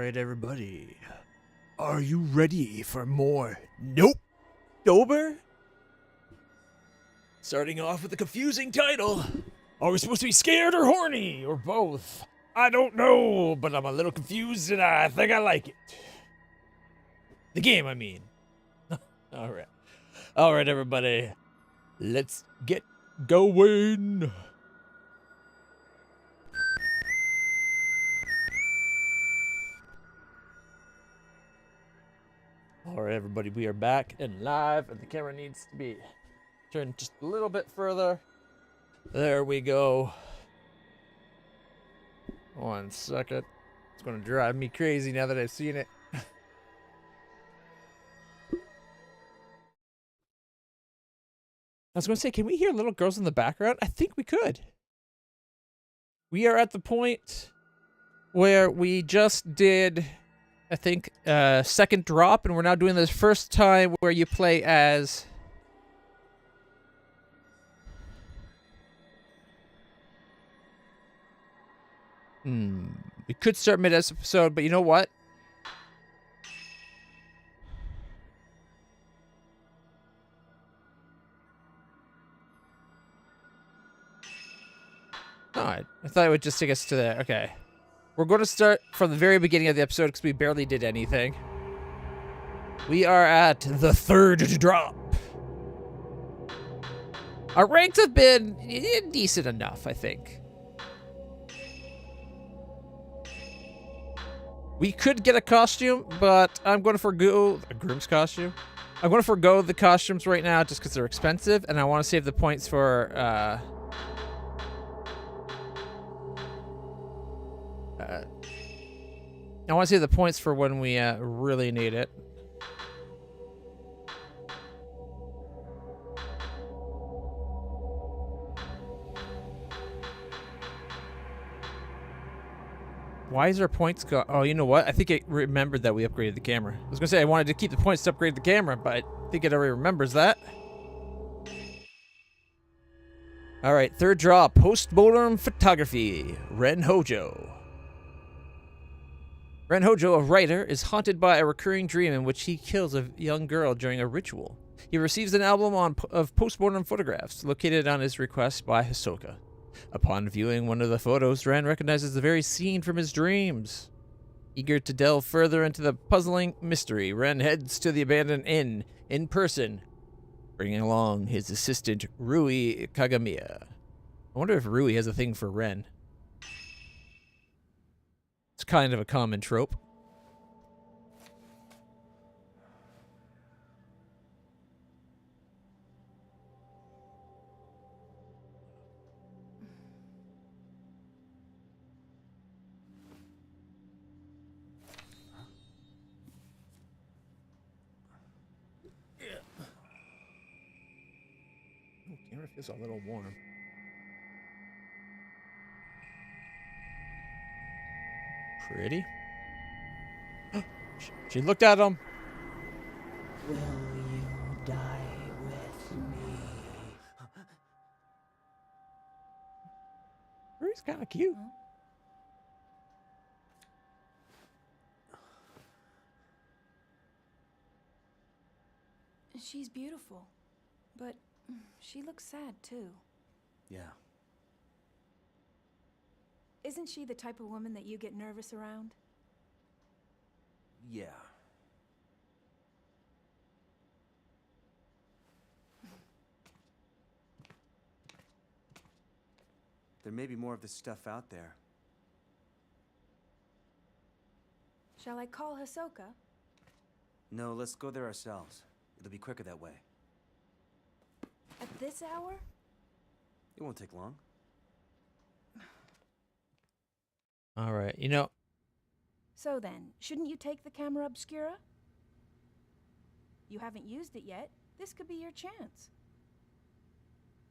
Alright, everybody. Are you ready for more NopeTober? Starting off with a confusing title. Are we supposed to be scared or horny? Or both? I don't know, but I'm a little confused and I think I like it. The game, I mean. Alright. Alright, everybody. Let's get going. Alright, everybody, we are back and live, and the camera needs to be turned just a little bit further. There we go. 1 second. It's going to drive me crazy now that I've seen it. I was going to say, can we hear little girls in the background? I think we could. We are at the point where we just did, I think, second drop, and we're now doing this first time where you play as... We could start mid-episode, but you know what? Alright, I thought it would just take us to there. Okay. We're going to start from the very beginning of the episode because we barely did anything. We are at the third drop. Our ranks have been decent enough, I think. We could get a costume, but I'm going to forgo a groom's costume. I'm going to forgo the costumes right now just because they're expensive, and I want to save the points for I want to save the points for when we really need it. Why is our points go? Oh, you know what? I think it remembered that we upgraded the camera. I was gonna say I wanted to keep the points to upgrade the camera, but I think it already remembers that. All right, third draw: post-mortem photography. Ren Hojo. Ren Hojo, a writer, is haunted by a recurring dream in which he kills a young girl during a ritual. He receives an album of post-mortem photographs located on his request by Hisoka. Upon viewing one of the photos, Ren recognizes the very scene from his dreams. Eager to delve further into the puzzling mystery, Ren heads to the abandoned inn in person, bringing along his assistant, Rui Kagamiya. I wonder if Rui has a thing for Ren. It's kind of a common trope. Camera feels a little warm. Pretty. She looked at him. Will you die with me? Rui's kind of cute. She's beautiful, but she looks sad too. Yeah. Isn't she the type of woman that you get nervous around? Yeah. There may be more of this stuff out there. Shall I call Hisoka? No, let's go there ourselves. It'll be quicker that way. At this hour? It won't take long. All right, you know. So then, shouldn't you take the camera obscura? You haven't used it yet. This could be your chance.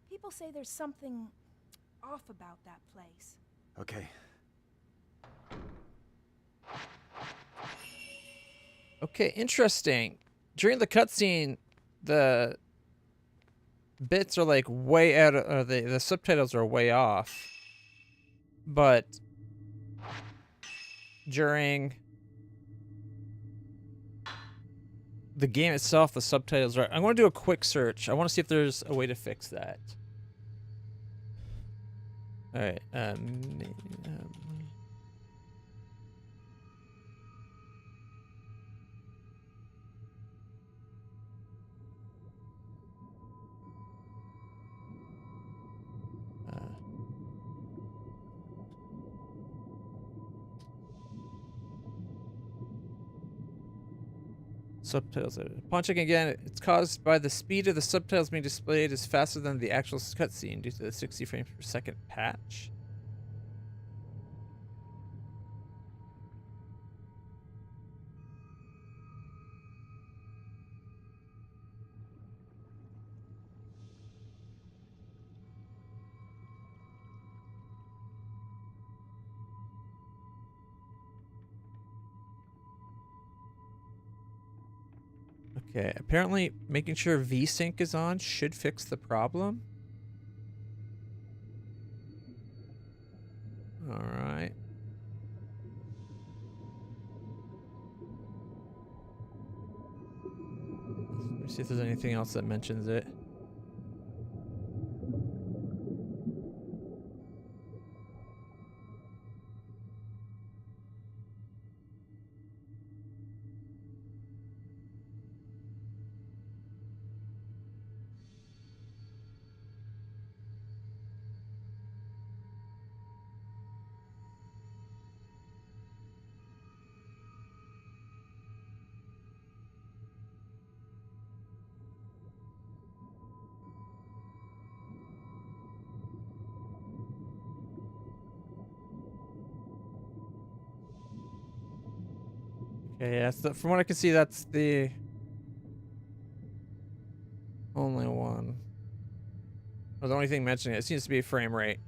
People say there's something off about that place. Okay. Okay, interesting. During the cutscene, the bits are like way out of, or the subtitles are way off. But during the game itself, the subtitles are. I'm going to do a quick search. I want to see if there's a way to fix that. All right. Subtitles. Upon checking again, it's caused by the speed of the subtitles being displayed is faster than the actual cutscene due to the 60 frames per second patch. Okay, apparently making sure VSync is on should fix the problem. All right. Let me see if there's anything else that mentions it. Okay, yeah, so from what I can see, that's the only one. Or the only thing mentioning it. It seems to be frame rate.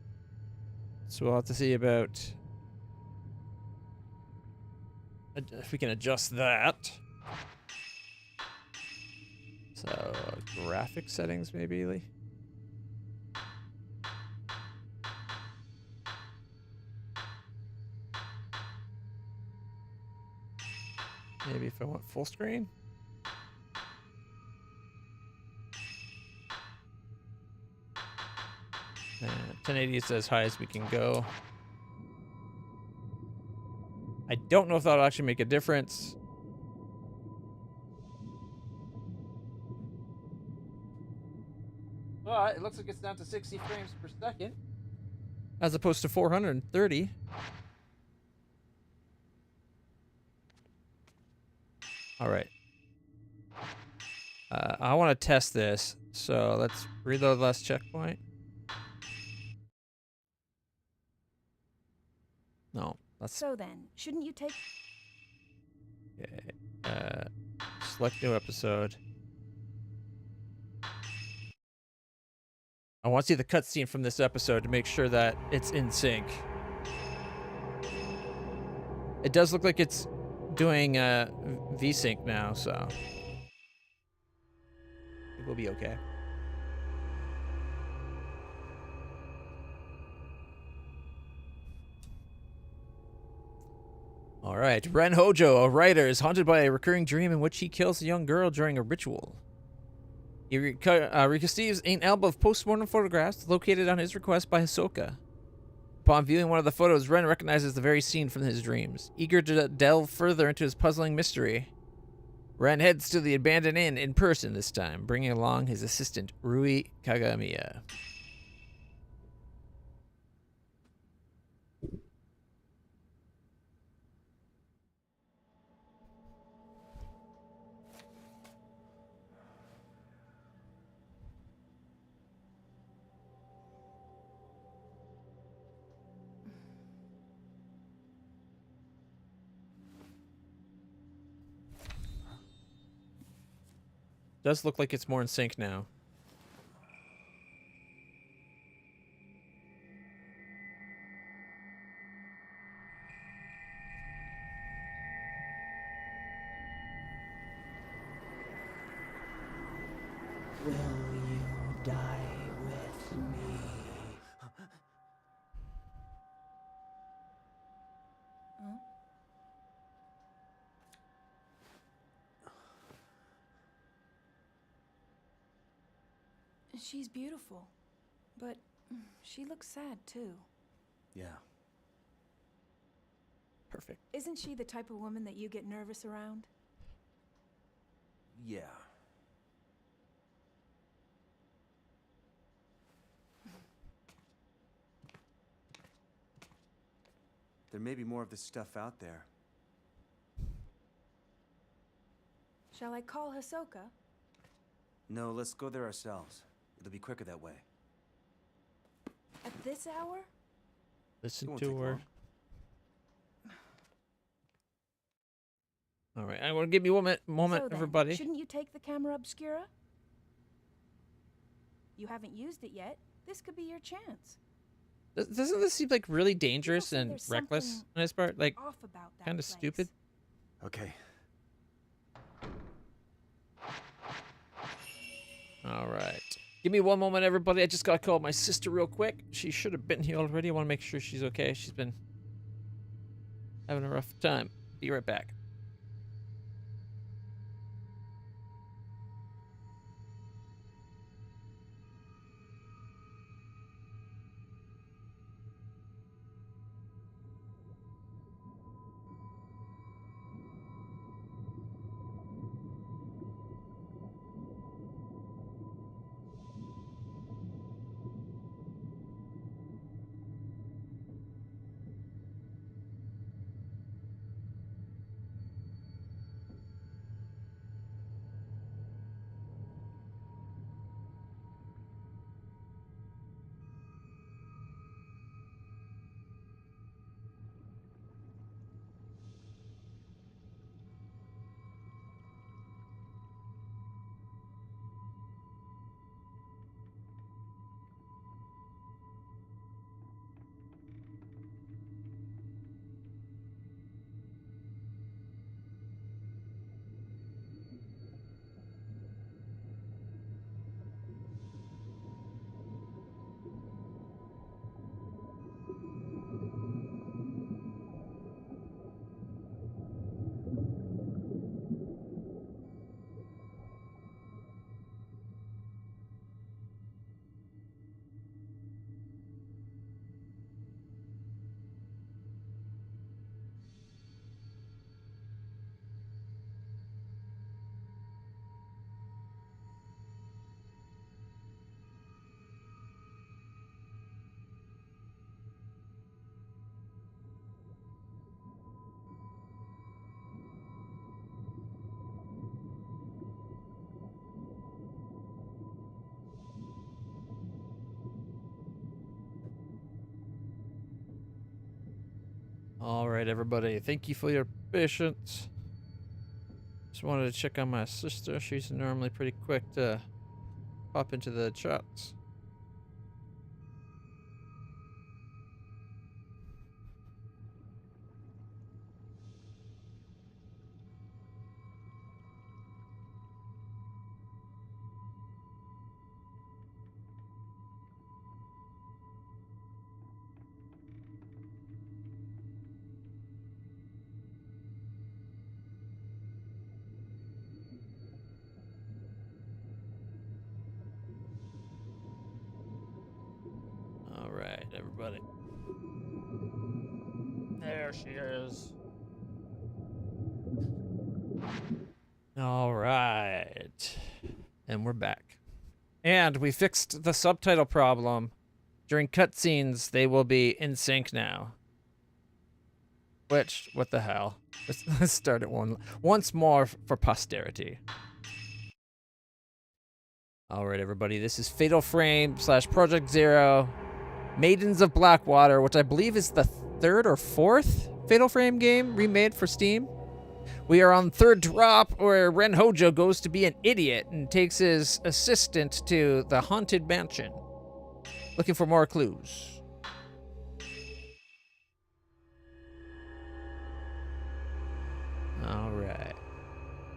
So we'll have to see about if we can adjust that. So graphic settings maybe. Maybe if I want full screen. 1080 is as high as we can go. I don't know if that'll actually make a difference. But it looks like it's down to 60 frames per second, as opposed to 430. All right. I want to test this, so let's reload the last checkpoint. No, that's So then, shouldn't you take... okay. Select new episode. I want to see the cutscene from this episode to make sure that it's in sync. It does look like it's doing VSync now, so it will be okay. All right, Ren Hojo, a writer, is haunted by a recurring dream in which he kills a young girl during a ritual. He receives an album of postmortem photographs located on his request by Hisoka. Upon viewing one of the photos, Ren recognizes the very scene from his dreams. Eager to delve further into his puzzling mystery, Ren heads to the abandoned inn in person this time, bringing along his assistant, Rui Kagamiya. Does look like it's more in sync now. Will you die with me? She's beautiful, but she looks sad too. Yeah. Perfect. Isn't she the type of woman that you get nervous around? Yeah. There may be more of this stuff out there. Shall I call Hisoka? No, let's go there ourselves. It'll be quicker that way. At this hour? Listen It won't to take her. long. All right, I want to give you one moment, So then, everybody. Shouldn't you take the camera obscura? You haven't used it yet. This could be your chance. Doesn't this seem like really dangerous say and there's reckless something on his part? Like, Off about that kind of place. stupid. Okay. All right. Give me one moment, everybody. I just got to call my sister real quick. She should have been here already. I want to make sure she's okay. She's been having a rough time. Be right back. All right, everybody. Thank you for your patience. Just wanted to check on my sister. She's normally pretty quick to pop into the chats. All right, everybody. There she is. All right. And we're back. And we fixed the subtitle problem. During cutscenes, they will be in sync now. Which, what the hell? Let's start it once more for posterity. All right, everybody. This is Fatal Frame / Project Zero, Maidens of Blackwater, which I believe is the 3rd or 4th Fatal Frame game remade for Steam. We are on 3rd drop, where Ren Hojo goes to be an idiot and takes his assistant to the haunted mansion, looking for more clues. All right.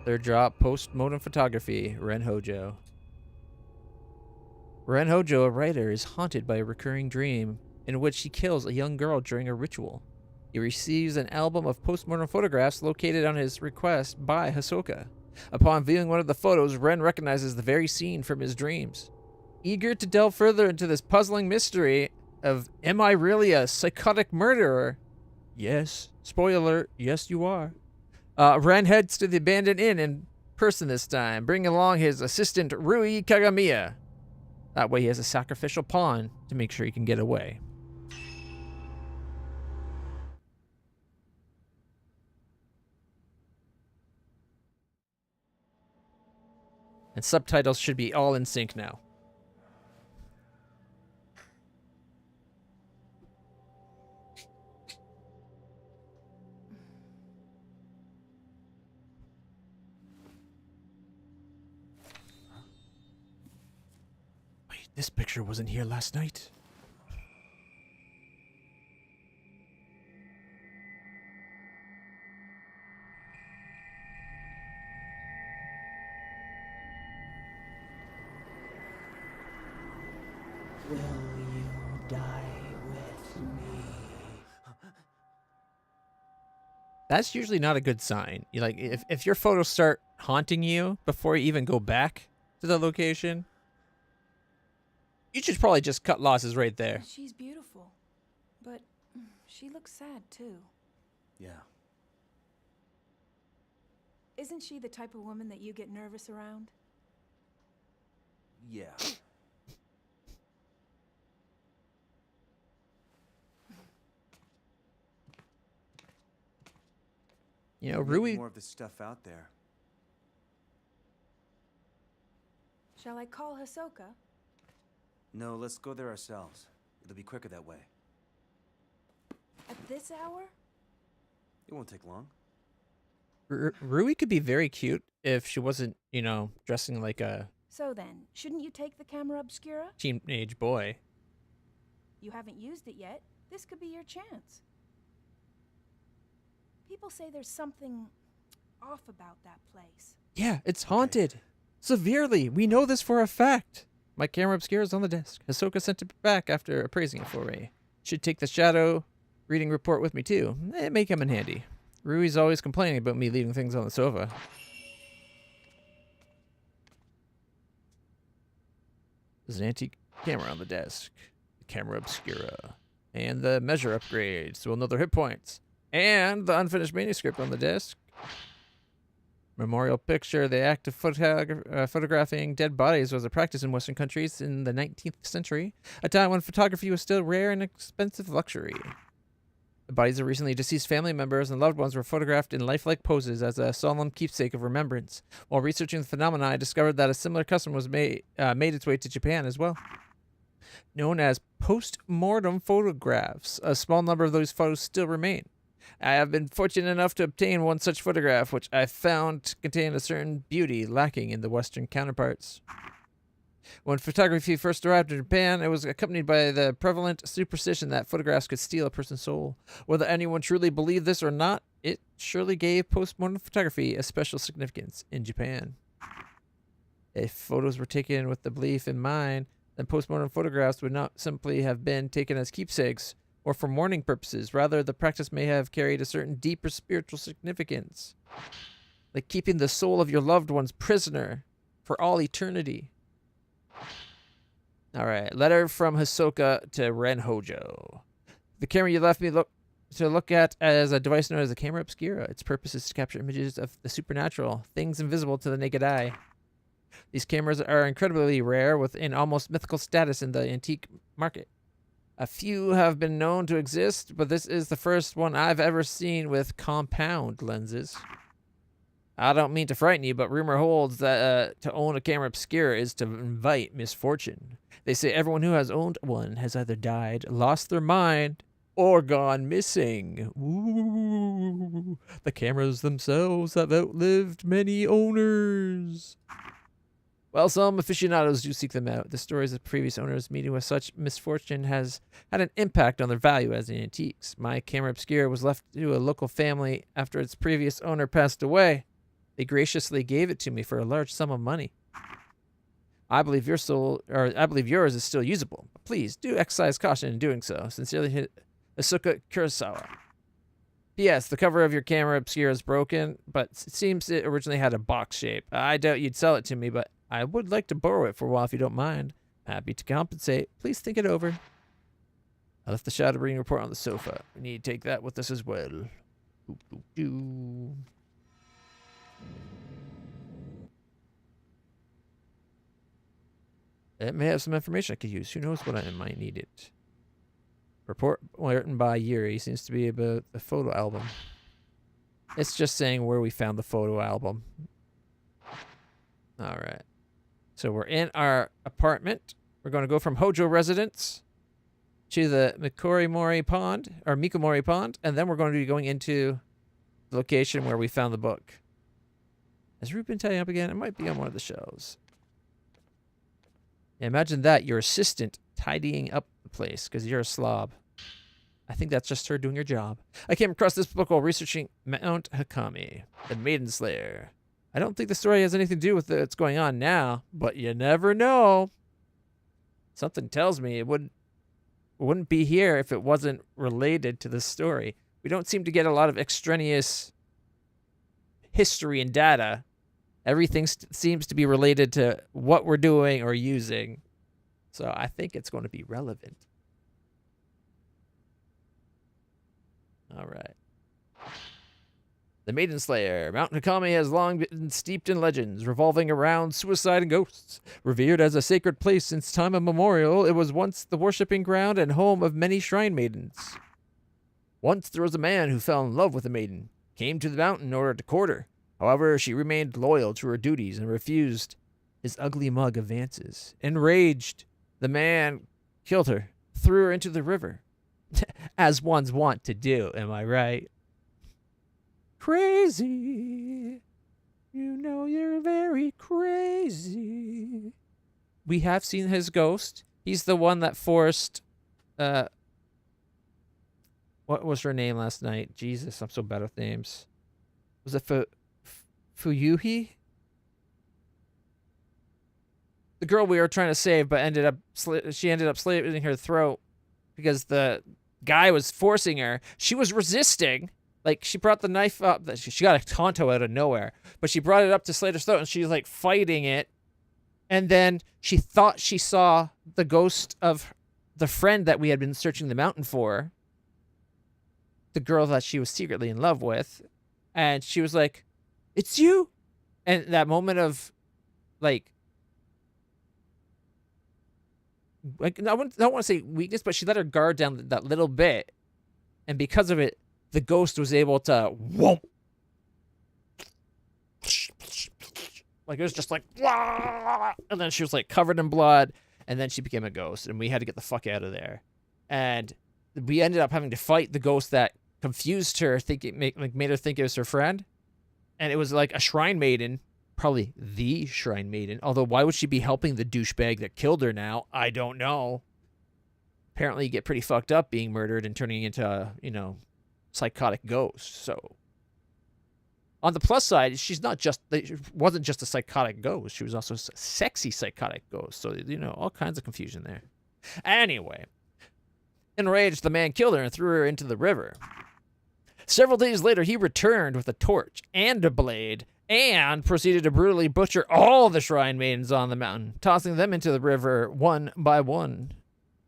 3rd drop, post-modern photography, Ren Hojo. Ren Hojo, a writer, is haunted by a recurring dream in which he kills a young girl during a ritual. He receives an album of postmortem photographs located on his request by Hisoka. Upon viewing one of the photos, Ren recognizes the very scene from his dreams. Eager to delve further into this puzzling mystery of am I really a psychotic murderer? Yes. Spoiler, yes you are. Ren heads to the abandoned inn in person this time, bringing along his assistant Rui Kagamiya. That way he has a sacrificial pawn to make sure he can get away. And subtitles should be all in sync now. Wait, this picture wasn't here last night. Will you die with me? That's usually not a good sign. You like if your photos start haunting you before you even go back to the location, you should probably just cut losses right there. She's beautiful, but she looks sad too. Yeah. Isn't she the type of woman that you get nervous around? Yeah. You know, Maybe Rui. more of this stuff out there. Shall I call Hisoka? No, let's go there ourselves. It'll be quicker that way. At this hour? It won't take long. Rui could be very cute if she wasn't, you know, dressing like a So then, shouldn't you take the camera obscura? teenage boy. You haven't used it yet. This could be your chance. People say there's something off about that place. Yeah, it's haunted. Severely. We know this for a fact. My camera obscura is on the desk. Hisoka sent it back after appraising it for me. Should take the shadow reading report with me too. It may come in handy. Rui's always complaining about me leaving things on the sofa. There's an antique camera on the desk. The camera obscura. And the measure upgrade, so we'll know their hit points. And the unfinished manuscript on the desk. Memorial picture. The act of photographing dead bodies was a practice in Western countries in the 19th century, a time when photography was still rare and expensive luxury. The bodies of recently deceased family members and loved ones were photographed in lifelike poses as a solemn keepsake of remembrance. While researching the phenomena, I discovered that a similar custom was made its way to Japan as well. Known as post-mortem photographs, a small number of those photos still remain. I have been fortunate enough to obtain one such photograph, which I found to contain a certain beauty lacking in the Western counterparts. When photography first arrived in Japan, it was accompanied by the prevalent superstition that photographs could steal a person's soul. Whether anyone truly believed this or not, it surely gave postmortem photography a special significance in Japan. If photos were taken with the belief in mind, then postmortem photographs would not simply have been taken as keepsakes or for mourning purposes. Rather, the practice may have carried a certain deeper spiritual significance, like keeping the soul of your loved ones prisoner for all eternity. All right, letter from Hisoka to Ren Hojo. The camera you left me to look at as a device known as a camera obscura. Its purpose is to capture images of the supernatural, things invisible to the naked eye. These cameras are incredibly rare, with an almost mythical status in the antique market. A few have been known to exist, but this is the first one I've ever seen with compound lenses. I don't mean to frighten you, but rumor holds that to own a camera obscura is to invite misfortune. They say everyone who has owned one has either died, lost their mind, or gone missing. Ooh, the cameras themselves have outlived many owners. Well, some aficionados do seek them out. The stories of previous owners meeting with such misfortune has had an impact on their value as antiques. My camera obscura was left to a local family after its previous owner passed away. They graciously gave it to me for a large sum of money. I believe yours is still usable. Please do exercise caution in doing so. Sincerely, Asuka Kurosawa. P.S. The cover of your camera obscura is broken, but it seems it originally had a box shape. I doubt you'd sell it to me, but I would like to borrow it for a while if you don't mind. Happy to compensate. Please think it over. I left the shadow reading report on the sofa. We need to take that with us as well. Doo, doo, doo. It may have some information I could use. Who knows what I might need it. Report written by Yuri seems to be about the photo album. It's just saying where we found the photo album. All right. So we're in our apartment. We're going to go from Hojo residence to the Mikomori Pond, and then we're going to be going into the location where we found the book. Has Root been tidying up again? It might be on one of the shelves. Yeah, imagine that, your assistant tidying up the place because you're a slob. I think that's just her doing her job. I came across this book while researching Mount Hakami, the Maiden Slayer. I don't think the story has anything to do with what's going on now, but you never know. Something tells me it wouldn't be here if it wasn't related to the story. We don't seem to get a lot of extraneous history and data. Everything seems to be related to what we're doing or using. So I think it's going to be relevant. All right. The Maiden Slayer. Mount Hakami has long been steeped in legends revolving around suicide and ghosts. Revered as a sacred place since time immemorial, it was once the worshipping ground and home of many shrine maidens. Once there was a man who fell in love with a maiden, came to the mountain in order to court her. However, she remained loyal to her duties and refused his ugly mug advances. Enraged, the man killed her, threw her into the river. As ones want to do, am I right? Crazy. You know you're very crazy. We have seen his ghost. He's the one that forced... what was her name last night? Jesus, I'm so bad with names. Was it Fuyuhi? The girl we were trying to save, but she ended up slitting her throat because the guy was forcing her. She was resisting. Like, she brought the knife up. She got a Tonto out of nowhere. But she brought it up to slit her throat, and she was, like, fighting it. And then she thought she saw the ghost of the friend that we had been searching the mountain for. The girl that she was secretly in love with. And she was like, "It's you!" And that moment of, like I don't want to say weakness, but she let her guard down that little bit. And because of it, the ghost was able to, whoomp. Like, it was just like, wah! And then she was like covered in blood, and then she became a ghost, and we had to get the fuck out of there. And we ended up having to fight the ghost that confused her, made her think it was her friend. And it was like a shrine maiden, probably the shrine maiden. Although, why would she be helping the douchebag that killed her now? I don't know. Apparently, you get pretty fucked up being murdered and turning into, psychotic ghost. So, on the plus side, she wasn't just a psychotic ghost. She was also a sexy psychotic ghost. So, all kinds of confusion there. Anyway, enraged, the man killed her and threw her into the river. Several days later, he returned with a torch and a blade and proceeded to brutally butcher all the shrine maidens on the mountain, tossing them into the river one by one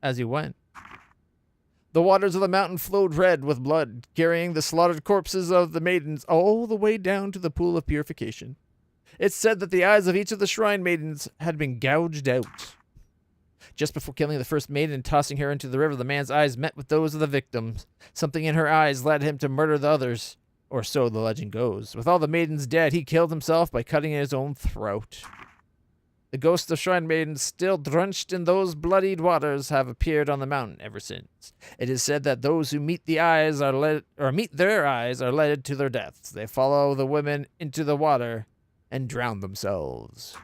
as he went. The waters of the mountain flowed red with blood, carrying the slaughtered corpses of the maidens all the way down to the pool of purification. It's said that the eyes of each of the shrine maidens had been gouged out. Just before killing the first maiden and tossing her into the river, the man's eyes met with those of the victims. Something in her eyes led him to murder the others, or so the legend goes. With all the maidens dead, he killed himself by cutting his own throat. The ghosts of shrine maidens, still drenched in those bloodied waters, have appeared on the mountain ever since. It is said that those who meet their eyes are led to their deaths. They follow the women into the water and drown themselves.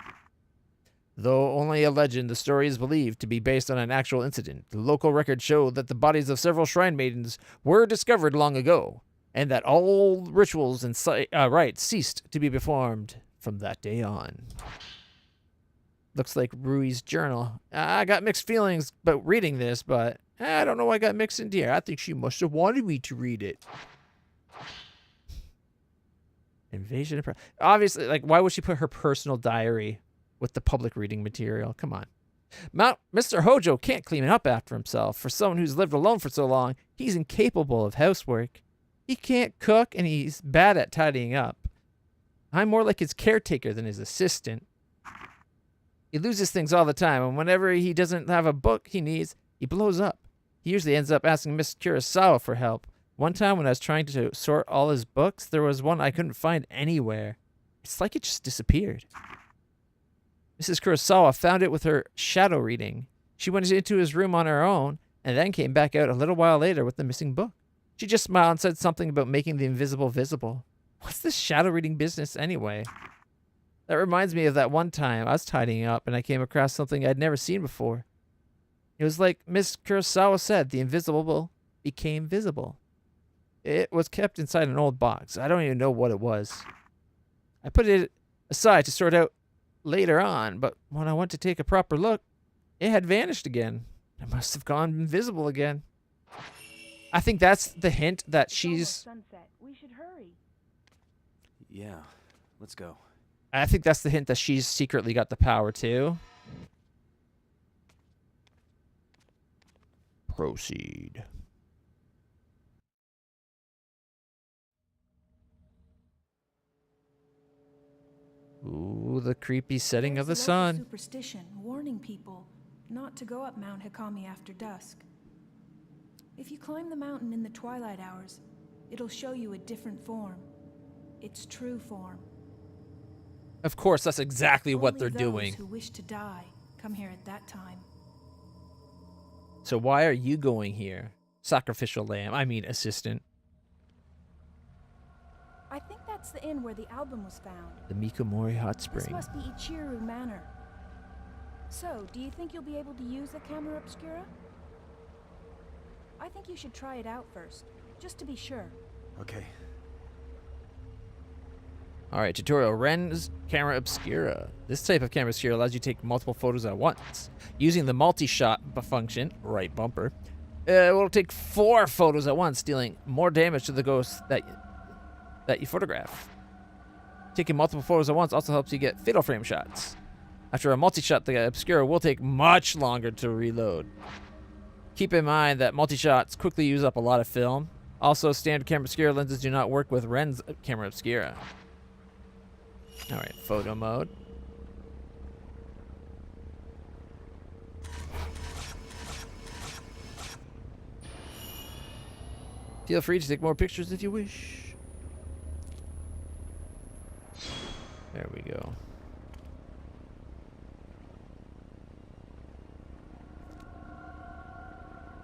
Though only a legend, the story is believed to be based on an actual incident. The local records show that the bodies of several shrine maidens were discovered long ago, and that all rituals and rites ceased to be performed from that day on. Looks like Rui's journal. I got mixed feelings about reading this, but I don't know why I got mixed into here. I think she must have wanted me to read it. Invasion of... Obviously, why would she put her personal diary with the public reading material? Come on. Mr. Hojo can't clean up after himself. For someone who's lived alone for so long, he's incapable of housework. He can't cook, and he's bad at tidying up. I'm more like his caretaker than his assistant. He loses things all the time, and whenever he doesn't have a book he needs, he blows up. He usually ends up asking Miss Kurosawa for help. One time when I was trying to sort all his books, there was one I couldn't find anywhere. It's like it just disappeared. Mrs. Kurosawa found it with her shadow reading. She went into his room on her own, and then came back out a little while later with the missing book. She just smiled and said something about making the invisible visible. What's this shadow reading business anyway? That reminds me of that one time I was tidying up and I came across something I'd never seen before. It was like Miss Kurosawa said, the invisible became visible. It was kept inside an old box. I don't even know what it was. I put it aside to sort out later on, but when I went to take a proper look, it had vanished again. It must have gone invisible again. I think that's the hint that she's... Sunset. We should hurry. Yeah, let's go. I think that's the hint that she's secretly got the power too. Proceed. Ooh, the creepy setting of the There's a local sun. superstition warning people not to go up Mount Hikami after dusk. If you climb the mountain in the twilight hours, it'll show you a different form. Its true form. Of course, that's exactly what they're Only doing. those who wish to die come here at that time. So why are you going here? Sacrificial lamb. I mean, assistant. I think that's the inn where the album was found. The Mikomori Hot This Spring. must be Ichiru Manor. So, do you think you'll be able to use the camera obscura? I think you should try it out first, just to be sure. Okay. All right, tutorial. Ren's camera obscura. This type of camera obscura allows you to take multiple photos at once. Using the multi-shot function, right bumper, it will take 4 photos at once, dealing more damage to the ghost that you photograph. Taking multiple photos at once also helps you get fatal frame shots. After a multi-shot, the obscura will take much longer to reload. Keep in mind that multi-shots quickly use up a lot of film. Also, standard camera obscura lenses do not work with Ren's camera obscura. All right, photo mode. Feel free to take more pictures if you wish. There we go.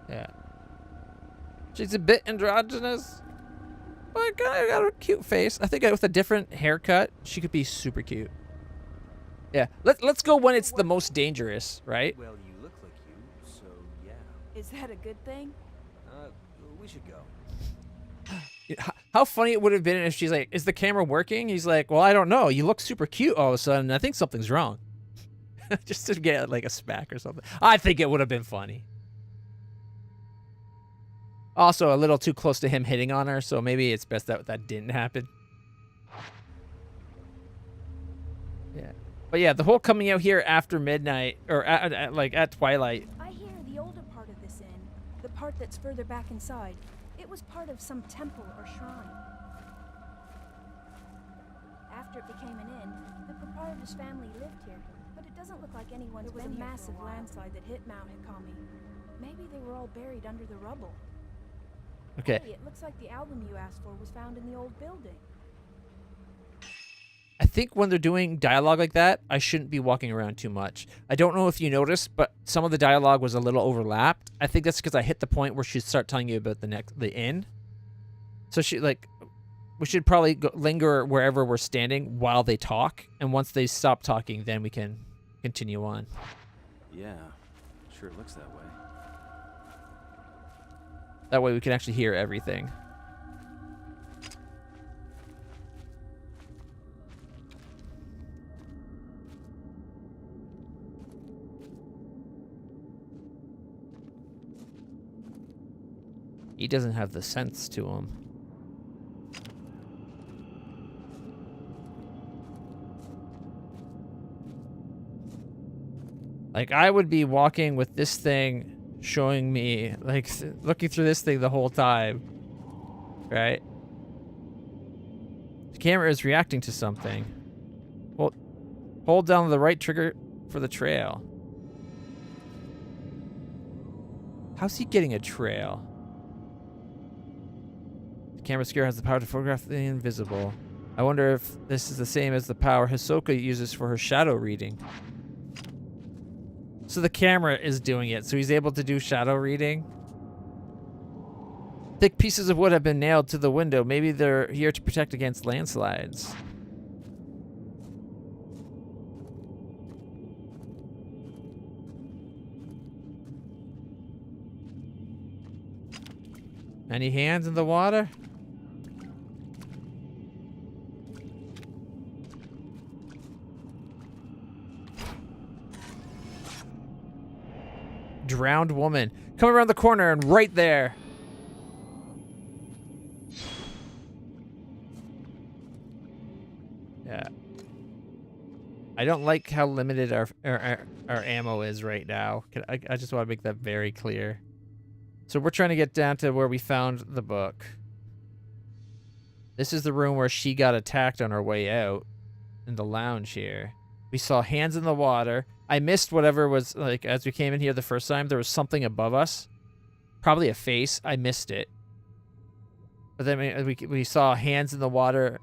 Yeah. She's a bit androgynous. But got a cute face. I think with a different haircut, she could be super cute. Yeah. Let's go when it's the most dangerous, right? Well, you look like you, so yeah. Is that a good thing? We should go. How funny it would have been if she's like, is the camera working? He's like, well, I don't know. You look super cute all of a sudden. I think something's wrong. Just to get like a smack or something. I think it would have been funny. Also, a little too close to him hitting on her, so maybe it's best that that didn't happen. Yeah. But yeah, the whole coming out here after midnight, or at twilight. I hear the older part of this inn, the part that's further back inside, it was part of some temple or shrine. After it became an inn, the proprietor's family lived here, but it doesn't look like anyone's been here. There was a massive landslide that hit Mount Hikami. Maybe they were all buried under the rubble. Okay. Hey, it looks like the album you asked for was found in the old building. I think when they're doing dialogue like that, I shouldn't be walking around too much. I don't know if you noticed, but some of the dialogue was a little overlapped. I think that's because I hit the point where she'd start telling you about the inn. So we should probably linger wherever we're standing while they talk, and once they stop talking, then we can continue on. Yeah, sure looks that way. That way we can actually hear everything. He doesn't have the sense to him. Like, I would be walking with this thing showing me, like, looking through this thing the whole time. Right? The camera is reacting to something. Hold down the right trigger for the trail. How's he getting a trail? The camera scanner has the power to photograph the invisible. I wonder if this is the same as the power Hisoka uses for her shadow reading. So the camera is doing it, so he's able to do shadow reading. Thick pieces of wood have been nailed to the window. Maybe they're here to protect against landslides. Any hands in the water? Drowned woman. Come around the corner and right there. Yeah. I don't like how limited our ammo is right now. I just want to make that very clear. So we're trying to get down to where we found the book. This is the room where she got attacked on her way out in the lounge here. We saw hands in the water. I missed whatever was, like, as we came in here the first time, there was something above us. Probably a face. I missed it. But then we saw hands in the water.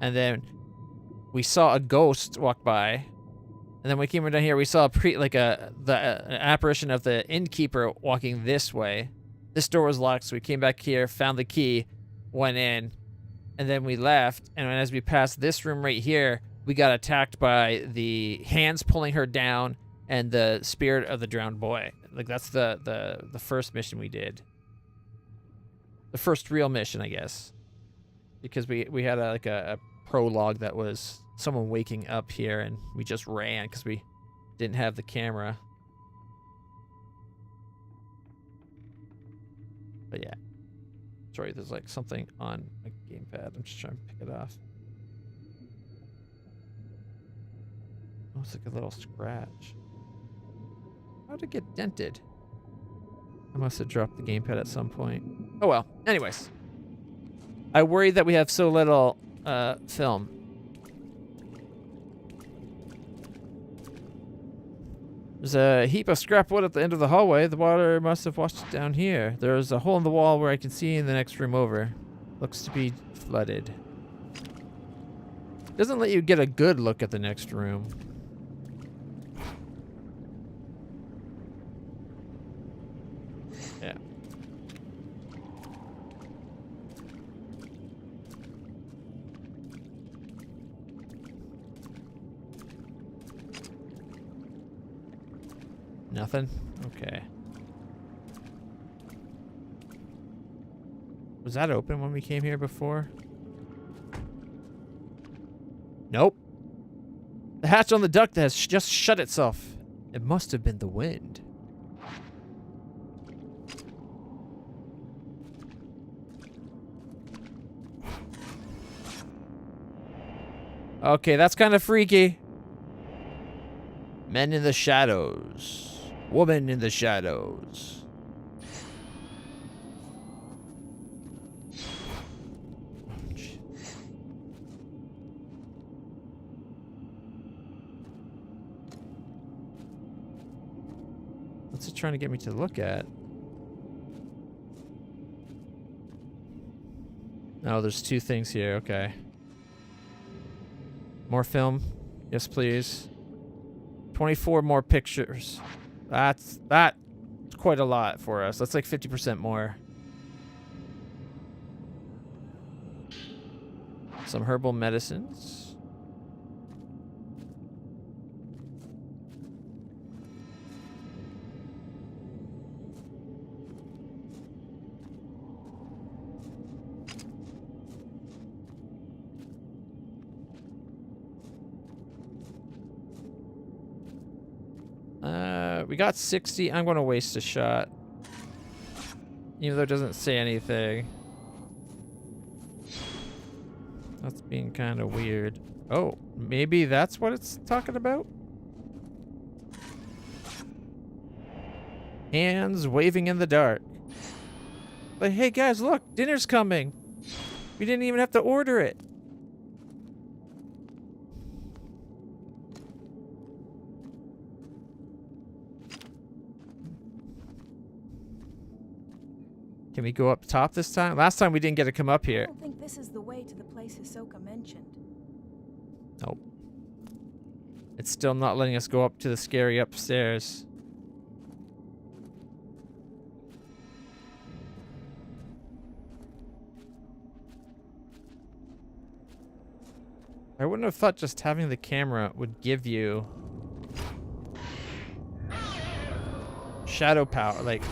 And then we saw a ghost walk by. And then we came down here, we saw an apparition of the innkeeper walking this way. This door was locked, so we came back here, found the key, went in, and then we left. And as we passed this room right here, we got attacked by the hands pulling her down and the spirit of the drowned boy. Like, that's the first mission we did. The first real mission, I guess. Because we had a prologue that was someone waking up here, and we just ran because we didn't have the camera. But yeah. Sorry, there's like something on my gamepad. I'm just trying to pick it off. Oh, it's like a little scratch. How'd it get dented? I must have dropped the gamepad at some point. Oh well. Anyways. I worry that we have so little film. There's a heap of scrap wood at the end of the hallway. The water must have washed it down here. There's a hole in the wall where I can see in the next room over. Looks to be flooded. Doesn't let you get a good look at the next room. Yeah. Nothing? Okay. Was that open when we came here before? Nope. The hatch on the duct has just shut itself. It must have been the wind. Okay, that's kind of freaky. Men in the shadows. Woman in the shadows. What's it trying to get me to look at? Oh, there's two things here. Okay. More film. Yes, please. 24 more pictures. That's quite a lot for us. That's like 50% more. Some herbal medicines. We got 60. I'm going to waste a shot. Even though it doesn't say anything. That's being kind of weird. Oh, maybe that's what it's talking about? Hands waving in the dark. Like, hey guys, look, dinner's coming. We didn't even have to order it. Can we go up top this time? Last time we didn't get to come up I here. don't think this is the way to the place Hisoka mentioned. Nope. It's still not letting us go up to the scary upstairs. I wouldn't have thought just having the camera would give you shadow power, like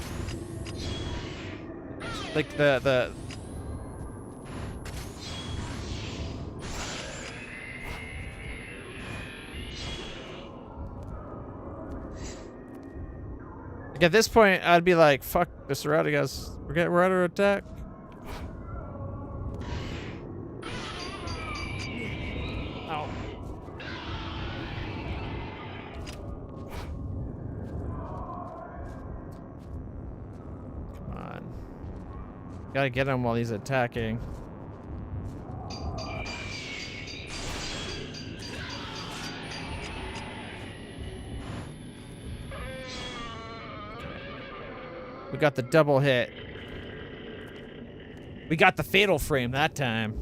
the like at this point I'd be like, fuck, they're surrounding us. We're under attack. Ow. Come on. Gotta get him while he's attacking. We got the double hit. We got the fatal frame that time.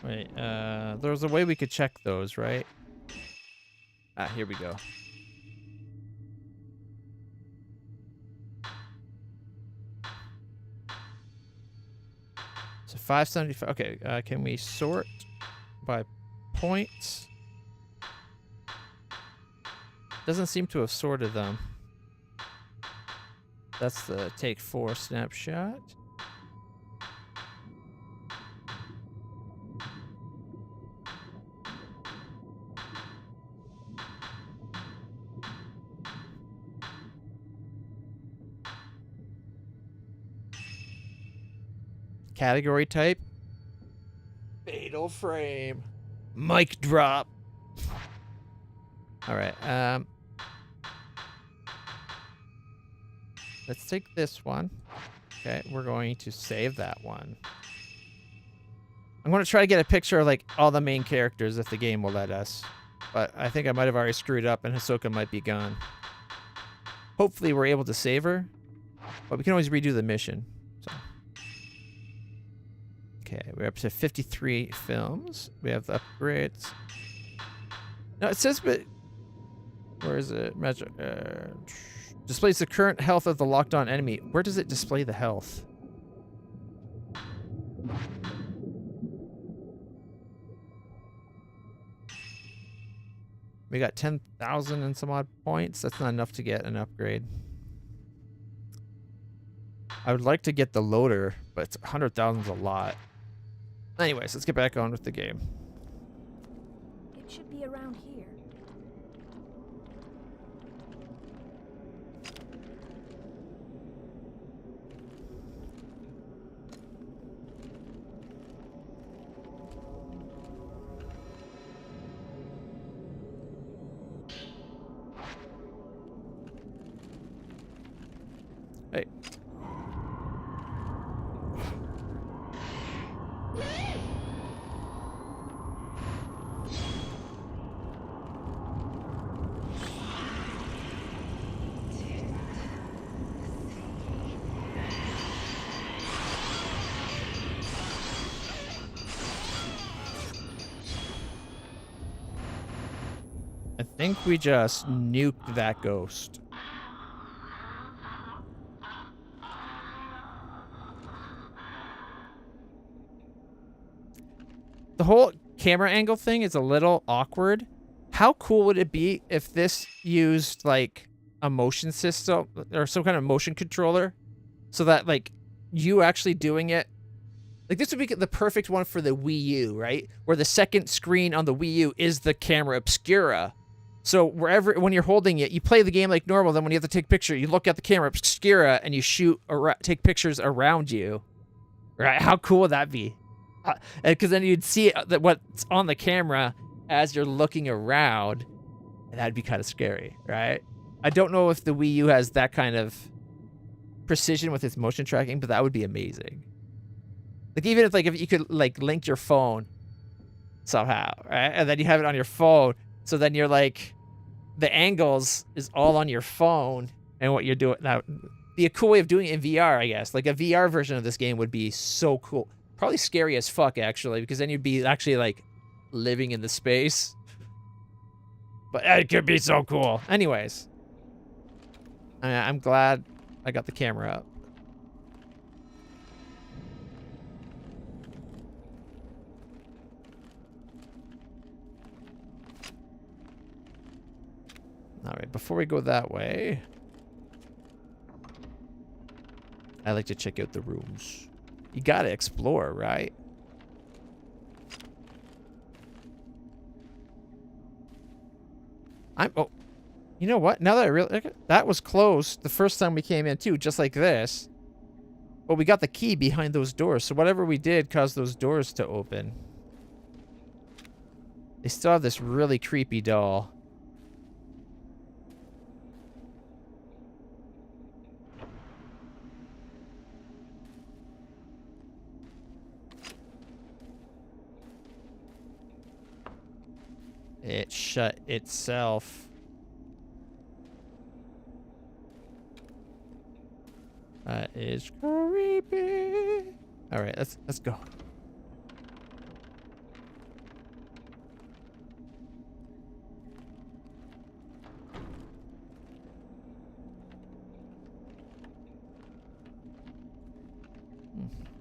Wait, there's a way we could check those, right? Ah, here we go. So 575. Okay, can we sort by points? Doesn't seem to have sorted them. That's the take 4 snapshot. Category type. Fatal frame. Mic drop. All right. Let's take this one. Okay, we're going to save that one. I'm going to try to get a picture of like all the main characters if the game will let us. But I think I might have already screwed up and Hisoka might be gone. Hopefully we're able to save her. But we can always redo the mission. So. Okay, we're up to 53 films. We have the upgrades. No, it says, but where is it? Displays the current health of the locked on enemy. Where does it display the health? We got 10,000 and some odd points. That's not enough to get an upgrade. I would like to get the loader, but 100,000 is a lot. Anyways, let's get back on with the game. It should be around here. Hey. I think we just nuked that ghost. The whole camera angle thing is a little awkward. How cool would it be if this used like a motion system or some kind of motion controller so that like you actually doing it, like this would be the perfect one for the Wii U, right? Where the second screen on the Wii U is the camera obscura. So wherever, when you're holding it, you play the game like normal. Then when you have to take a picture, you look at the camera obscura and you take pictures around you. Right? How cool would that be? Because then you'd see that what's on the camera as you're looking around. And that'd be kind of scary, right? I don't know if the Wii U has that kind of precision with its motion tracking, but that would be amazing. Like, even if you could, like, link your phone somehow, right? And then you have it on your phone, so then you're, like, the angles is all on your phone and what you're doing. Now, be a cool way of doing it in VR, I guess. Like, a VR version of this game would be so cool. Probably scary as fuck, actually, because then you'd be actually, like, living in the space. But it could be so cool. Anyways. I'm glad I got the camera up. Alright, before we go that way, I like to check out the rooms. You gotta explore, right? Oh, you know what? Now that I really, that was closed the first time we came in too, just like this. But we got the key behind those doors, so whatever we did caused those doors to open. They still have this really creepy doll. It shut itself. That is creepy. All right, let's go.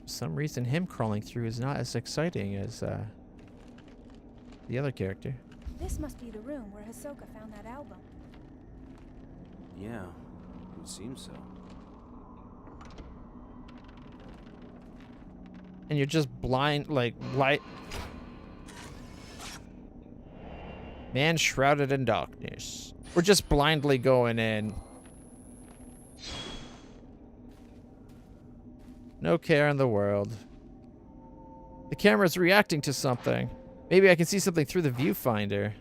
For some reason, him crawling through is not as exciting as the other character. This must be the room where Hisoka found that album. Yeah, it seems so. And you're just blind, like, light. Man shrouded in darkness. We're just blindly going in. No care in the world. The camera's reacting to something. Maybe I can see something through the viewfinder.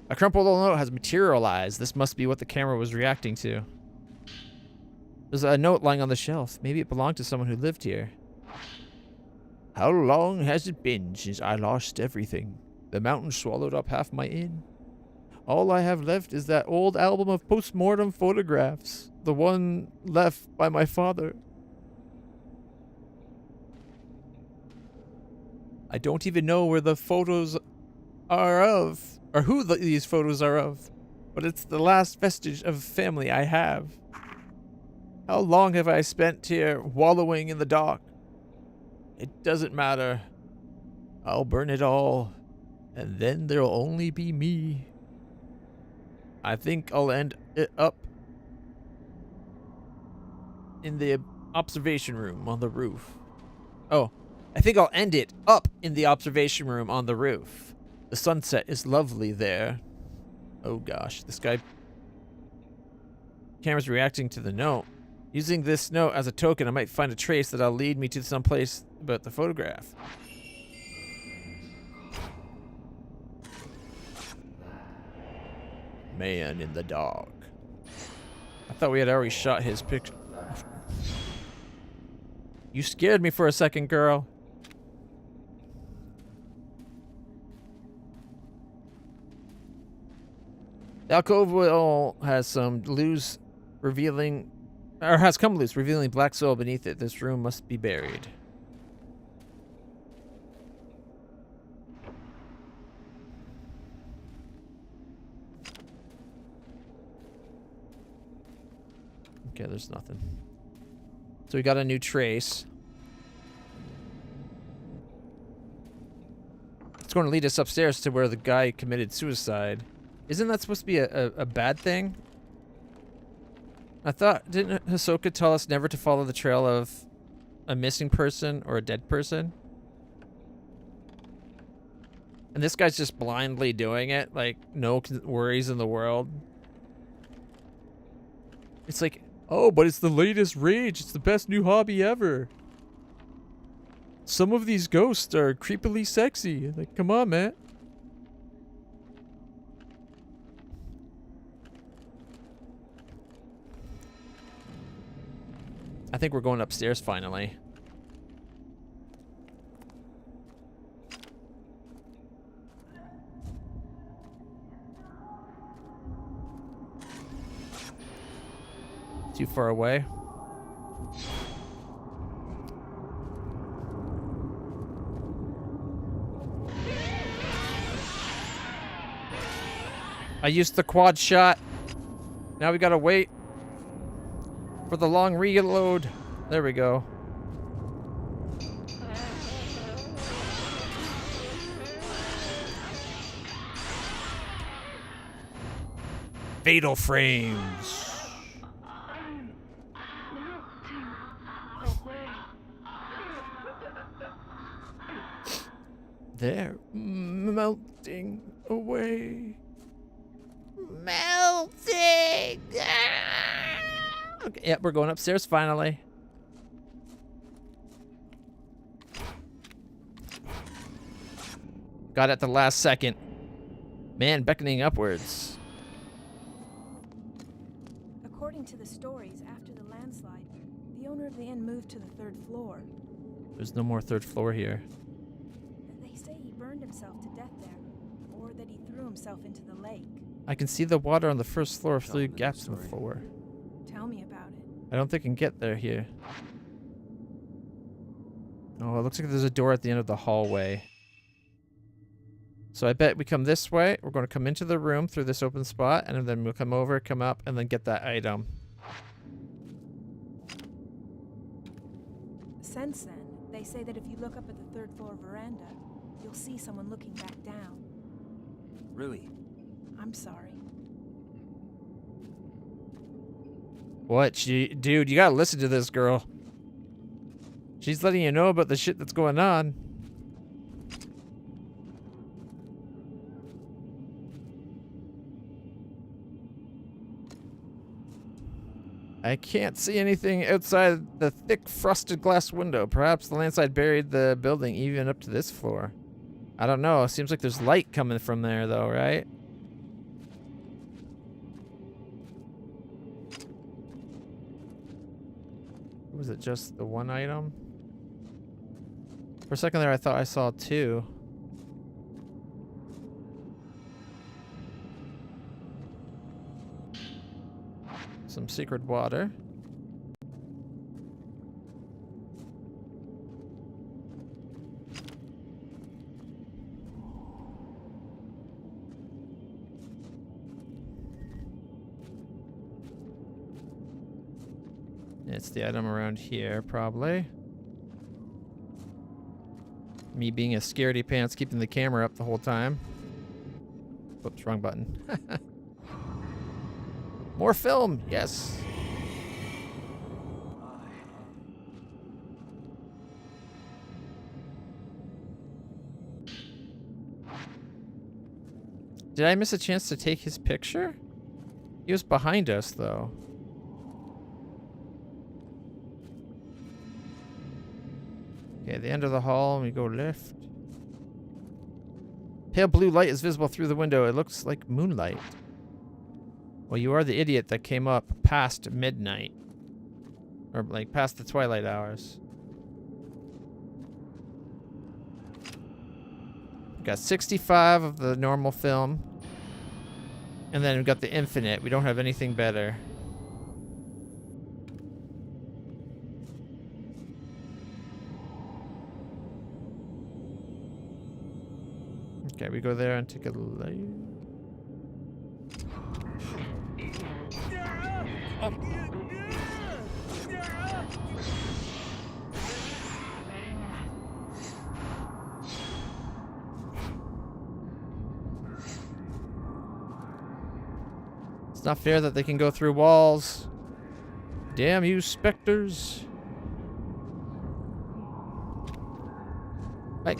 A crumpled little note has materialized. This must be what the camera was reacting to. There's a note lying on the shelf. Maybe it belonged to someone who lived here. How long has it been since I lost everything? The mountain swallowed up half my inn. All I have left is that old album of post-mortem photographs. The one left by my father. I don't even know where the photos are of, or who these photos are of, but it's the last vestige of family I have. How long have I spent here wallowing in the dark? It doesn't matter. I'll burn it all, and then there'll only be me. I think I'll end it up in the observation room on the roof. Oh, I think I'll end it up in the observation room on the roof. The sunset is lovely there. Oh gosh, this guy... Camera's reacting to the note. Using this note as a token, I might find a trace that'll lead me to some place about the photograph. Man in the dark. I thought we had already shot his picture. You scared me for a second, girl. The alcove wall has some loose, revealing, or has come loose, revealing black soil beneath it. This room must be buried. Okay, there's nothing. So we got a new trace. It's going to lead us upstairs to where the guy committed suicide. Isn't that supposed to be a bad thing? I thought, didn't Hisoka tell us never to follow the trail of a missing person or a dead person? And this guy's just blindly doing it, like no worries in the world. It's like, oh, but it's the latest rage. It's the best new hobby ever. Some of these ghosts are creepily sexy. Like, come on, man. I think we're going upstairs finally. Too far away. I used the quad shot. Now we gotta wait for the long reload. There we go. Fatal frames. They're melting away. Melting. Okay, yep, we're going upstairs finally. Got it at the last second. Man, beckoning upwards. According to the stories, after the landslide, the owner of the inn moved to the 3rd floor. There's no more 3rd floor here. They say he burned himself to death there, or that he threw himself into the lake. I can see the water on the 1st floor through gaps in the floor. Tell me about it. I don't think I can get there here. Oh, it looks like there's a door at the end of the hallway. So I bet we come this way. We're going to come into the room through this open spot, and then we'll come over, come up, and then get that item. Since then, they say that if you look up at the 3rd floor veranda, you'll see someone looking back down. Really? I'm sorry. What? Dude, you gotta listen to this girl. She's letting you know about the shit that's going on. I can't see anything outside the thick frosted glass window. Perhaps the landslide buried the building even up to this floor. I don't know. It seems like there's light coming from there though, right? Was it just the one item? For a second there I thought I saw 2. Some secret water. It's the item around here, probably. Me being a scaredy pants, keeping the camera up the whole time. Oops, wrong button. More film, yes. Did I miss a chance to take his picture? He was behind us, though. Okay, the end of the hall, we go left. Pale blue light is visible through the window. It looks like moonlight. Well, you are the idiot that came up past midnight. Or, like, past the twilight hours. We've got 65 of the normal film. And then we've got the infinite. We don't have anything better. Okay, we go there and take a light. Oh. It's not fair that they can go through walls. Damn you, specters. Right.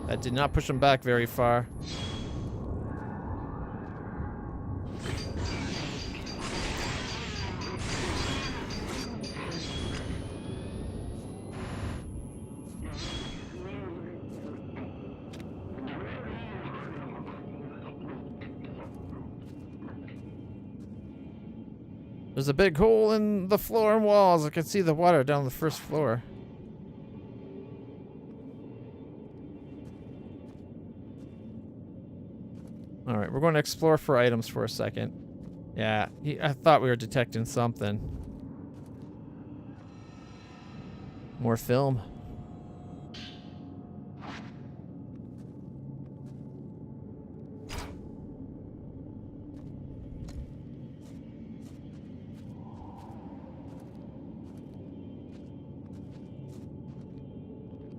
That did not push them back very far. There's a big hole in the floor and walls. I can see the water down the first floor. All right, we're going to explore for items for a second. Yeah, I thought we were detecting something. More film.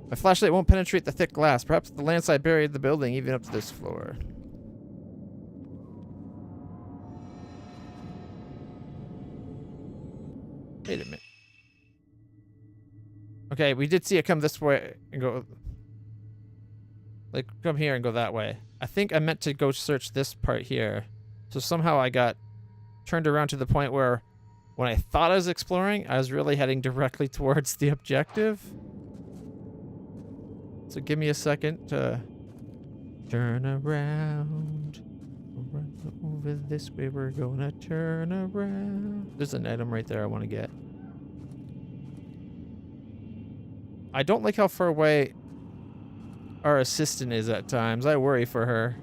My flashlight won't penetrate the thick glass. Perhaps the landslide buried the building even up to this floor. Wait a minute. Okay, we did see it come this way and go... Like, come here and go that way. I think I meant to go search this part here. So somehow I got turned around to the point where when I thought I was exploring, I was really heading directly towards the objective. So give me a second to turn around. Over this way, we're gonna turn around. There's an item right there I want to get. I don't like how far away our assistant is at times. I worry for her.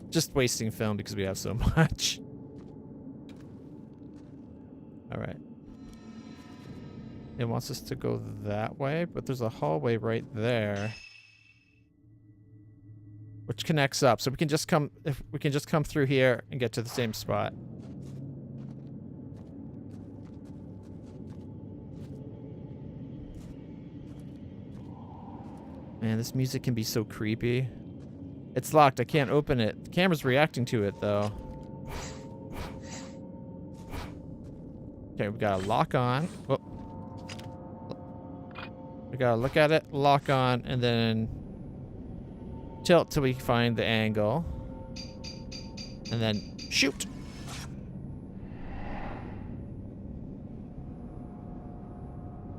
Just wasting film because we have so much. All right. It wants us to go that way, but there's a hallway right there, which connects up. So we can just come, if we can just come through here and get to the same spot. Man, this music can be so creepy. It's locked. I can't open it. The camera's reacting to it, though. Okay, we gotta lock on. Oh. We gotta look at it, lock on, and then tilt till we find the angle. And then shoot!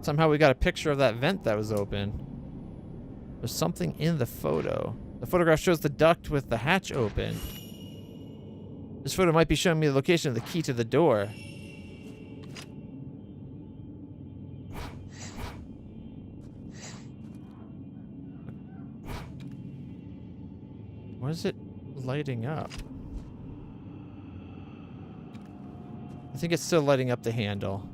Somehow we got a picture of that vent that was open. There's something in the photo. The photograph shows the duct with the hatch open. This photo might be showing me the location of the key to the door. What is it lighting up? I think it's still lighting up the handle.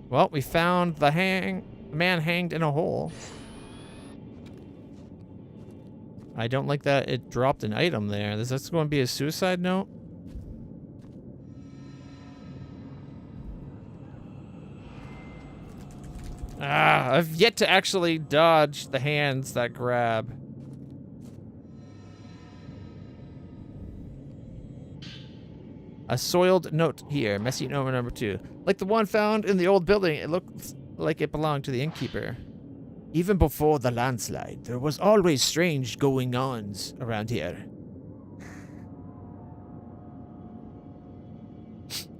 Well, we found the man hanged in a hole. I don't like that it dropped an item there. Is this going to be a suicide note? Ah, I've yet to actually dodge the hands that grab. A soiled note here, messy note number 2. Like the one found in the old building, it looks like it belonged to the innkeeper. Even before the landslide, there was always strange going-ons around here.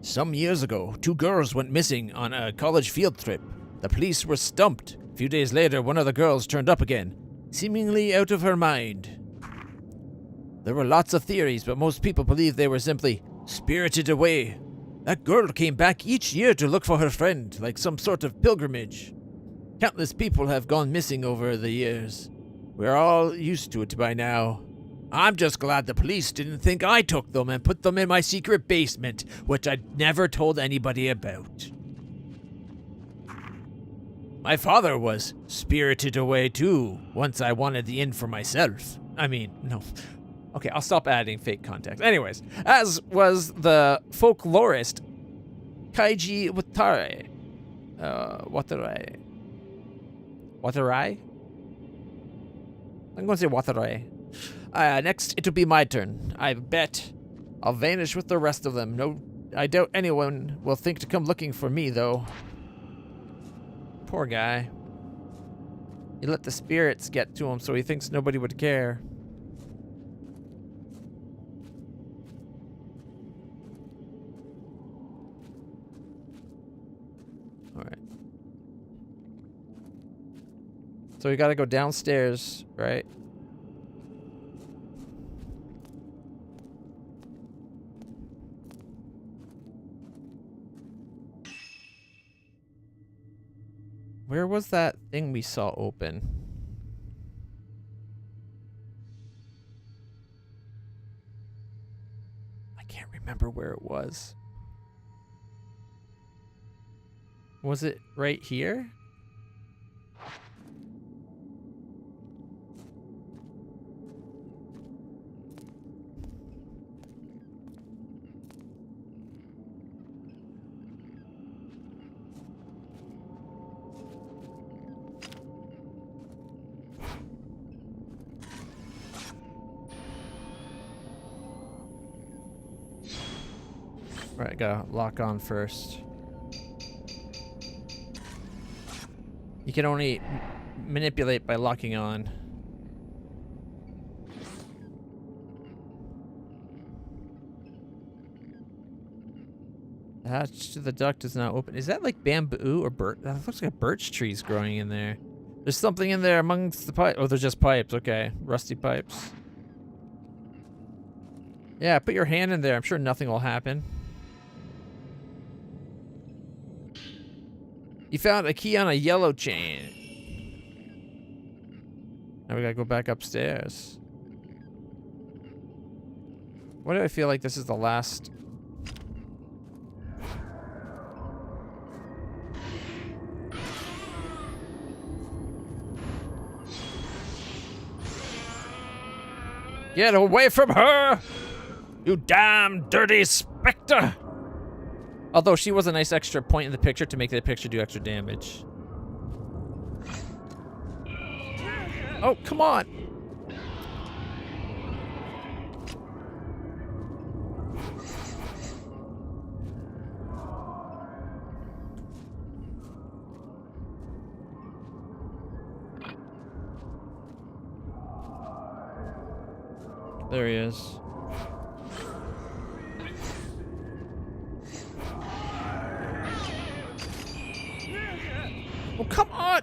Some years ago, 2 girls went missing on a college field trip. The police were stumped. A few days later, one of the girls turned up again, seemingly out of her mind. There were lots of theories, but most people believe they were simply spirited away. That girl came back each year to look for her friend, like some sort of pilgrimage. Countless people have gone missing over the years. We're all used to it by now. I'm just glad the police didn't think I took them and put them in my secret basement, which I'd never told anybody about. My father was spirited away too, once I wanted the inn for myself. I mean, no. Okay, I'll stop adding fake context. Anyways, as was the folklorist Kaiji Watarai. Watarai? I'm going to say Watarai. Next, it'll be my turn. I bet I'll vanish with the rest of them. No, I doubt anyone will think to come looking for me, though. Poor guy. He let the spirits get to him, so he thinks nobody would care. Alright. So we gotta go downstairs, right? Where was that thing we saw open? I can't remember where it was. Was it right here? Right, gotta lock on first. You can only manipulate by locking on. The hatch to the duct is now open. Is that like bamboo or birch? That looks like a birch tree's growing in there. There's something in there amongst the pipes. Oh, they're just pipes. Okay, rusty pipes. Yeah, put your hand in there. I'm sure nothing will happen. You found a key on a yellow chain. Now we gotta go back upstairs. Why do I feel like this is the last? Get away from her! You damn dirty specter! Although she was a nice extra point in the picture to make the picture do extra damage. Oh, come on! There he is. Oh, come on!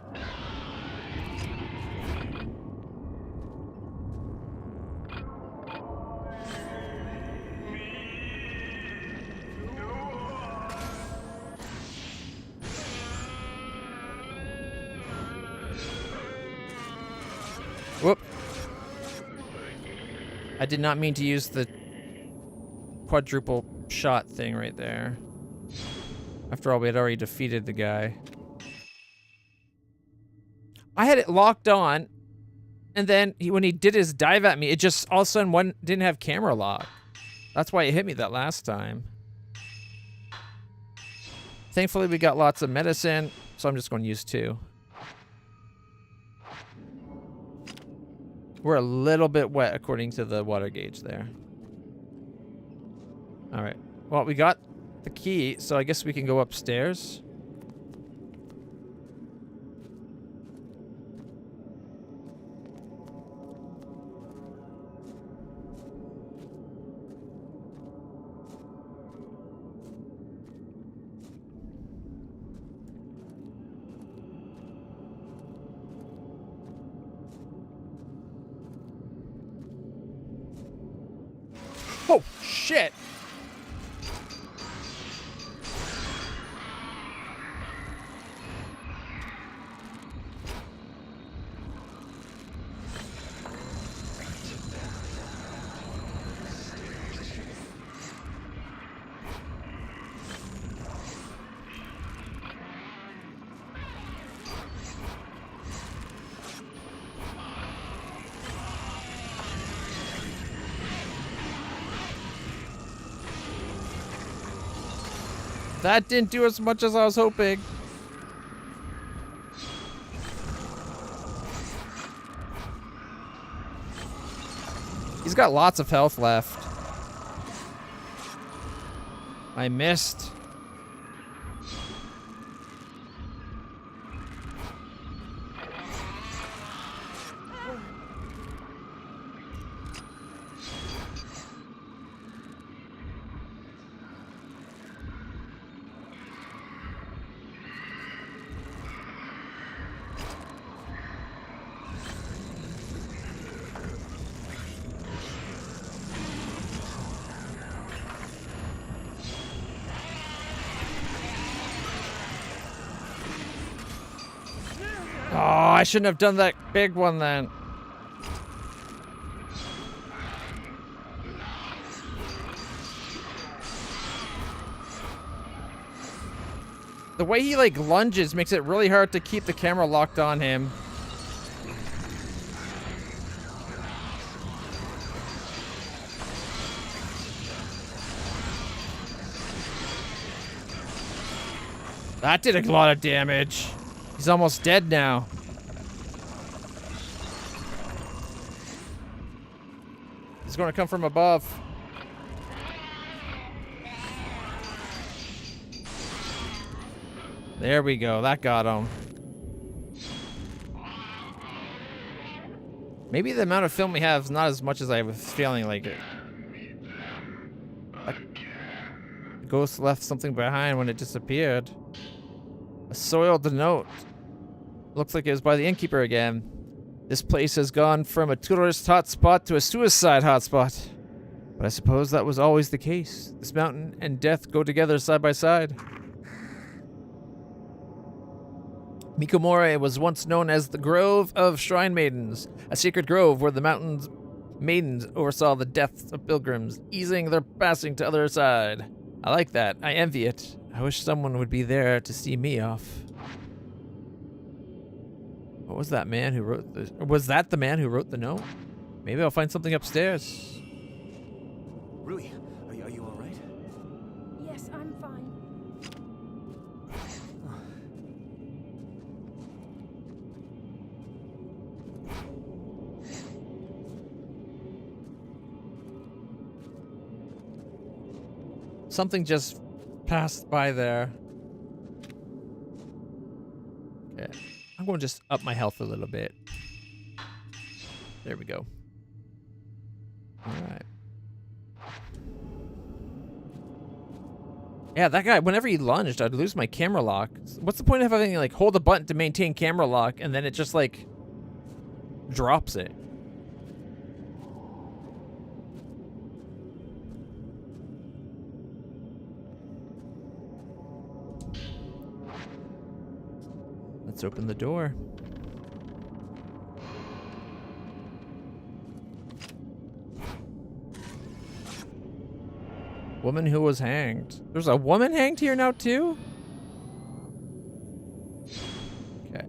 Whoop. I did not mean to use the quadruple shot thing right there. After all, we had already defeated the guy. I had it locked on, and then when he did his dive at me, it just all of a sudden didn't have camera lock. That's why it hit me that last time. Thankfully, we got lots of medicine, so I'm just going to use 2. We're a little bit wet according to the water gauge there. All right. Well, we got the key, so I guess we can go upstairs. Oh, shit! That didn't do as much as I was hoping. He's got lots of health left. I missed. I shouldn't have done that big one then. The way he like lunges makes it really hard to keep the camera locked on him. That did a lot of damage. He's almost dead now. He's going to come from above. There we go. That got him. Maybe the amount of film we have is not as much as I was feeling like it. The ghost left something behind when it disappeared. A soiled note. Looks like it was by the innkeeper again. This place has gone from a tourist hotspot to a suicide hotspot. But I suppose that was always the case. This mountain and death go together side by side. Mikomore was once known as the Grove of Shrine Maidens, a sacred grove where the mountain's maidens oversaw the deaths of pilgrims, easing their passing to other side. I like that. I envy it. I wish someone would be there to see me off. What was that man who wrote the... Was that the man who wrote the note? Maybe I'll find something upstairs. Rui, are you all right? Yes, I'm fine. Something just passed by there. Okay. I'm going to just up my health a little bit. There we go. Alright. Yeah, that guy, whenever he lunged, I'd lose my camera lock. What's the point of having, like, hold a button to maintain camera lock, and then it just, like, drops it? Let's open the door. Woman who was hanged. There's a woman hanged here now too? Okay.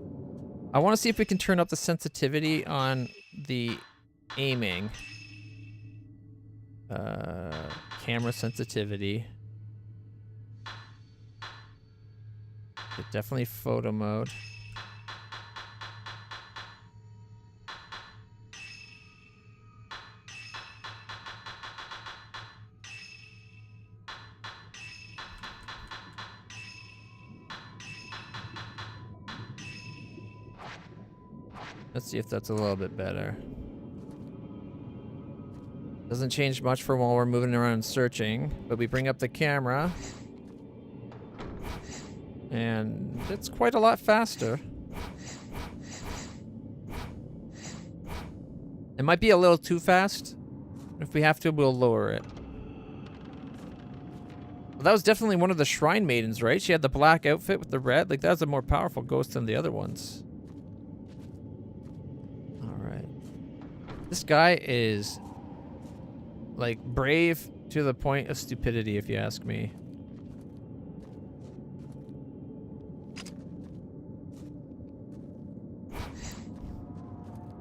I want to see if we can turn up the sensitivity on the aiming. Camera sensitivity. Okay, definitely photo mode. Let's see if that's a little bit better. Doesn't change much for while we're moving around and searching, but we bring up the camera. And it's quite a lot faster. It might be a little too fast. If we have to, we'll lower it. Well, that was definitely one of the Shrine Maidens, right? She had the black outfit with the red. Like, that was a more powerful ghost than the other ones. This guy is, like, brave to the point of stupidity, if you ask me.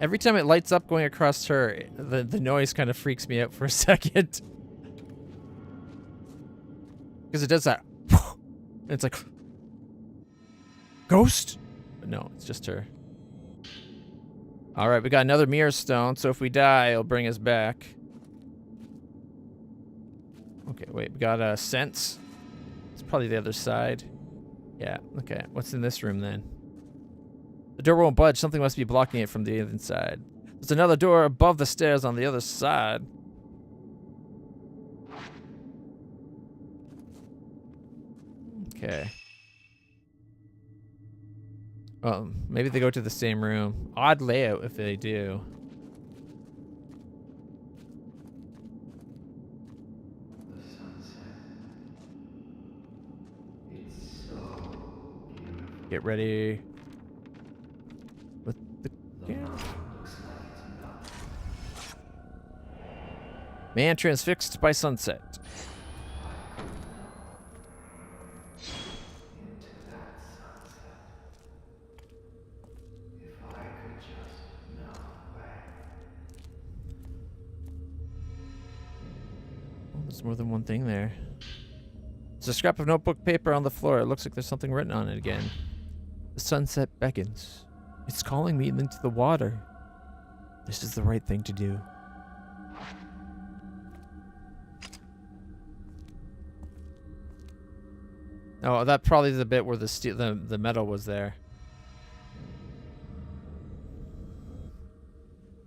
Every time it lights up going across her, the noise kind of freaks me out for a second. Because it does that. And it's like, ghost? But no, it's just her. All right, we got another mirror stone, so if we die, it'll bring us back. Okay, wait, we got a sense. It's probably the other side. Yeah, okay. What's in this room then? The door won't budge. Something must be blocking it from the inside. There's another door above the stairs on the other side. Okay. Maybe they go to the same room. Odd layout if they do. Get ready. With Man transfixed by sunset. Oh, there's more than one thing there. There's a scrap of notebook paper on the floor. It looks like there's something written on it again. The sunset beckons. It's calling me into the water. This is the right thing to do. Oh, that probably is the bit where the metal was there.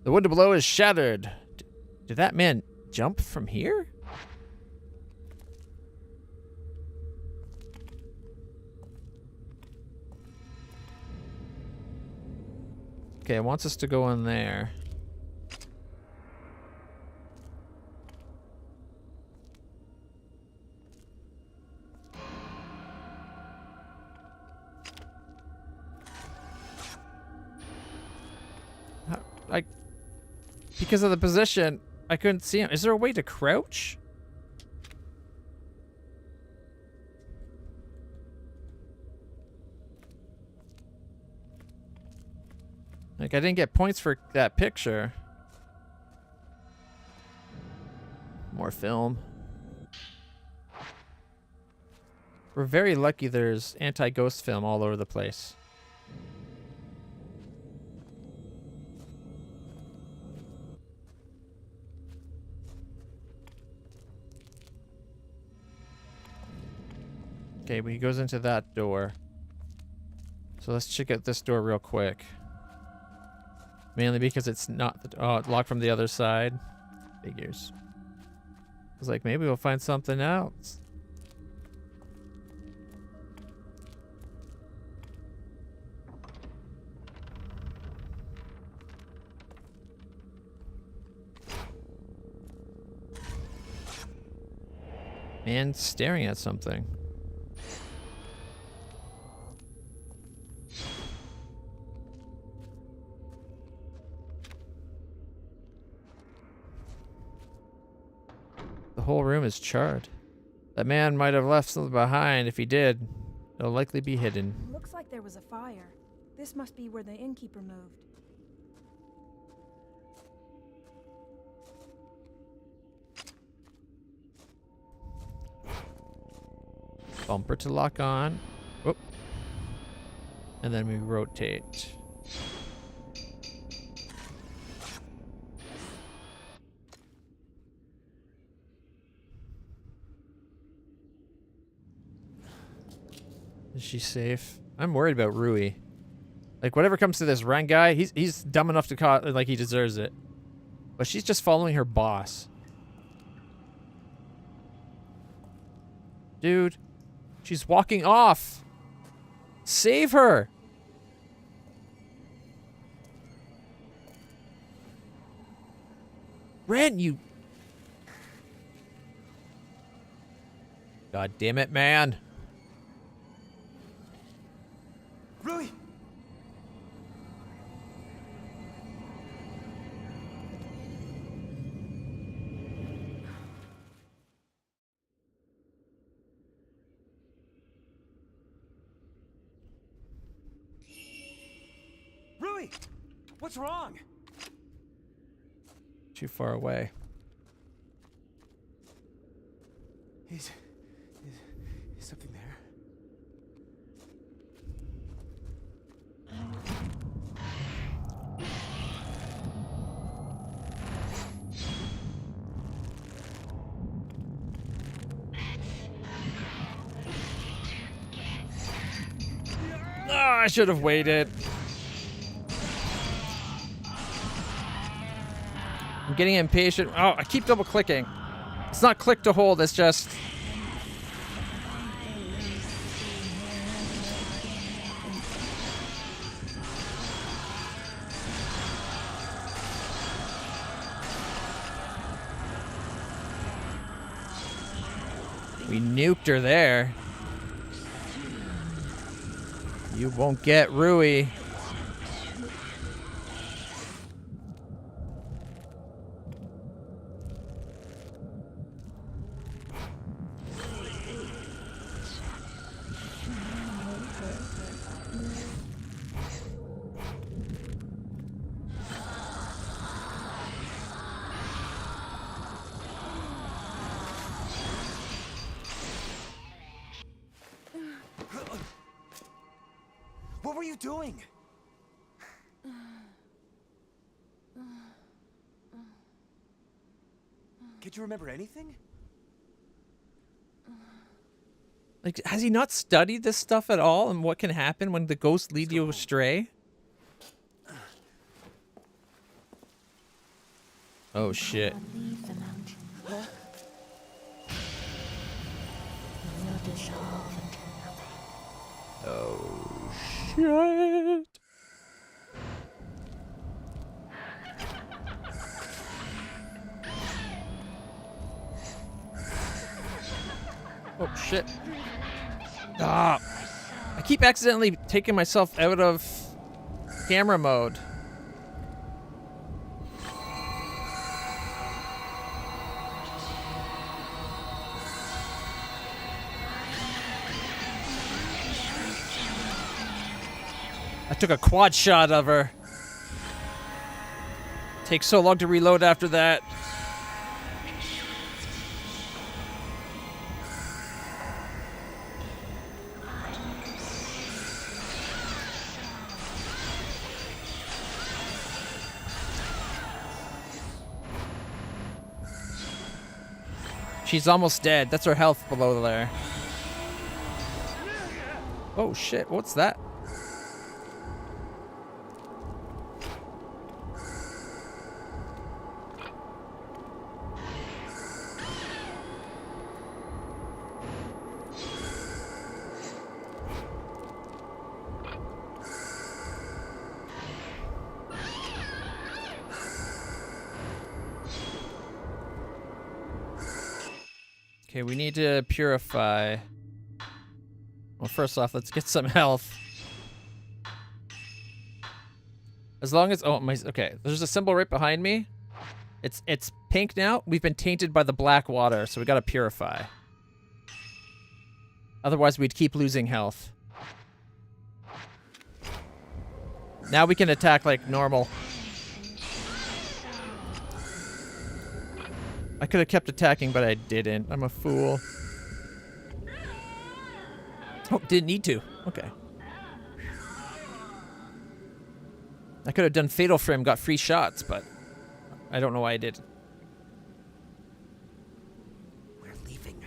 The window below is shattered. Did that man jump from here? Okay, it wants us to go in there. Because of the position, I couldn't see him. Is there a way to crouch? Like, I didn't get points for that picture. More film. We're very lucky there's anti-ghost film all over the place. Okay, but he goes into that door. So let's check out this door real quick. Mainly because it's not the... Oh, it's locked from the other side. Figures. I was like, maybe we'll find something else. Man staring at something. The whole room is charred. That man might have left something behind. If he did, it'll likely be hidden. Looks like there was a fire. This must be where the innkeeper moved. Bumper to lock on. Whoop. And then we rotate. Is she safe? I'm worried about Rui. Like, whatever comes to this Ren guy, he's dumb enough to call like he deserves it. But she's just following her boss. Dude, she's walking off. Save her. Ren, you... God damn it, man. Rui! Rui! What's wrong? Too far away. Is something there? Oh, I should have waited. I'm getting impatient. Oh, I keep double clicking. It's not click to hold, it's just... We nuked her there. You won't get Rui. were you doing? Can't you remember anything? Like, has he not studied this stuff at all and what can happen when the ghosts lead you astray? Oh, shit. Leave the mountain. You'll dissolve into nothing. Oh, shit. Oh, shit. Ah. I keep accidentally taking myself out of camera mode. I took a quad shot of her. Takes so long to reload after that. She's almost dead. That's her health below there. Oh shit, what's that? Okay, we need to purify. Well, first off, let's get some health. As long as okay, there's a symbol right behind me. It's pink now. We've been tainted by the black water, so we gotta purify. Otherwise, we'd keep losing health. Now we can attack like normal. I could have kept attacking, but I didn't. I'm a fool. Oh, didn't need to. Okay. I could have done Fatal Frame, got free shots, but I don't know why I did. We're leaving.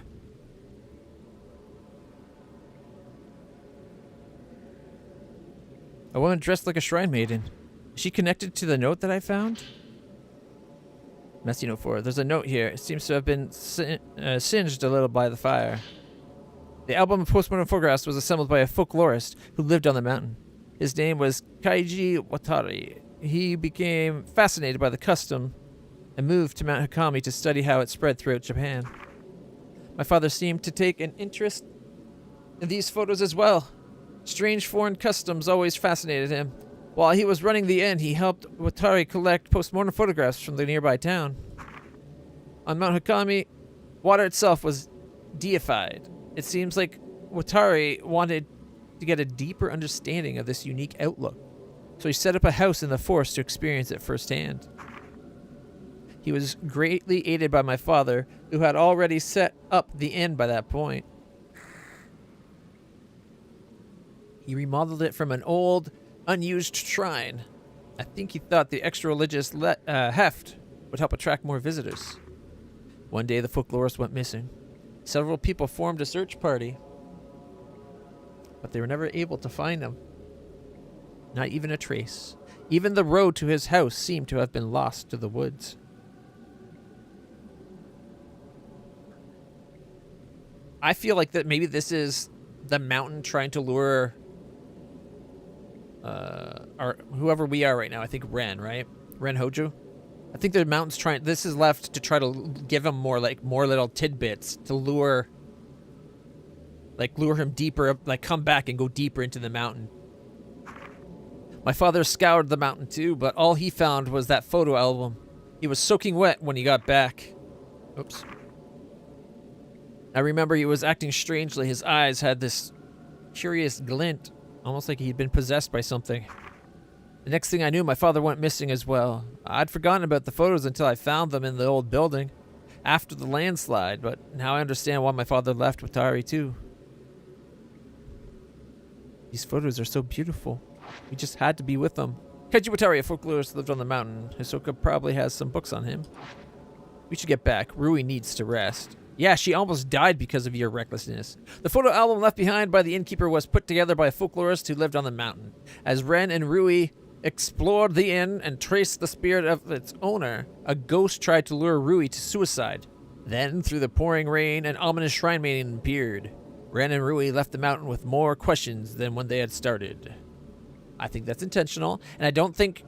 A woman dressed like a shrine maiden. Is she connected to the note that I found? Messy note 4. There's a note here. It seems to have been singed a little by the fire. The album of postmortem photographs was assembled by a folklorist who lived on the mountain. His name was Kaiji Watari. He became fascinated by the custom and moved to Mount Hakami to study how it spread throughout Japan. My father seemed to take an interest in these photos as well. Strange foreign customs always fascinated him. While he was running the inn, he helped Watari collect postmortem photographs from the nearby town. On Mount Hakami, water itself was deified. It seems like Watari wanted to get a deeper understanding of this unique outlook, so he set up a house in the forest to experience it firsthand. He was greatly aided by my father, who had already set up the inn by that point. He remodeled it from an old, unused shrine. I think he thought the extra religious heft would help attract more visitors. One day the folklorist went missing. Several people formed a search party, but they were never able to find him. Not even a trace. Even the road to his house seemed to have been lost to the woods. I feel like that maybe this is the mountain trying to lure our whoever we are right now. I think Ren, right? Ren Hojo. I think the mountain's trying. This is left to try to give him more little tidbits to lure him deeper, come back and go deeper into the mountain. My father scoured the mountain too, but all he found was that photo album. He was soaking wet when he got back. Oops. I remember he was acting strangely. His eyes had this curious glint, almost like he'd been possessed by something. The next thing I knew, my father went missing as well. I'd forgotten about the photos until I found them in the old building after the landslide, but now I understand why my father left Watari too. These photos are so beautiful. We just had to be with them. Kaiji Watari, a folklorist, lived on the mountain. Hisoka probably has some books on him. We should get back. Rui needs to rest. Yeah, she almost died because of your recklessness. The photo album left behind by the innkeeper was put together by a folklorist who lived on the mountain. As Ren and Rui explored the inn and traced the spirit of its owner, a ghost tried to lure Rui to suicide. Then, through the pouring rain, an ominous shrine maiden appeared. Ren and Rui left the mountain with more questions than when they had started. I think that's intentional, and I don't think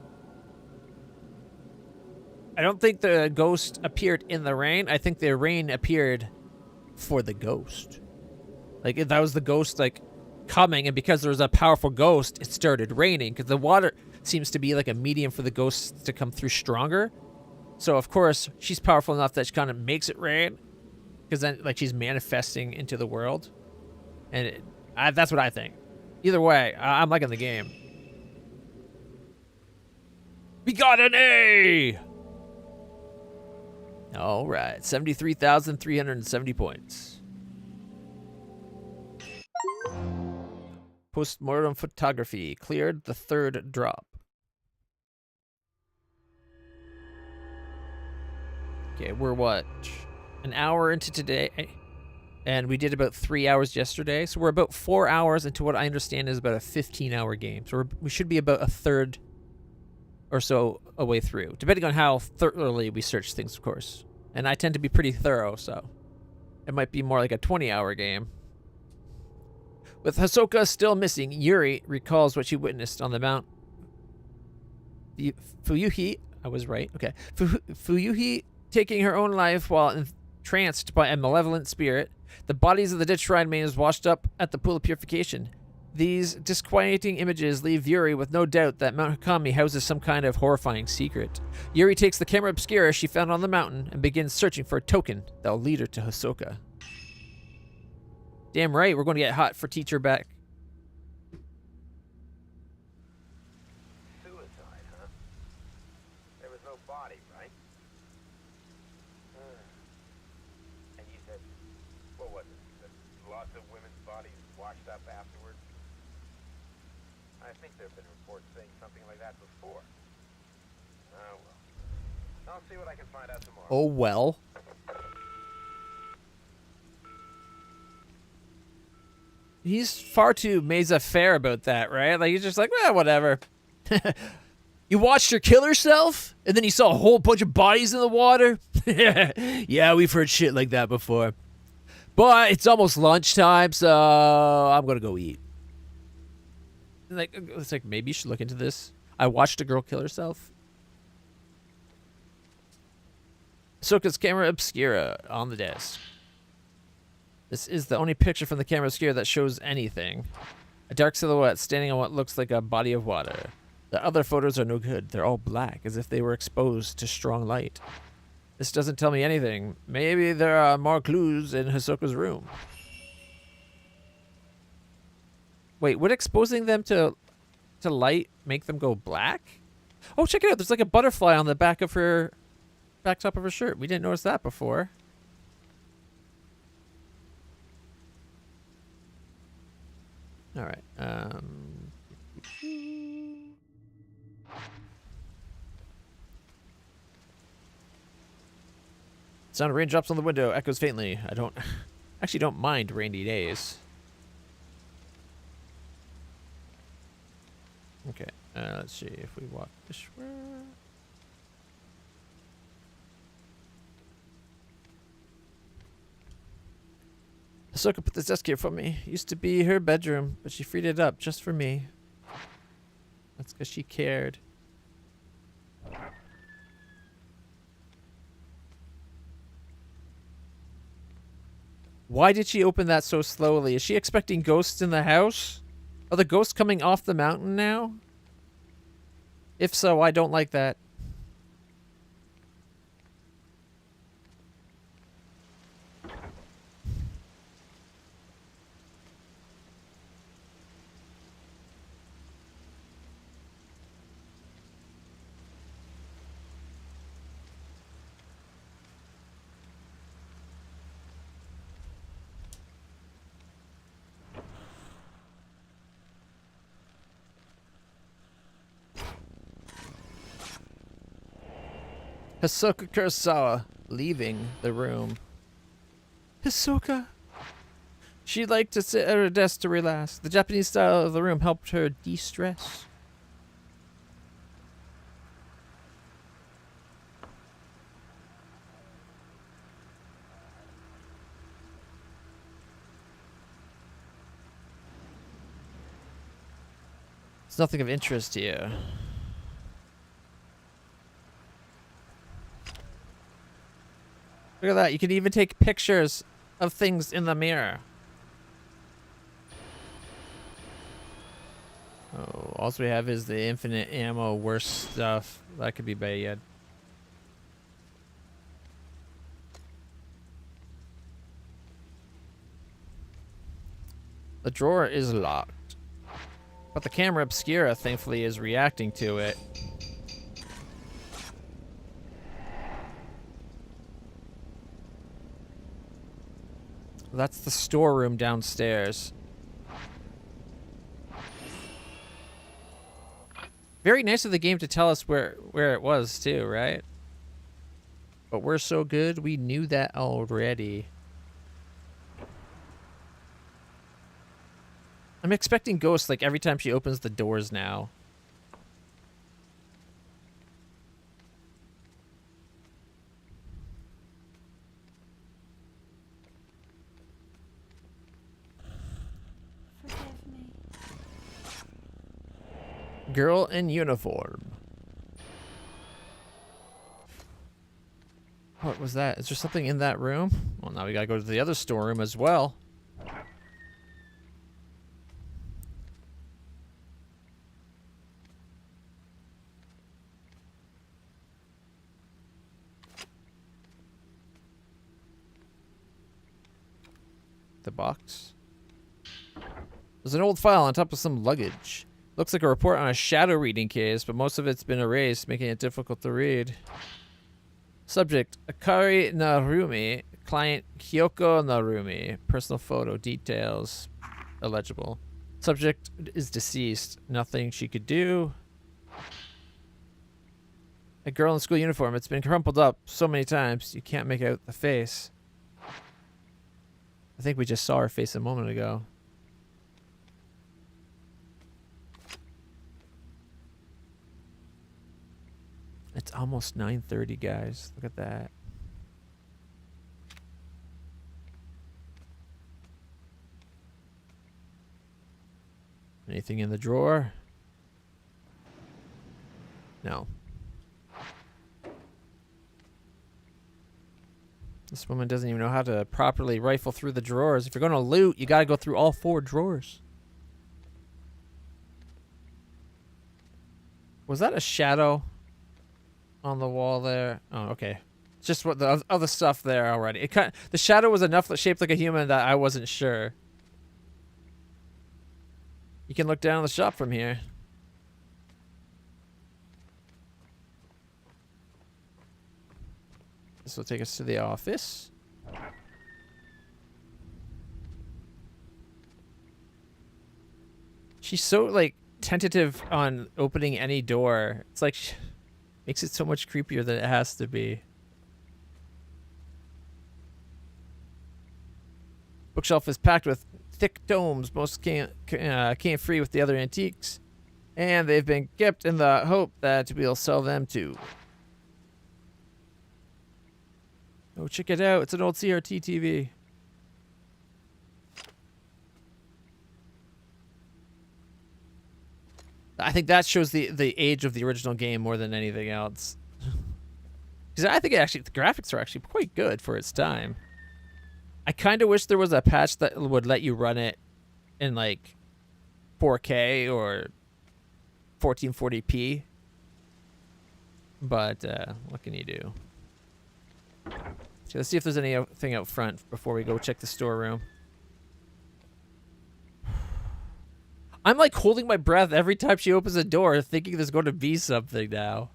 the ghost appeared in the rain. I think the rain appeared for the ghost. Like, if that was the ghost, like, coming, and because there was a powerful ghost, it started raining, because the water seems to be like a medium for the ghosts to come through stronger. So, of course, she's powerful enough that she kind of makes it rain, because then, like, she's manifesting into the world. And that's what I think. Either way, I'm liking the game. We got an A! All right, 73,370 points. Postmortem photography cleared the third drop. Okay, we're what? An hour into today, and we did about 3 hours yesterday, so we're about 4 hours into what I understand is about a 15-hour game. So we should be about a third or so a way through, depending on how thoroughly we search things, of course. And I tend to be pretty thorough, so it might be more like a 20-hour game. With Hisoka still missing, Yuri recalls what she witnessed on the Mount Fuyuhi. I was right. Okay. Fuyuhi taking her own life while entranced by a malevolent spirit. The bodies of the dead shrine maidens washed up at the pool of purification. These disquieting images leave Yuri with no doubt that Mount Hakami houses some kind of horrifying secret. Yuri takes the camera obscura she found on the mountain and begins searching for a token that will lead her to Hisoka. Damn right, we're going to get hot for teacher back. Suicide, huh? There was no body, right? And you said, what was it? That lots of women's bodies washed up afterwards? I think there have been reports saying something like that before. Oh, well. I'll see what I can find out tomorrow. Oh, well. He's far too laissez-faire about that, right? Like, he's just like, well, whatever. You watched her kill herself? And then you saw a whole bunch of bodies in the water? Yeah, we've heard shit like that before. But it's almost lunchtime, so I'm going to go eat. Like, it's like, maybe you should look into this. I watched a girl kill herself. Hisoka's camera obscura on the desk. This is the only picture from the camera obscura that shows anything. A dark silhouette standing on what looks like a body of water. The other photos are no good. They're all black, as if they were exposed to strong light. This doesn't tell me anything. Maybe there are more clues in Hisoka's room. Wait, would exposing them to light make them go black? Oh, check it out. There's like a butterfly on the back top of her shirt. We didn't notice that before. All right. Sound of raindrops on the window echoes faintly. I actually don't mind rainy days. Okay, let's see if we walk this way. Hisoka put this desk here for me. Used to be her bedroom, but she freed it up just for me. That's because she cared. Why did she open that so slowly? Is she expecting ghosts in the house? Are the ghosts coming off the mountain now? If so, I don't like that. Hisoka Kurosawa leaving the room. Hisoka. She'd like to sit at her desk to relax. The Japanese style of the room helped her de-stress. There's nothing of interest here. Look at that. You can even take pictures of things in the mirror. Oh, all we have is the infinite ammo, worse stuff. That could be bad. The drawer is locked. But the camera obscura, thankfully, is reacting to it. That's the storeroom downstairs. Very nice of the game to tell us where it was too, right? But we're so good, we knew that already. I'm expecting ghosts like every time she opens the doors now. Forgive me. Girl in uniform. What was that? Is there something in that room? Well, now we gotta go to the other storeroom as well. The box. There's an old file on top of some luggage. Looks like a report on a shadow reading case, but most of it's been erased, making it difficult to read. Subject, Akari Narumi. Client, Kyoko Narumi. Personal photo, details, illegible. Subject is deceased. Nothing she could do. A girl in school uniform. It's been crumpled up so many times, you can't make out the face. I think we just saw her face a moment ago. It's almost 9:30, guys. Look at that. Anything in the drawer? No. This woman doesn't even know how to properly rifle through the drawers. If you're going to loot, you got to go through all 4 drawers. Was that a shadow on the wall there? Oh, okay. It's just what the other stuff there already. The shadow was enough that shaped like a human that I wasn't sure. You can look down the shop from here. This will take us to the office. She's so, like, tentative on opening any door. It's like, makes it so much creepier than it has to be. Bookshelf is packed with thick tomes. Most came free with the other antiques. And they've been kept in the hope that we'll sell them too. Oh, check it out. It's an old CRT TV. I think that shows the age of the original game more than anything else. Because I think the graphics are actually quite good for its time. I kind of wish there was a patch that would let you run it in like 4K or 1440p. But what can you do? So let's see if there's anything out front before we go check the storeroom. I'm like holding my breath every time she opens a door, thinking there's going to be something now.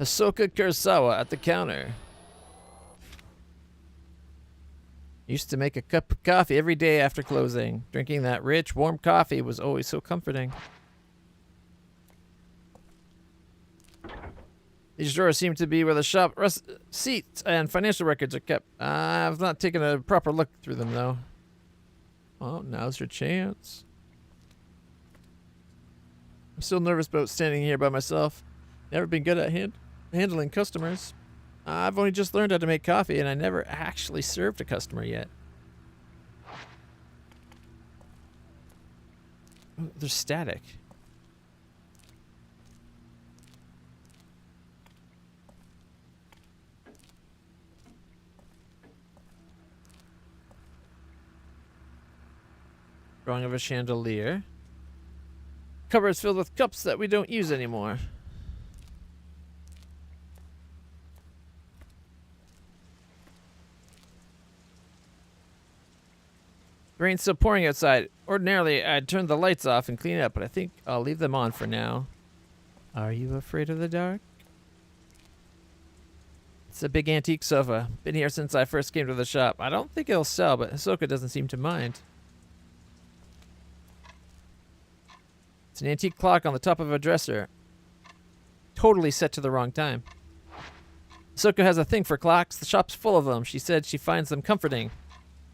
Hisoka Kurosawa at the counter. Used to make a cup of coffee every day after closing. Drinking that rich, warm coffee was always so comforting. These drawers seem to be where the shop receipts and financial records are kept. I've not taken a proper look through them, though. Well, now's your chance. I'm still nervous about standing here by myself. Never been good at handling customers. I've only just learned how to make coffee, and I never actually served a customer yet. Oh, there's static. Drawing of a chandelier. Cupboards filled with cups that we don't use anymore. The rain's still pouring outside. Ordinarily, I'd turn the lights off and clean it up, but I think I'll leave them on for now. Are you afraid of the dark? It's a big antique sofa. Been here since I first came to the shop. I don't think it'll sell, but Hisoka doesn't seem to mind. It's an antique clock on the top of a dresser. Totally set to the wrong time. Hisoka has a thing for clocks. The shop's full of them. She said she finds them comforting.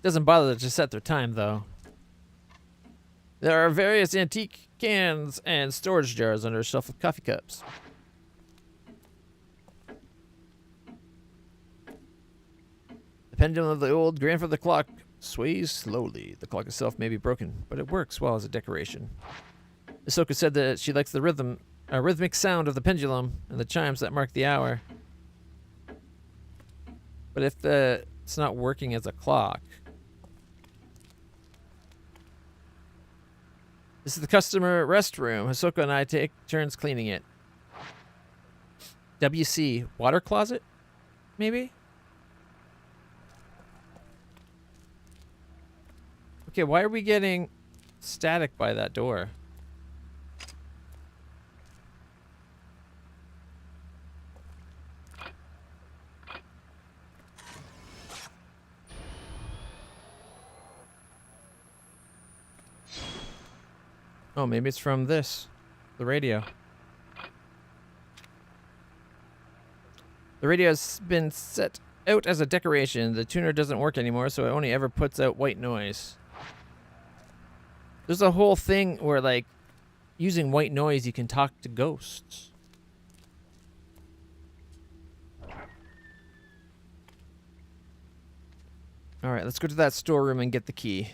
Doesn't bother to set their time, though. There are various antique cans and storage jars under a shelf of coffee cups. The pendulum of the old grandfather clock sways slowly. The clock itself may be broken, but it works well as a decoration. Hisoka said that she likes the rhythmic sound of the pendulum and the chimes that mark the hour. But if it's not working as a clock... This is the customer restroom. Hisoka and I take turns cleaning it. WC, water closet? Maybe? Okay, why are we getting static by that door? Oh, maybe it's from this. The radio. The radio has been set out as a decoration. The tuner doesn't work anymore, so it only ever puts out white noise. There's a whole thing where, like, using white noise, you can talk to ghosts. Alright, let's go to that storeroom and get the key.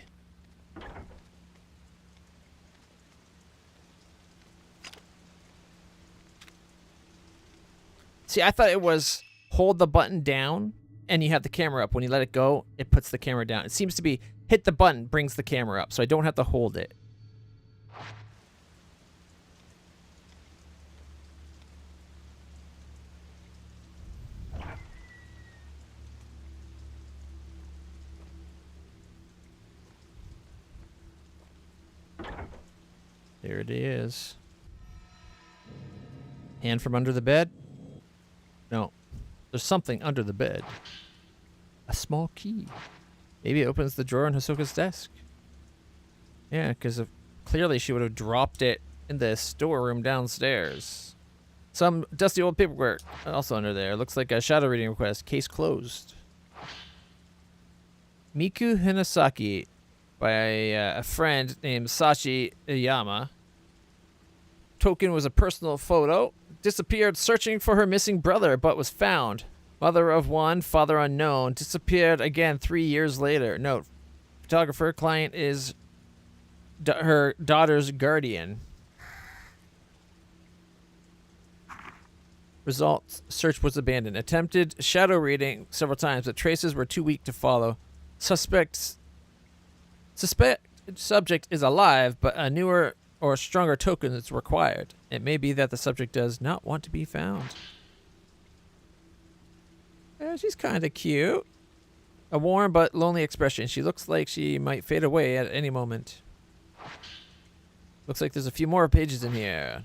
See, I thought it was hold the button down and you have the camera up. When you let it go, it puts the camera down. It seems to be hit the button, brings the camera up, so I don't have to hold it. There it is. Hand from under the bed? No. There's something under the bed. A small key. Maybe it opens the drawer on Hisoka's desk. Yeah, because clearly she would have dropped it in the storeroom downstairs. Some dusty old paperwork also under there. Looks like a shadow reading request. Case closed. Miku Hinasaki by a friend named Sachi Iyama. Token was a personal photo. Disappeared searching for her missing brother, but was found. Mother of one, father unknown. Disappeared again 3 years later. Note, photographer, client is her daughter's guardian. Results, search was abandoned. Attempted shadow reading several times, but traces were too weak to follow. Suspect subject is alive, but a newer or stronger token is required. It may be that the subject does not want to be found. Yeah, she's kind of cute. A warm but lonely expression. She looks like she might fade away at any moment. Looks like there's a few more pages in here.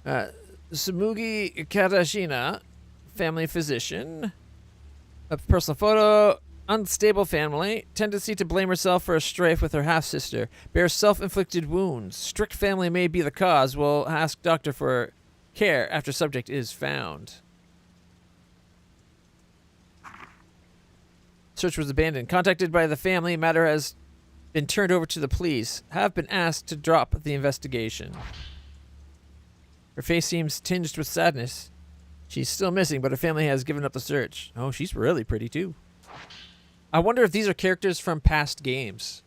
Sumugi Katashina, family physician. A personal photo. Unstable family. Tendency to blame herself for a strife with her half-sister. Bears self-inflicted wounds. Strict family may be the cause. We'll ask doctor for care after subject is found. Search was abandoned. Contacted by the family, matter has been turned over to the police. Have been asked to drop the investigation. Her face seems tinged with sadness. She's still missing, but her family has given up the search. Oh, she's really pretty too. I wonder if these are characters from past games.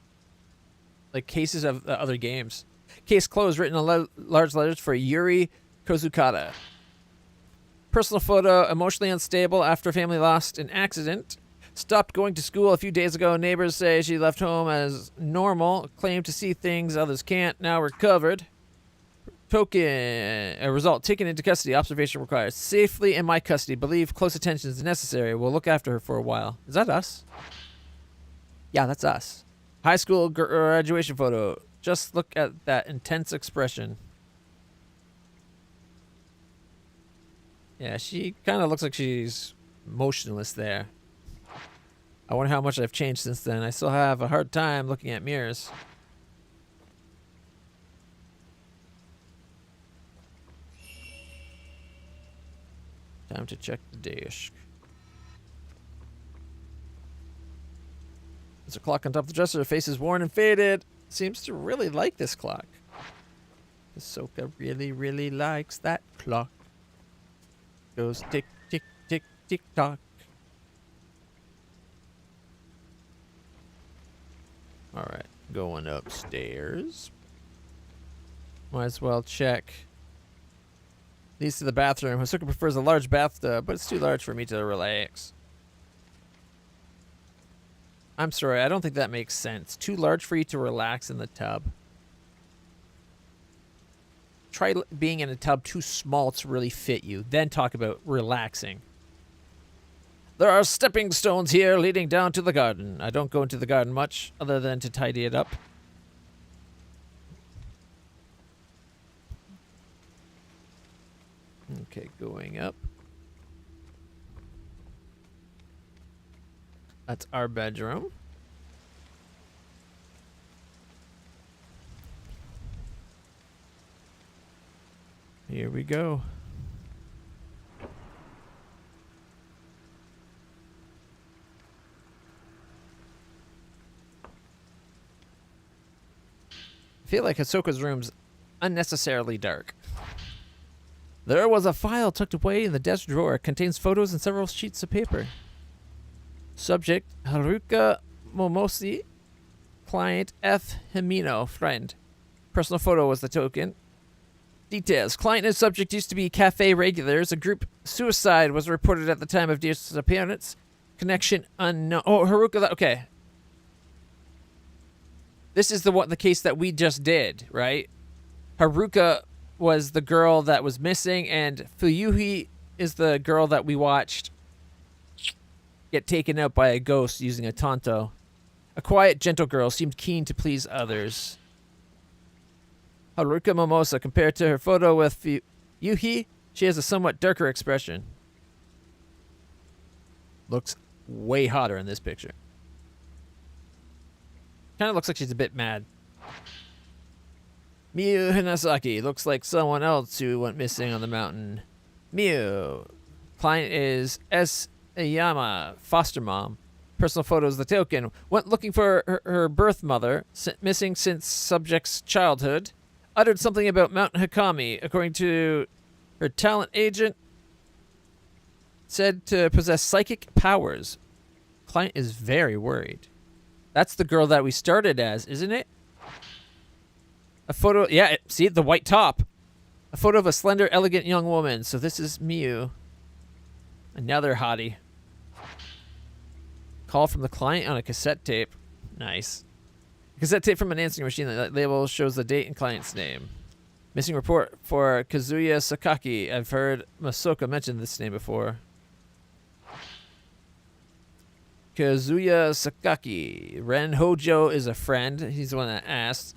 Like cases of other games. Case closed, written in large letters for Yuri Kozukata. Personal photo, emotionally unstable after family lost in accident. Stopped going to school a few days ago. Neighbors say she left home as normal. Claimed to see things others can't. Now recovered. Token. A result. Taken into custody. Observation required. Safely in my custody. Believe close attention is necessary. We'll look after her for a while. Is that us? Yeah, that's us. High school graduation photo. Just look at that intense expression. Yeah, she kind of looks like she's motionless there. I wonder how much I've changed since then. I still have a hard time looking at mirrors. Time to check the desk. There's a clock on top of the dresser. Her face is worn and faded. Seems to really like this clock. Ahsoka really, really likes that clock. Goes tick, tick, tick, tick, tock. Alright, going upstairs. Might as well check. Leads to the bathroom. Ahsoka prefers a large bathtub, but it's too large for me to relax. I'm sorry, I don't think that makes sense. Too large for you to relax in the tub. Try being in a tub too small to really fit you. Then talk about relaxing. There are stepping stones here leading down to the garden. I don't go into the garden much, other than to tidy it up. Okay, going up. That's our bedroom. Here we go. I feel like Ahsoka's room's unnecessarily dark. There was a file tucked away in the desk drawer. It contains photos and several sheets of paper. Subject, Haruka Momosi. Client, F. Himino. Friend. Personal photo was the token. Details. Client and subject used to be cafe regulars. A group suicide was reported at the time of disappearance. Connection unknown. Oh, Haruka. Okay. This is the case that we just did, right? Haruka was the girl that was missing, and Fuyuhi is the girl that we watched get taken out by a ghost using a tanto. A quiet, gentle girl seemed keen to please others. Haruka Momosa, compared to her photo with Fuyuhi, she has a somewhat darker expression. Looks way hotter in this picture. Kind of looks like she's a bit mad. Miyu Hinasaki looks like someone else who went missing on the mountain. Miyu. Client is S. Ayama, foster mom. Personal photos the token. Went looking for her birth mother, missing since subject's childhood. Uttered something about Mount Hikami, according to her talent agent. Said to possess psychic powers. Client is very worried. That's the girl that we started as, isn't it? A photo, yeah, see the white top. A photo of a slender, elegant young woman. So this is Miyu. Another hottie. Call from the client on a cassette tape. Nice. Cassette tape from an answering machine. That label shows the date and client's name. Missing report for Kazuya Sakaki. I've heard Masoka mention this name before. Kazuya Sakaki. Ren Hojo is a friend. He's the one that asked.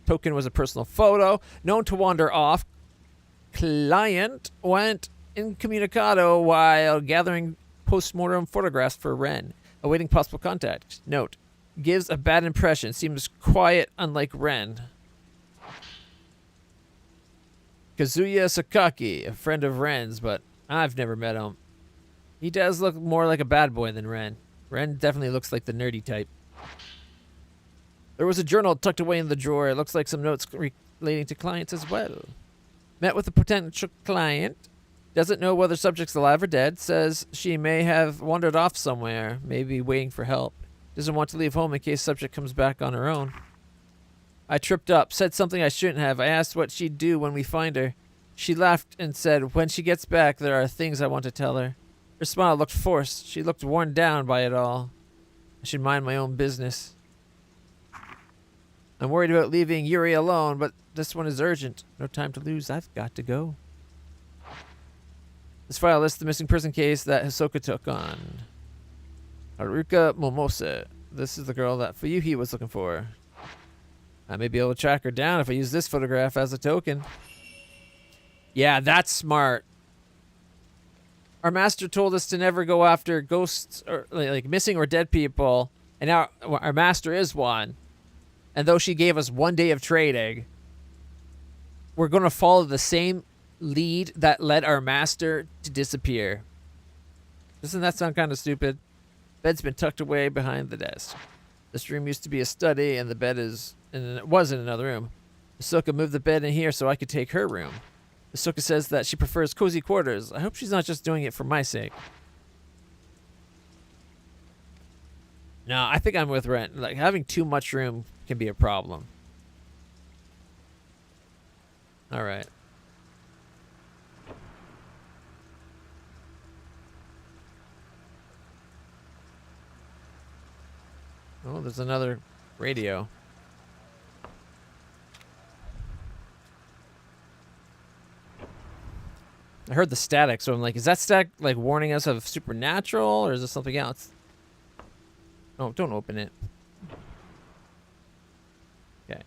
Token was a personal photo. Known to wander off. Client went incommunicado while gathering post-mortem photographs for Ren. Awaiting possible contact. Note. Gives a bad impression. Seems quiet, unlike Ren. Kazuya Sakaki, a friend of Ren's, but I've never met him. He does look more like a bad boy than Ren. Ren definitely looks like the nerdy type. There was a journal tucked away in the drawer. It looks like some notes relating to clients as well. Met with a potential client. Doesn't know whether subject's alive or dead. Says she may have wandered off somewhere, maybe waiting for help. Doesn't want to leave home in case subject comes back on her own. I tripped up, said something I shouldn't have. I asked what she'd do when we find her. She laughed and said, when she gets back, there are things I want to tell her. Her smile looked forced. She looked worn down by it all. I should mind my own business. I'm worried about leaving Yuri alone, but this one is urgent. No time to lose. I've got to go. This file lists the missing person case that Hisoka took on. Haruka Momose. This is the girl that Fuyuhi was looking for. I may be able to track her down if I use this photograph as a token. Yeah, that's smart. Our master told us to never go after ghosts or like missing or dead people, and now our master is one. And though she gave us 1 day of trading, we're going to follow the same lead that led our master to disappear. Doesn't that sound kind of stupid? Bed's been tucked away behind the desk. This room used to be a study, and the bed was in another room. Hisoka moved the bed in here so I could take her room. Hisoka says that she prefers cozy quarters. I hope she's not just doing it for my sake. No, I think I'm with Ren. Like, having too much room can be a problem. All right. Oh, there's another radio. I heard the static, so I'm like, is that static like warning us of supernatural, or is this something else? Oh, don't open it. Okay.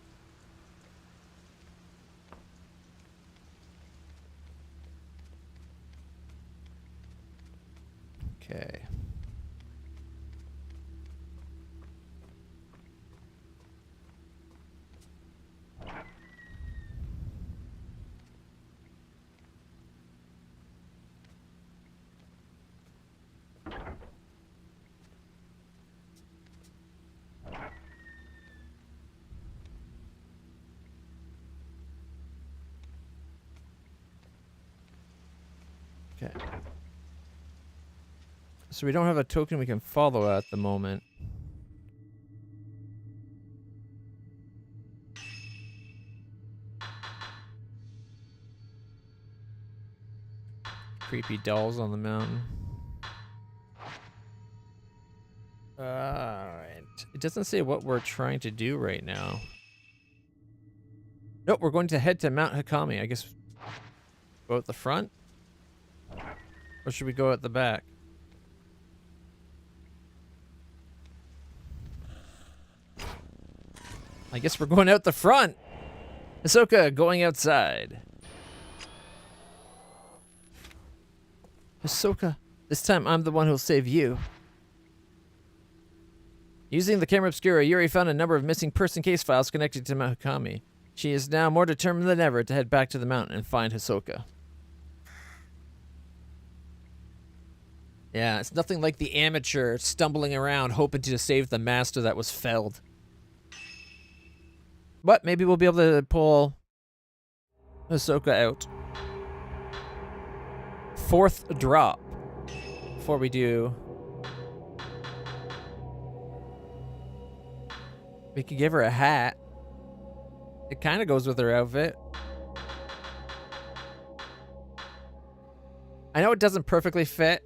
Okay. Okay. So we don't have a token we can follow at the moment. Creepy dolls on the mountain. Alright. It doesn't say what we're trying to do right now. Nope, we're going to head to Mount Hikami. I guess go at the front? Or should we go at the back? I guess we're going out the front. Hisoka going outside. Hisoka, this time I'm the one who'll save you. Using the camera obscura, Yuri found a number of missing person case files connected to Mount Hikami. She is now more determined than ever to head back to the mountain and find Hisoka. Yeah, it's nothing like the amateur stumbling around hoping to save the master that was felled. But maybe we'll be able to pull Hisoka out. Fourth drop. Before we do... we could give her a hat. It kind of goes with her outfit. I know it doesn't perfectly fit,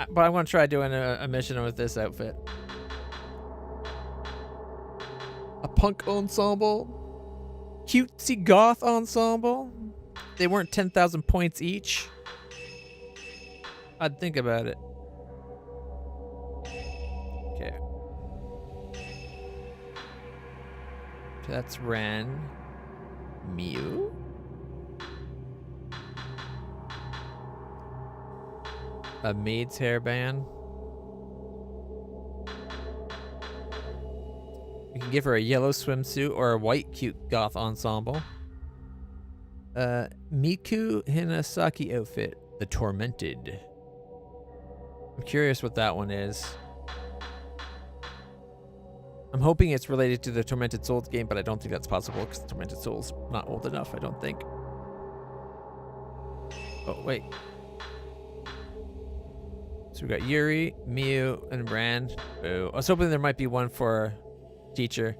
but I'm going to try doing a mission with this outfit. A punk ensemble. Cutesy goth ensemble. They weren't 10,000 points each. I'd think about it. Okay. That's Ren. Mew. A maid's hairband. We can give her a yellow swimsuit or a white cute goth ensemble. Miku Hinasaki outfit, the Tormented. I'm curious what that one is. I'm hoping it's related to the Tormented Souls game, but I don't think that's possible because Tormented Souls not old enough, I don't think. Oh, wait. So we got Yuri, Miu, and Brand. Boo. I was hoping there might be one for Teacher.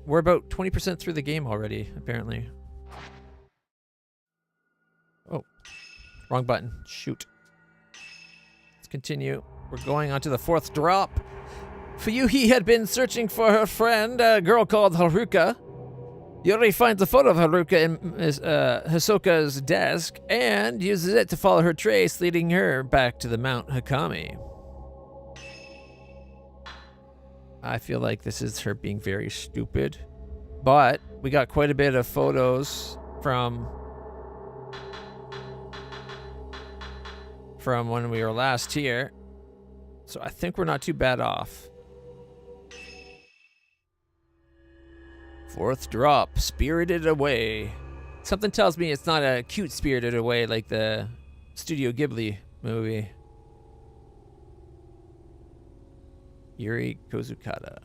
We're about 20% through the game already, apparently. Oh, wrong button. Shoot. Let's continue. We're going on to the 4th drop. Fuyuhi had been searching for her friend, a girl called Haruka. Yuri finds a photo of Haruka in Hisoka's desk and uses it to follow her trace, leading her back to the Mount Hakami. I feel like this is her being very stupid, but we got quite a bit of photos from when we were last here, so I think we're not too bad off. 4th drop, Spirited Away. Something tells me it's not a cute Spirited Away like the Studio Ghibli movie. Yuri Kozukata.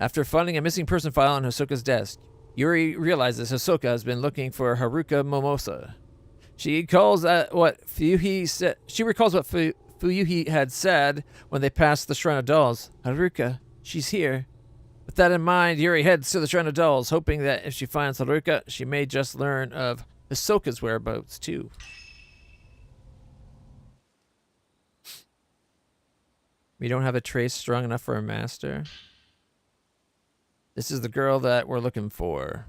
After finding a missing person file on Hisoka's desk, Yuri realizes Hisoka has been looking for Haruka Momosa. She recalls what Fuyuhi said. She recalls what Fuyuhi had said when they passed the Shrine of Dolls. Haruka, she's here. With that in mind, Yuri heads to the Shrine of Dolls, hoping that if she finds Haruka, she may just learn of Hisoka's whereabouts too. We don't have a trace strong enough for a master. This is the girl that we're looking for.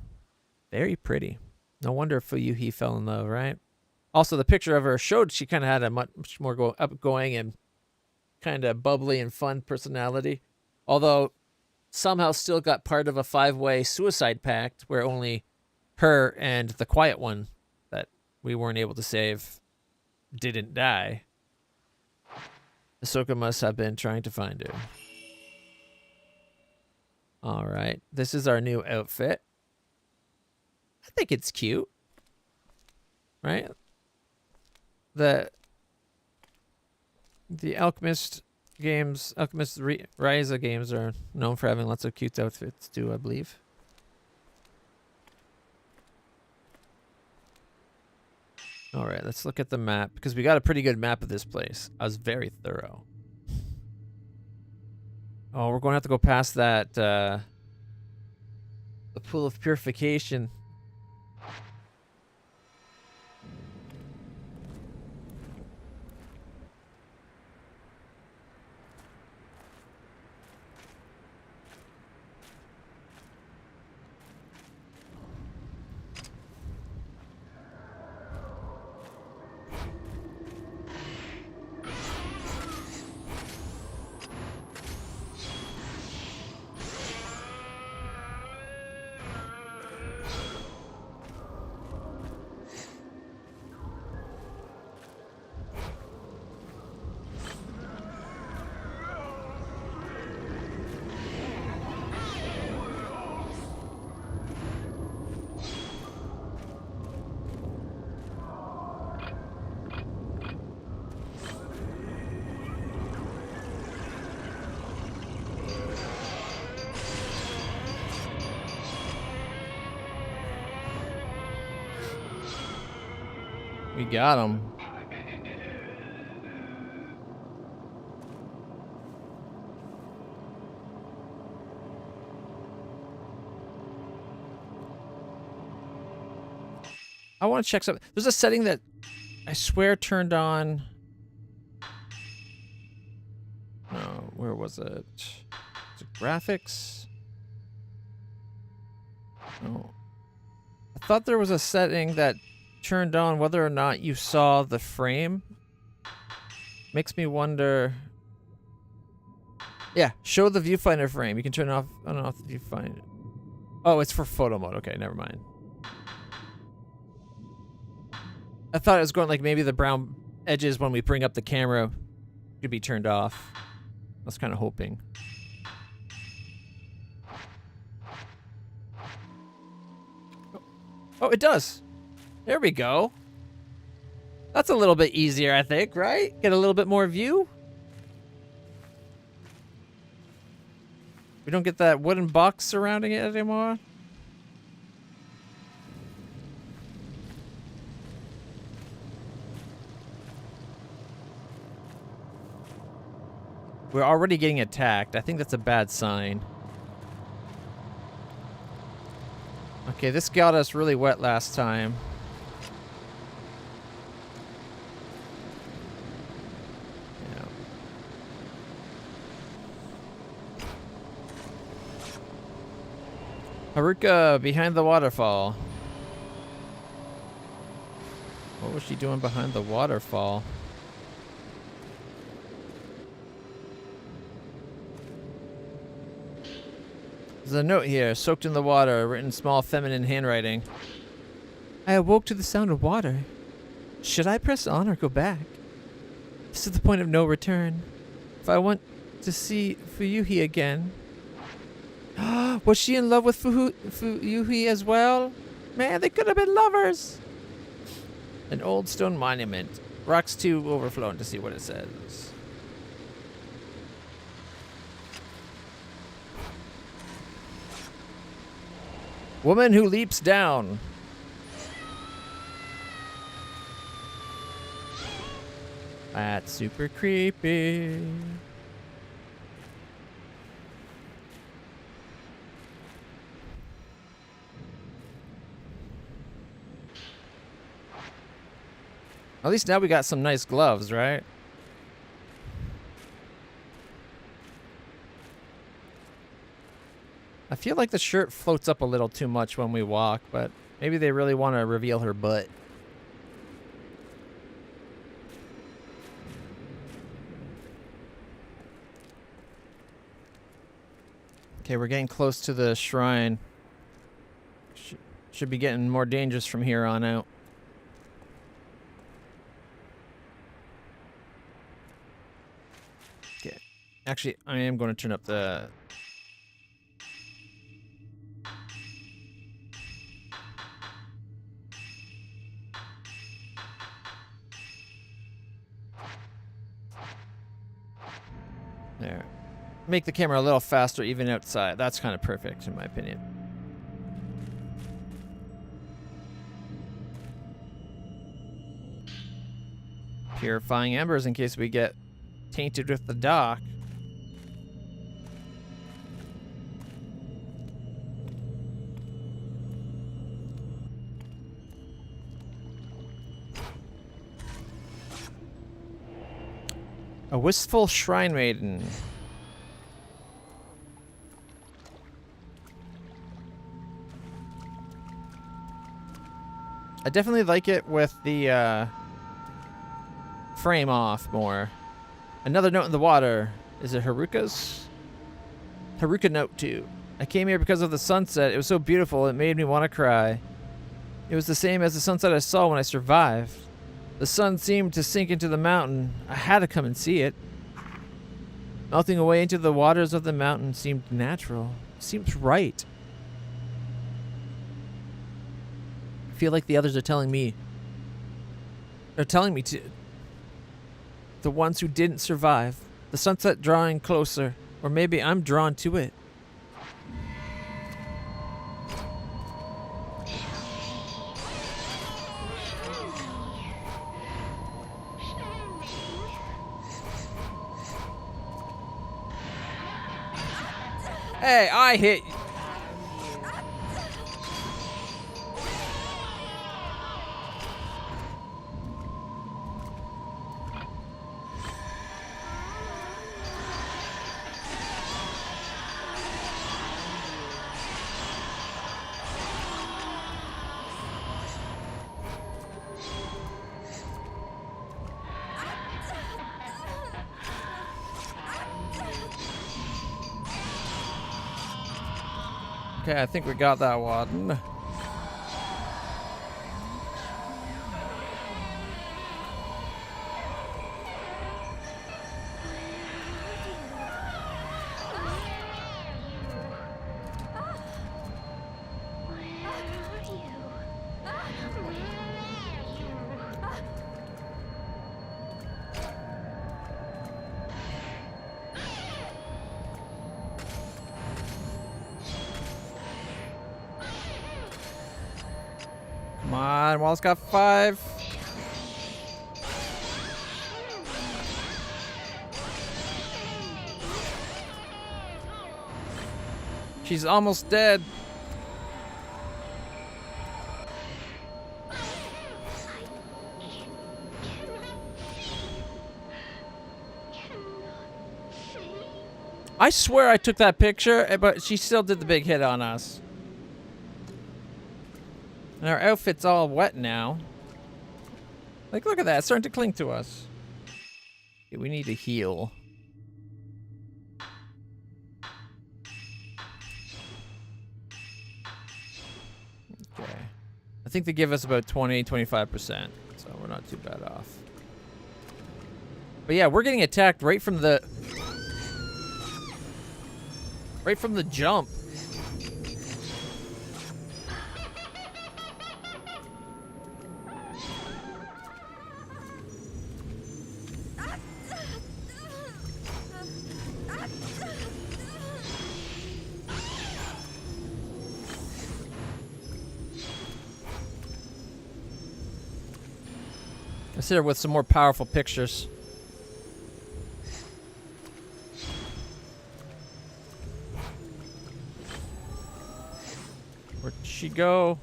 Very pretty. No wonder Fuyuhi fell in love, right? Also, the picture of her showed she kind of had a much more outgoing and kind of bubbly and fun personality. Although, somehow still got part of a 5-way suicide pact where only her and the quiet one that we weren't able to save didn't die. Hisoka must have been trying to find her. All right, this is our new outfit. I think it's cute, right? The Alchemist games, Alchemist Ryza games are known for having lots of cute outfits too, I believe. All right, let's look at the map because we got a pretty good map of this place. I was very thorough. Oh, we're going to have to go past that, the pool of purification. We got him. I want to check something. There's a setting that I swear turned on. No, where was it? Was it graphics? No. I thought there was a setting that turned on whether or not you saw the frame. Makes me wonder. Yeah, show the viewfinder frame. You can turn off on and off the viewfinder. Oh, it's for photo mode. Okay, never mind. I thought it was going like maybe the brown edges when we bring up the camera could be turned off. I was kind of hoping. Oh, it does. There we go. That's a little bit easier, I think, right? Get a little bit more view. We don't get that wooden box surrounding it anymore. We're already getting attacked. I think that's a bad sign. Okay, this got us really wet last time. Yeah. Haruka behind the waterfall. What was she doing behind the waterfall? There's a note here, soaked in the water, written in small feminine handwriting. I awoke to the sound of water. Should I press on or go back? This is the point of no return. If I want to see Fuyuhi again. Was she in love with Fuyuhi as well? Man, they could have been lovers. An old stone monument. Rocks too overflowing to see what it says. Woman who leaps down. That's super creepy. At least now we got some nice gloves, right? I feel like the shirt floats up a little too much when we walk, but maybe they really want to reveal her butt. Okay, we're getting close to the shrine. Should be getting more dangerous from here on out. Okay. Actually, I am going to turn up the... There. Make the camera a little faster even outside. That's kind of perfect in my opinion. Purifying embers in case we get tainted with the dock. A wistful shrine maiden. I definitely like it with the frame off more. Another note in the water. Is it Haruka's? Haruka note 2. I came here because of the sunset. It was so beautiful it made me want to cry. It was the same as the sunset I saw when I survived. The sun seemed to sink into the mountain. I had to come and see it. Melting away into the waters of the mountain seemed natural. Seems right. I feel like the others are telling me. They're telling me to. The ones who didn't survive. The sunset drawing closer. Or maybe I'm drawn to it. Hey, I hit. Okay, I think we got that one. on, Wallace got 5. She's almost dead. I swear I took that picture, but she still did the big hit on us. And our outfit's all wet now. Like, look at that. It's starting to cling to us. Okay, we need to heal. Okay. I think they give us about 20-25%, so we're not too bad off. But yeah, we're getting attacked right from the jump. Consider with some more powerful pictures. Where'd she go?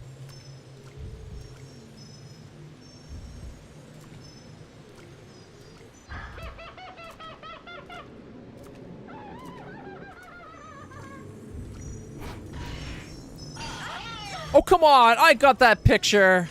Oh, come on! I got that picture!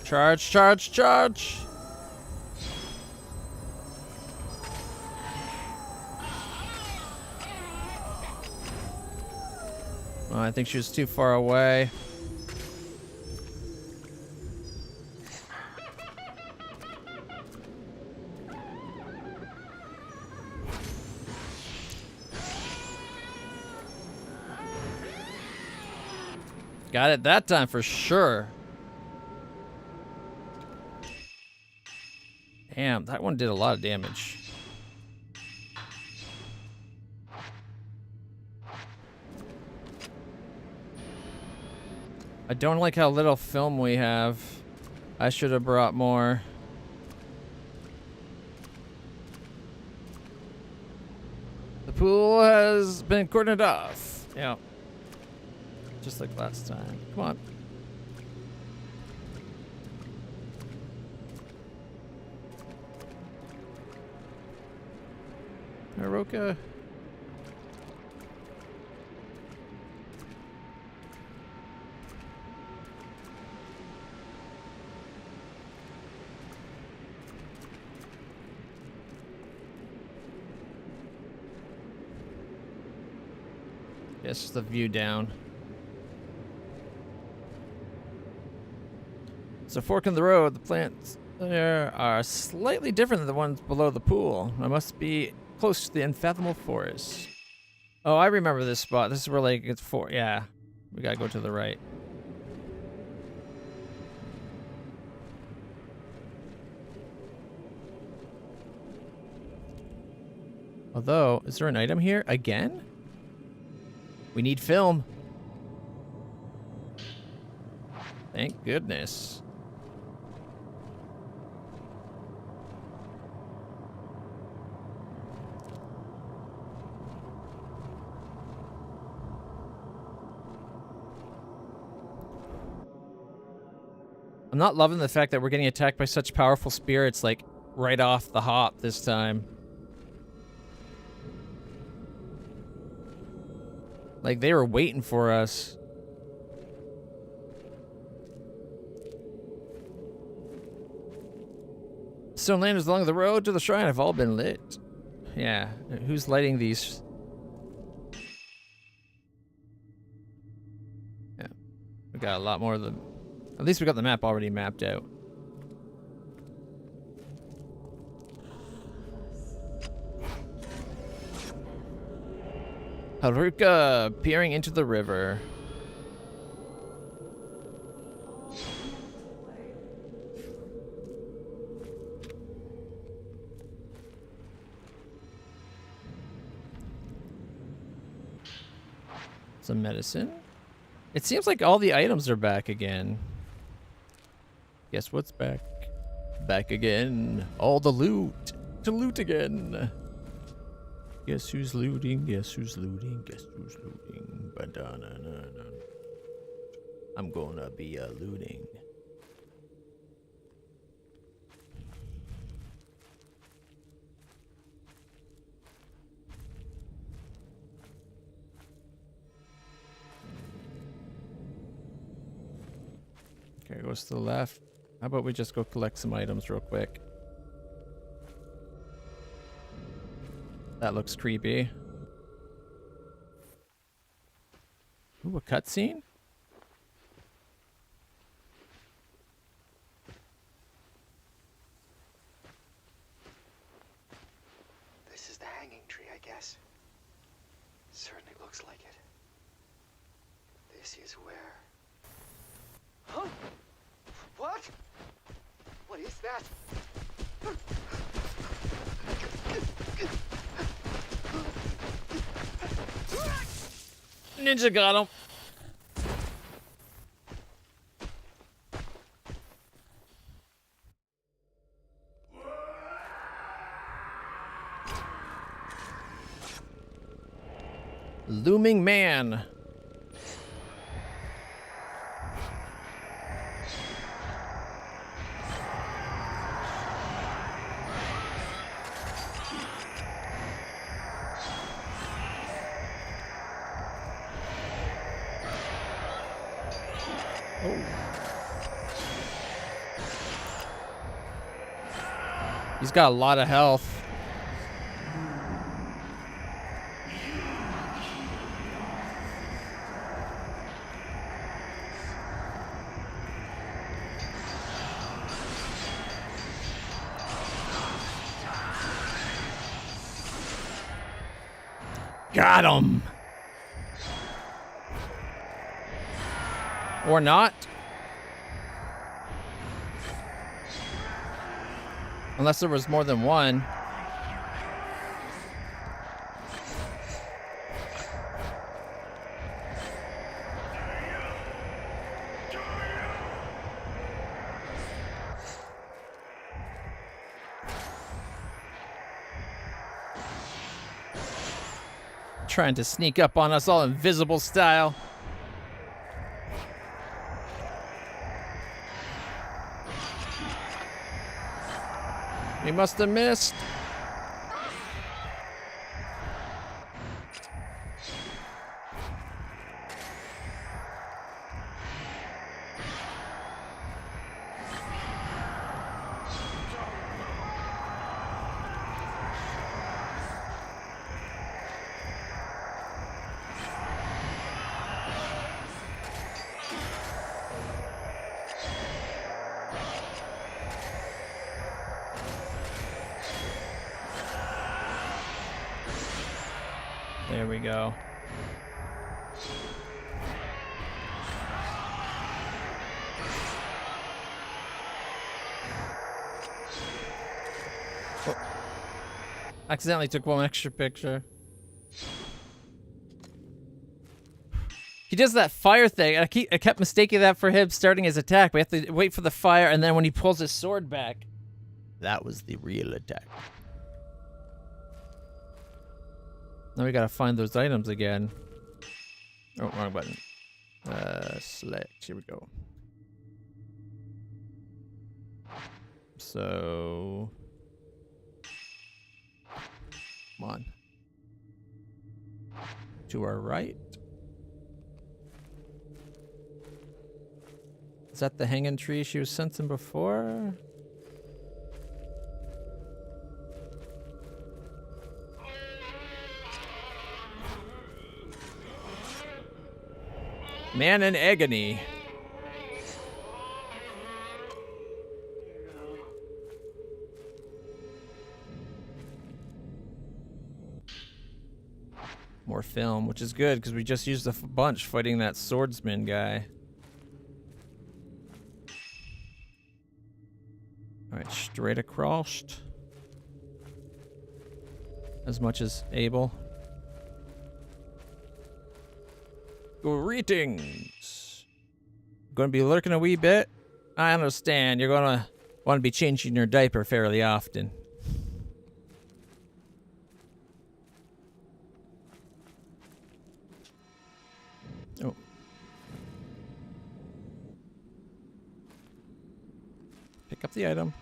Charge, charge, charge! Oh, I think she was too far away. Got it that time for sure. Damn, that one did a lot of damage. I don't like how little film we have. I should have brought more. The pool has been cordoned off. Yeah. Just like last time. Come on. Aroka. Yes, just the view down. It's a fork in the road. The plants there are slightly different than the ones below the pool. I must be close to the unfathomable forest. Oh, I remember this spot. This is where, like, it's for. Yeah, we gotta go to the right. Although, is there an item here again? We need film. Thank goodness. I'm not loving the fact that we're getting attacked by such powerful spirits, like, right off the hop this time. Like, they were waiting for us. Stone lanterns along the road to the shrine have all been lit. Yeah, who's lighting these? Yeah, we got a lot more of them. At least we got the map already mapped out. Haruka peering into the river. Some medicine. It seems like all the items are back again. Guess what's back? Back again. All the loot. To loot again. Guess who's looting? Guess who's looting? Guess who's looting? Ba-da-na-na-na. I'm gonna be looting. Okay, goes to the left. How about we just go collect some items real quick? That looks creepy. Ooh, a cutscene? This is the hanging tree, I guess. Certainly looks like it. This is where... Huh? What? What is that? Ninja got him. Looming man. He's got a lot of health. Got him. Or not. Unless there was more than one. Trying to sneak up on us all invisible style. We must have missed. There we go. Oh. Accidentally took one extra picture. He does that fire thing. I kept mistaking that for him starting his attack. We have to wait for the fire, and then when he pulls his sword back, that was the real attack. Now we gotta find those items again. Oh, wrong button. Select. Here we go. So, come on. To our right. Is that the hanging tree she was sensing before? Man in agony. More film, which is good because we just used a bunch fighting that swordsman guy. All right, straight across. As much as able. Greetings. Going to be lurking a wee bit? I understand. You're going to want to be changing your diaper fairly often. Oh. Pick up the item.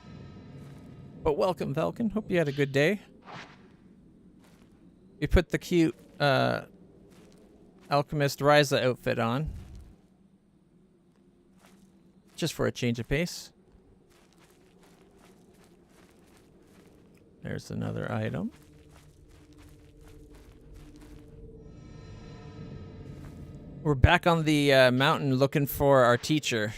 But welcome, Velkin. Hope you had a good day. We put the cute Alchemist Ryza outfit on. Just for a change of pace. There's another item. We're back on the mountain looking for our teacher.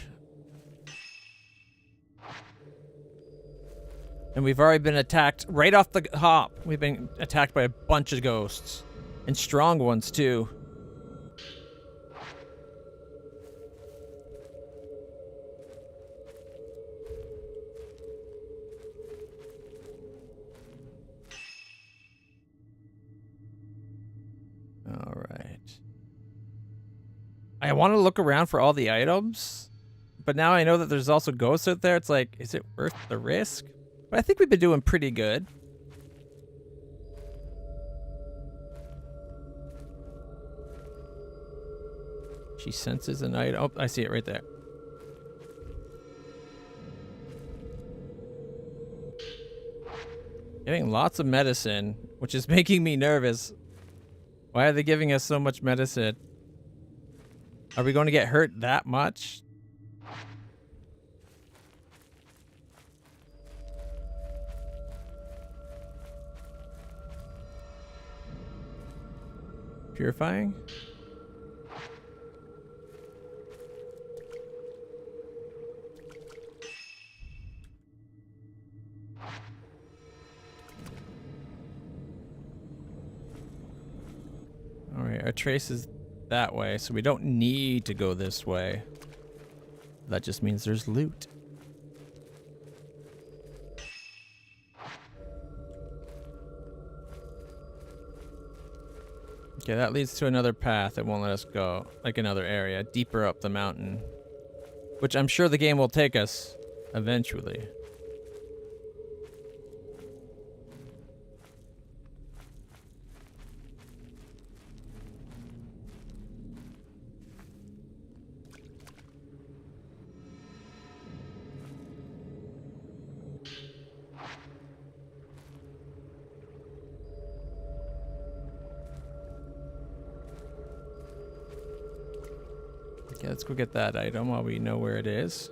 And we've already been attacked right off the hop. We've been attacked by a bunch of ghosts. And strong ones, too. All right. I want to look around for all the items. But now I know that there's also ghosts out there. It's like, is it worth the risk? But I think we've been doing pretty good. She senses an item. Oh, I see it right there. Getting lots of medicine, which is making me nervous. Why are they giving us so much medicine? Are we going to get hurt that much? Purifying? Alright, our trace is that way, so we don't need to go this way. That just means there's loot. Okay, that leads to another path. It won't let us go. Like another area, deeper up the mountain. Which I'm sure the game will take us eventually. Okay, let's go get that item while we know where it is.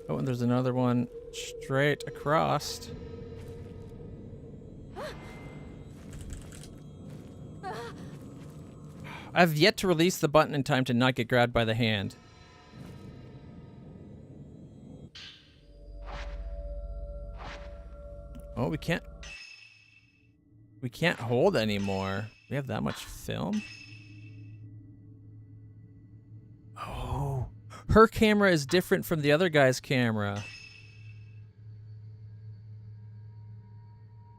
Oh, and there's another one straight across. I've yet to release the button in time to not get grabbed by the hand. Oh, we can't hold anymore. We have that much film? Oh, her camera is different from the other guy's camera.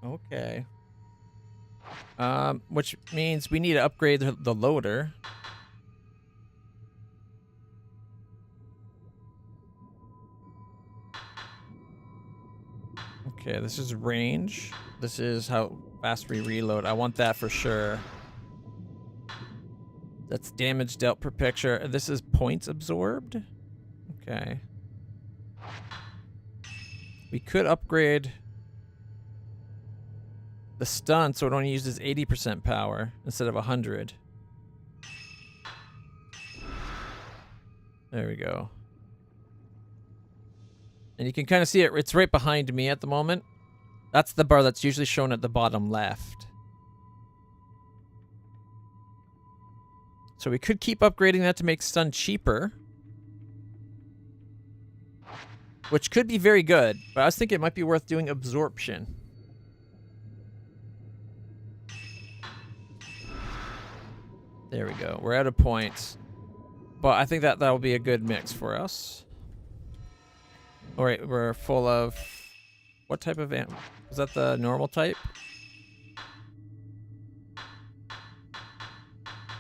Okay. Which means we need to upgrade the loader. Okay, this is range. This is how fast we reload. I want that for sure. That's damage dealt per picture. This is points absorbed. Okay. We could upgrade the stun so it only uses 80% power instead of 100. There we go. And you can kind of see it. It's right behind me at the moment. That's the bar that's usually shown at the bottom left. So we could keep upgrading that to make stun cheaper. Which could be very good. But I was thinking it might be worth doing absorption. There we go. We're out of points. But I think that will be a good mix for us. Alright, we're full of... What type of amp? Is that the normal type?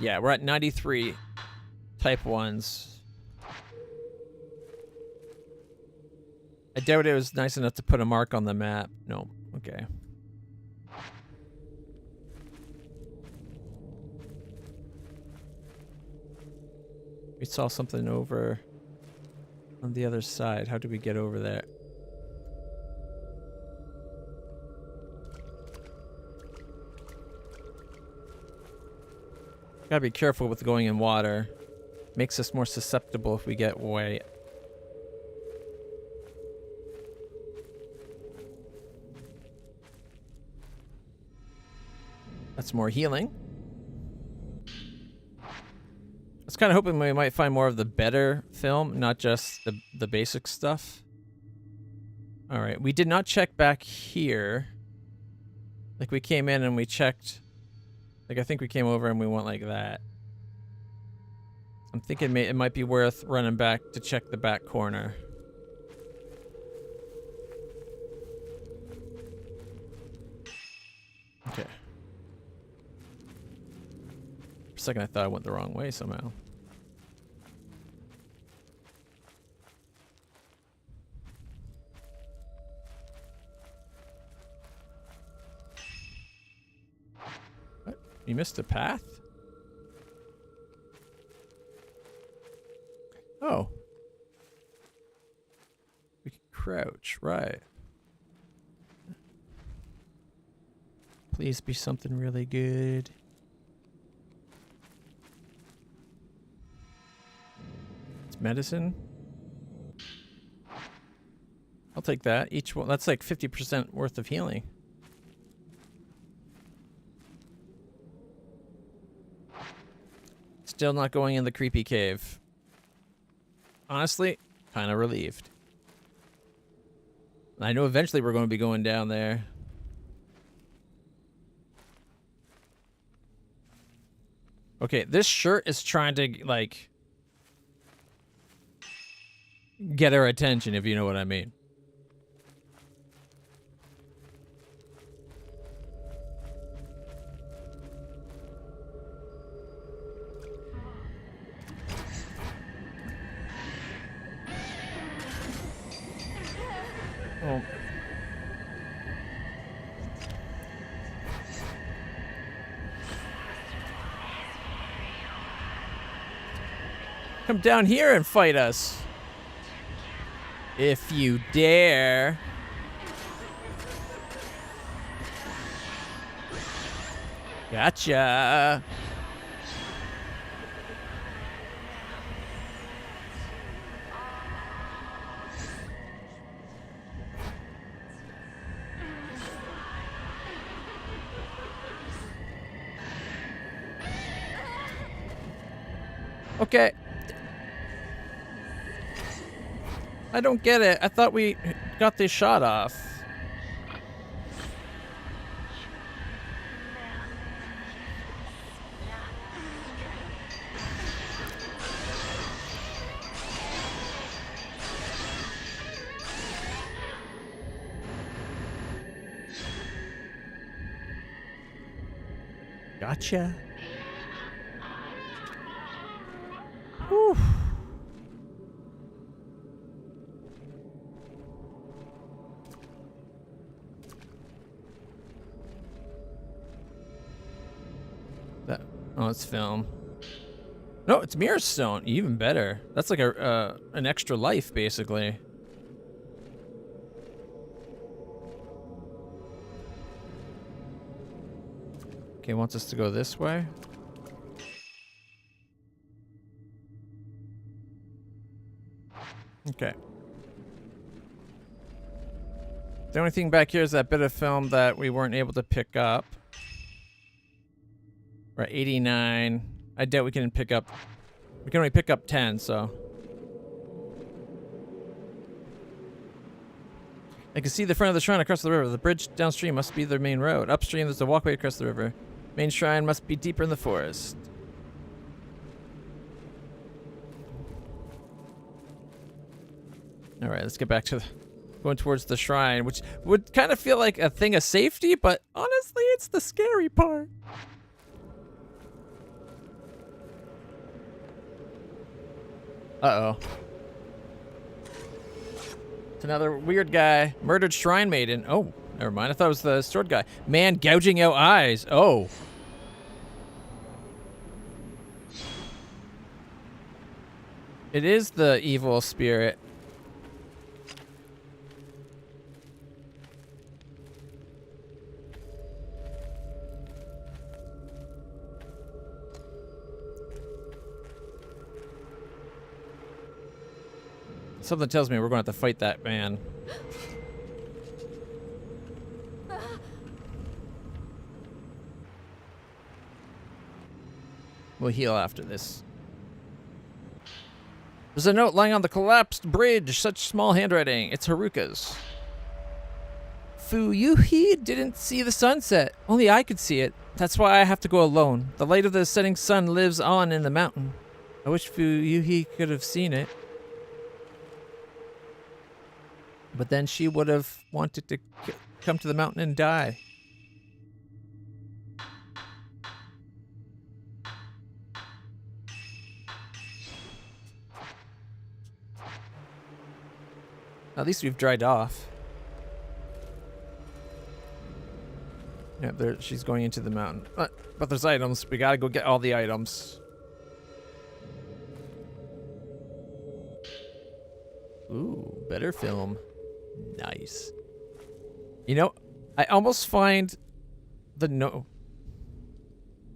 Yeah, we're at 93 type 1s. I doubt it was nice enough to put a mark on the map. No. Okay. We saw something over on the other side. How do we get over there? Gotta be careful with going in water. Makes us more susceptible if we get way. That's more healing. I was kind of hoping we might find more of the better film, not just the basic stuff. All right, we did not check back here. Like we came in and we checked. Like I think we came over and we went like that. I'm thinking it might be worth running back to check the back corner. Okay. For a second I thought I went the wrong way somehow. What? You missed a path? Oh. We can crouch, right. Please be something really good. It's medicine. I'll take that. Each one, that's like 50% worth of healing. Still not going in the creepy cave. Honestly, kind of relieved. I know eventually we're going to be going down there. Okay, this shirt is trying to, like, get our attention, if you know what I mean. Oh. Come down here and fight us. If you dare. Gotcha. Okay. I don't get it. I thought we got this shot off. Gotcha. Whew. That, oh, it's film. No, it's mirror stone. Even better. That's like an extra life, basically. Okay, wants us to go this way. Okay. The only thing back here is that bit of film that we weren't able to pick up. We're at 89. I doubt we can pick up. We can only pick up 10, so. I can see the front of the shrine across the river. The bridge downstream must be the main road. Upstream, there's a walkway across the river. Main shrine must be deeper in the forest. All right, let's get back to going towards the shrine, which would kind of feel like a thing of safety, but honestly, it's the scary part. Uh-oh. It's another weird guy. Murdered shrine maiden. Oh, never mind. I thought it was the sword guy. Man gouging out eyes. Oh. It is the evil spirit. Something tells me we're going to have to fight that man. We'll heal after this. There's a note lying on the collapsed bridge. Such small handwriting. It's Haruka's. Fuyuhi didn't see the sunset. Only I could see it. That's why I have to go alone. The light of the setting sun lives on in the mountain. I wish Fuyuhi could have seen it. But then she would have wanted to come to the mountain and die. At least we've dried off. Yeah, there, she's going into the mountain. But there's items. We gotta go get all the items. Ooh, better film. Nice. You know, I almost find the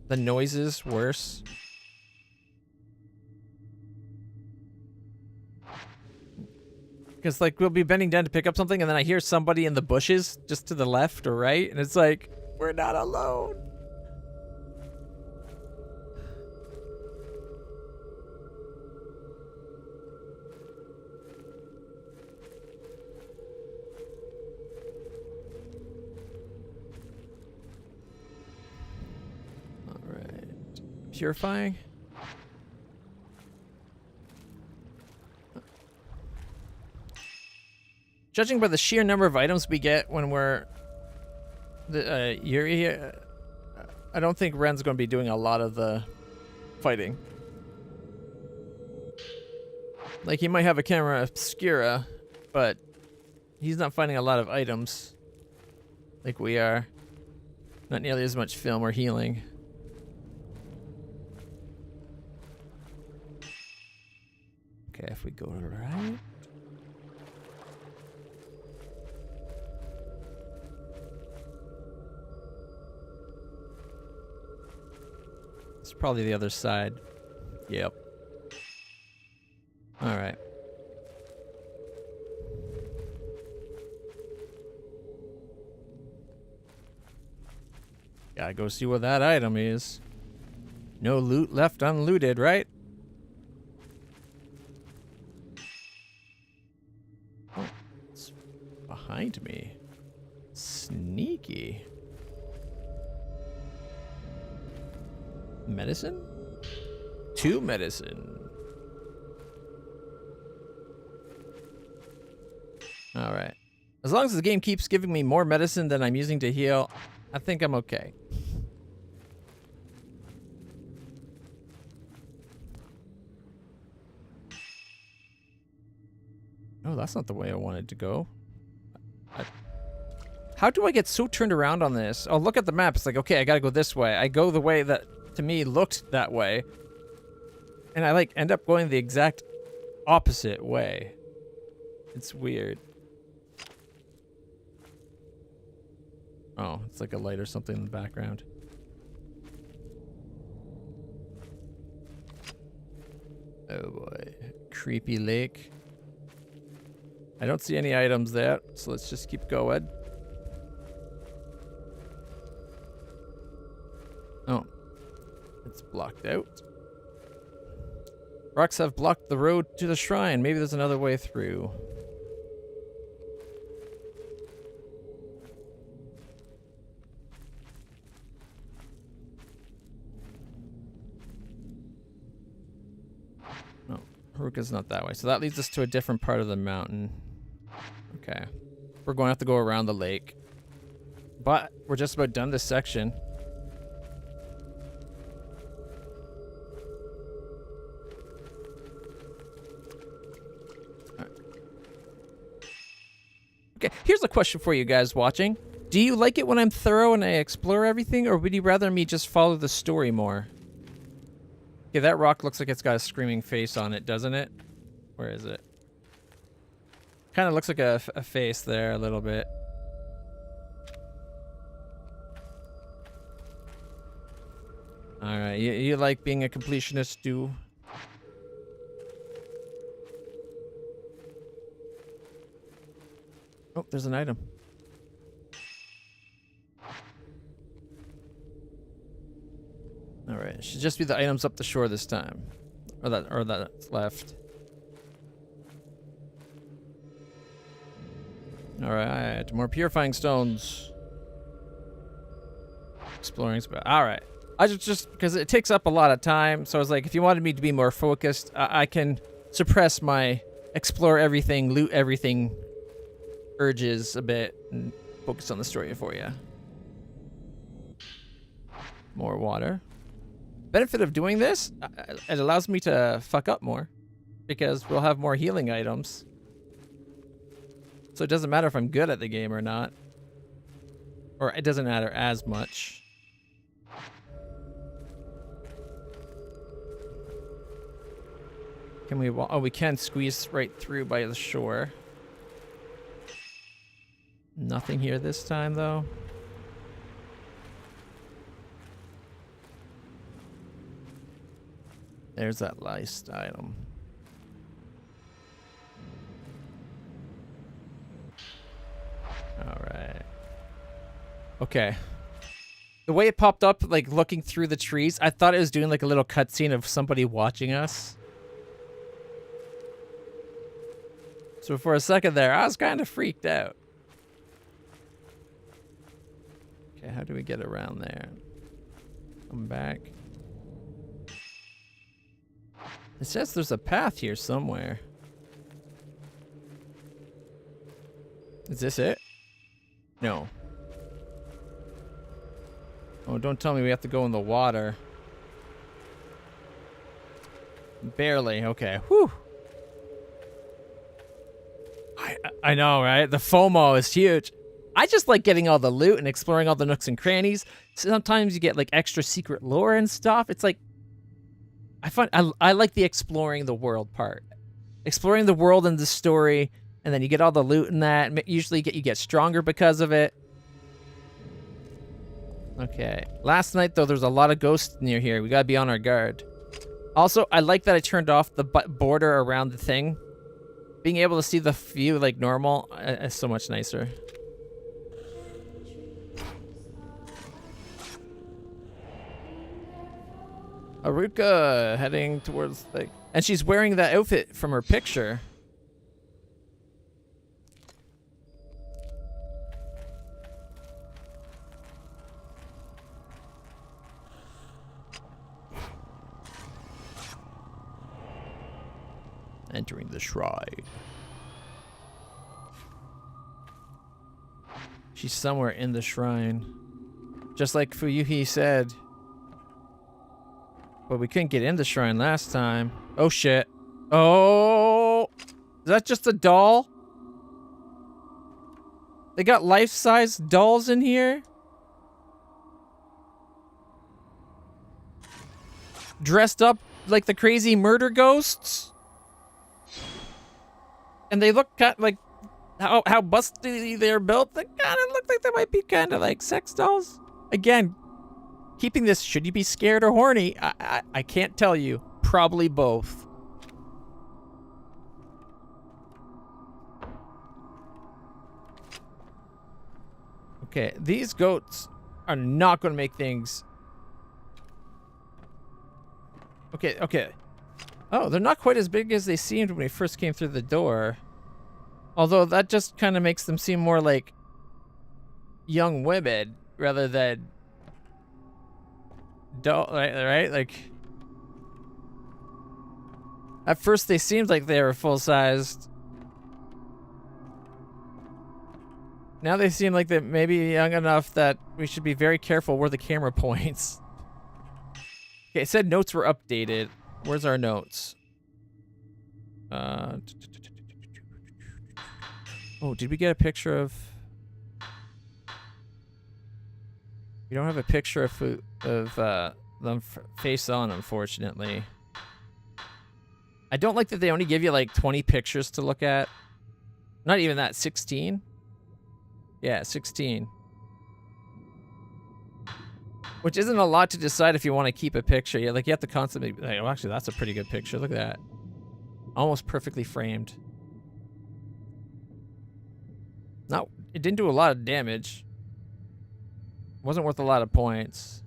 noises worse. Because, like, we'll be bending down to pick up something, and then I hear somebody in the bushes just to the left or right, and it's like, we're not alone. All right. Purifying. Judging by the sheer number of items we get when we're Yuri, I don't think Ren's going to be doing a lot of the fighting. Like, he might have a camera obscura, but he's not finding a lot of items like we are. Not nearly as much film or healing. Okay, if we go right... It's probably the other side. Yep. All right. Gotta go see what that item is. No loot left unlooted, right? Oh, it's behind me. Sneaky. Medicine? 2 medicine. Alright. As long as the game keeps giving me more medicine than I'm using to heal, I think I'm okay. Oh, that's not the way I wanted to go. How do I get so turned around on this? Oh, look at the map. It's like, okay, I gotta go this way. I go the way that, to me, looked that way. And I, like, end up going the exact opposite way. It's weird. Oh, it's like a light or something in the background. Oh boy. Creepy lake. I don't see any items there, so let's just keep going. Oh. It's blocked out. Rocks have blocked the road to the shrine. Maybe there's another way through. Oh, Haruka's not that way. So that leads us to a different part of the mountain. Okay. We're going to have to go around the lake. But we're just about done this section. question for you guys watching. Do you like it when I'm thorough and I explore everything, or would you rather me just follow the story more? Okay, that rock looks like it's got a screaming face on it, doesn't it? Where is it? Kind of looks like a face there a little bit. Alright, you like being a completionist, do? Oh, there's an item. Alright, it should just be the items up the shore this time. Or that's left. Alright, more purifying stones. Exploring spot. Alright. I just because it takes up a lot of time, so I was like, if you wanted me to be more focused, I can suppress my explore everything, loot everything urges a bit and focus on the story for you. More water. Benefit of doing this, it allows me to fuck up more because we'll have more healing items. So it doesn't matter if I'm good at the game or not. Or it doesn't matter as much. Can we oh, we can squeeze right through by the shore. Nothing here this time, though. There's that last item. All right. Okay. The way it popped up, like looking through the trees, I thought it was doing like a little cutscene of somebody watching us. So for a second there, I was kind of freaked out. Okay, how do we get around there? Come back. It says there's a path here somewhere. Is this it? No. Oh, don't tell me we have to go in the water. Barely. Okay. Whew. I know, right? The FOMO is huge. I just like getting all the loot and exploring all the nooks and crannies. Sometimes you get like extra secret lore and stuff. It's like I like the exploring the world part. Exploring the world and the story, and then you get all the loot in that. Usually you get stronger because of it. Okay. Last night though, there's a lot of ghosts near here. We gotta be on our guard. Also, I like that I turned off the border around the thing. Being able to see the view like normal is so much nicer. Aruka heading towards like, and she's wearing that outfit from her picture. Entering the shrine. She's somewhere in the shrine. Just like Fuyuhi said. But we couldn't get in the shrine last time. Oh shit. Oh! Is that just a doll? They got life-size dolls in here? Dressed up like the crazy murder ghosts? And they look kind of like how busty they're built. They kind of look like they might be kind of like sex dolls. Again, keeping this, should you be scared or horny? I can't tell you. Probably both. Okay, these goats are not going to make things. Okay, okay. Oh, they're not quite as big as they seemed when we first came through the door. Although that just kind of makes them seem more like young women rather than right? Like at first they seemed like they were full-sized. Now they seem like they may be young enough that we should be very careful where the camera points. Okay, it said notes were updated. Where's our notes? Oh, did we get a picture of We don't have a picture of them face on, unfortunately. I don't like that they only give you like 20 pictures to look at. Not even that, 16? Yeah, 16. Which isn't a lot to decide if you want to keep a picture. Yeah, like you have to constantly, like, oh, actually, that's a pretty good picture. Look at that. Almost perfectly framed. Not, it didn't do a lot of damage. Wasn't worth a lot of points.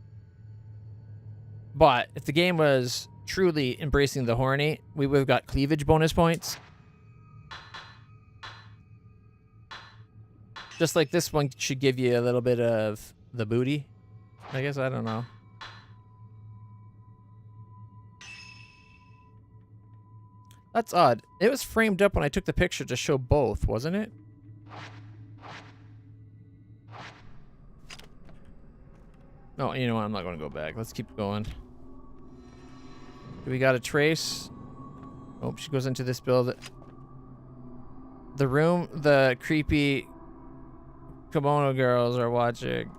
But if the game was truly embracing the horny, we would have got cleavage bonus points. Just like this one should give you a little bit of the booty. I guess, I don't know. That's odd. It was framed up when I took the picture to show both, wasn't it? No, you know what? I'm not going to go back. Let's keep going. Do we got a trace? Oh, she goes into this building. The room the creepy kimono girls are watching.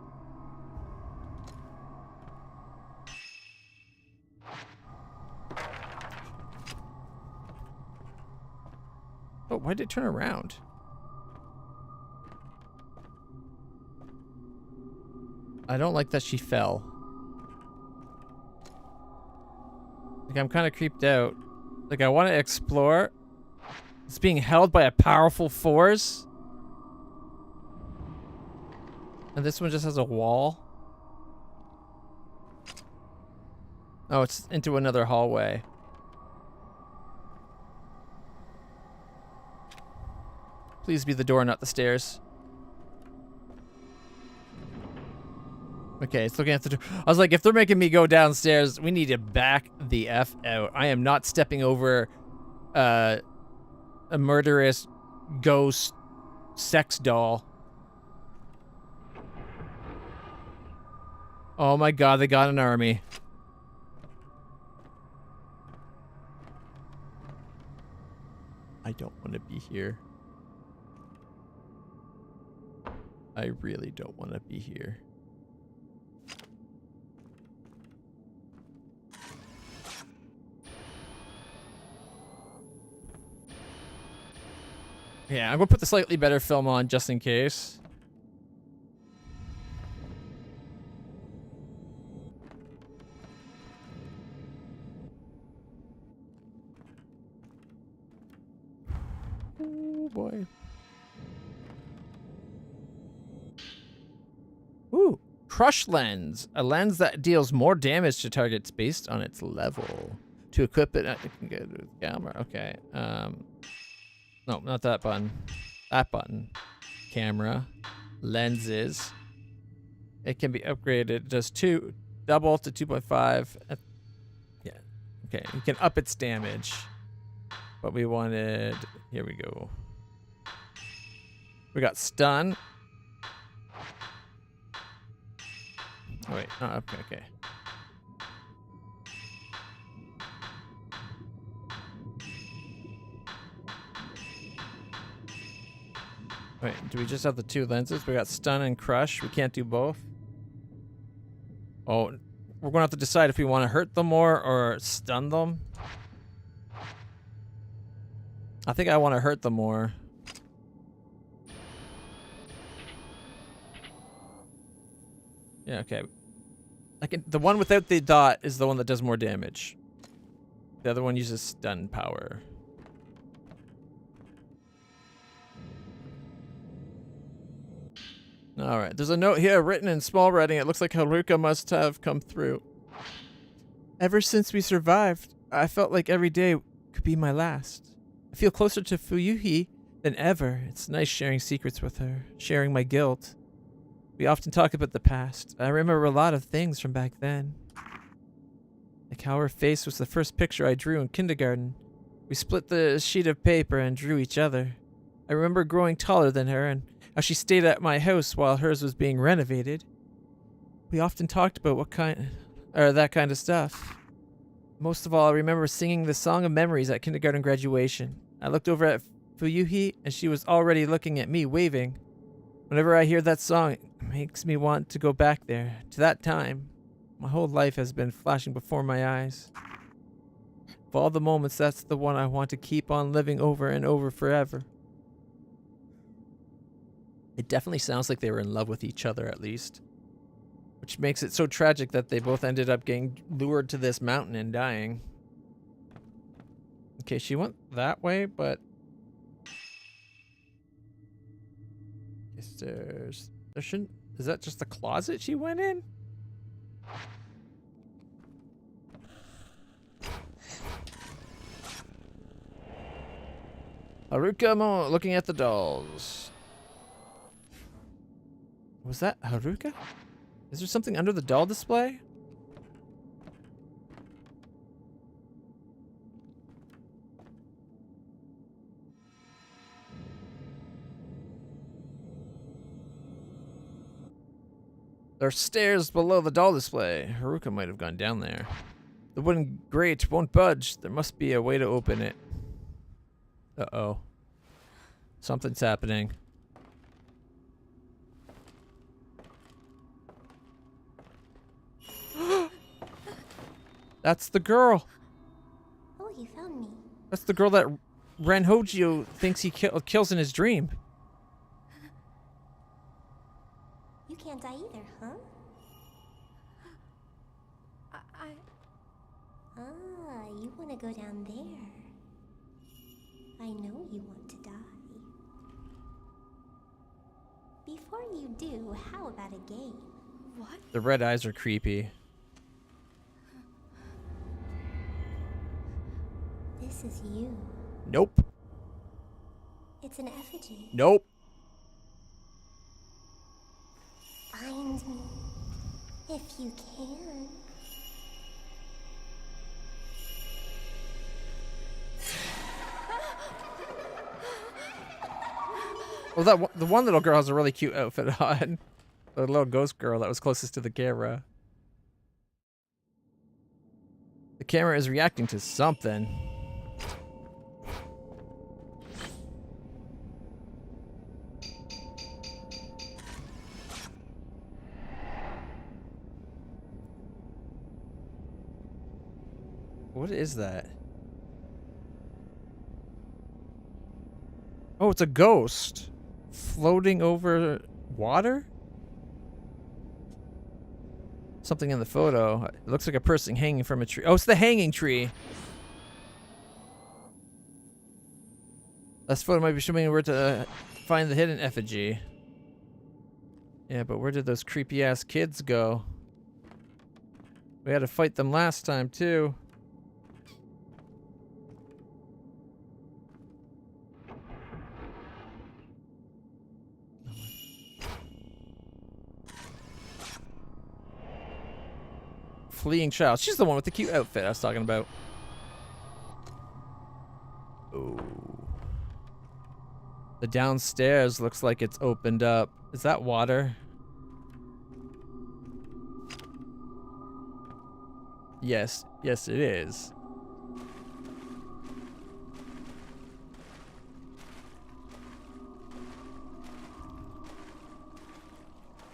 Oh, why did it turn around? I don't like that she fell. Like, I'm kind of creeped out. Like, I want to explore. It's being held by a powerful force. And this one just has a wall. Oh, it's into another hallway. Please be the door, not the stairs. Okay, it's looking at the door. I was like, if they're making me go downstairs, we need to back the F out. I am not stepping over a murderous ghost sex doll. Oh my god, they got an army. I don't want to be here. I really don't want to be here. Yeah, I'm gonna put the slightly better film on just in case. Oh boy. Ooh, Crush Lens. A lens that deals more damage to targets based on its level. To equip it, it can get with camera. Okay. No, not that button. That button. Camera. Lenses. It can be upgraded. It does double to 2.5. Yeah. Okay. You can up its damage. But we wanted. Here we go. We got stun. Oh, wait. Oh, okay, okay. Wait, do we just have the two lenses? We got stun and crush. We can't do both. Oh, we're gonna have to decide if we want to hurt them more or stun them. I think I want to hurt them more. Yeah, okay. The one without the dot is the one that does more damage. The other one uses stun power. Alright, there's a note here written in small writing. It looks like Haruka must have come through. Ever since we survived, I felt like every day could be my last. I feel closer to Fuyuhi than ever. It's nice sharing secrets with her, sharing my guilt. We often talk about the past. I remember a lot of things from back then. Like how her face was the first picture I drew in kindergarten. We split the sheet of paper and drew each other. I remember growing taller than her and how she stayed at my house while hers was being renovated. We often talked about that kind of stuff. Most of all, I remember singing the Song of Memories at kindergarten graduation. I looked over at Fuyuhi and she was already looking at me, waving. Whenever I hear that song, it makes me want to go back there, to that time. My whole life has been flashing before my eyes. Of all the moments, that's the one I want to keep on living over and over forever. It definitely sounds like they were in love with each other, at least. Which makes it so tragic that they both ended up getting lured to this mountain and dying. Okay, she went that way, but... there shouldn't... Is that just the closet she went in? Haruka looking at the dolls. Was that Haruka? Is there something under the doll display? There are stairs below the doll display. Haruka might have gone down there. The wooden grate won't budge. There must be a way to open it. Uh-oh. Something's happening. That's the girl. Oh, you found me. That's the girl that Ranhojio thinks he kills in his dream. You can't die either, huh? Ah, you want to go down there. I know you want to die. Before you do, how about a game? What? The red eyes are creepy. This is you. Nope. It's an effigy. Nope. Find me, if you can. Well, the one little girl has a really cute outfit on. The little ghost girl that was closest to the camera. The camera is reacting to something. What is that? Oh, it's a ghost floating over water? Something in the photo. It looks like a person hanging from a tree. Oh, it's the hanging tree. This photo might be showing me where to find the hidden effigy. Yeah, but where did those creepy ass kids go? We had to fight them last time too. Fleeing child. She's the one with the cute outfit I was talking about. Oh. The downstairs looks like it's opened up. Is that water? Yes. Yes, it is.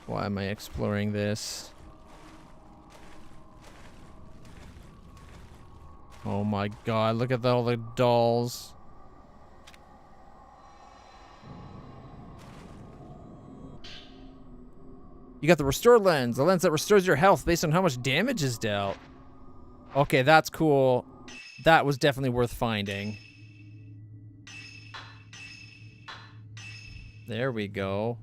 Why am I exploring this? Oh my god, look at all the dolls. You got the restore lens, the lens that restores your health based on how much damage is dealt. Okay, that's cool. That was definitely worth finding. There we go.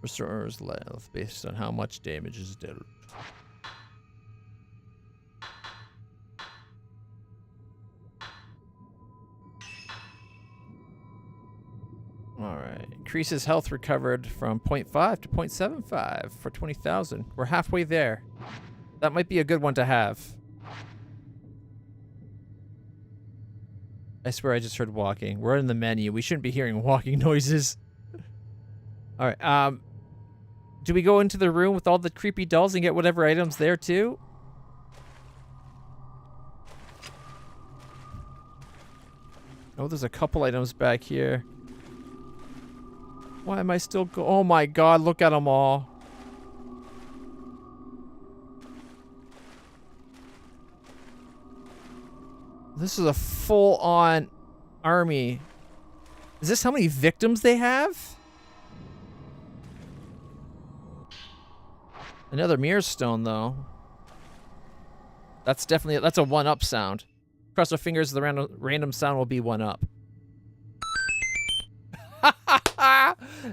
Restores health based on how much damage is dealt. Alright. Increases health recovered from 0.5 to 0.75 for 20,000. We're halfway there. That might be a good one to have. I swear I just heard walking. We're in the menu. We shouldn't be hearing walking noises. Alright, do we go into the room with all the creepy dolls and get whatever items there too? Oh, there's a couple items back here. Why am I still go? Oh my god, look at them all. This is a full-on army. Is this how many victims they have? Another mirror stone, though. That's definitely, that's a 1-up sound. Cross our fingers, the random sound will be 1-up.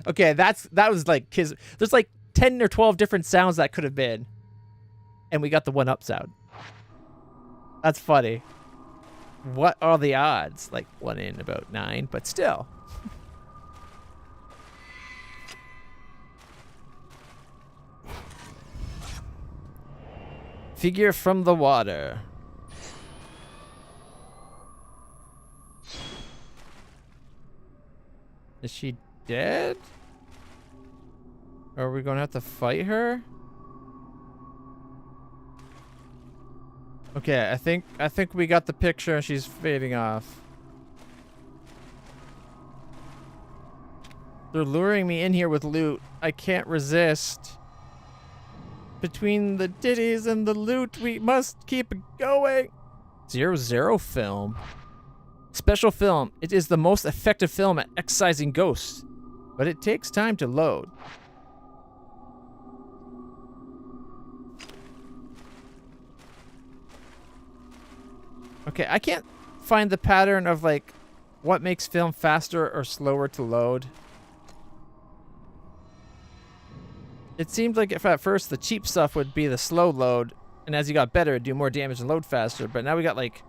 Okay, that was like kids. There's like 10 or 12 different sounds that could have been. And we got the 1-up sound. That's funny. What are the odds? Like 1 in about 9, but still. Figure from the water. Is she dead? Or are we gonna have to fight her? Okay, I think we got the picture and she's fading off. They're luring me in here with loot. I can't resist. Between the ditties and the loot, we must keep going. 00 film. Special film. It is the most effective film at excising ghosts, but it takes time to load. Okay, I can't find the pattern of like what makes film faster or slower to load. It seemed like if at first the cheap stuff would be the slow load, and as you got better, it'd do more damage and load faster, but now we got like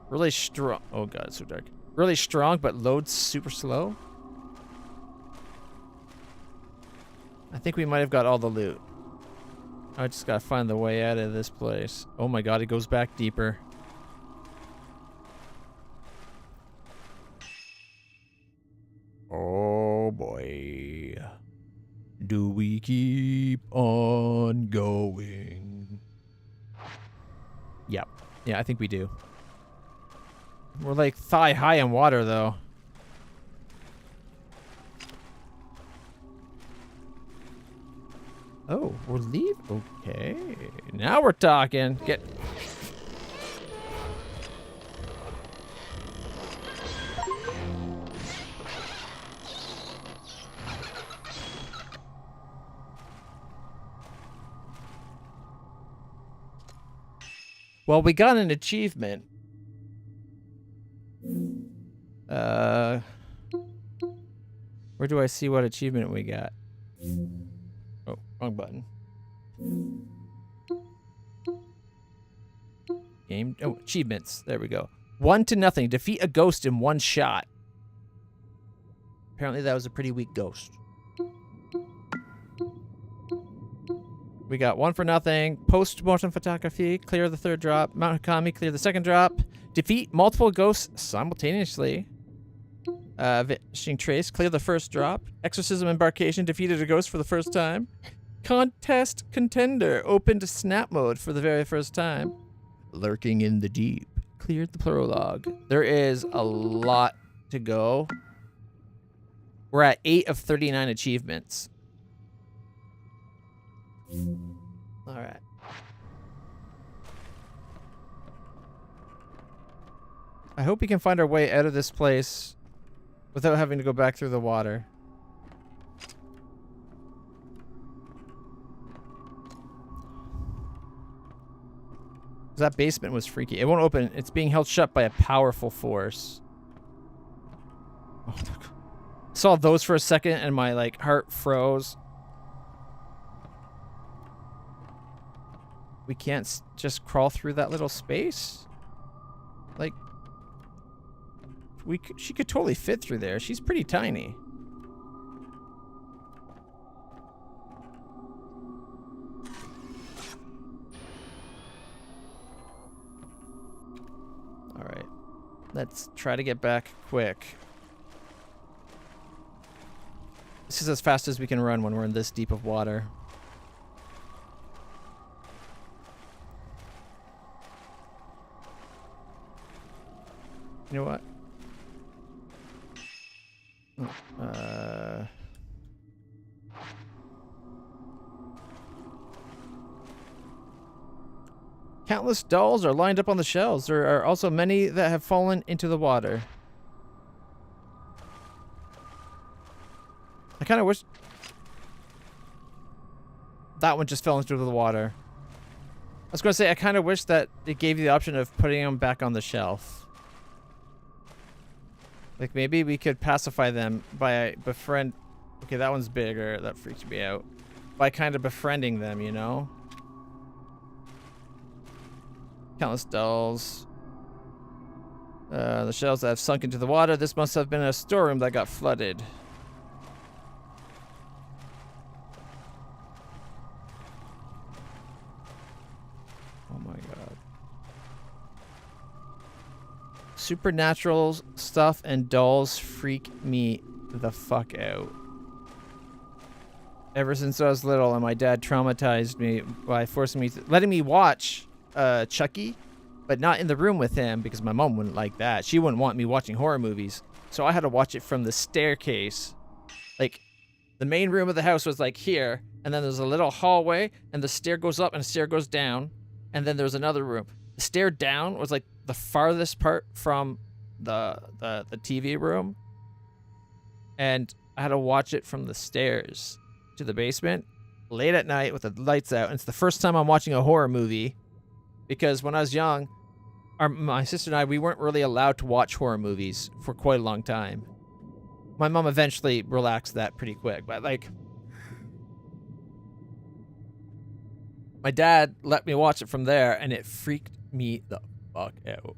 really strong. Oh god, it's so dark. Really strong, but loads super slow. I think we might have got all the loot. I just gotta find the way out of this place. Oh my god, it goes back deeper. Oh boy. Do we keep on going? Yep. Yeah, I think we do. We're like thigh high in water, though. Oh, we're leaving? Okay. Now we're talking. Get... Well, we got an achievement. Where do I see what achievement we got? Oh, wrong button. Game. Oh, achievements. There we go. 1-0. Defeat a ghost in 1 shot. Apparently that was a pretty weak ghost. We got 1 for nothing. Post-mortem photography. Clear the 3rd drop. Mount Hakami. Clear the 2nd drop. Defeat multiple ghosts simultaneously. Vanishing Trace. Clear the 1st drop. Exorcism Embarkation. Defeated a ghost for the 1st time. Contest Contender. Opened snap mode for the very 1st time. Lurking in the Deep. Cleared the prologue. There is a lot to go. We're at 8 of 39 achievements. All right. I hope we can find our way out of this place without having to go back through the water. That basement was freaky. It won't open. It's being held shut by a powerful force. Oh, saw those for a second and my like heart froze. We can't just crawl through that little space? Like, she could totally fit through there. She's pretty tiny. All right. Let's try to get back quick. This is as fast as we can run when we're in this deep of water. You know what? Countless dolls are lined up on the shelves. There are also many that have fallen into the water. I kind of wish... That one just fell into the water. I was going to say, I kind of wish that it gave you the option of putting them back on the shelf. Like, maybe we could pacify them by befriend... Okay, that one's bigger. That freaks me out. By kind of befriending them, you know? Countless dolls. The shelves that have sunk into the water. This must have been a storeroom that got flooded. Oh my god. Supernatural stuff and dolls freak me the fuck out. Ever since I was little, and my dad traumatized me by forcing me letting me watch Chucky, but not in the room with him because my mom wouldn't like that. She wouldn't want me watching horror movies. So I had to watch it from the staircase. Like, the main room of the house was like here, and then there's a little hallway, and the stair goes up and the stair goes down, and then there's another room. The stair down was like the farthest part from the TV room, and I had to watch it from the stairs to the basement late at night with the lights out. And it's the first time I'm watching a horror movie. Because when I was young, my sister and I, we weren't really allowed to watch horror movies for quite a long time. My mom eventually relaxed that pretty quick, but like... My dad let me watch it from there, and it freaked me the fuck out.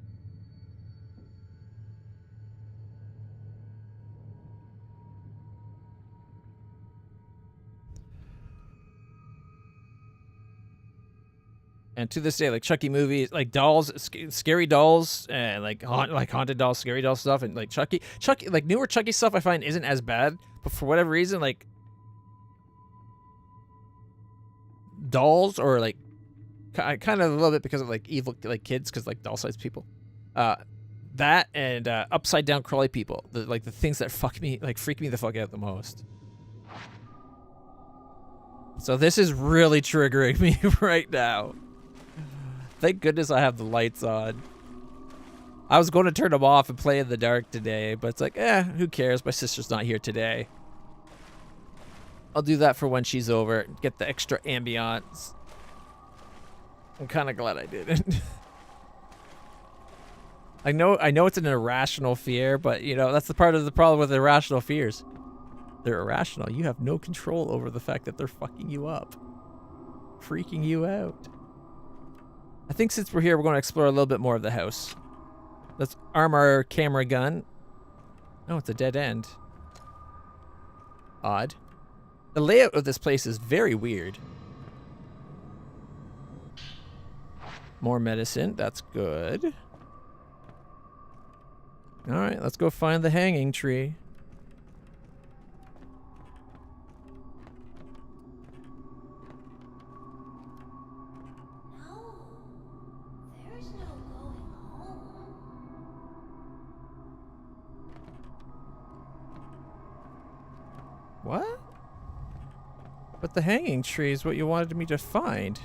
And to this day, like Chucky movies, like dolls, scary dolls, and like haunted dolls, scary doll stuff, and like Chucky, like newer Chucky stuff, I find isn't as bad. But for whatever reason, like dolls or like kind of a little bit because of like evil like kids, because like doll-sized people, that and upside down crawly people, the things that freak me the fuck out the most. So this is really triggering me right now. Thank goodness I have the lights on. I was going to turn them off and play in the dark today, but it's like, who cares? My sister's not here today. I'll do that for when she's over. Get the extra ambiance. I'm kind of glad I didn't. I know it's an irrational fear, but you know, that's the part of the problem with irrational fears. They're irrational. You have no control over the fact that they're fucking you up. Freaking you out. I think since we're here, we're going to explore a little bit more of the house. Let's arm our camera gun. Oh, it's a dead end. Odd. The layout of this place is very weird. More medicine. That's good. Alright, let's go find the hanging tree. What? But the hanging tree is what you wanted me to find.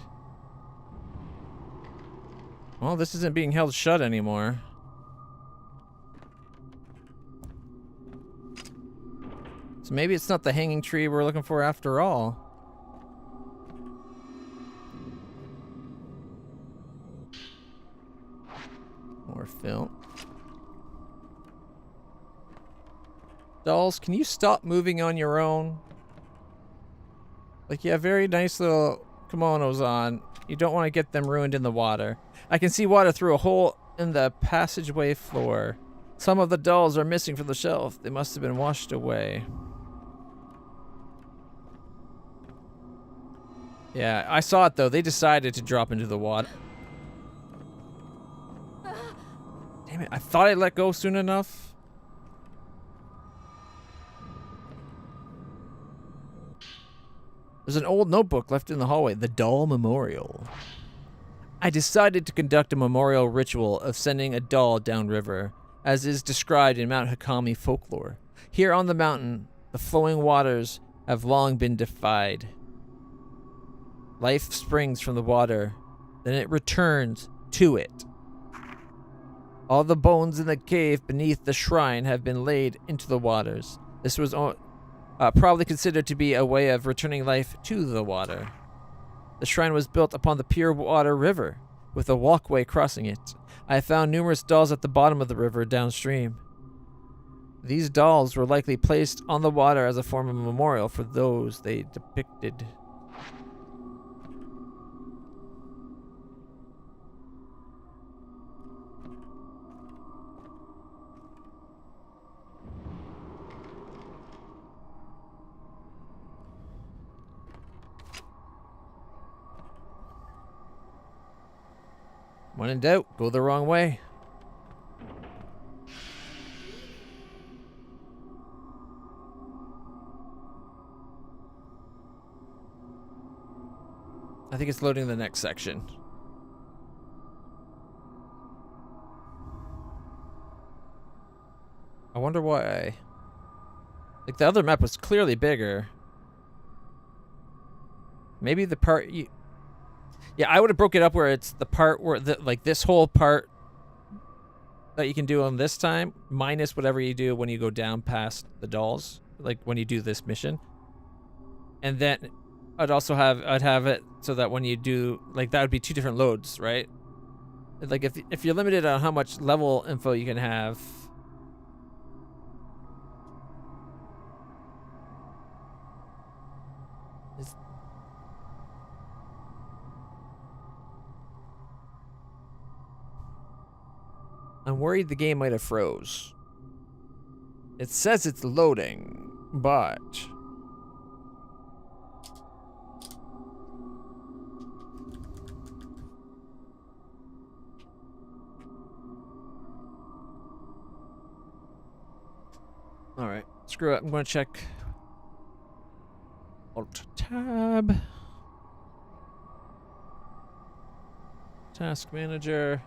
Well, this isn't being held shut anymore. So maybe it's not the hanging tree we're looking for after all. More film. Dolls, can you stop moving on your own? Like, you have very nice little kimonos on. You don't want to get them ruined in the water. I can see water through a hole in the passageway floor. Some of the dolls are missing from the shelf. They must have been washed away. Yeah, I saw it though. They decided to drop into the water. Damn it, I thought I let go soon enough. There's an old notebook left in the hallway, the doll memorial. I decided to conduct a memorial ritual of sending a doll downriver, as is described in Mount Hakami folklore. Here on the mountain, the flowing waters have long been defied. Life springs from the water, then it returns to it. All the bones in the cave beneath the shrine have been laid into the waters. This was probably considered to be a way of returning life to the water. The shrine was built upon the pure water river, with a walkway crossing it. I found numerous dolls at the bottom of the river downstream. These dolls were likely placed on the water as a form of memorial for those they depicted. When in doubt, go the wrong way. I think it's loading the next section. I wonder why. Like, the other map was clearly bigger. Maybe the part you... Yeah, I would have broke it up where it's the part where, like, this whole part that you can do on this time, minus whatever you do when you go down past the dolls, like when you do this mission. And then I'd have it so that when you do, like, that would be 2 different loads, right? Like, if you're limited on how much level info you can have. I'm worried the game might have froze. It says it's loading, but... Alright, screw it. I'm going to check Alt-Tab. Task Manager.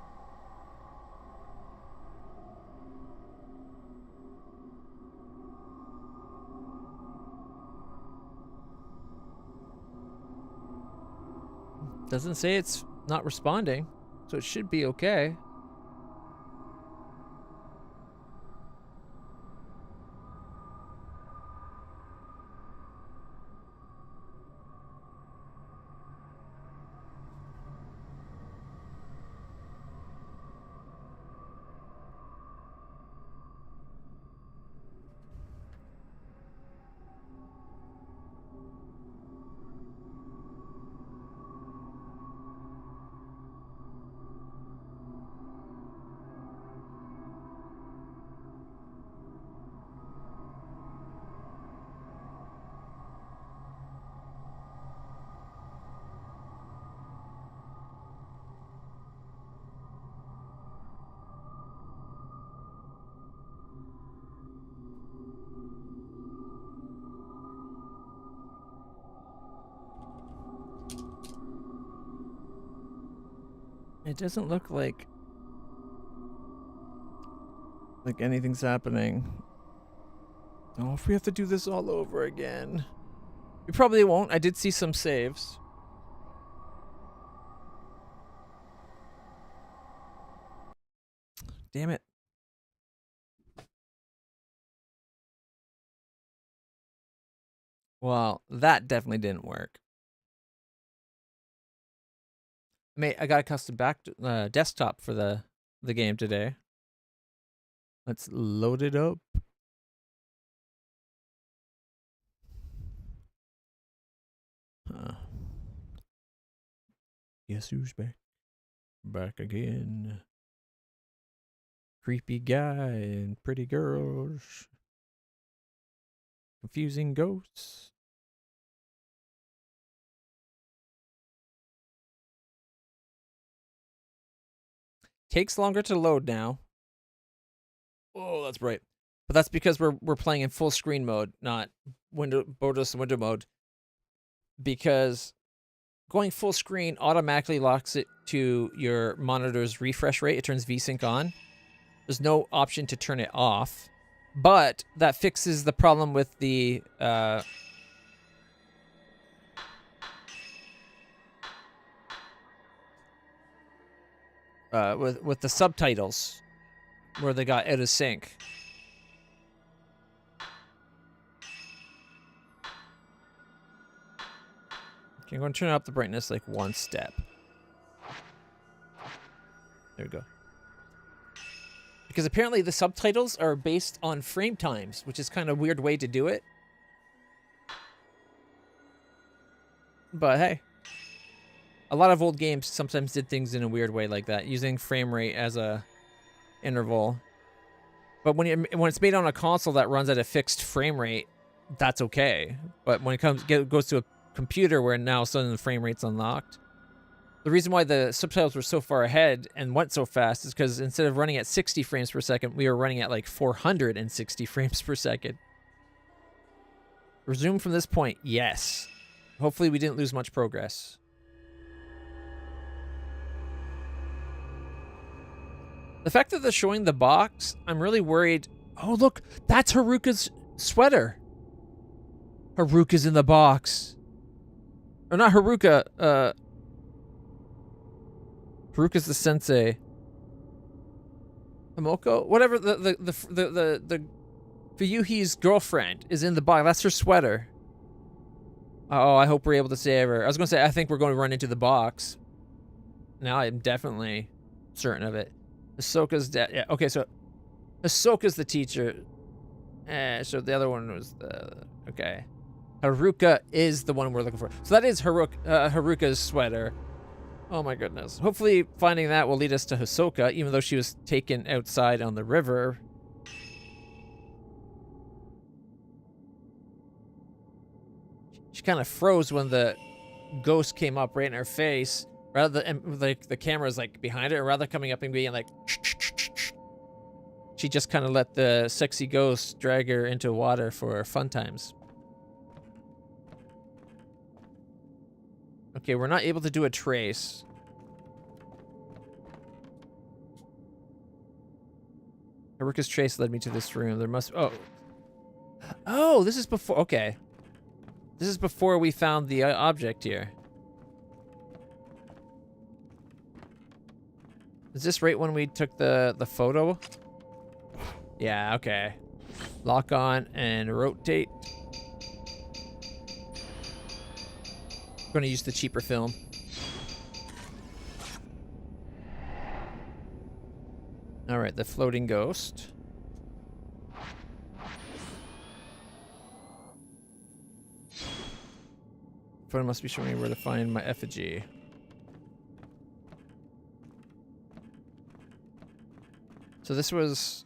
Doesn't say it's not responding, so it should be okay. It doesn't look like anything's happening. Oh, if we have to do this all over again. We probably won't. I did see some saves. Damn it. Well, that definitely didn't work. Mate, I got a custom desktop for the game today. Let's load it up. Guess who's back? Back again. Creepy guy and pretty girls. Confusing ghosts. Takes longer to load now. Oh, that's bright. But that's because we're playing in full screen mode, not borderless window mode. Because going full screen automatically locks it to your monitor's refresh rate. It turns VSync on. There's no option to turn it off. But that fixes the problem with the with the subtitles, where they got out of sync. Okay, I'm going to turn up the brightness like 1 step. There we go. Because apparently the subtitles are based on frame times, which is kind of a weird way to do it. But hey, a lot of old games sometimes did things in a weird way like that, using frame rate as a interval. But when it's made on a console that runs at a fixed frame rate, that's okay. But when it goes to a computer where now suddenly the frame rate's unlocked, the reason why the subtitles were so far ahead and went so fast is because instead of running at 60 frames per second, we were running at like 460 frames per second. Resume from this point, yes. Hopefully we didn't lose much progress. The fact that they're showing the box, I'm really worried. Oh, look, that's Haruka's sweater. Haruka's in the box. Or not Haruka, Haruka's the sensei. Hamoko? Whatever, the Fuyuhi's girlfriend is in the box. That's her sweater. Oh, I hope we're able to save her. I was going to say, I think we're going to run into the box. Now I'm definitely certain of it. Hisoka's dead. Yeah, okay, so Hisoka's the teacher. So the other one was the... Okay. Haruka is the one we're looking for. So that is Haruka's sweater. Oh my goodness. Hopefully finding that will lead us to Hisoka, even though she was taken outside on the river. She kind of froze when the ghost came up right in her face. Rather than, like, the camera's like behind her, rather coming up and being like... She just kind of let the sexy ghost drag her into water for fun times. Okay, we're not able to do a trace. Haruka's trace led me to this room. There must... Oh. Oh, this is before... Okay. This is before we found the object here. Is this right when we took the photo? Yeah, okay. Lock on and rotate. I'm going to use the cheaper film. All right, the floating ghost. Photo must be showing me where to find my effigy. So this was...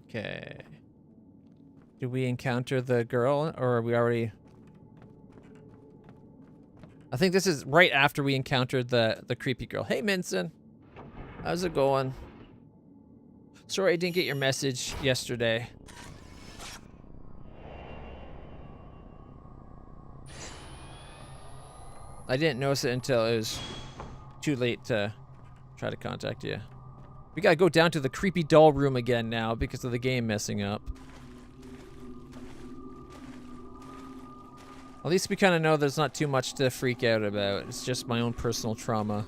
Okay. Did we encounter the girl, or are we already... I think this is right after we encountered the creepy girl. Hey, Minson. How's it going? Sorry I didn't get your message yesterday. I didn't notice it until it was too late to try to contact you. We gotta go down to the creepy doll room again now because of the game messing up. At least we kind of know there's not too much to freak out about. It's just my own personal trauma.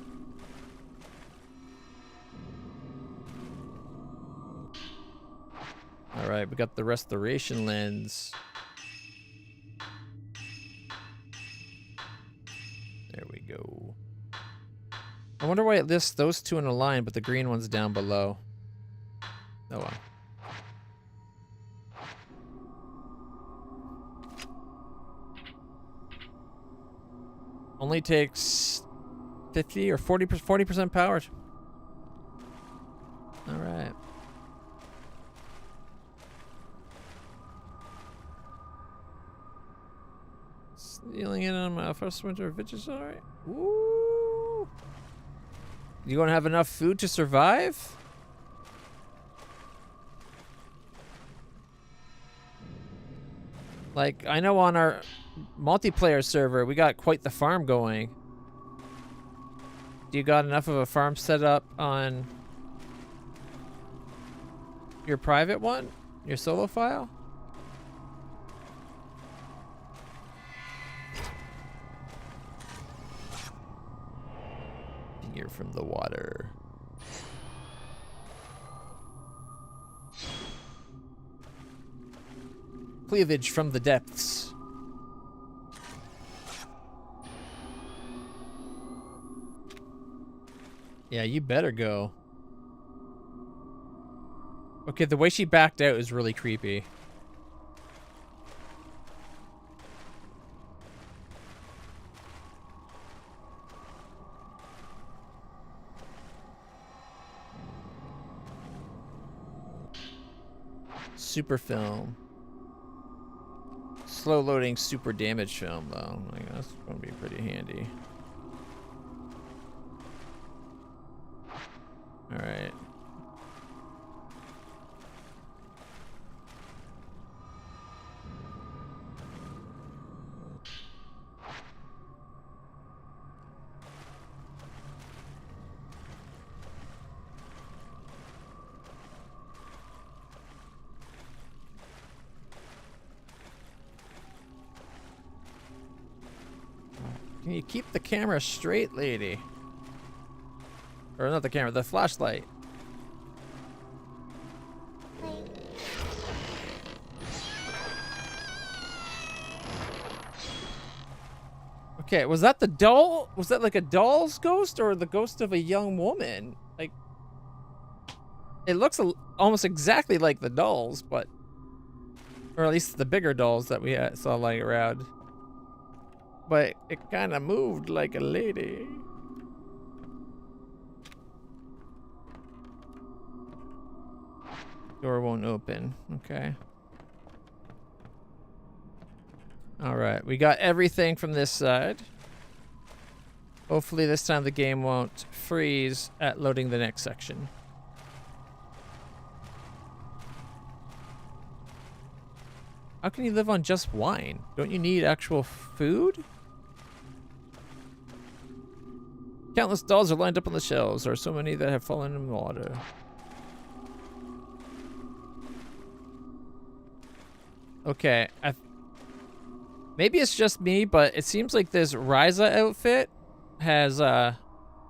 Alright, we got the restoration lens. There we go. I wonder why it lists those two in a line, but the green one's down below. Oh well. Only takes 50 or 40% power. All right. Stealing it on my first winter adventures. All right. Woo! You gonna have enough food to survive? Like, I know on our multiplayer server, we got quite the farm going. Do you got enough of a farm set up on your private one? Your solo file? Deer from the water. Cleavage from the depths. Yeah, you better go. Okay, the way she backed out is really creepy. Super film. Slow loading super damage film though. I guess it's gonna be pretty handy. Alright. Can you keep the camera straight, lady? Or not the camera, the flashlight. Okay, was that the doll? Was that like a doll's ghost or the ghost of a young woman? Like, it looks almost exactly like the dolls, but, or at least the bigger dolls that we saw lying around. But it kind of moved like a lady. Door won't open. Okay. All right, we got everything from this side. Hopefully this time the game won't freeze at loading the next section. How can you live on just wine? Don't you need actual food? Countless dolls are lined up on the shelves. There are so many that have fallen in the water. Okay, maybe it's just me, but it seems like this Ryza outfit has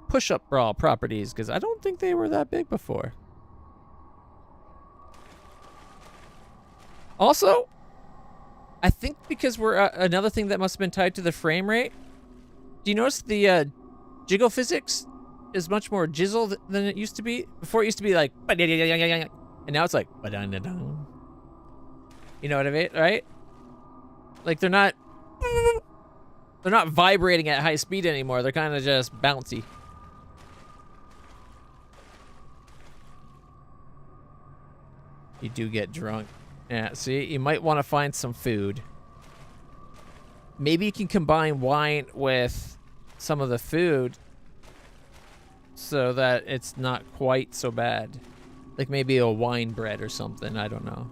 push-up bra properties, because I don't think they were that big before. Also, I think because we're another thing that must have been tied to the frame rate. Do you notice the jiggle physics is much more jizzle than it used to be? Before it used to be like, and now it's like, you know what I mean, right? Like they're not vibrating at high speed anymore. They're kind of just bouncy. You do get drunk. Yeah, see, you might want to find some food. Maybe you can combine wine with some of the food so that it's not quite so bad. Like maybe a wine bread or something, I don't know.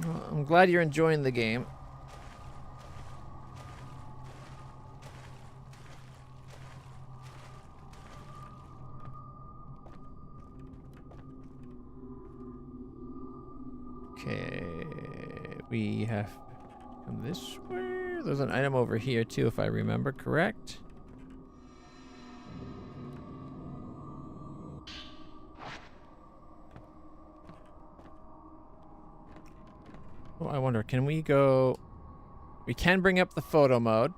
Well, I'm glad you're enjoying the game. Okay, we have come this way. There's an item over here too, if I remember correct. Oh, I wonder, can we go... We can bring up the photo mode.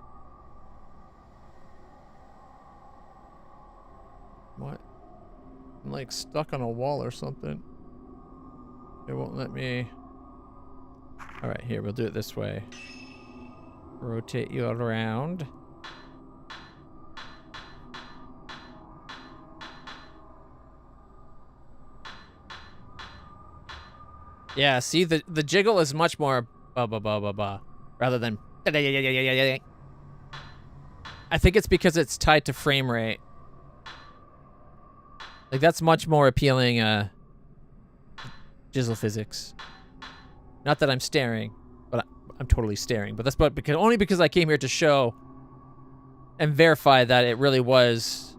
What? I'm like stuck on a wall or something. It won't let me... Alright, here, we'll do it this way. Rotate you around. Yeah, see, the jiggle is much more rather than... I think it's because it's tied to frame rate. Like, that's much more appealing, Jizzle physics. Not that I'm staring, but I'm totally staring. But that's only because I came here to show and verify that it really was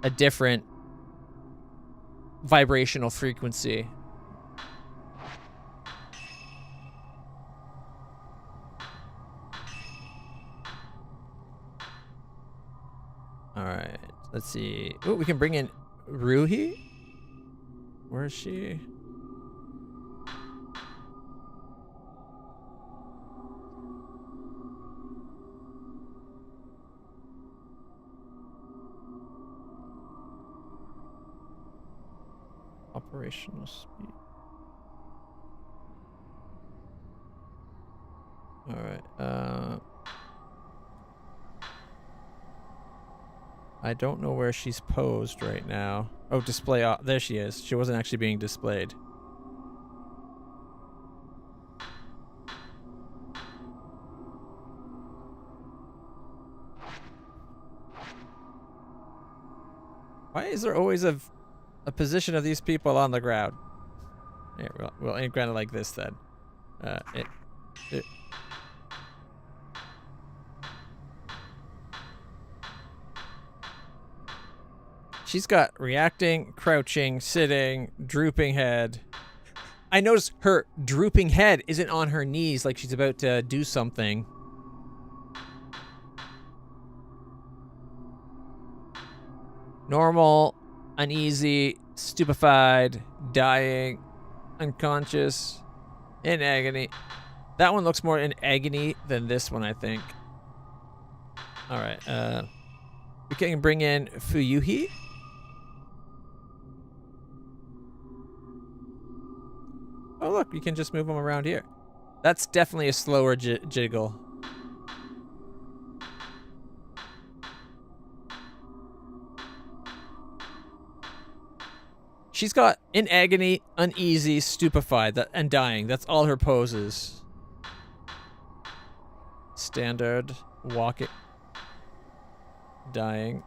a different vibrational frequency. All right, let's see. Oh, we can bring in Ruhi. Where is she? Operational speed. All right. I don't know where she's posed right now. Oh, display. There she is. She wasn't actually being displayed. Why is there always a position of these people on the ground? Here, we'll aim kind of like this then. She's got reacting, crouching, sitting, drooping head. I noticed her drooping head isn't on her knees like she's about to do something. Normal, uneasy, stupefied, dying, unconscious, in agony. That one looks more in agony than this one, I think. Alright, we can bring in Fuyuhi. Oh look, you can just move them around here. That's definitely a slower jiggle. She's got in agony, uneasy, stupefied, and dying. That's all her poses. Standard, walking, dying.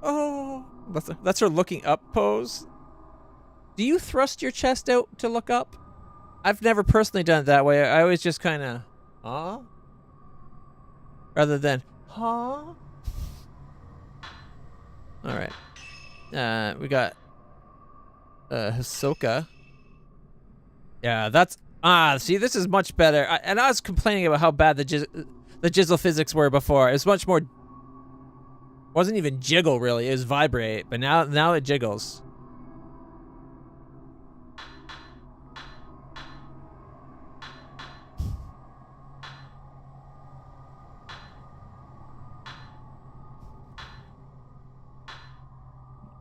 Oh, that's her looking up pose. Do you thrust your chest out to look up? I've never personally done it that way. I always just kind of, huh? Rather than, huh? All right. We got Hisoka. Yeah, that's see, this is much better. And I was complaining about how bad the jizzle physics were before. It was much more. Wasn't even jiggle really. It was vibrate, but now it jiggles.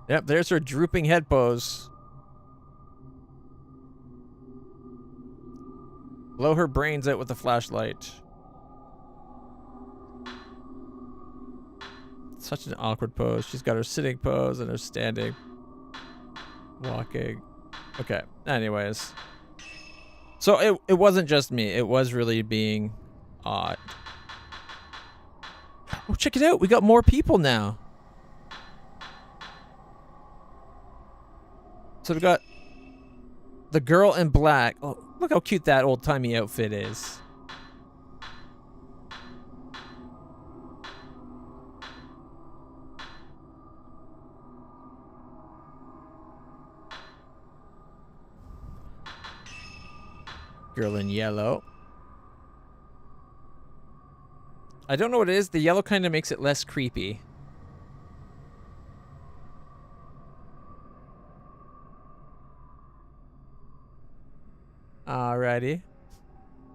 Yep, there's her drooping head pose. Blow her brains out with a flashlight. Such an awkward pose. She's got her sitting pose and her standing. Walking. Okay, anyways. So it wasn't just me. It was really being odd. Oh, check it out. We got more people now. So we got the girl in black. Oh, look how cute that old-timey outfit is. Girl in yellow. I don't know what it is. The yellow kind of makes it less creepy. Alrighty.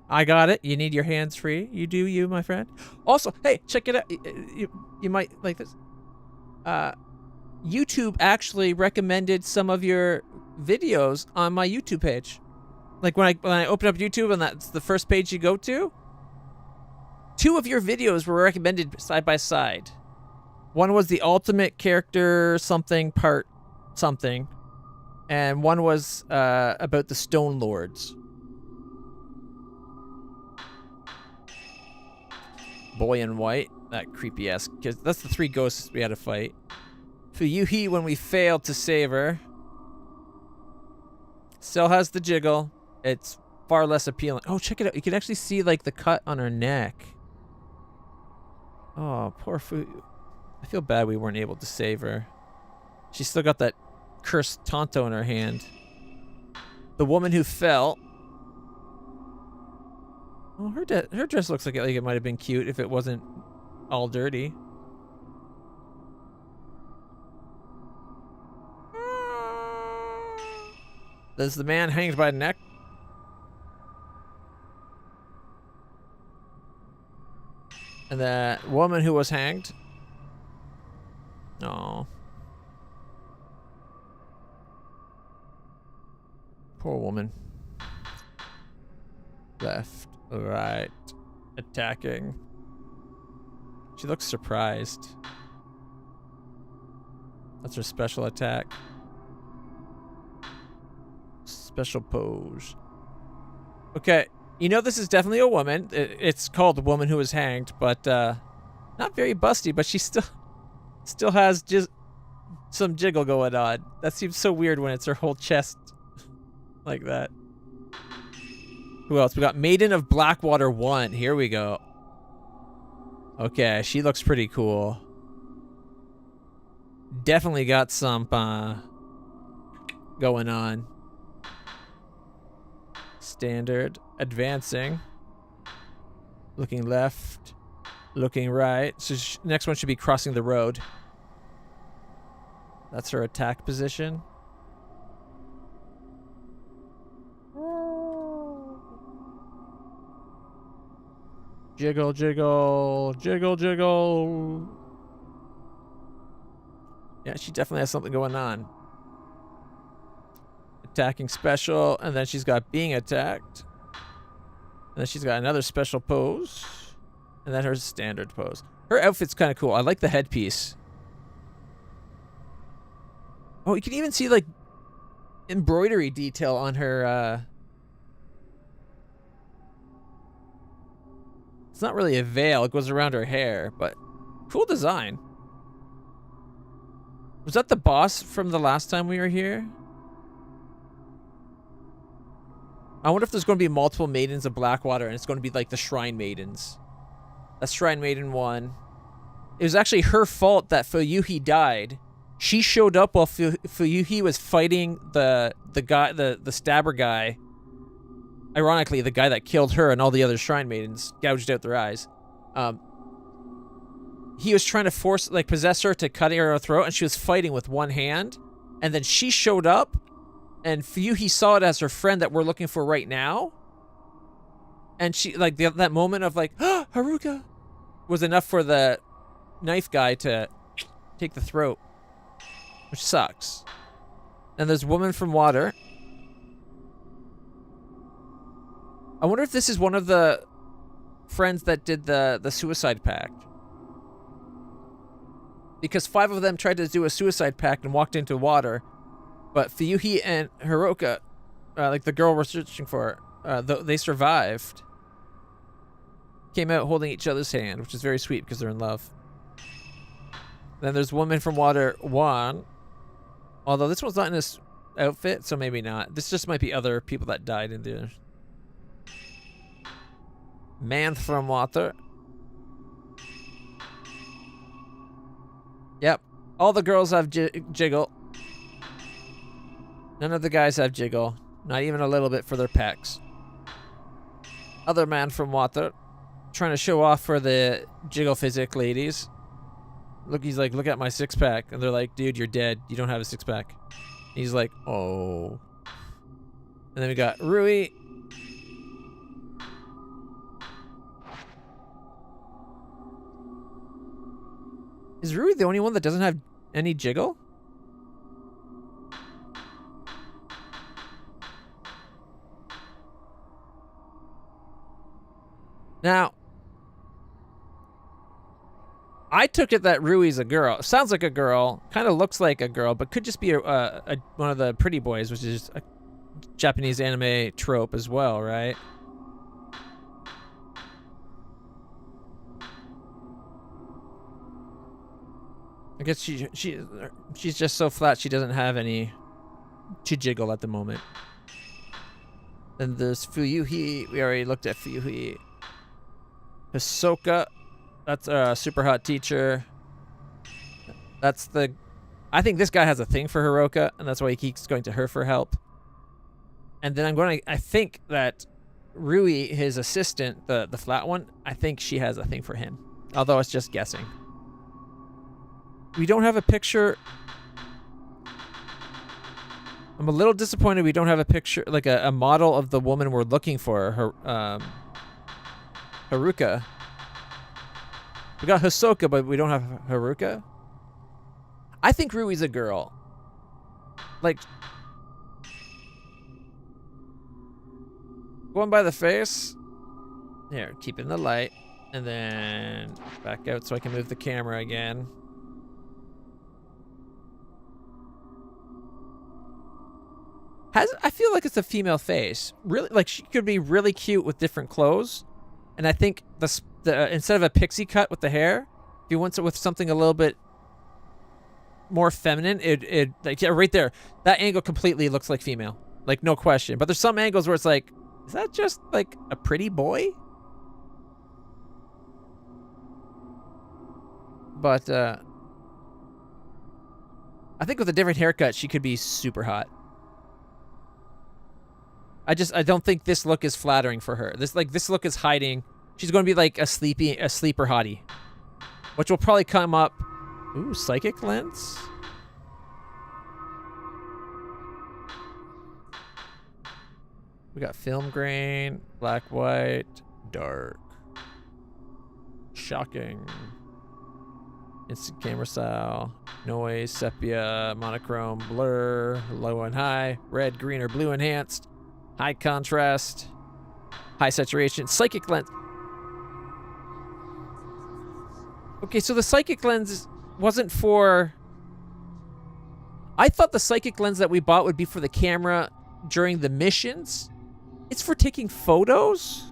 I got it. You need your hands free. You do you, my friend. Also, hey, check it out. You might like this. YouTube actually recommended some of your videos on my YouTube page. Like when I open up YouTube and that's the first page you go to, 2 of your videos were recommended side by side. One was the ultimate character something part something, and one was about the Stone Lords. Boy in white. That creepy ass. Cause that's the 3 ghosts we had to fight. Fuyuhi when we failed to save her. Still has the jiggle. It's far less appealing. Oh, check it out. You can actually see like the cut on her neck. Oh, poor Fuyu. I feel bad we weren't able to save her. She's still got that cursed Tonto in her hand. The woman who fell. Oh, her dress looks like it might have been cute if it wasn't all dirty. There's the man hanged by the neck. And that woman who was hanged. Oh. Poor woman. Left, right, attacking. She looks surprised. That's her special attack. Special pose. Okay, you know this is definitely a woman. It's called the woman who was hanged, but not very busty. But she still has just some jiggle going on. That seems so weird when it's her whole chest like that. Who else? We got Maiden of Blackwater 1. Here we go. Okay, she looks pretty cool. Definitely got some going on. Standard. Advancing. Looking left. Looking right. So next one should be crossing the road. That's her attack position. Jiggle, jiggle, jiggle, jiggle. Yeah, she definitely has something going on. Attacking special, and then she's got being attacked. And then she's got another special pose. And then her standard pose. Her outfit's kind of cool. I like the headpiece. Oh, you can even see, like, embroidery detail on her, It's not really a veil. It goes around her hair, but cool design. Was that the boss from the last time we were here? I wonder if there's going to be multiple Maidens of Blackwater, and it's going to be like the Shrine Maidens. That's Shrine Maiden 1. It was actually her fault that Fuyuhi died. She showed up while Fuyuhi was fighting the guy, the stabber guy. Ironically, the guy that killed her and all the other Shrine Maidens, gouged out their eyes. He was trying to possess her to cut her throat, and she was fighting with one hand. And then she showed up, and Fuyuhi saw it as her friend that we're looking for right now. And she, like, that moment of like, oh, Haruka, was enough for the knife guy to take the throat, which sucks. And there's Woman from Water. I wonder if this is one of the friends that did the suicide pact. Because 5 of them tried to do a suicide pact and walked into water. But Fuyuhi and Hiroka, like the girl we're searching for, they survived. Came out holding each other's hand, which is very sweet because they're in love. Then there's Woman from Water 1. Although this one's not in this outfit, so maybe not. This just might be other people that died in there. Man from Water. Yep. All the girls have jiggle. None of the guys have jiggle. Not even a little bit for their pecs. Other Man from Water. Trying to show off for the jiggle physic ladies. Look, he's like, look at my 6-pack. And they're like, dude, you're dead. You don't have a 6-pack. He's like, oh. And then we got Rui. Is Rui the only one that doesn't have any jiggle? Now, I took it that Rui's a girl. Sounds like a girl. Kind of looks like a girl, but could just be one of the pretty boys, which is a Japanese anime trope as well, right? guess she's just so flat she doesn't have any to jiggle at the moment. Then there's Fuyuhi. We already looked at Fuyuhi. Hisoka. That's a super hot teacher. That's the... I think this guy has a thing for Hiroka, and that's why he keeps going to her for help. And then I think that Rui, his assistant, the flat one, I think she has a thing for him. Although it's just guessing. We don't have a picture. I'm a little disappointed we don't have a picture, like a model of the woman we're looking for, Haruka. We got Hisoka, but we don't have Haruka. I think Rui's a girl. Like, going by the face. Here, keep in the light. And then back out so I can move the camera again. I feel like it's a female face. Really, like she could be really cute with different clothes. And I think the instead of a pixie cut with the hair, if you went with something a little bit more feminine, it like, yeah, right there, that angle completely looks like female, like no question. But there's some angles where it's like, is that just like a pretty boy? But I think with a different haircut, she could be super hot. I don't think this look is flattering for her. This look is hiding. She's going to be like a sleeper hottie, which will probably come up. Ooh, psychic lens. We got film grain, black, white, dark, shocking, instant camera style, noise, sepia, monochrome, blur, low and high, red, green, or blue enhanced. High contrast, high saturation, psychic lens. Okay, so the psychic lens wasn't for... I thought the psychic lens that we bought would be for the camera during the missions. It's for taking photos?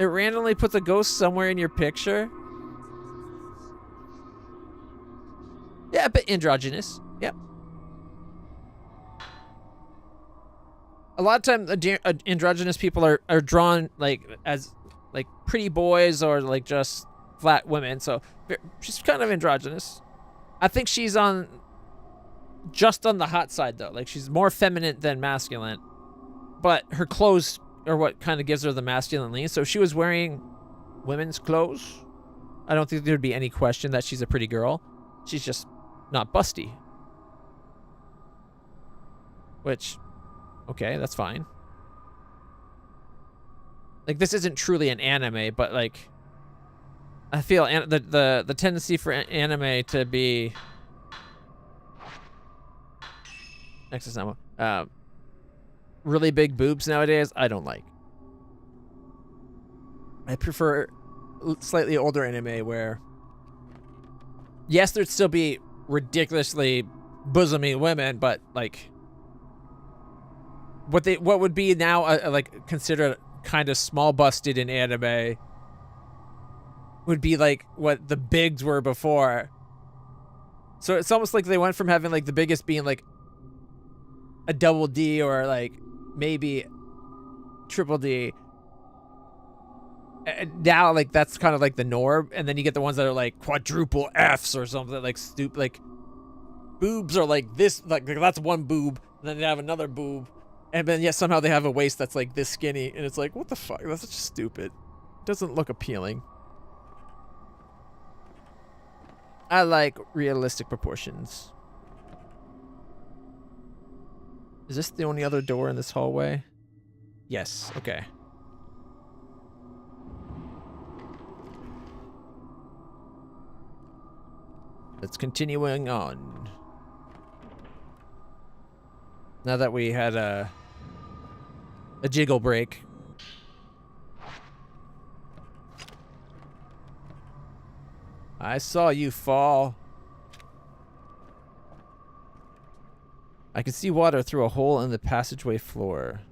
It randomly puts a ghost somewhere in your picture? Yeah, a bit androgynous. Yep. A lot of times, androgynous people are drawn like as like pretty boys or like just flat women. So she's kind of androgynous. I think she's just on the hot side though. Like she's more feminine than masculine, but her clothes are what kind of gives her the masculine lean. So if she was wearing women's clothes, I don't think there'd be any question that she's a pretty girl. She's just not busty, which. Okay, that's fine. Like, this isn't truly an anime, but, like, I feel the tendency for anime to be... Next is not really big boobs nowadays, I don't like. I prefer slightly older anime where... Yes, there'd still be ridiculously bosomy women, but, like... What would be now like considered kind of small busted in anime would be like what the bigs were before. So it's almost like they went from having like the biggest being like a double D or like maybe triple D. And now like that's kind of like the norm, and then you get the ones that are like quadruple Fs or something like stupid, like boobs are like this, like that's one boob, and then they have another boob. And then, yeah, somehow they have a waist that's, like, this skinny. And it's like, what the fuck? That's just stupid. It doesn't look appealing. I like realistic proportions. Is this the only other door in this hallway? Yes. Okay. Let's continuing on. Now that we had a jiggle break. I saw you fall. I can see water through a hole in the passageway floor.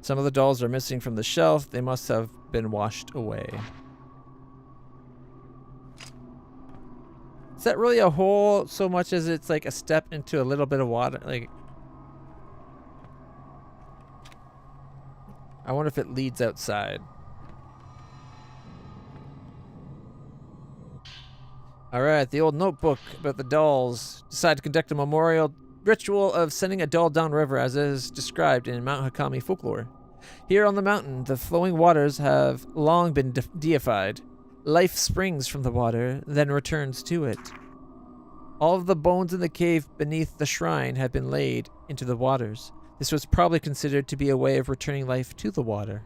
Some of the dolls are missing from the shelf. They must have been washed away. Is that really a hole so much as it's like a step into a little bit of water? Like, I wonder if it leads outside. Alright, the old notebook about the dolls. Decide to conduct a memorial ritual of sending a doll downriver as is described in Mount Hakami folklore. Here on the mountain, the flowing waters have long been deified. Life springs from the water, then returns to it. All of the bones in the cave beneath the shrine have been laid into the waters. This was probably considered to be a way of returning life to the water.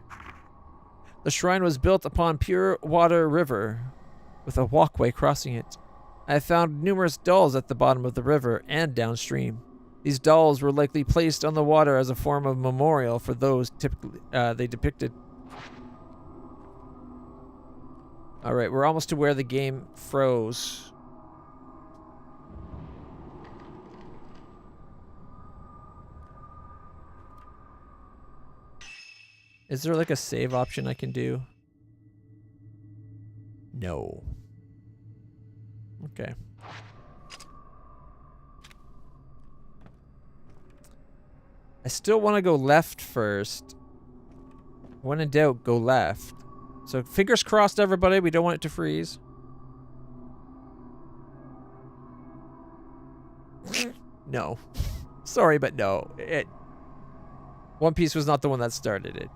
The shrine was built upon pure water river, with a walkway crossing it. I found numerous dolls at the bottom of the river and downstream. These dolls were likely placed on the water as a form of memorial for those typically they depicted. Alright, we're almost to where the game froze. Is there like a save option I can do? No. Okay. I still want to go left first. When in doubt, go left. So fingers crossed, everybody. We don't want it to freeze. No. Sorry, but no. One Piece was not the one that started it.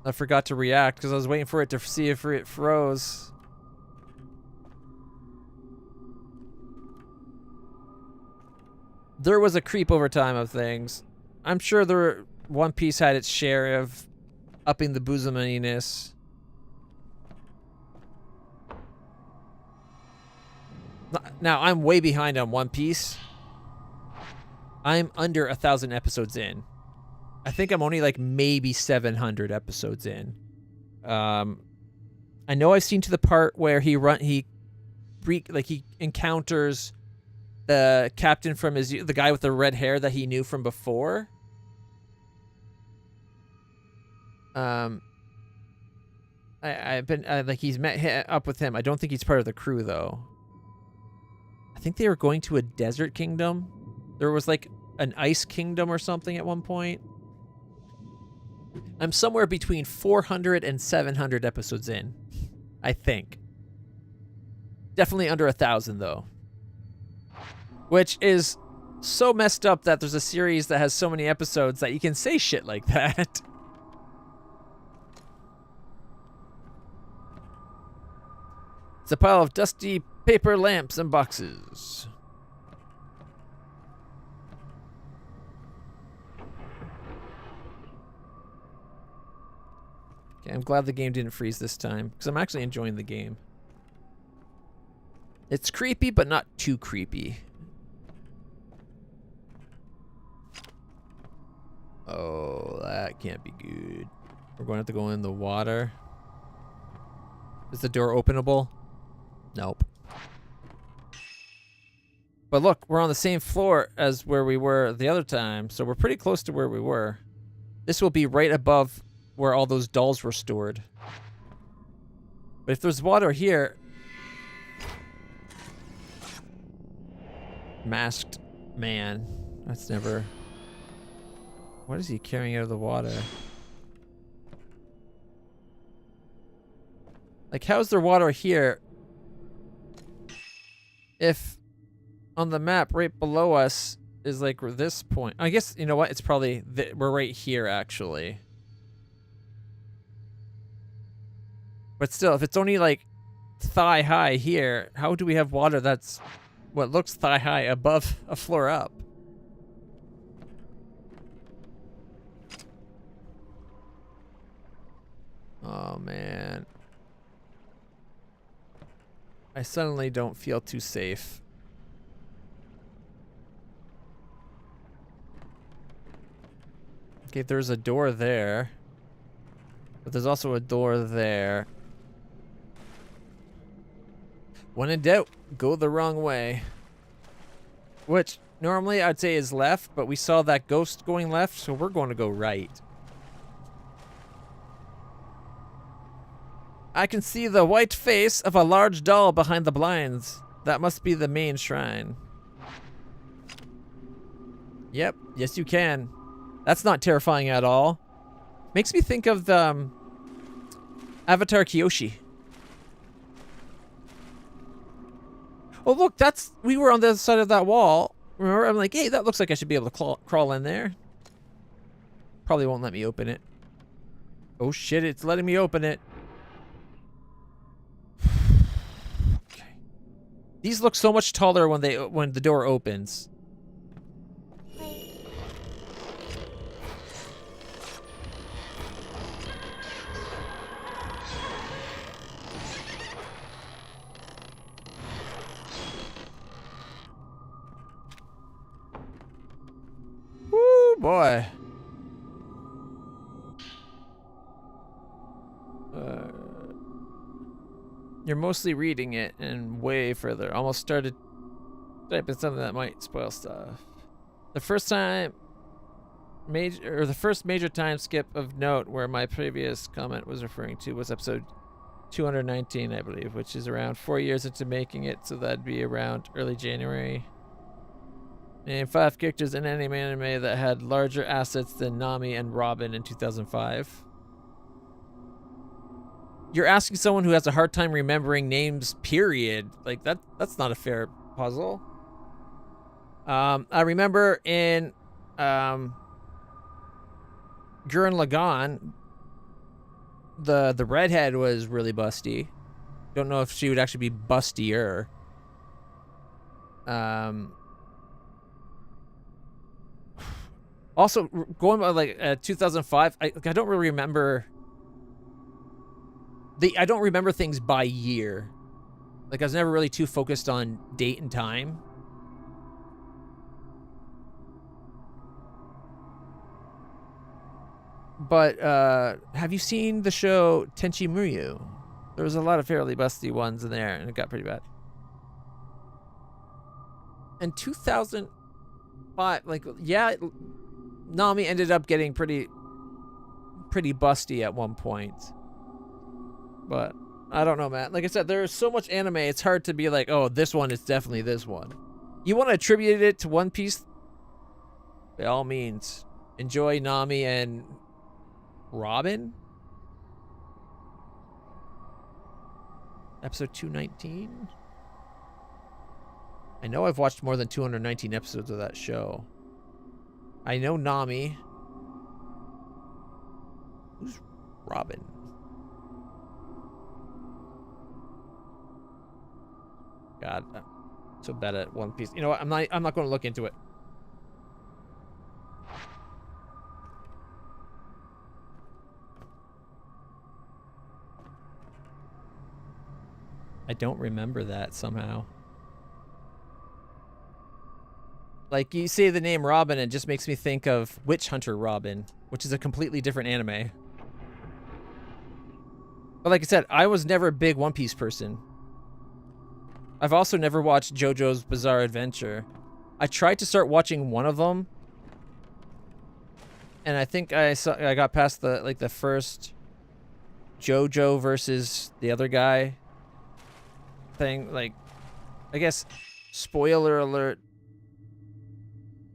I forgot to react because I was waiting for it to see if it froze. There was a creep over time of things. I'm sure One Piece had its share of upping the boosominess. Now, I'm way behind on One Piece. I'm under 1,000 episodes in. I think I'm only like maybe 700 episodes in. I know I've seen to the part where he encounters the captain from the guy with the red hair that he knew from before. I've been like he's met up with him. I don't think he's part of the crew though. I think they were going to a desert kingdom. There was like an ice kingdom or something at one point. I'm somewhere between 400 and 700 episodes in, I think. Definitely under 1,000 though. Which is so messed up that there's a series that has so many episodes that you can say shit like that. It's a pile of dusty paper lamps and boxes. Okay, I'm glad the game didn't freeze this time, because I'm actually enjoying the game. It's creepy, but not too creepy. Oh, that can't be good. We're going to have to go in the water. Is the door openable? Nope. But look, we're on the same floor as where we were the other time, so we're pretty close to where we were. This will be right above where all those dolls were stored. But if there's water here... Masked man. That's never... What is he carrying out of the water? Like, how's there water here? If on the map right below us is like this point. I guess, you know what? It's probably... we're right here, actually. But still, if it's only like thigh high here, how do we have water that's what looks thigh high above a floor up? Oh, man. I suddenly don't feel too safe. Okay, there's a door there. But there's also a door there. When in doubt, go the wrong way. Which, normally I'd say is left, but we saw that ghost going left, so we're going to go right. I can see the white face of a large doll behind the blinds. That must be the main shrine. Yep, yes you can. That's not terrifying at all. Makes me think of the Avatar Kyoshi. Oh look, we were on the other side of that wall. Remember, I'm like, hey, that looks like I should be able to crawl in there. Probably won't let me open it. Oh shit, it's letting me open it. Okay. These look so much taller when the door opens. Woo boy. You're mostly reading it and way further. Almost started typing something that might spoil stuff. The first major time skip of note where my previous comment was referring to was episode 219, I believe, which is around 4 years into making it, so that'd be around early January. Name 5 characters in any anime that had larger assets than Nami and Robin in 2005. You're asking someone who has a hard time remembering names, period. Like, that's not a fair puzzle. I remember in Gurren Lagann, the redhead was really busty. Don't know if she would actually be bustier. Also, going by like 2005, I don't really remember. I don't remember things by year. Like, I was never really too focused on date and time. But have you seen the show Tenchi Muyo? There was a lot of fairly busty ones in there, and it got pretty bad. In 2005, like, yeah, Nami ended up getting pretty busty at one point. But I don't know, man. Like I said, there's so much anime, it's hard to be like, oh, this one is definitely this one. You want to attribute it to One Piece? By all means. Enjoy Nami and Robin? Episode 219? I know I've watched more than 219 episodes of that show. I know Nami. Who's Robin? God, I'm so bad at One Piece. You know what? I'm not going to look into it. I don't remember that somehow. Like, you say the name Robin, it just makes me think of Witch Hunter Robin, which is a completely different anime. But like I said, I was never a big One Piece person. I've also never watched JoJo's Bizarre Adventure. I tried to start watching one of them, and I think I got past the first JoJo versus the other guy thing. Like, I guess, spoiler alert,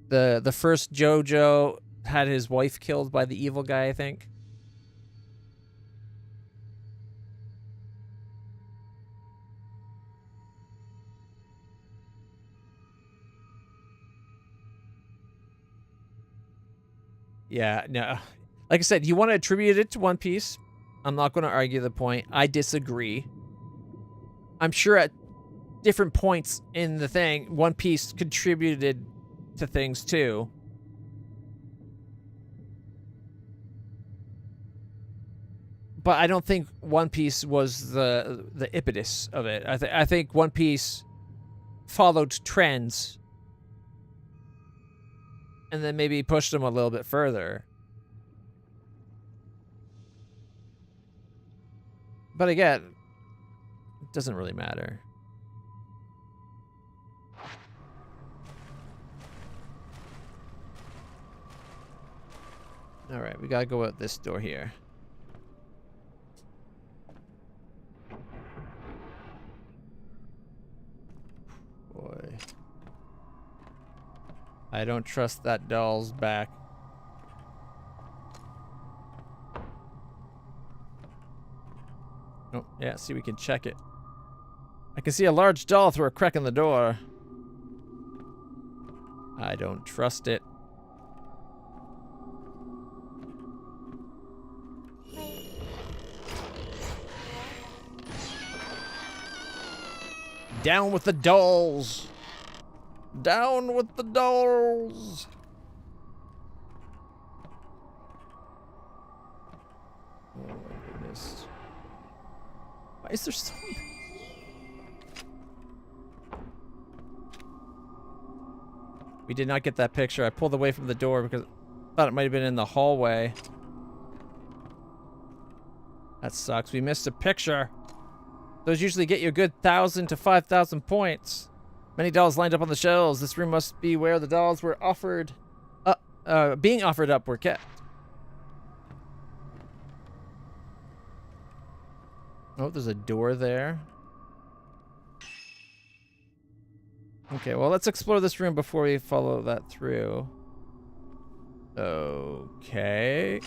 the first JoJo had his wife killed by the evil guy, I think. Yeah, no. Like I said, you want to attribute it to One Piece. I'm not going to argue the point. I disagree. I'm sure at different points in the thing, One Piece contributed to things too. But I don't think One Piece was the impetus of it. I think One Piece followed trends and then maybe pushed them a little bit further. But again, it doesn't really matter. All right, we gotta go out this door here. I don't trust that doll's back. Oh, yeah, see, we can check it. I can see a large doll through a crack in the door. I don't trust it. Down with the dolls! Down with the dolls! Oh my goodness. Why is there so many? We did not get that picture. I pulled away from the door because I thought it might have been in the hallway. That sucks. We missed a picture. Those usually get you a good 1,000 to 5,000 points. Many dolls lined up on the shelves. This room must be where the dolls were offered, being offered up were kept. Oh, there's a door there. Okay, well, let's explore this room before we follow that through. Okay.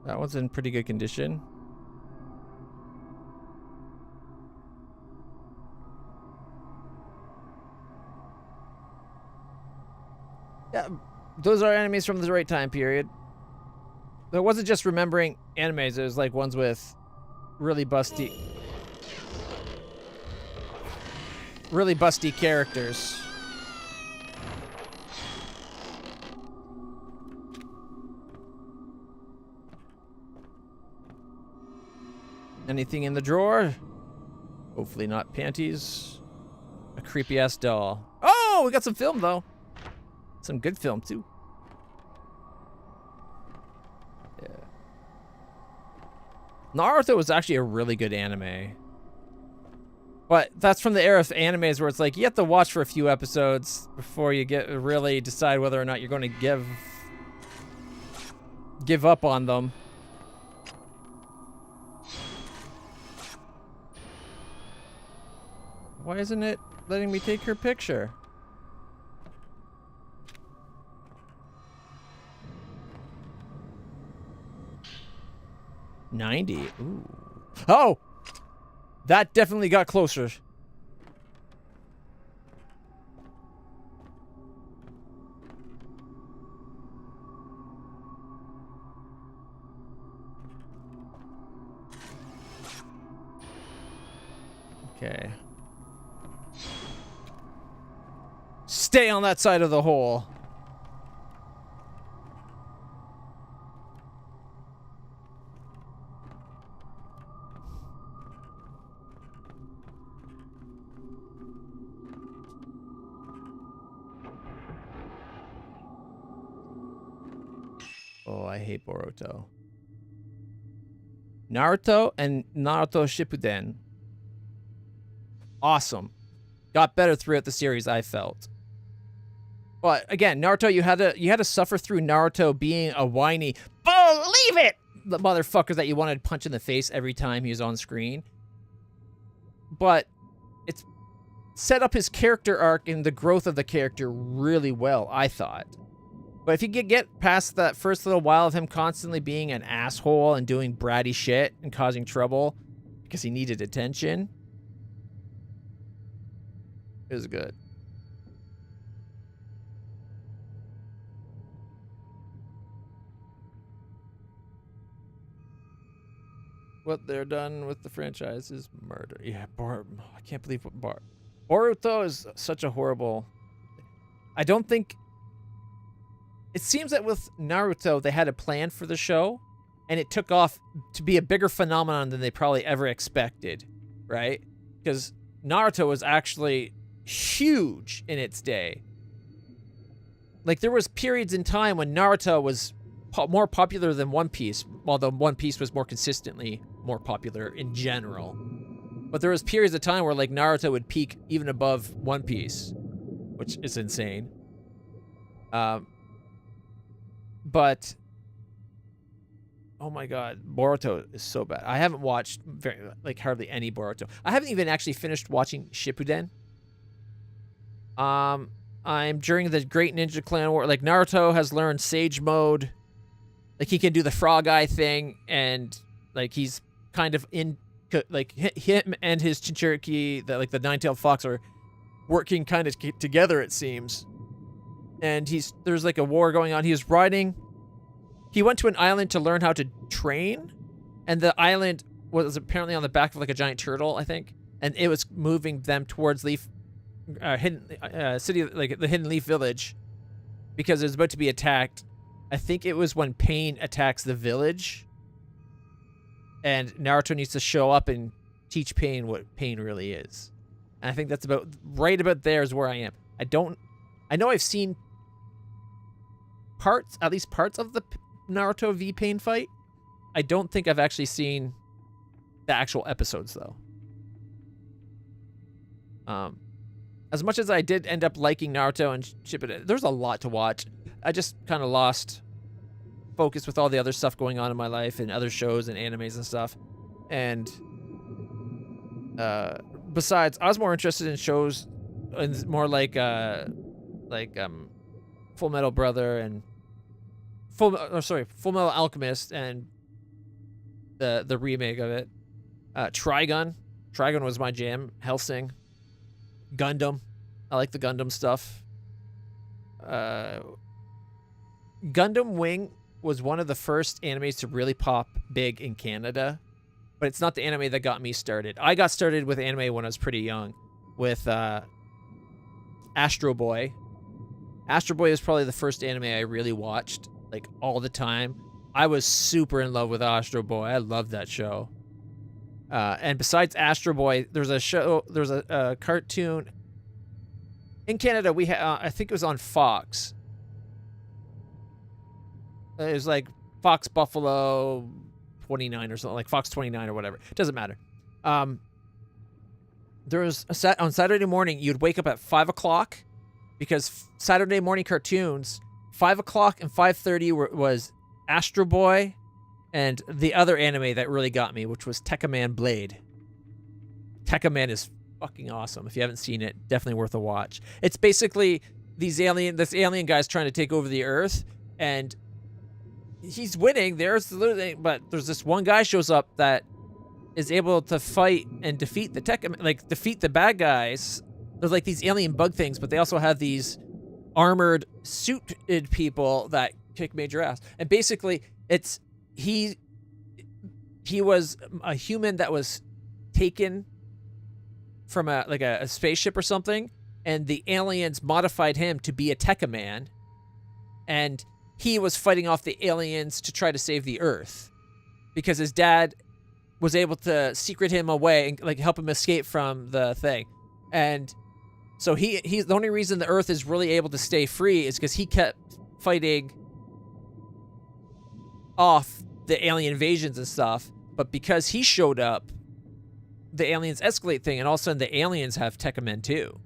That one's in pretty good condition. Yeah, those are animes from the right time period. It wasn't just remembering animes, it was like ones with really busty characters. Anything in the drawer? Hopefully not panties. A creepy ass doll. Oh, we got some film though. Some good film too. Yeah. Naruto was actually a really good anime. But that's from the era of animes where it's like you have to watch for a few episodes before you really decide whether or not you're going to give up on them. Why isn't it letting me take her picture? $90. Ooh. Oh! That definitely got closer. Okay. Stay on that side of the hole. Oh, I hate Boruto. Naruto and Naruto Shippuden. Awesome. Got better throughout the series, I felt. But again, Naruto, you had to suffer through Naruto being a whiny, believe it, the motherfucker that you wanted to punch in the face every time he was on screen. But it's set up his character arc and the growth of the character really well, I thought. But if you could get past that first little while of him constantly being an asshole and doing bratty shit and causing trouble because he needed attention, it was good. What they're done with the franchise is murder. Yeah, I can't believe what Boruto is such a horrible... I don't think... It seems that with Naruto, they had a plan for the show, and it took off to be a bigger phenomenon than they probably ever expected, right? Because Naruto was actually huge in its day. Like, there was periods in time when Naruto was more popular than One Piece, although One Piece was more consistently more popular in general. But there was periods of time where, like, Naruto would peak even above One Piece, which is insane. But oh my god, Boruto is so bad. I haven't watched hardly any Boruto. I haven't even actually finished watching Shippuden. I'm during the Great Ninja Clan War. Like, Naruto has learned Sage Mode. Like, he can do the frog eye thing, and, like, he's kind of in, like, him and his Jinchuriki, the nine-tailed fox, are working kind of together, it seems. And there's, like, a war going on. He went to an island to learn how to train, and the island was apparently on the back of, like, a giant turtle, I think, and it was moving them towards Hidden City, like, the Hidden Leaf Village, because it was about to be attacked. I think it was when Pain attacks the village, and Naruto needs to show up and teach Pain what pain really is. And I think that's right about there is where I am. I know I've seen at least parts of the Naruto v Pain fight. I don't think I've actually seen the actual episodes, though. As much as I did end up liking Naruto and Shippuden, there's a lot to watch. I just kind of lost focus with all the other stuff going on in my life and other shows and animes and stuff. And besides, I was more interested in shows and more like Full Metal Brother and Full Metal Alchemist and the remake of it. Trigun was my jam. Hellsing. Gundam. I like the Gundam stuff. Gundam Wing was one of the first animes to really pop big in Canada, but it's not the anime that got me started. I got started with anime when I was pretty young with Astro Boy. Astro Boy is probably the first anime I really watched, like, all the time. I was super in love with Astro Boy. I loved that show. And besides Astro Boy, there's a cartoon in Canada. I think it was on Fox. It was like Fox Buffalo 29 or something, like Fox 29 or whatever. It doesn't matter. There was on Saturday morning, you'd wake up at 5 o'clock because Saturday morning cartoons, 5 o'clock and 5:30 was Astro Boy, and the other anime that really got me, which was Tekkaman Blade. Tekkaman is fucking awesome. If you haven't seen it, definitely worth a watch. It's basically this alien guy's trying to take over the Earth, and he's winning. But there's this one guy shows up that is able to fight and defeat defeat the bad guys. There's like these alien bug things, but they also have these armored, suited people that kick major ass. And basically, he was a human that was taken from a spaceship or something, and the aliens modified him to be a Tekkaman, and he was fighting off the aliens to try to save the Earth because his dad was able to secret him away and like help him escape from the thing. And so he's the only reason the Earth is really able to stay free is because he kept fighting off the alien invasions and stuff. But because he showed up, the aliens escalate thing, and all of a sudden the aliens have Tekkamen too.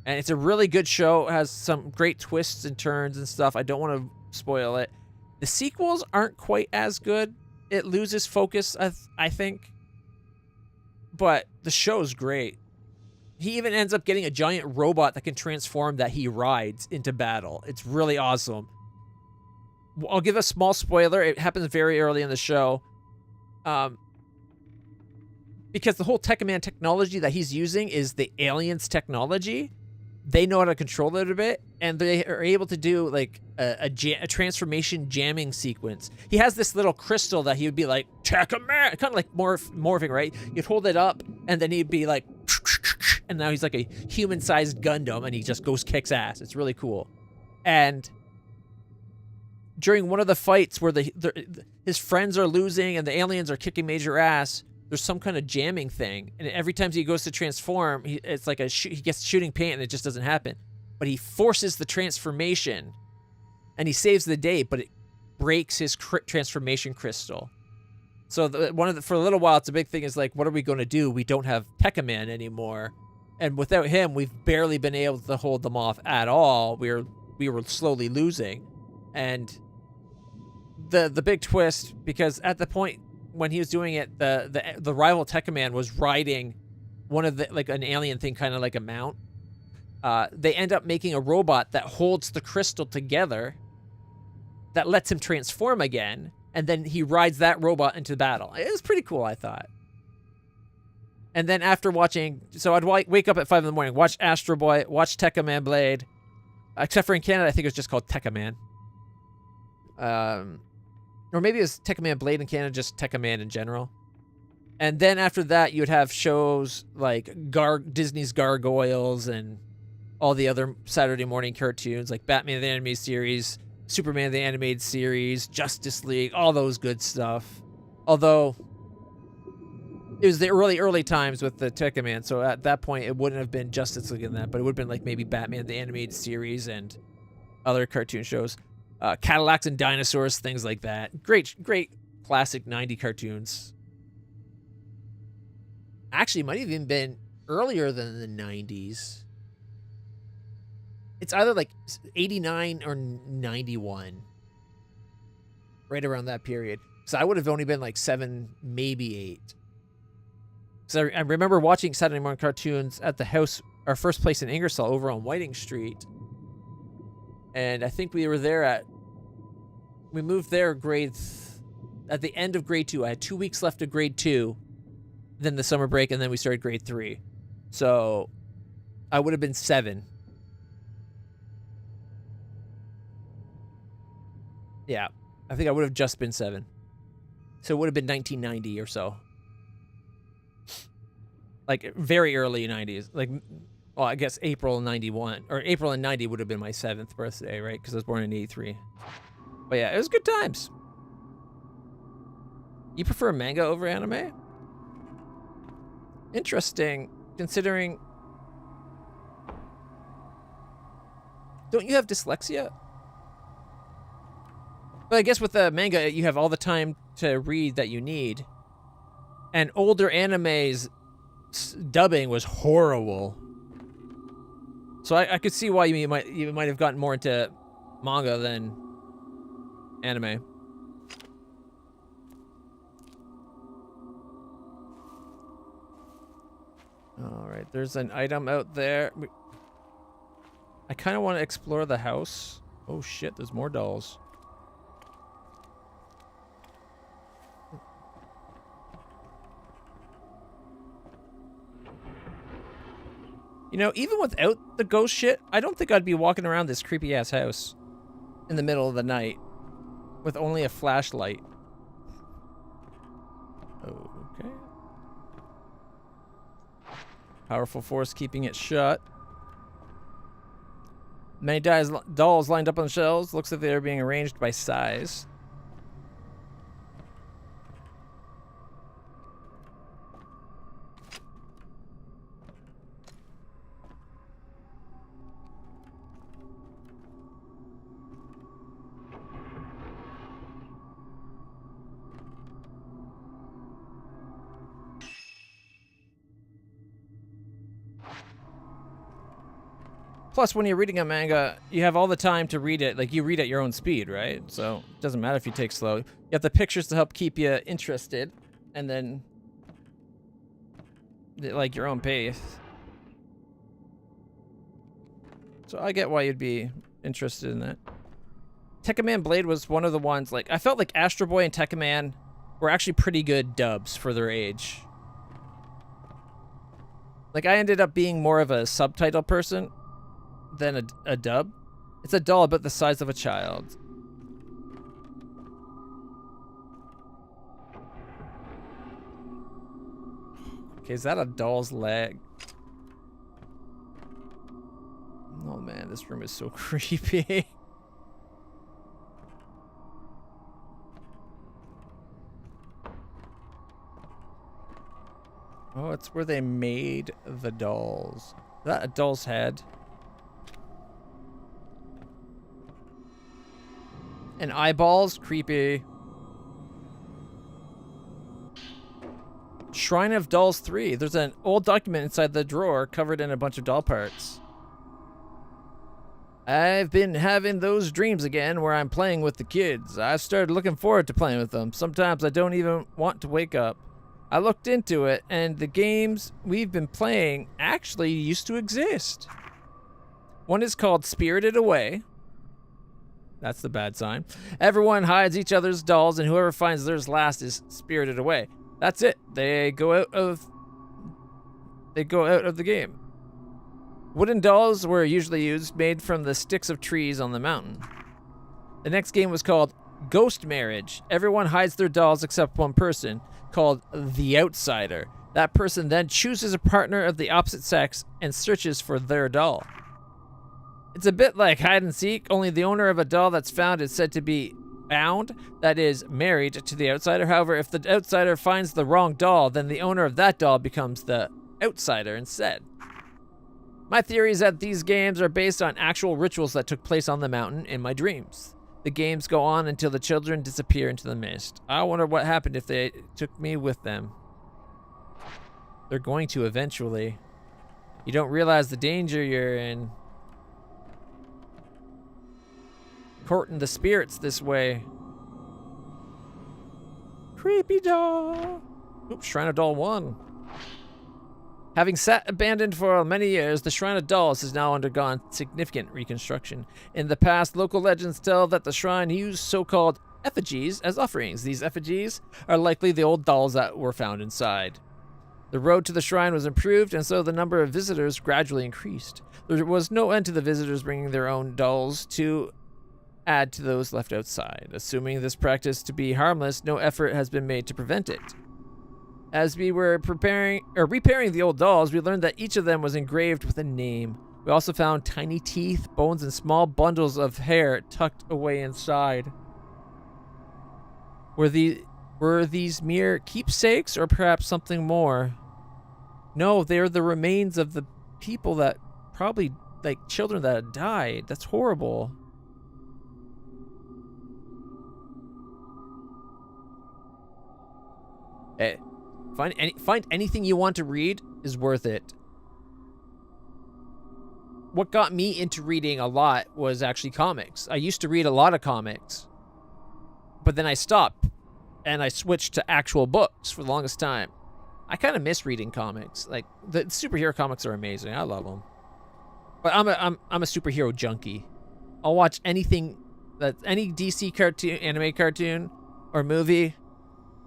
And it's a really good show. It has some great twists and turns and stuff. I don't want to spoil it. The sequels aren't quite as good. It loses focus, I think. But the show's great. He even ends up getting a giant robot that can transform that he rides into battle. It's really awesome. I'll give a small spoiler. It happens very early in the show. Because the whole Tekkaman technology that he's using is the aliens' technology. They know how to control it a bit, and they are able to do like a transformation jamming sequence. He has this little crystal that he would be like, Tekkaman, kind of like morphing, right? You'd hold it up, and then he'd be like, and now he's like a human-sized Gundam, and he just goes kicks ass. It's really cool. And during one of the fights where his friends are losing and the aliens are kicking major ass, there's some kind of jamming thing, and every time he goes to transform, it's like he gets shooting paint, and it just doesn't happen. But he forces the transformation, and he saves the day, but it breaks his transformation crystal. So for a little while, it's a big thing. Is like, what are we going to do? We don't have Tekkaman anymore, and without him, we've barely been able to hold them off at all. We were slowly losing, and the big twist, because at the point when he was doing it, the rival Tekkaman was riding one of the, like an alien thing, kind of like a mount. they end up making a robot that holds the crystal together that lets him transform again, and then he rides that robot into battle. It was pretty cool, I thought. And then after watching, so I'd wake up at 5 in the morning, watch Astro Boy, watch Tekka Man Blade, except for in Canada, I think it was just called Tekka Man. Or maybe it was Tekka Man Blade in Canada, just Tekka Man in general. And then after that, you'd have shows like Disney's Gargoyles and all the other Saturday morning cartoons like Batman the Animated Series, Superman the Animated Series, Justice League, all those good stuff. Although it was the early times with the Tekka Man, so at that point it wouldn't have been Justice League in that, but it would have been like maybe Batman the Animated Series and other cartoon shows. Cadillacs and Dinosaurs, things like that. Great classic 90 cartoons. Actually, it might have even been earlier than the 90s. It's either like 89 or 91. Right around that period. So I would have only been like 7, maybe 8. So I remember watching Saturday morning cartoons at the house, our first place in Ingersoll over on Whiting Street. And I think we were there we moved there at the end of grade 2. I had 2 weeks left of grade 2, then the summer break, and then we started grade 3. So I would have been 7. Yeah, I think I would have just been 7. So it would have been 1990 or so. Like very early 90s. Like, well, I guess April 91 or April in 90 would have been my 7th birthday, right? Because I was born in 83. But yeah, it was good times. You prefer manga over anime? Interesting, considering... Don't you have dyslexia? But I guess with the manga, you have all the time to read that you need. And older animes, dubbing was horrible. So I could see why you might have gotten more into manga than anime. All right, there's an item out there. I kind of want to explore the house. Oh shit, there's more dolls. You know, even without the ghost shit, I don't think I'd be walking around this creepy ass house in the middle of the night with only a flashlight. Okay. Powerful force keeping it shut. Many dolls lined up on the shelves. Looks like they are being arranged by size. Plus, when you're reading a manga, you have all the time to read it. Like, you read at your own speed, right? So, it doesn't matter if you take slow. You have the pictures to help keep you interested. And then, like, your own pace. So, I get why you'd be interested in that. Tekka Man Blade was one of the ones, like, I felt like Astro Boy and Tekka Man were actually pretty good dubs for their age. Like, I ended up being more of a subtitle person than a dub. It's a doll about the size of a child. Okay, is that a doll's leg? Oh man, this room is so creepy. Oh, it's where they made the dolls. Is that a doll's head? And eyeballs? Creepy. Shrine of Dolls 3. There's an old document inside the drawer covered in a bunch of doll parts. I've been having those dreams again where I'm playing with the kids. I started looking forward to playing with them. Sometimes I don't even want to wake up. I looked into it, and the games we've been playing actually used to exist. One is called Spirited Away. That's the bad sign. Everyone hides each other's dolls, and whoever finds theirs last is spirited away. That's it. They go out of the game. Wooden dolls were usually used, made from the sticks of trees on the mountain. The next game was called Ghost Marriage. Everyone hides their dolls except one person, called the Outsider. That person then chooses a partner of the opposite sex and searches for their doll. It's a bit like hide and seek, only the owner of a doll that's found is said to be bound, that is, married to the outsider. However, if the outsider finds the wrong doll, then the owner of that doll becomes the outsider instead. My theory is that these games are based on actual rituals that took place on the mountain in my dreams. The games go on until the children disappear into the mist. I wonder what happened if they took me with them. They're going to eventually. You don't realize the danger you're in. Courting the spirits this way. Creepy doll. Oops, Shrine of Doll 1. Having sat abandoned for many years, the Shrine of Dolls has now undergone significant reconstruction. In the past, local legends tell that the shrine used so-called effigies as offerings. These effigies are likely the old dolls that were found inside. The road to the shrine was improved, and so the number of visitors gradually increased. There was no end to the visitors bringing their own dolls to add to those left outside. Assuming this practice to be harmless, no effort has been made to prevent it. As we were repairing the old dolls, we learned that each of them was engraved with a name. We also found tiny teeth, bones, and small bundles of hair tucked away inside. Were these mere keepsakes or perhaps something more? No, they're the remains of the people that probably, like, children that had died. That's horrible. Hey, find anything you want to read is worth it. What got me into reading a lot was actually comics. I used to read a lot of comics, but then I stopped and I switched to actual books for the longest time. I kind of miss reading comics. Like, the superhero comics are amazing. I love them. But I'm a superhero junkie. I'll watch anything any DC cartoon, anime cartoon, or movie.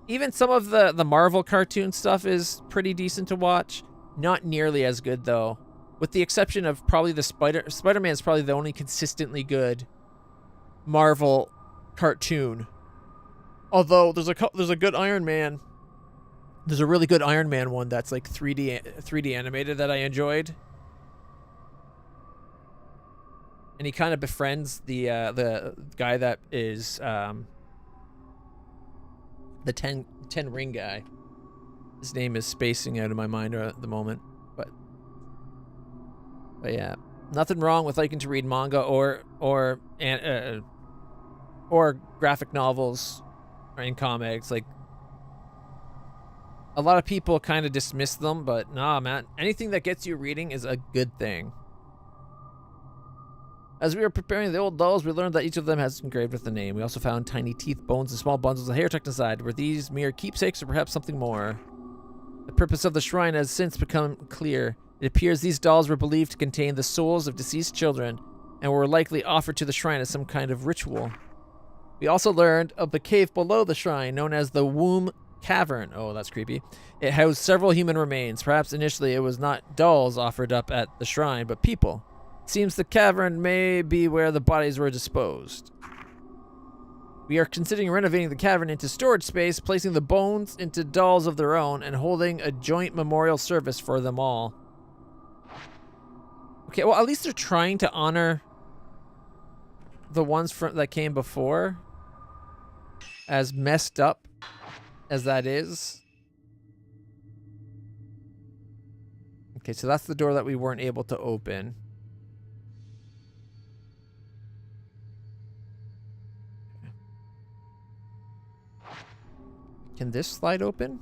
Even some of the Marvel cartoon stuff is pretty decent to watch. Not nearly as good, though. With the exception of probably the Spider-Man's probably the only consistently good Marvel cartoon. Although there's a good Iron Man. There's a really good Iron Man one that's like 3D animated that I enjoyed. And he kind of befriends the guy that is the 10 ring guy. His name is spacing out of my mind at the moment, but yeah, nothing wrong with liking to read manga or graphic novels or in comics. Like, a lot of people kind of dismiss them, but nah, man, anything that gets you reading is a good thing. As we were preparing the old dolls, we learned that each of them has engraved with a name. We also found tiny teeth, bones, and small bundles of hair tucked inside. Were these mere keepsakes or perhaps something more? The purpose of the shrine has since become clear. It appears these dolls were believed to contain the souls of deceased children and were likely offered to the shrine as some kind of ritual. We also learned of the cave below the shrine, known as the Womb Cavern. Oh, that's creepy. It housed several human remains. Perhaps initially it was not dolls offered up at the shrine, but people. Seems the cavern may be where the bodies were disposed. We are considering renovating the cavern into storage space, placing the bones into dolls of their own, and holding a joint memorial service for them all. Okay, well, at least they're trying to honor the ones that came before, as messed up as that is. Okay, so that's the door that we weren't able to open. Can this slide open?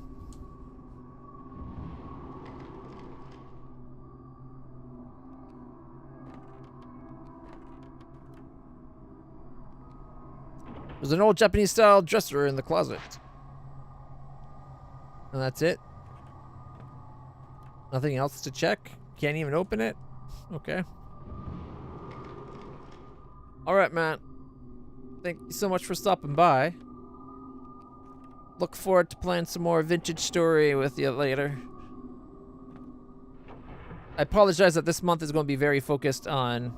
There's an old Japanese-style dresser in the closet. And that's it. Nothing else to check? Can't even open it? Okay. All right, man. Thank you so much for stopping by. Look forward to playing some more Vintage Story with you later. I apologize that this month is going to be very focused on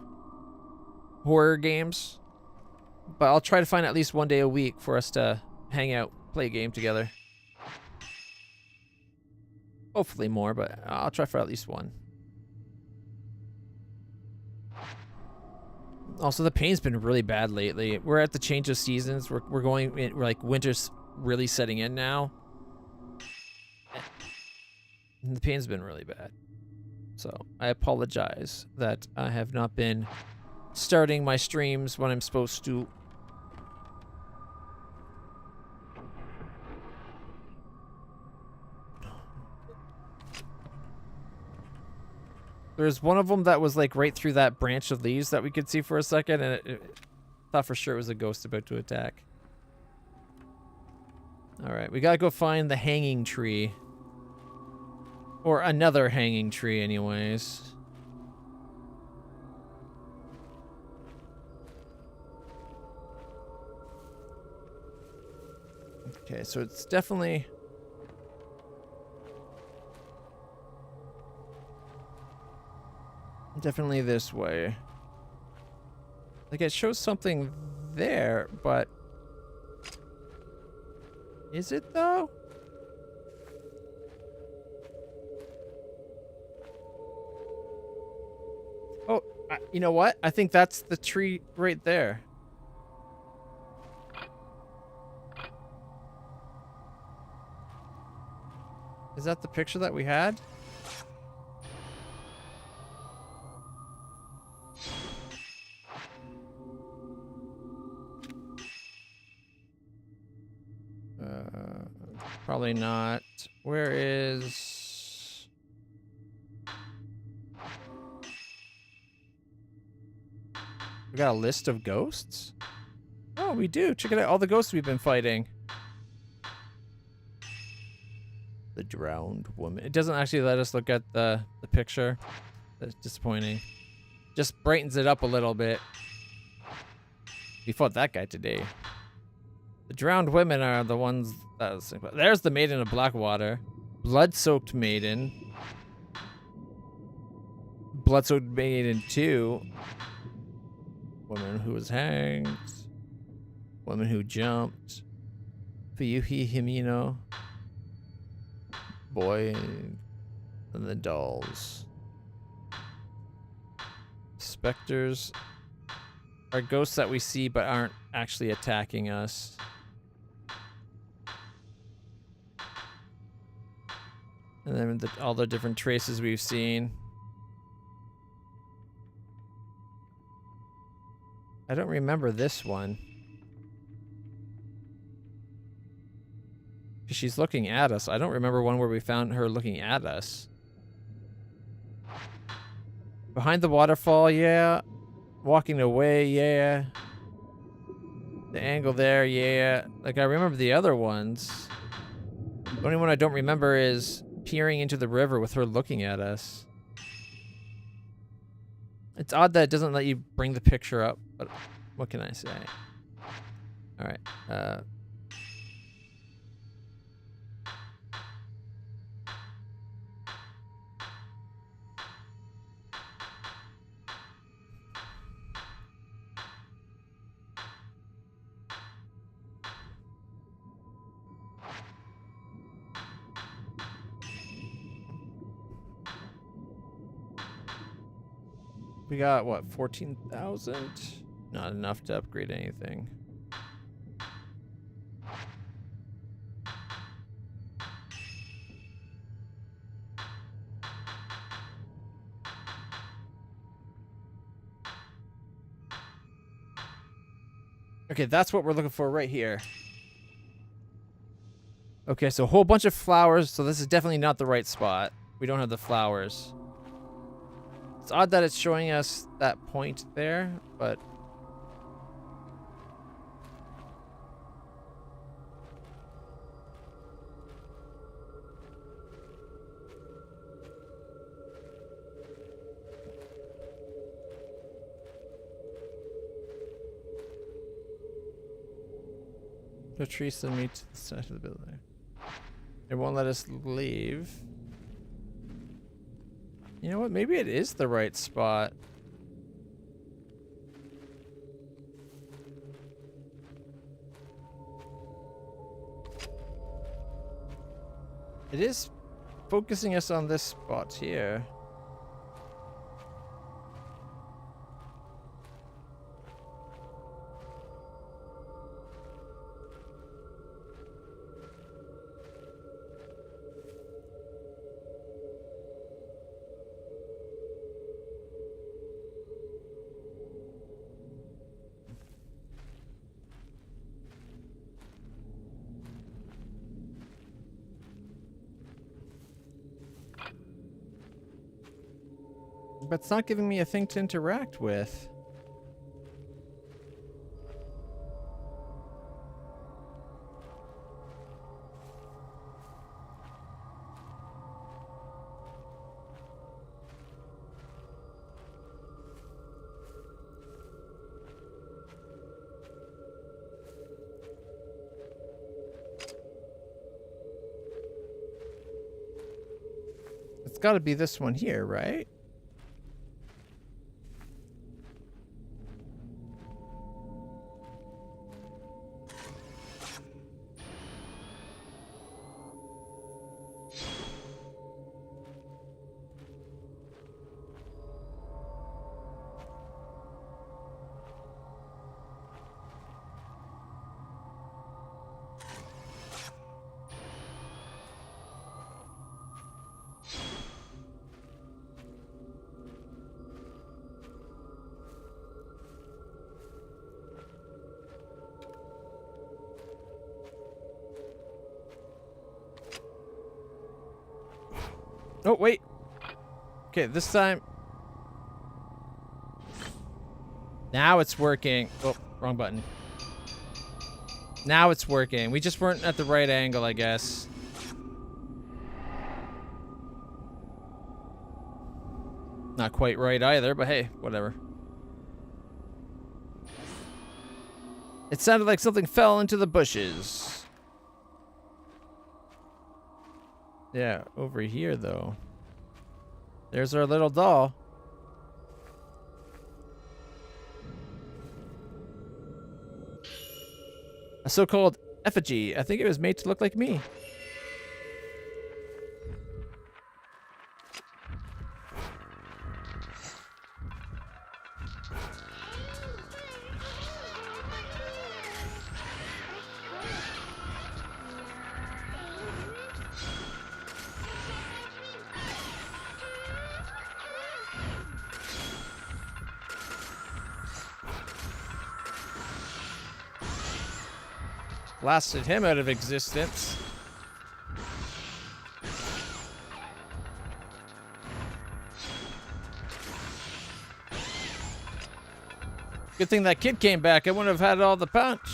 horror games, but I'll try to find at least one day a week for us to hang out, play a game together. Hopefully more, but I'll try for at least one. Also, the pain's been really bad lately. We're at the change of seasons. We're going in, like winter's really setting in now. And the pain's been really bad. So I apologize that I have not been starting my streams when I'm supposed to. There's one of them that was like right through that branch of leaves that we could see for a second, and it thought for sure it was a ghost about to attack. Alright, we gotta go find the hanging tree. Or another hanging tree, anyways. Okay, so it's definitely... Definitely this way. Like, it shows something there, but... Is it, though? Oh, you know what? I think that's the tree right there. Is that the picture that we had? Probably not. Where is... We got a list of ghosts? Oh, we do. Check it out. All the ghosts we've been fighting. The drowned woman. It doesn't actually let us look at the picture. That's disappointing. Just brightens it up a little bit. We fought that guy today. The drowned women are the ones that was... There's the Maiden of Blackwater. Blood-soaked Maiden. Blood-soaked Maiden 2. Woman who was hanged. Woman who jumped. Fuyuhi Himino. Boy. And the dolls. Specters are ghosts that we see but aren't actually attacking us. And then all the different traces we've seen. I don't remember this one. She's looking at us. I don't remember one where we found her looking at us. Behind the waterfall, yeah. Walking away, yeah. The angle there, yeah. Like, I remember the other ones. The only one I don't remember is peering into the river with her looking at us. It's odd that it doesn't let you bring the picture up, but what can I say? Alright, we got, what, 14,000? Not enough to upgrade anything. Okay, that's what we're looking for right here. Okay, so a whole bunch of flowers, so this is definitely not the right spot. We don't have the flowers. It's odd that it's showing us that point there, but... Patrice and me to the side of the building. It won't let us leave. You know what? Maybe it is the right spot. It is focusing us on this spot here. But it's not giving me a thing to interact with. It's got to be this one here, right? Oh, wait. Okay, this time. Now it's working. Oh, wrong button. Now it's working. We just weren't at the right angle, I guess. Not quite right either, but hey, whatever. It sounded like something fell into the bushes. Yeah, over here, though. There's our little doll. A so-called effigy. I think it was made to look like me. Blasted him out of existence. Good thing that kid came back. I wouldn't have had all the punch.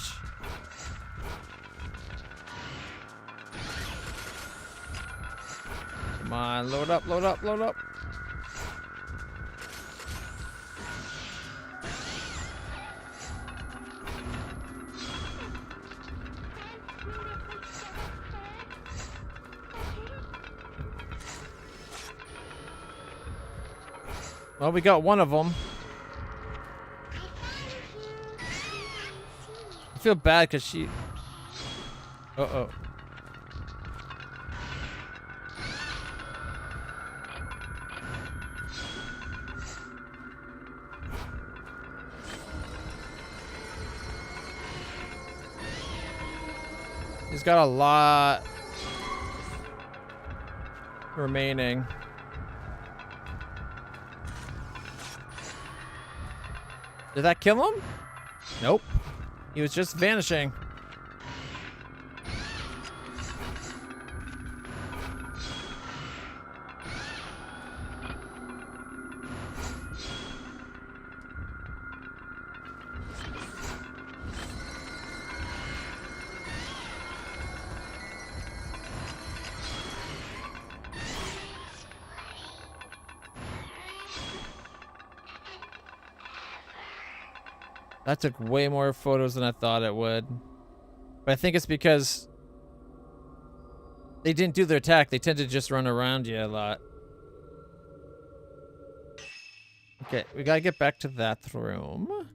Come on, load up, load up, load up. Well, we got one of them. I feel bad because she... Uh-oh. He's got a lot remaining. Did that kill him? Nope. He was just vanishing. That took way more photos than I thought it would. But I think it's because they didn't do their attack. They tend to just run around you a lot. Okay, we gotta get back to that room.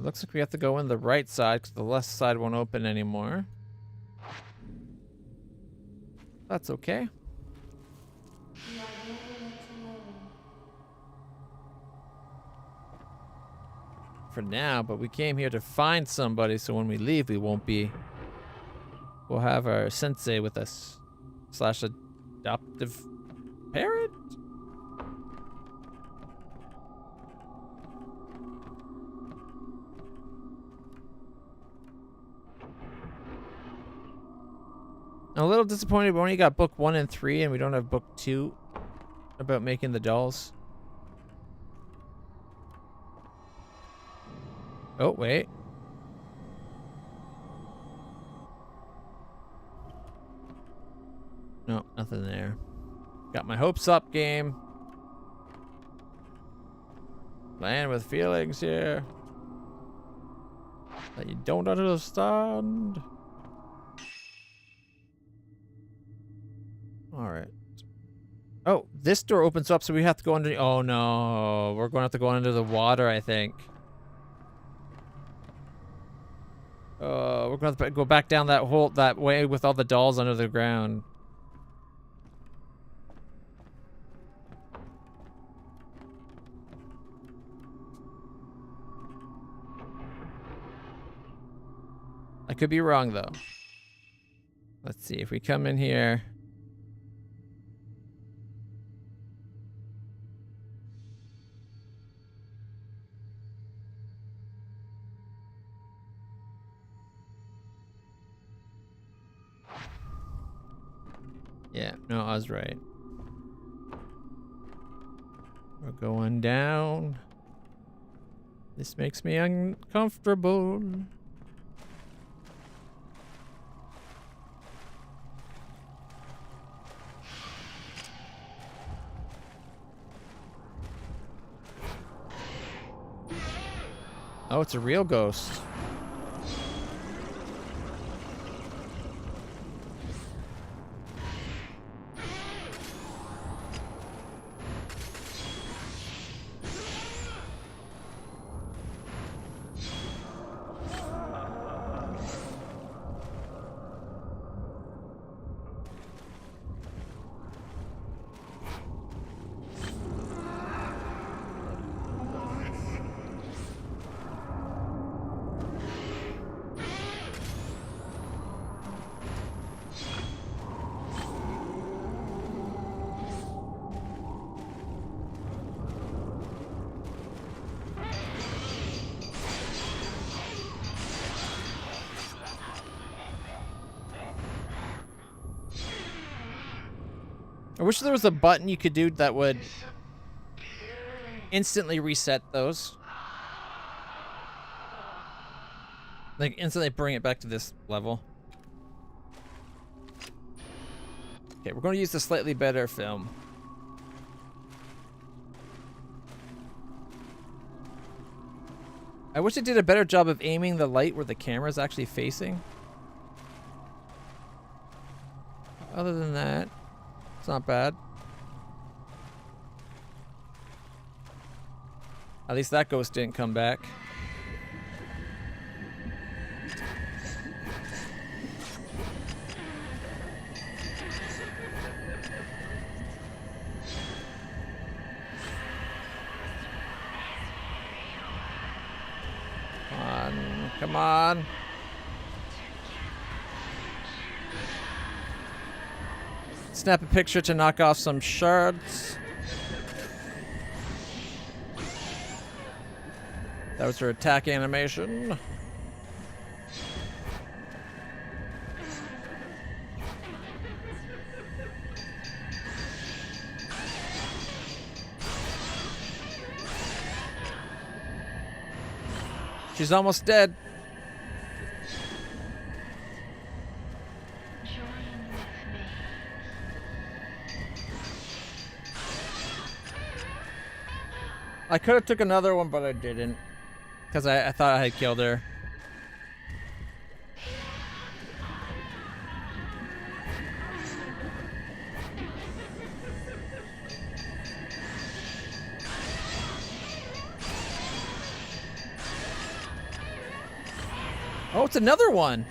Looks like we have to go in the right side because the left side won't open anymore. That's okay. For now, but we came here to find somebody, so when we leave, we won't be... We'll have our sensei with us. Slash adoptive parent? I'm a little disappointed we only got book 1 and 3 and we don't have book 2 about making the dolls. Oh, wait. No, nothing there. Got my hopes up, game. Playing with feelings here that you don't understand. Alright. Oh, this door opens up, so we have to go under... Oh, no. We're going to have to go under the water, I think. We're going to have to go back down that way with all the dolls under the ground. I could be wrong, though. Let's see. If we come in here... Yeah, no, I was right. We're going down. This makes me uncomfortable. Oh, it's a real ghost. I wish there was a button you could do that would instantly reset those. Like, instantly bring it back to this level. Okay, we're going to use the slightly better film. I wish it did a better job of aiming the light where the camera's actually facing. Other than that, it's not bad. At least that ghost didn't come back. Come on, come on. Snap a picture to knock off some shards. That was her attack animation. She's almost dead. I could have took another one, but I didn't. Because I thought I had killed her. Oh, it's another one.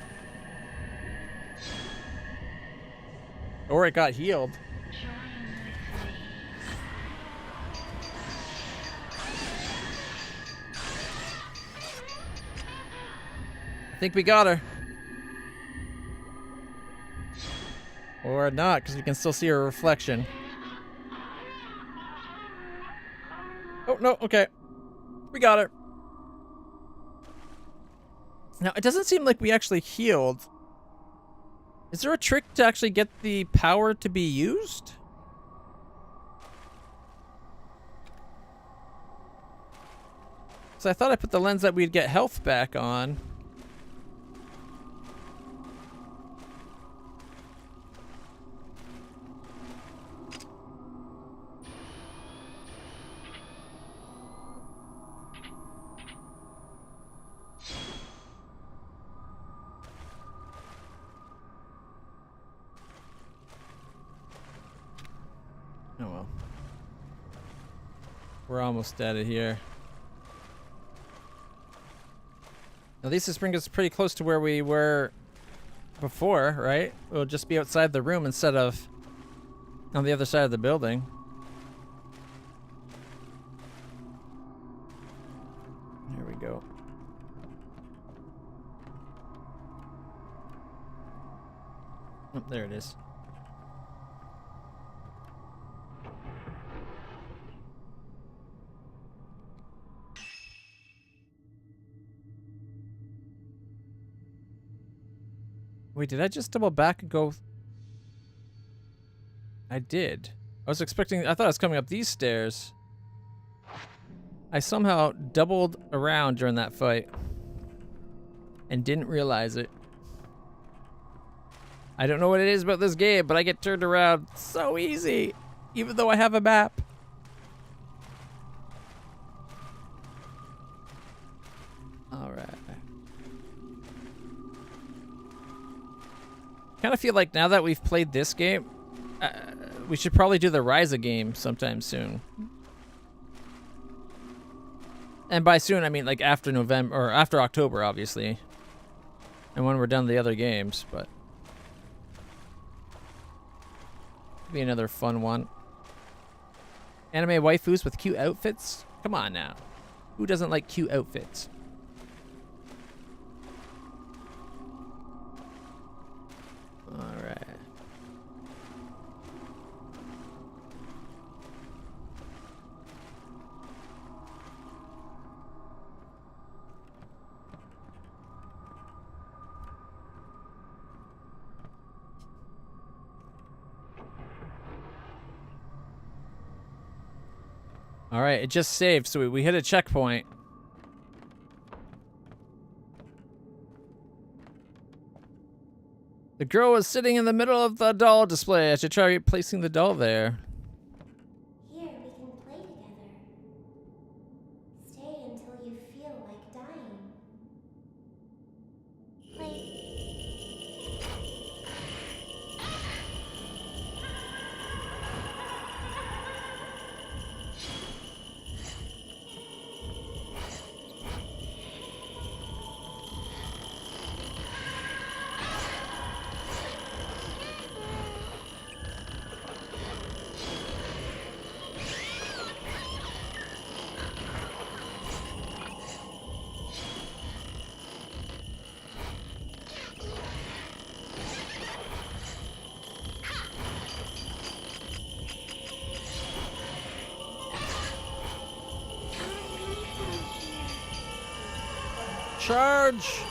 Or it got healed. I think we got her. Or not, because we can still see her reflection. Oh, no, okay. We got her. Now, it doesn't seem like we actually healed. Is there a trick to actually get the power to be used? So I thought I put the lens that we'd get health back on. Oh well. We're almost at it here. At least this brings us pretty close to where we were before, right? We'll just be outside the room instead of on the other side of the building. Here we go. Oh, there it is. Wait, did I just double back and go? I did. I was expecting, I thought I was coming up these stairs. I somehow doubled around during that fight and didn't realize it. I don't know what it is about this game, but I get turned around so easy, even though I have a map. All right. Kind of feel like now that we've played this game, we should probably do the Ryza game sometime soon. And by soon, I mean like after November or after October, obviously. And when we're done the other games, but be another fun one. Anime waifus with cute outfits? Come on now. Who doesn't like cute outfits? All right. All right, it just saved, so we hit a checkpoint. The girl was sitting in the middle of the doll display. I should try placing the doll there. Here, we can play together. Stay until you feel like dying. Play. Charge!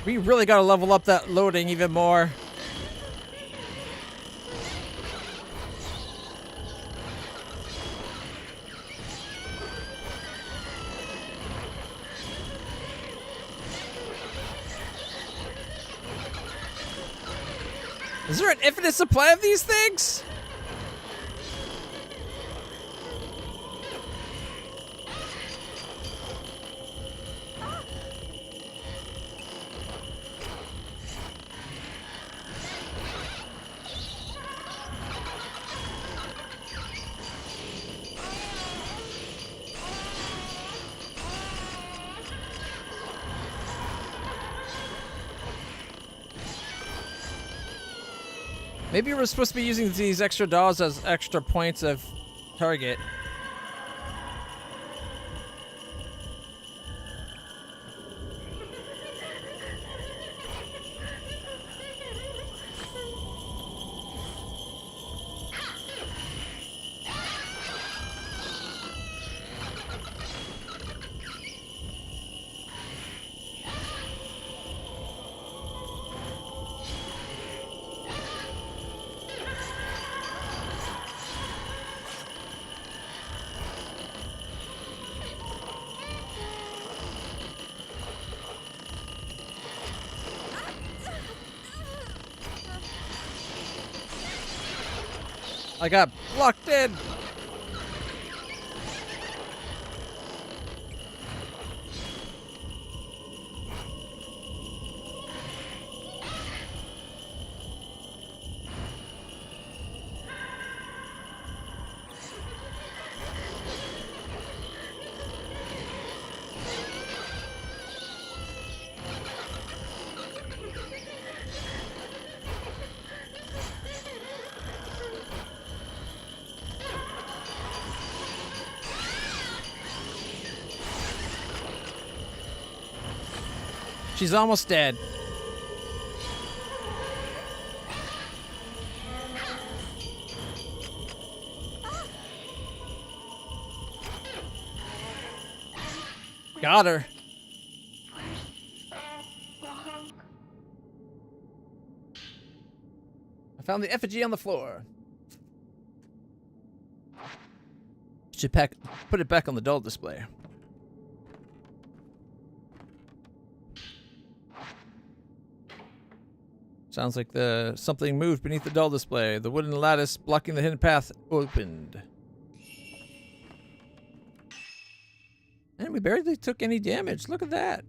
We really gotta level up that loading even more. Is there an infinite supply of these things? Maybe we're supposed to be using these extra dolls as extra points of target. I got blocked in. She's almost dead. Got her. I found the effigy on the floor. Should put it back on the doll display. Sounds like something moved beneath the doll display. The wooden lattice blocking the hidden path opened. And we barely took any damage. Look at that.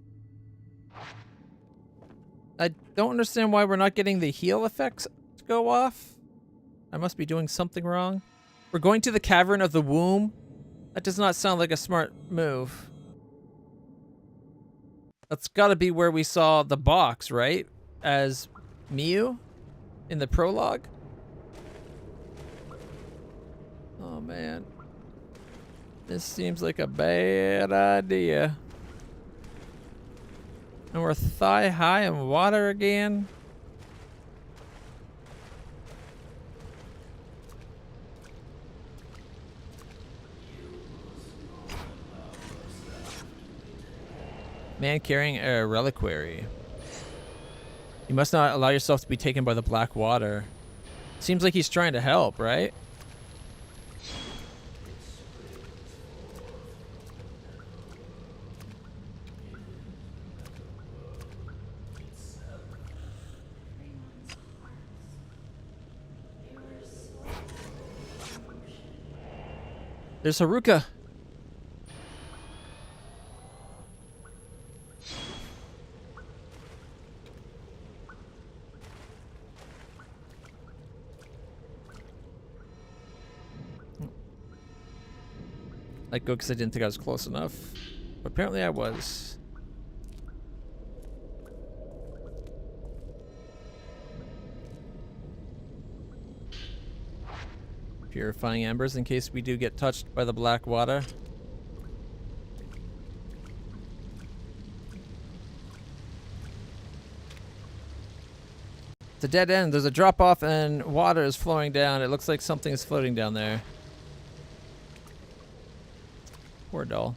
I don't understand why we're not getting the heal effects to go off. I must be doing something wrong. We're going to the Cavern of the Womb. That does not sound like a smart move. That's gotta be where we saw the box, right? As Miu in the prologue. Oh man, this seems like a bad idea. And we're thigh high in water again. Man carrying a reliquary. You must not allow yourself to be taken by the black water. Seems like he's trying to help, right? There's Haruka. Let go because I didn't think I was close enough. But apparently I was. Purifying embers in case we do get touched by the black water. It's a dead end. There's a drop off and water is flowing down. It looks like something is floating down there. Poor doll.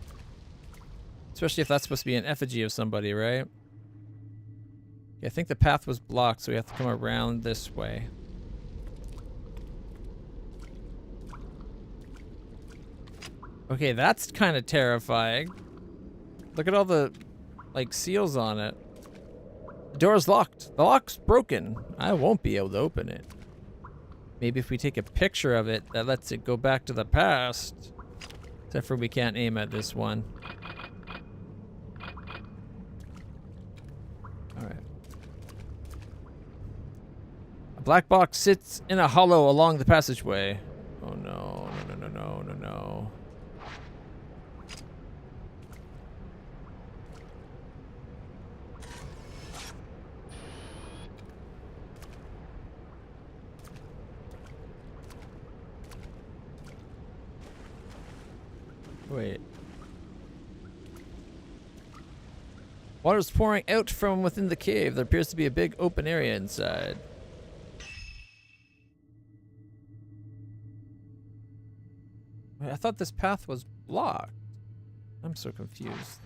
Especially if that's supposed to be an effigy of somebody, right? Yeah, I think the path was blocked, so we have to come around this way. Okay, that's kind of terrifying. Look at all the, like, seals on it. The door is locked. The lock's broken. I won't be able to open it. Maybe if we take a picture of it, that lets it go back to the past. Except for we can't aim at this one. Alright. A black box sits in a hollow along the passageway. Oh no, no, no, no, no, no, no. Wait. Water's pouring out from within the cave. There appears to be a big open area inside. Wait, I thought this path was blocked. I'm so confused.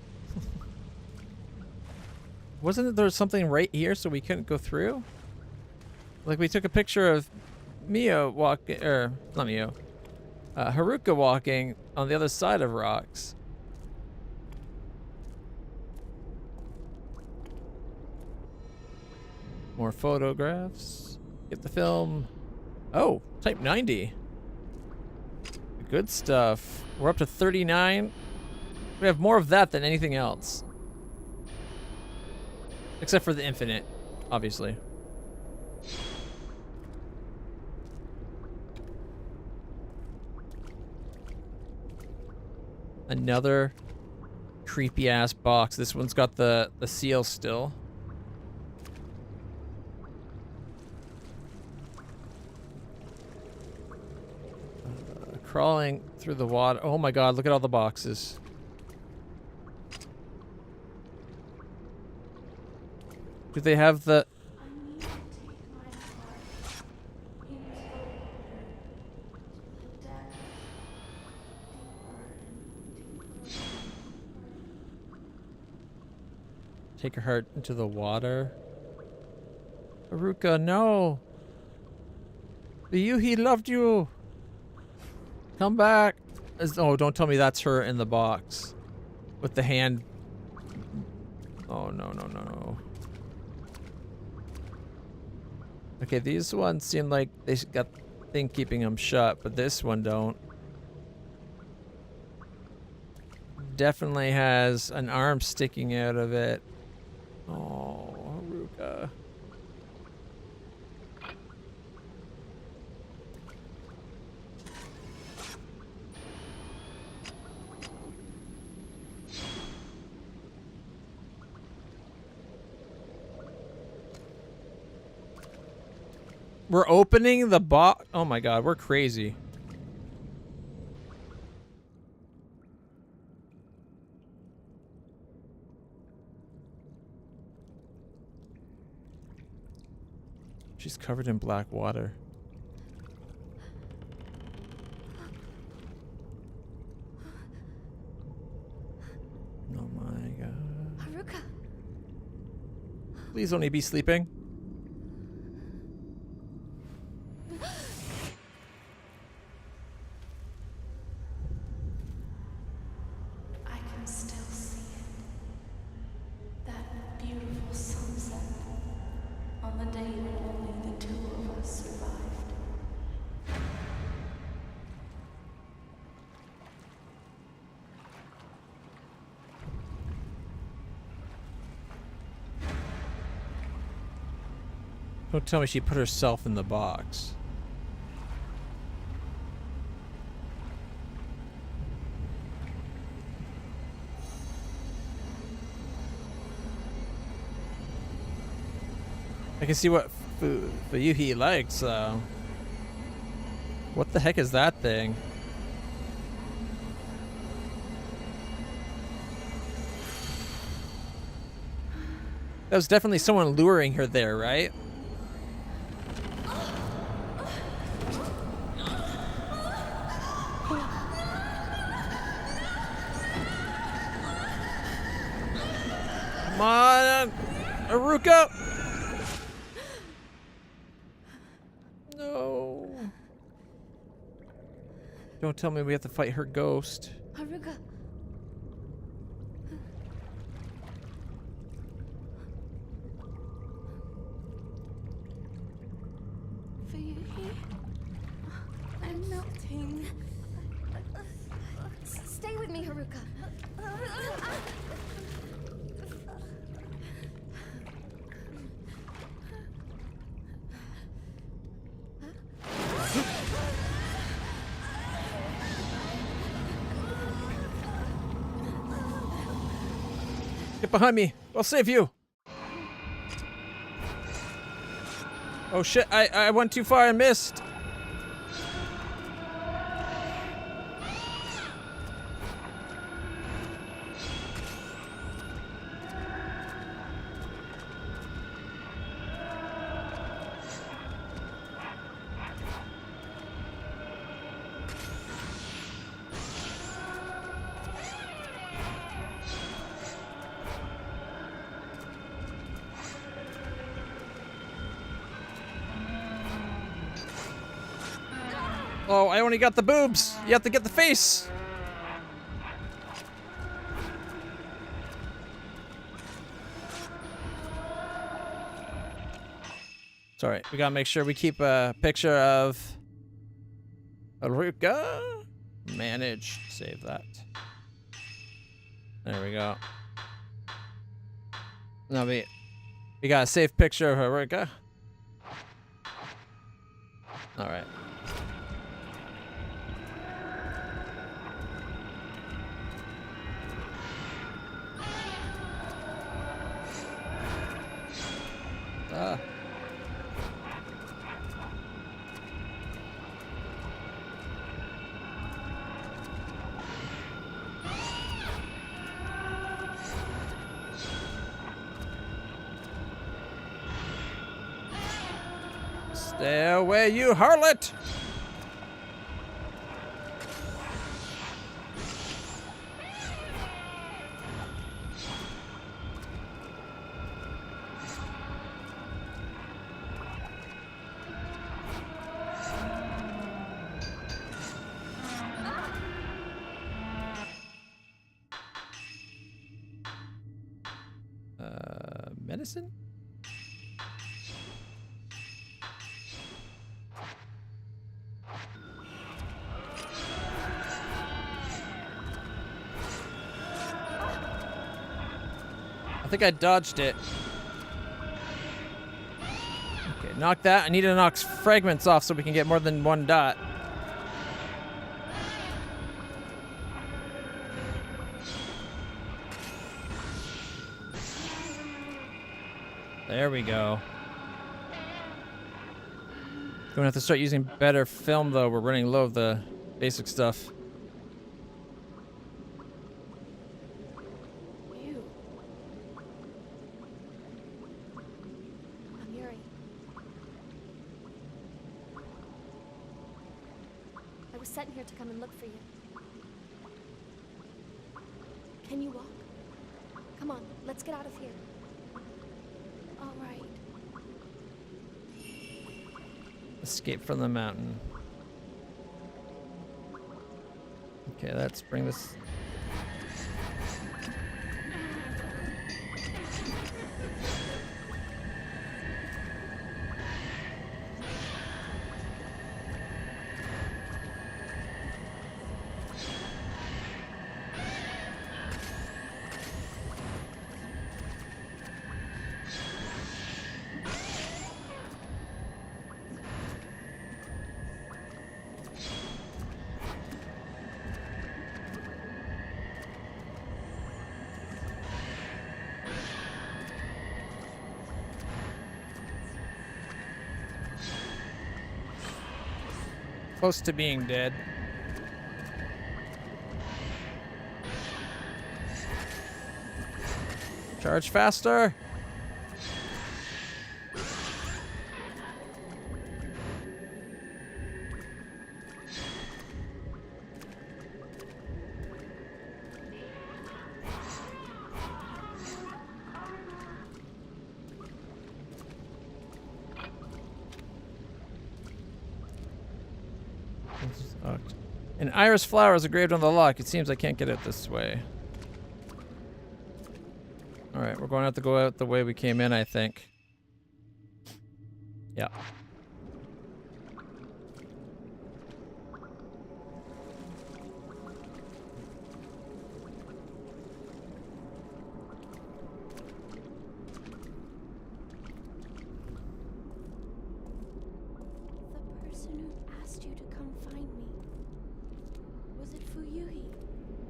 Wasn't there something right here so we couldn't go through? Like we took a picture of Mio walking, or not Mio, Haruka walking on the other side of rocks. More photographs. Get the film. Oh, type 90. Good stuff. We're up to 39. We have more of that than anything else. Except for the infinite, obviously. Another creepy ass box. This one's got the seal still. Crawling through the water. Oh my god, look at all the boxes. Do they have the... Take her heart into the water. Haruka, no! The Yuhi loved you! Come back! Oh, don't tell me that's her in the box. With the hand... Oh, no, no, no, no. Okay, these ones seem like they got thing keeping them shut, but this one don't. Definitely has an arm sticking out of it. Oh, Haruka. We're opening the box. Oh my god, we're crazy. She's covered in black water. Oh my god. Haruka. Please only be sleeping. I can still see it. That beautiful sunset on the day when only the two of us survived. Don't tell me she put herself in the box. I can see what Yuhi likes, though. What the heck is that thing? That was definitely someone luring her there, right? Come on, Haruka! No. Don't tell me we have to fight her ghost. Haruka. Haruka. Get behind me. I'll save you. Oh shit, I went too far and missed. Oh, I only got the boobs. You have to get the face. Sorry, we gotta make sure we keep a picture of Haruka. Manage. Save that. There we go. Now we got a safe picture of Haruka. All right. Stay away, you harlot! Medicine? I think I dodged it. Okay, knock that. I need to knock fragments off so we can get more than one dot. There we go. Gonna have to start using better film though. We're running low of the basic stuff. You. I'm Yuri. I was sent here to come and look for you. Can you walk? Come on, let's get out of here. All right. Escape from the mountain. Okay, let's bring this. Close to being dead. Charge faster. An iris flower is engraved on the lock. It seems I can't get it this way. Alright, we're going to have to go out the way we came in, I think. Yeah.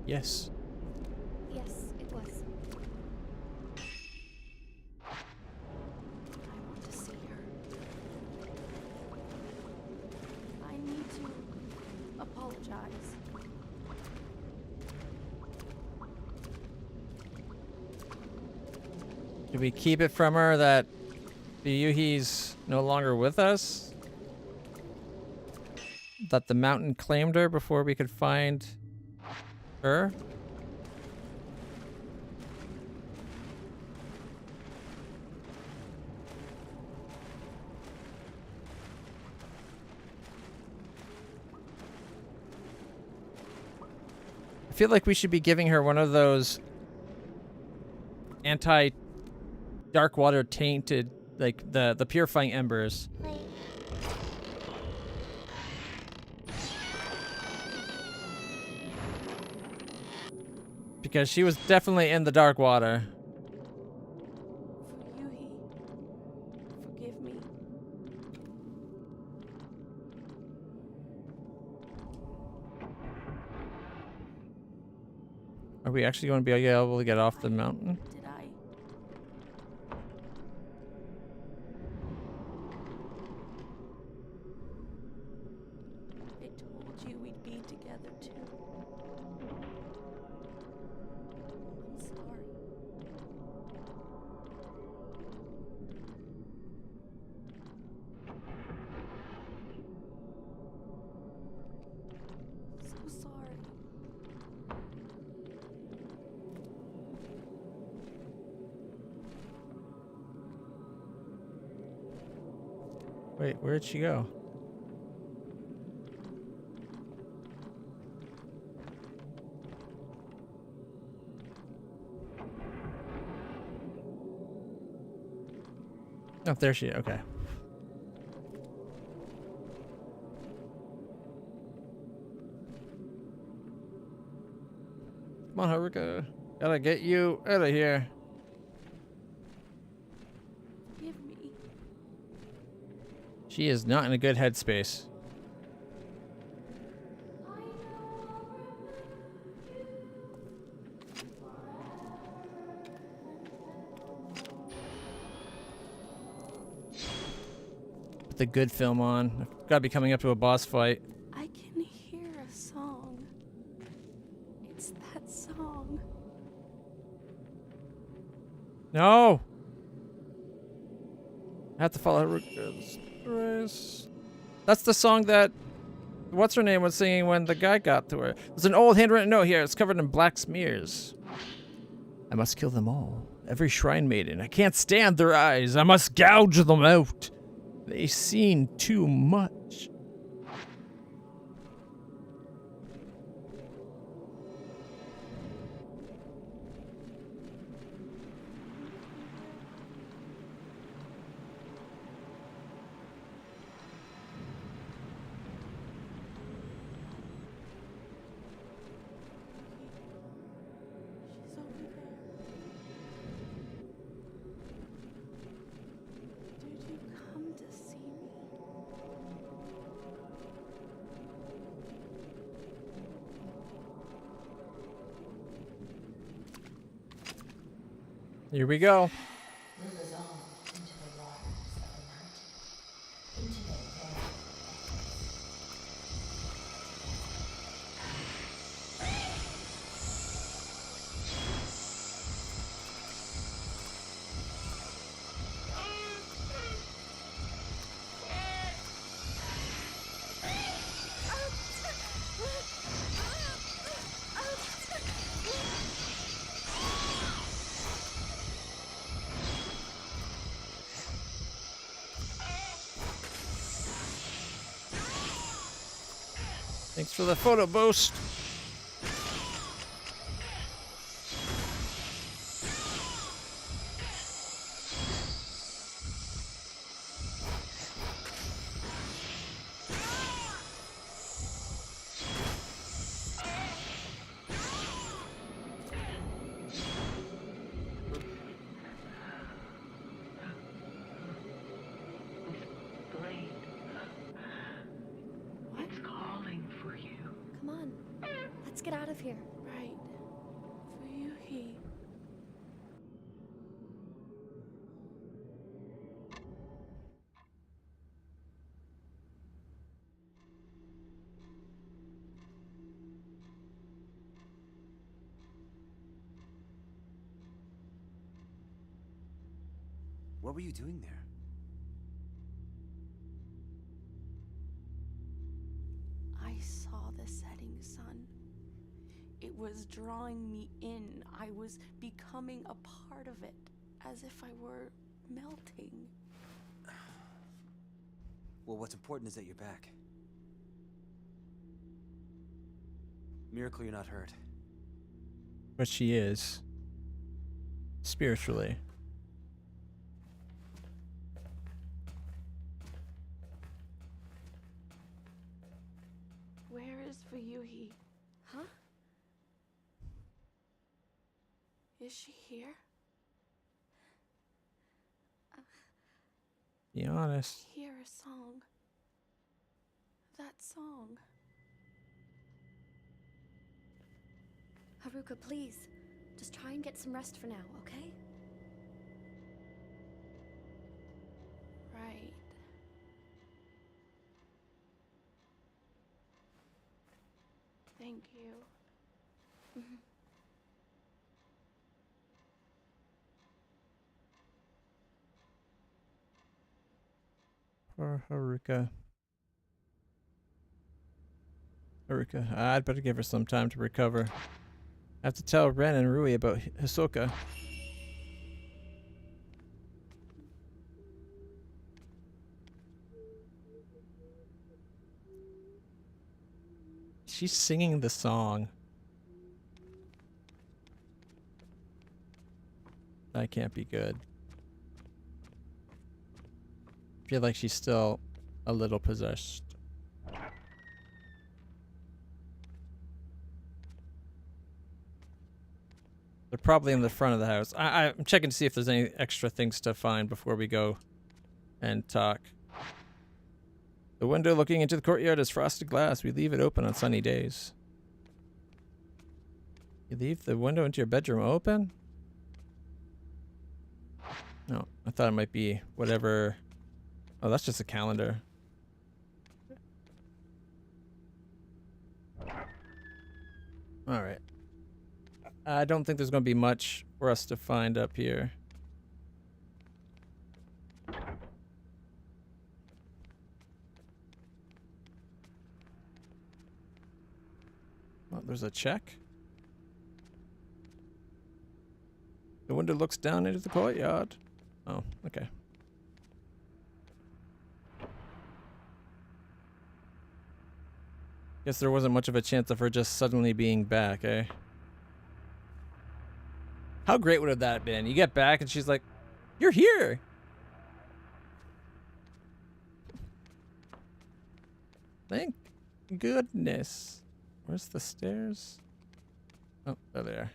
Yes. Yes, it was. I want to see her. I need to apologize. Do we keep it from her that the Yuhi's no longer with us? That the mountain claimed her before we could find her? I feel like we should be giving her one of those anti-dark water tainted, like the purifying embers. Wait. Because she was definitely in the dark water. For Yuhi, forgive me. Are we actually going to be able to get off the mountain? Did I? I told you we'd be together too. I'm sorry. So sorry. Wait, where'd she go? Oh, there she is. Okay. Come on, Haruka. Gotta get you out of here. Forgive me. She is not in a good headspace. Put the good film on. I've gotta be coming up to a boss fight. I can hear a song. It's that song. No! I have to follow Haruka's race. That's the song that what's her name was singing when the guy got to her. There's an old handwritten note here. It's covered in black smears. I must kill them all. Every shrine maiden. I can't stand their eyes. I must gouge them out. They've seen too much. She's over there. Did you come to see me? Here we go. Will dissolve into the waters of the mountain, into their very Thanks for the photo boost. blade. It's calling for you. Come on. Let's get out of here. Right. What were you doing there? I saw the setting sun. It was drawing me in. I was becoming a part of it, as if I were melting. Well, what's important is that you're back. Miracle you're not hurt. But she is. Spiritually. Where is Fuyuhi? Huh? Is she here? Be honest. Hear a song. That song. Haruka, please. Just try and get some rest for now, okay? Right. Thank you. Poor Haruka. Haruka, I'd better give her some time to recover. I have to tell Ren and Rui about Hisoka. She's singing the song. That can't be good. I feel like she's still a little possessed. They're probably in the front of the house. I'm checking to see if there's any extra things to find before we go and talk. The window looking into the courtyard is frosted glass. We leave it open on sunny days. You leave the window into your bedroom open? No, I thought it might be whatever. Oh, that's just a calendar. All right. I don't think there's going to be much for us to find up here. Oh, there's a check. The window looks down into the courtyard. Oh, okay. Guess there wasn't much of a chance of her just suddenly being back, eh? How great would have that been? You get back and she's like, "You're here!" Thank goodness. Where's the stairs? Oh, there they are.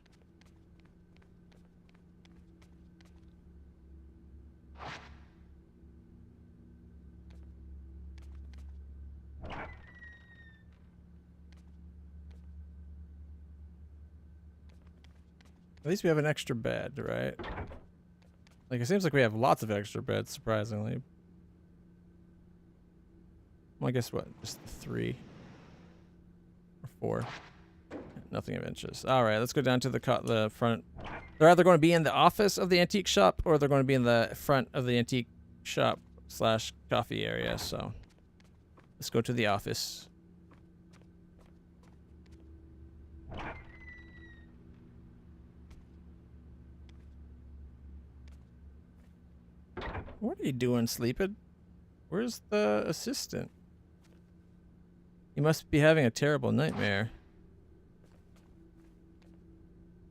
At least we have an extra bed, right? Like, it seems like we have lots of extra beds, surprisingly. Well, I guess what? Just 3 or 4. Nothing of interest. All right, let's go down to the front. They're either going to be in the office of the antique shop or they're going to be in the front of the antique shop / coffee area. So let's go to the office. What are you doing, sleeping? Where's the assistant? He must be having a terrible nightmare.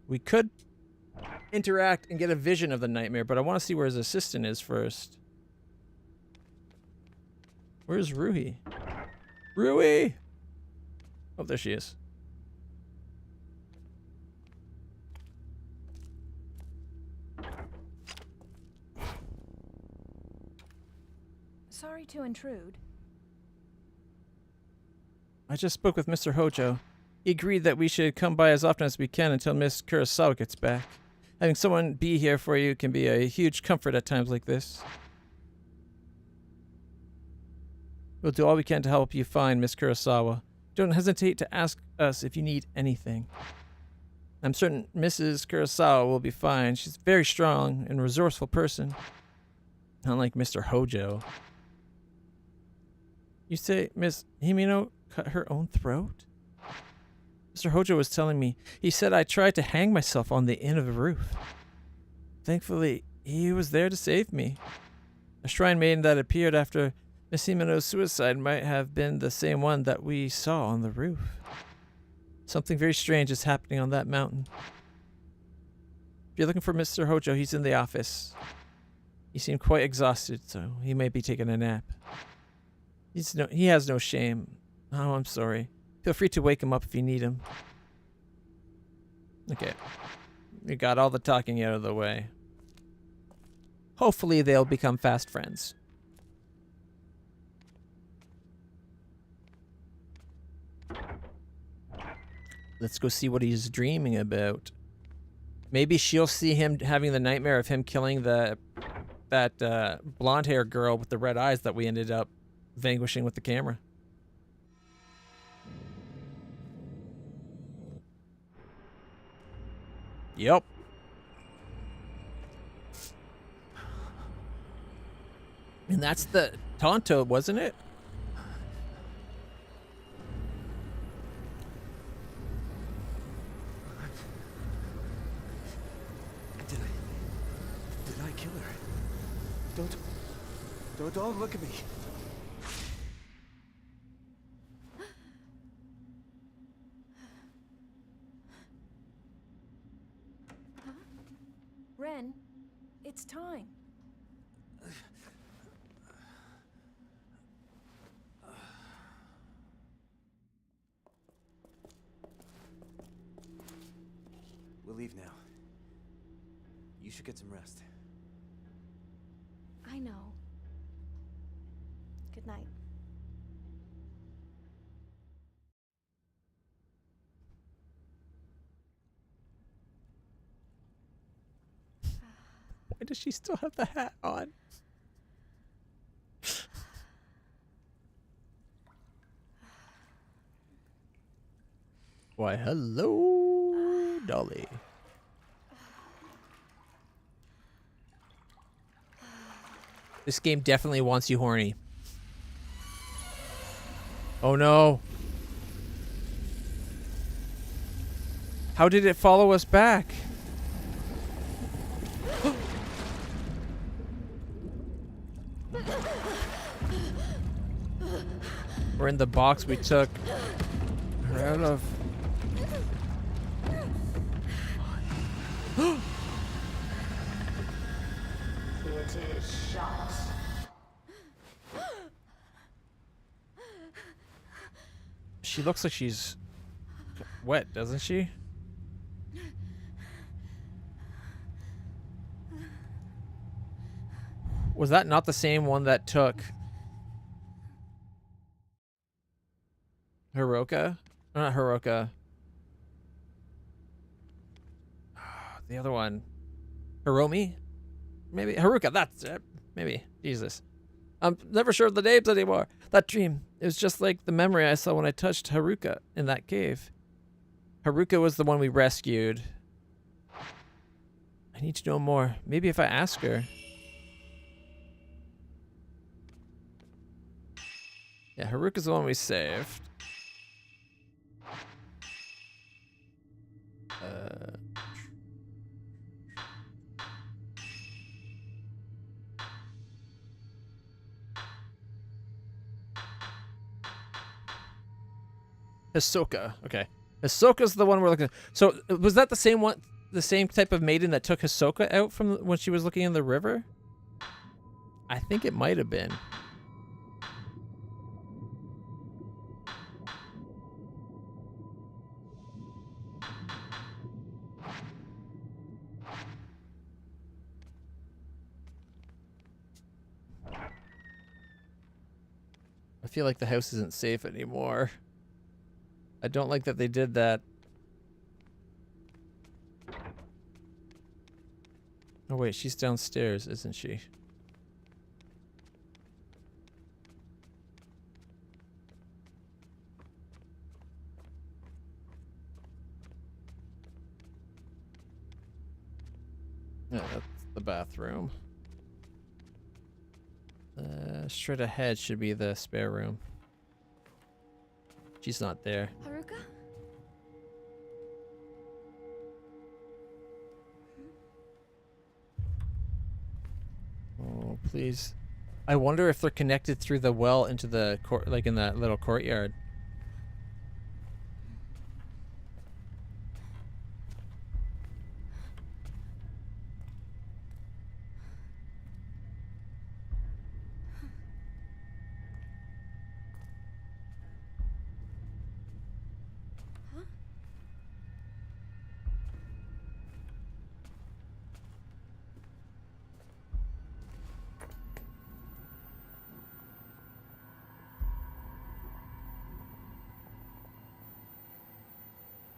We could interact and get a vision of the nightmare, but I want to see where his assistant is first. Where's Rui? Rui! Oh, there she is. Sorry to intrude. I just spoke with Mr. Hojo. He agreed that we should come by as often as we can until Miss Kurosawa gets back. Having someone be here for you can be a huge comfort at times like this. We'll do all we can to help you find Miss Kurosawa. Don't hesitate to ask us if you need anything. I'm certain Mrs. Kurosawa will be fine. She's a very strong and resourceful person. Unlike Mr. Hojo. You say Miss Himino cut her own throat? Mr. Hojo was telling me. He said I tried to hang myself on the end of the roof. Thankfully, he was there to save me. A shrine maiden that appeared after Miss Himino's suicide might have been the same one that we saw on the roof. Something very strange is happening on that mountain. If you're looking for Mr. Hojo, he's in the office. He seemed quite exhausted, so he may be taking a nap. He has no shame. Oh, I'm sorry. Feel free to wake him up if you need him. Okay. We got all the talking out of the way. Hopefully they'll become fast friends. Let's go see what he's dreaming about. Maybe she'll see him having the nightmare of him killing that blonde-haired girl with the red eyes that we ended up vanquishing with the camera. Yep. And that's the Tonto, wasn't it? Did I kill her? Don't look at me. Ren, it's time. We'll leave now. You should get some rest. I know. Good night. Why does she still have the hat on? Why, hello, Dolly. This game definitely wants you horny. Oh no. How did it follow us back? We're in the box we took her out of. It is shot. She looks like she's wet, doesn't she? Was that not the same one that took Hiroka? Not Hiroka. The other one. Hiromi? Maybe. Haruka, that's it. Maybe. Jesus. I'm never sure of the names anymore. That dream. It was just like the memory I saw when I touched Haruka in that cave. Haruka was the one we rescued. I need to know more. Maybe if I ask her. Yeah, Haruka's the one we saved. Hisoka. Okay. Hisoka's the one we're looking at. So was that the same one, the same type of maiden that took Hisoka out from when she was looking in the river? I think it might have been. I feel like the house isn't safe anymore. I don't like that they did that. Oh wait, she's downstairs, isn't she? Yeah, that's the bathroom. Straight ahead should be the spare room. She's not there. Haruka? Oh, please. I wonder if they're connected through the well into the court, like in that little courtyard.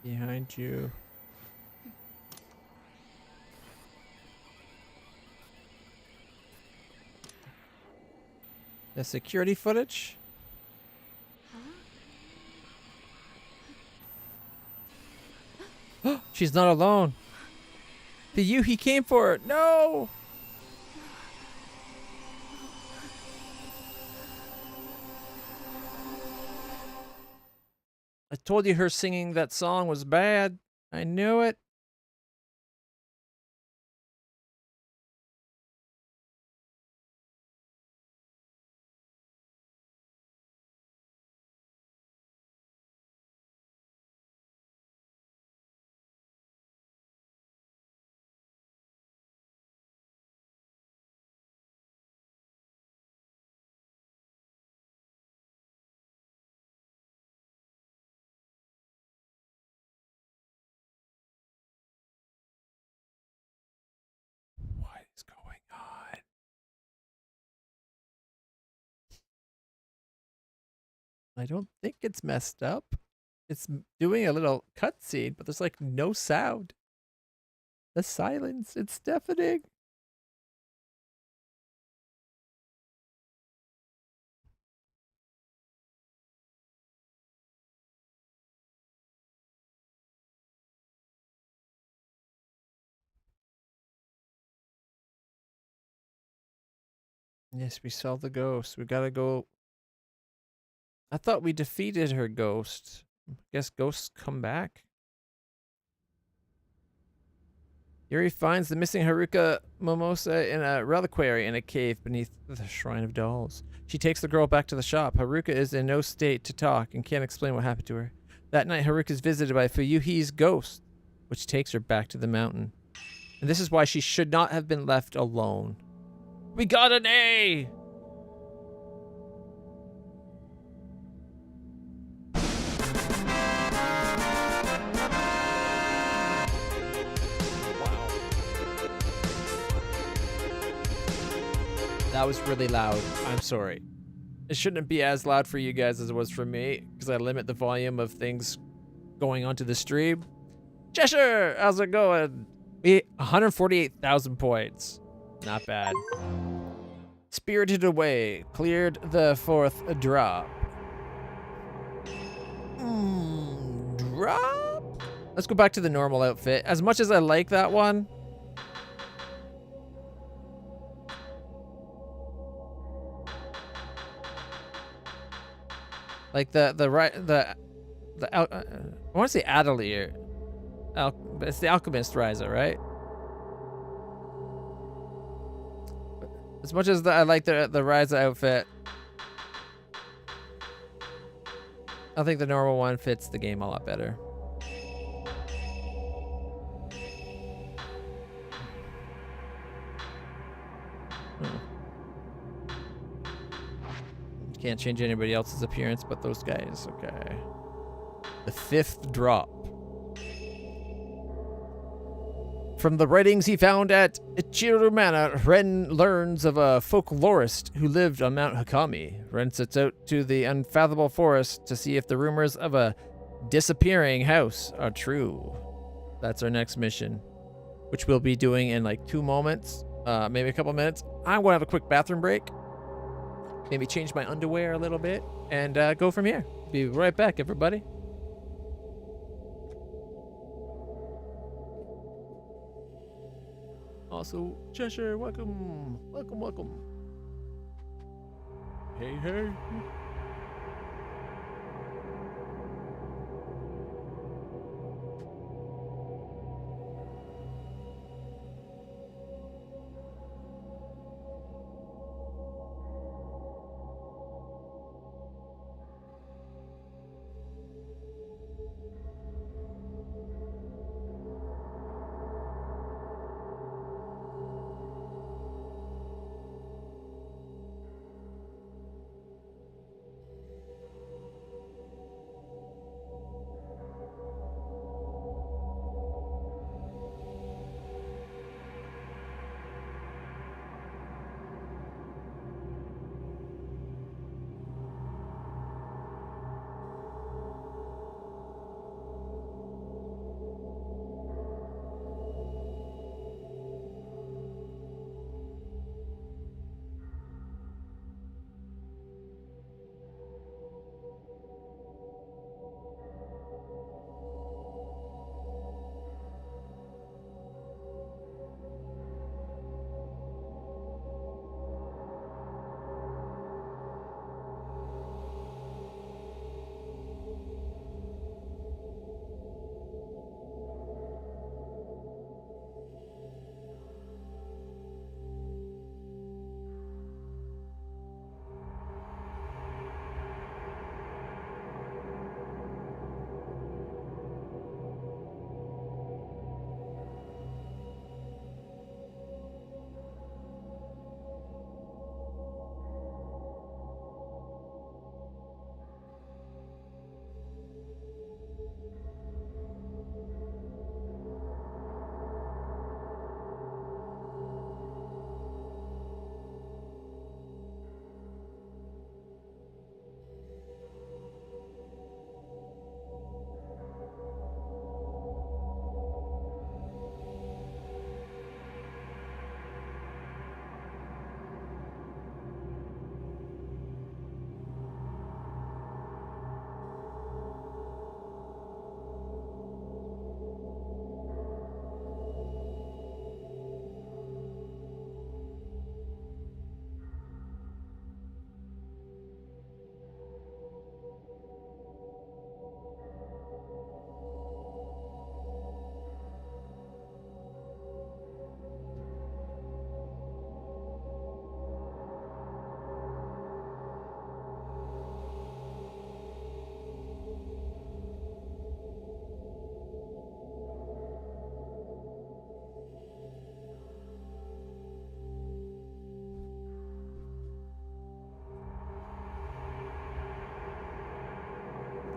Behind you. The security footage? She's not alone. The you he came for. No! I told you her singing that song was bad. I knew it. What is going on? I don't think it's messed up. It's doing a little cutscene, but there's like no sound. The silence, it's deafening. Yes, we saw the ghost. We gotta go. I thought we defeated her ghost. Guess ghosts come back. Yuri finds the missing Haruka Momosa in a reliquary in a cave beneath the Shrine of Dolls. She takes the girl back to the shop. Haruka is in no state to talk and can't explain what happened to her. That night, Haruka is visited by Fuyuhi's ghost, which takes her back to the mountain. And this is why she should not have been left alone. We got an A! That was really loud. I'm sorry. It shouldn't be as loud for you guys as it was for me, because I limit the volume of things going onto the stream. Cheshire, how's it going? 148,000 points. Not bad. Spirited Away. Cleared the 4th drop. Drop? Let's go back to the normal outfit. As much as I like that one, like I want to say Adelier. It's the Alchemist Ryza, right? As much as I like the Ryza outfit, I think the normal one fits the game a lot better. Can't change anybody else's appearance but those guys. Okay. The 5th drop. From the writings he found at Ichiru Manor, Ren learns of a folklorist who lived on Mount Hakami. Ren sets out to the unfathomable forest to see if the rumors of a disappearing house are true. That's our next mission, which we'll be doing in like 2 moments, maybe a couple minutes. I'm going to have a quick bathroom break. Maybe change my underwear a little bit and go from here. Be right back, everybody. Also, Cheshire, welcome. Welcome, welcome. Hey, hey.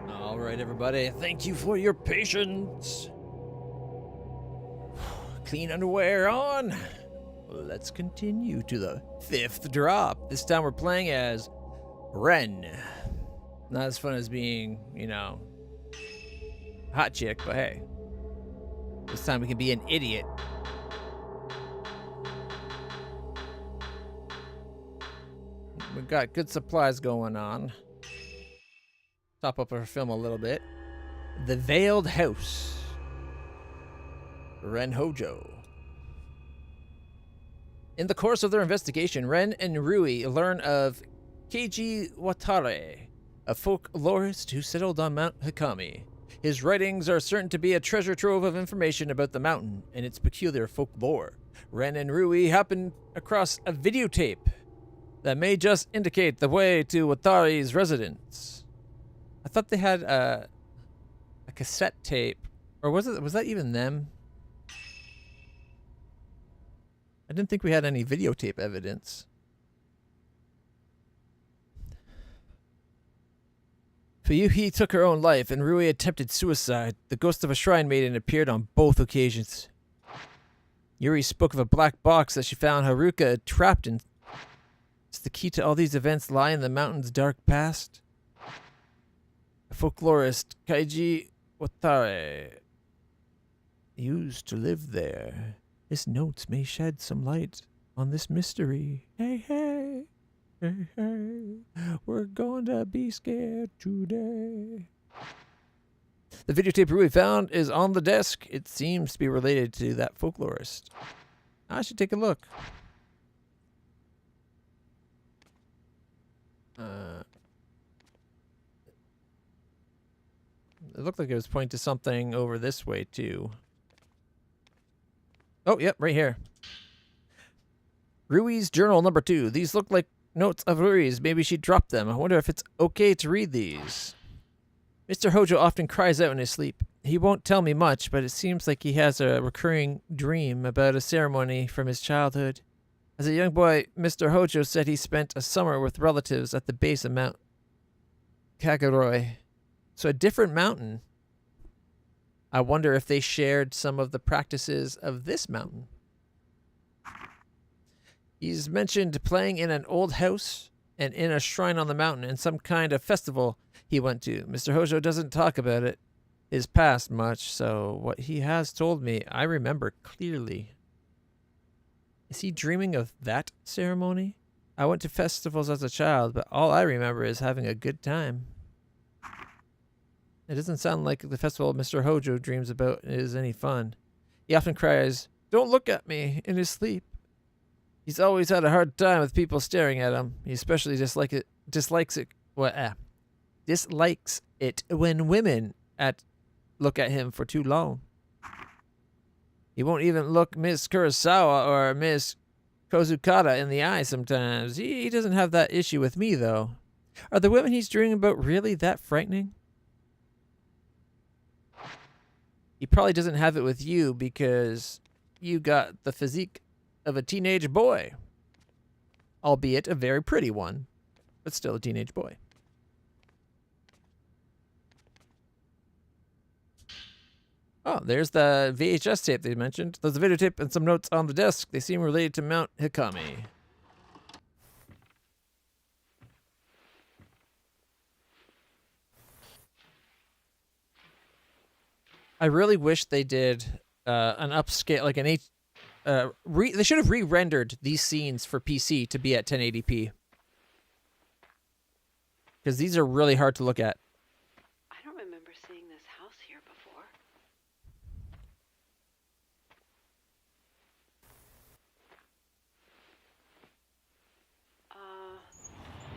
All right, everybody. Thank you for your patience. Clean underwear on. Let's continue to the 5th drop. This time we're playing as Ren. Not as fun as being, you know, hot chick, but hey. This time we can be an idiot. We've got good supplies going on. Top up our film a little bit. The Veiled House. Ren Hojo. In the course of their investigation, Ren and Rui learn of Keiji Watare, a folklorist who settled on Mount Hikami. His writings are certain to be a treasure trove of information about the mountain and its peculiar folklore. Ren and Rui happen across a videotape that may just indicate the way to Watare's residence. I thought they had a cassette tape, or was that even them? I didn't think we had any videotape evidence. Fuyuhi took her own life, and Rui attempted suicide. The ghost of a shrine maiden appeared on both occasions. Yuri spoke of a black box that she found Haruka trapped in. Does the key to all these events lie in the mountain's dark past? A folklorist, Keiji Watare, used to live there. His notes may shed some light on this mystery. Hey, hey, hey, hey, we're going to be scared today. The videotape Rui found is on the desk. It seems to be related to that folklorist. I should take a look. It looked like it was pointing to something over this way, too. Oh, yep, right here. Rui's journal number 2. These look like notes of Rui's. Maybe she dropped them. I wonder if it's okay to read these. Mr. Hojo often cries out in his sleep. He won't tell me much, but it seems like he has a recurring dream about a ceremony from his childhood. As a young boy, Mr. Hojo said he spent a summer with relatives at the base of Mount Kaguroi. So a different mountain. I wonder if they shared some of the practices of this mountain. He's mentioned playing in an old house and in a shrine on the mountain and some kind of festival he went to. Mr. Hojo doesn't talk about it, his past much, so what he has told me, I remember clearly. Is he dreaming of that ceremony? I went to festivals as a child, but all I remember is having a good time. It doesn't sound like the festival Mr. Hojo dreams about is any fun. He often cries, "Don't look at me," in his sleep. He's always had a hard time with people staring at him. He especially dislikes it when women look at him for too long. He won't even look Miss Kurosawa or Miss Kozukata in the eye sometimes. He doesn't have that issue with me, though. Are the women he's dreaming about really that frightening? He probably doesn't have it with you because you got the physique of a teenage boy. Albeit a very pretty one, but still a teenage boy. Oh, there's the VHS tape they mentioned. There's a videotape and some notes on the desk. They seem related to Mount Hikami. I really wish they did an upscale, like an they should have re-rendered these scenes for PC to be at 1080p. Because these are really hard to look at. I don't remember seeing this house here before.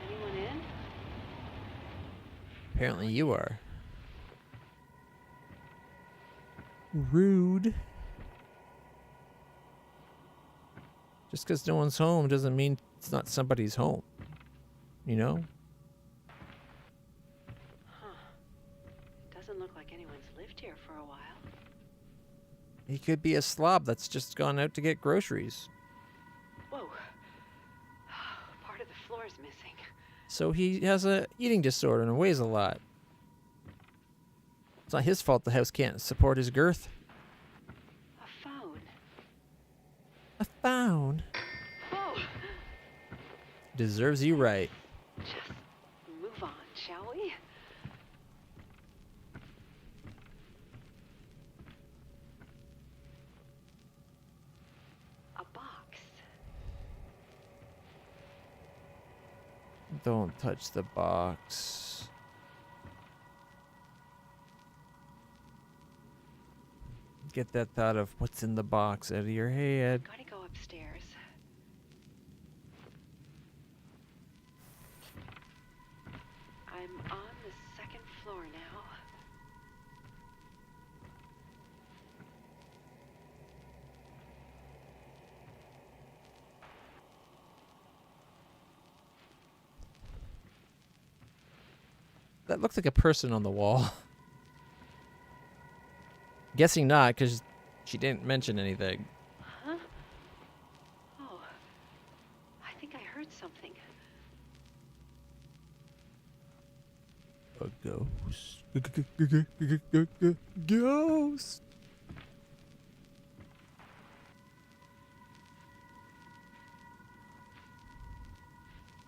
Anyone in? Apparently you are. Rude. Just because no one's home doesn't mean it's not somebody's home. You know? Huh. Doesn't look like anyone's lived here for a while. He could be a slob that's just gone out to get groceries. Whoa. Part of the floor is missing. So he has a eating disorder and weighs a lot. It's not his fault the house can't support his girth. A phone. A phone? Whoa. Deserves you right. Just move on, shall we? A box. Don't touch the box. Get that thought of what's in the box out of your head. Gotta go upstairs. I'm on the second floor now. That looks like a person on the wall. Guessing not, because she didn't mention anything. Huh? Oh. I think I heard something. A ghost. Ghost.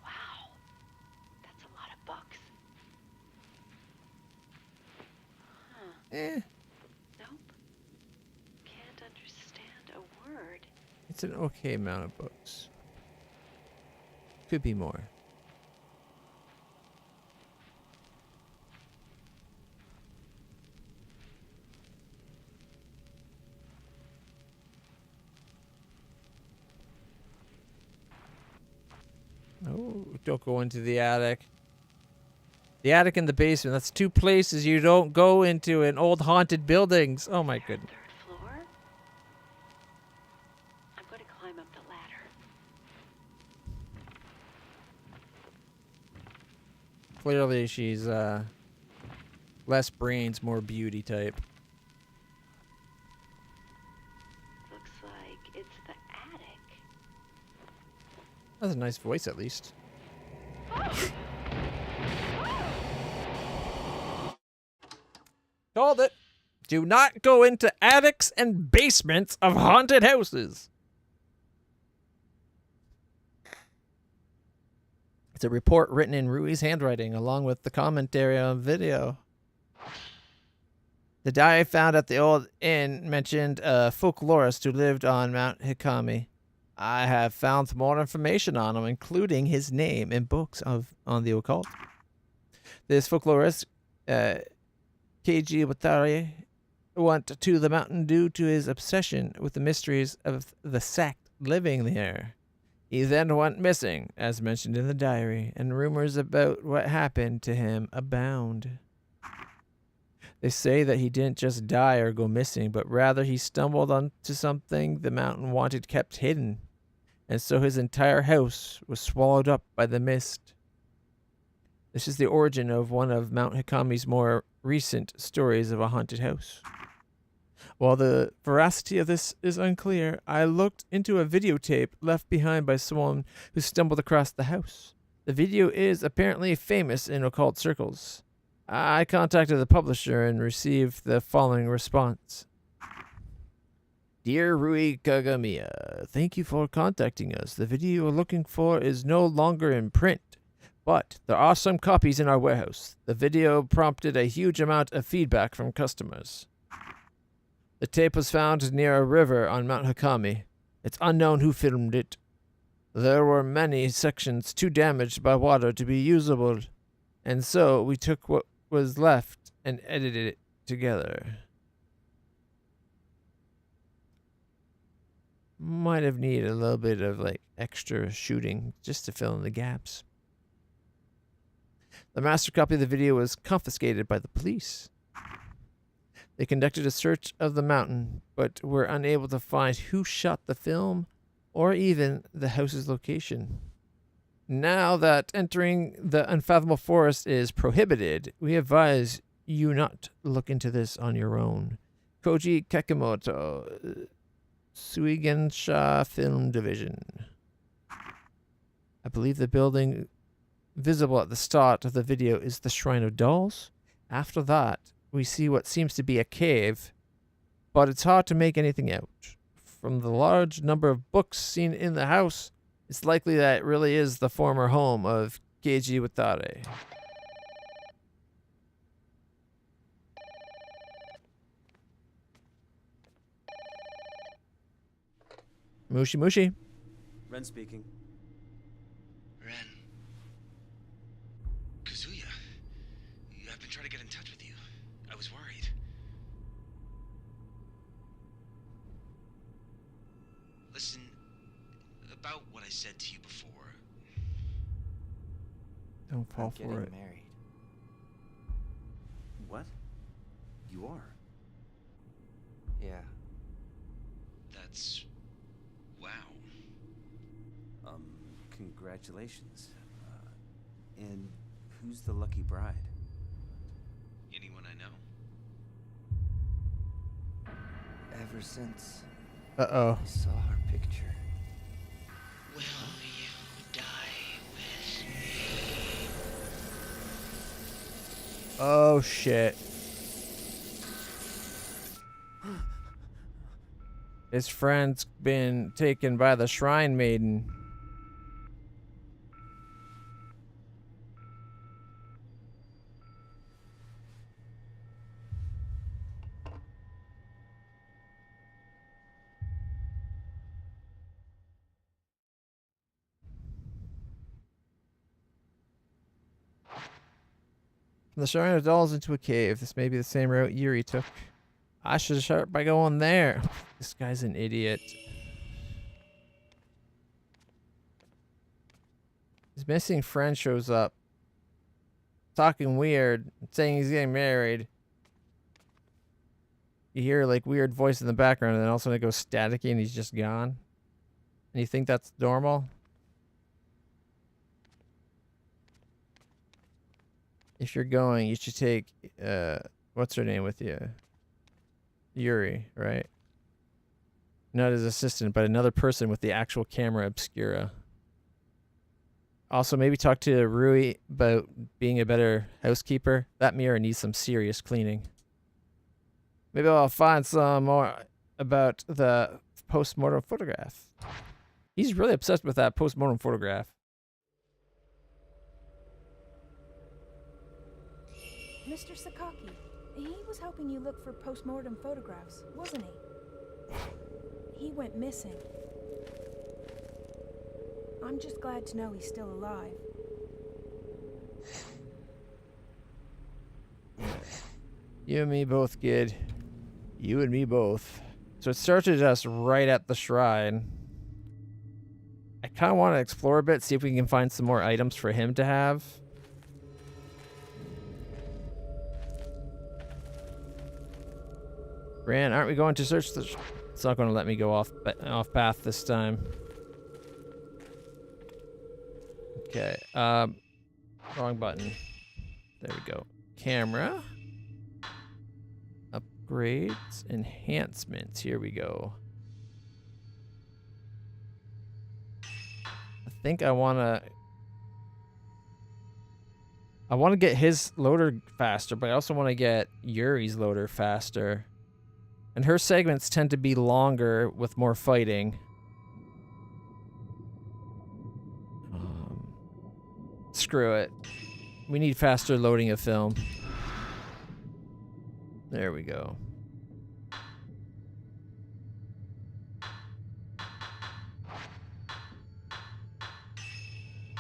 Wow. That's a lot of bucks. Huh. Nope. Can't understand a word. It's an okay amount of books. Could be more. Oh, don't go into the attic. The attic and the basement. That's two places you don't go into in old haunted buildings. Oh my goodness. Third floor? I'm going to climb up the ladder. Clearly she's less brains, more beauty type. Looks like it's the attic. That's a nice voice at least. Called it. Do not go into attics and basements of haunted houses. It's a report written in Rui's handwriting along with the commentary on video. The diary found at the old inn mentioned a folklorist who lived on Mount Hikami. I have found more information on him, including his name in books on the occult. This folklorist, Keiji Watari, went to the mountain due to his obsession with the mysteries of the sect living there. He then went missing, as mentioned in the diary, and rumors about what happened to him abound. They say that he didn't just die or go missing, but rather he stumbled onto something the mountain wanted kept hidden, and so his entire house was swallowed up by the mist. This is the origin of one of Mount Hikami's more recent stories of a haunted house. While the veracity of this is unclear, I looked into a videotape left behind by someone who stumbled across the house. The video is apparently famous in occult circles. I contacted the publisher and received the following response. Dear Rui Kagamiya, thank you for contacting us. The video you're looking for is no longer in print, but there are some copies in our warehouse. The video prompted a huge amount of feedback from customers. The tape was found near a river on Mount Hikami. It's unknown who filmed it. There were many sections too damaged by water to be usable, and so we took what was left and edited it together. Might have needed a little bit of extra shooting just to fill in the gaps. The master copy of the video was confiscated by the police. They conducted a search of the mountain, but were unable to find who shot the film or even the house's location. Now that entering the unfathomable forest is prohibited, we advise you not look into this on your own. Koji Kakimoto, Suigensha Film Division. I believe the building visible at the start of the video is the Shrine of Dolls. After that, we see what seems to be a cave, but it's hard to make anything out. From the large number of books seen in the house, it's likely that it really is the former home of Keiji Watari. Mushi Mushi. Ren speaking. Ren. Kazuya. I've been trying to get in touch with you. I was worried. Listen, about what I said to you before. Don't fall I'm for getting it. married. What? You are? Yeah. That's... wow. Congratulations. And who's the lucky bride? Anyone I know? Ever since Uh-oh. I saw her picture. Will you die with me? Oh, shit. His friend's been taken by the Shrine Maiden. From the Shrine of Dolls into a cave. This may be the same route Yuri took. I should start by going there. This guy's an idiot. His missing friend shows up, talking weird, saying he's getting married. You hear like weird voice in the background, and then all of a sudden it goes staticky, and he's just gone. And you think that's normal? If you're going, you should take what's her name with you? Yuri, right? Not his assistant, but another person with the actual camera obscura. Also, maybe talk to Rui about being a better housekeeper. That mirror needs some serious cleaning. Maybe I'll find some more about the post-mortem photograph. He's really obsessed with that post-mortem photograph. Mr. Sakaki, he was helping you look for post-mortem photographs, wasn't he? He went missing. I'm just glad to know he's still alive. You and me both, kid. You and me both. So it started us right at the shrine. I kind of want to explore a bit, see if we can find some more items for him to have. Bran, aren't we going to search the... It's not going to let me go off path this time. Okay, wrong button. There we go. Camera. Upgrades. Enhancements. Here we go. I think I want to get his loader faster, but I also want to get Yuri's loader faster. And her segments tend to be longer with more fighting. Screw it. We need faster loading of film. There we go.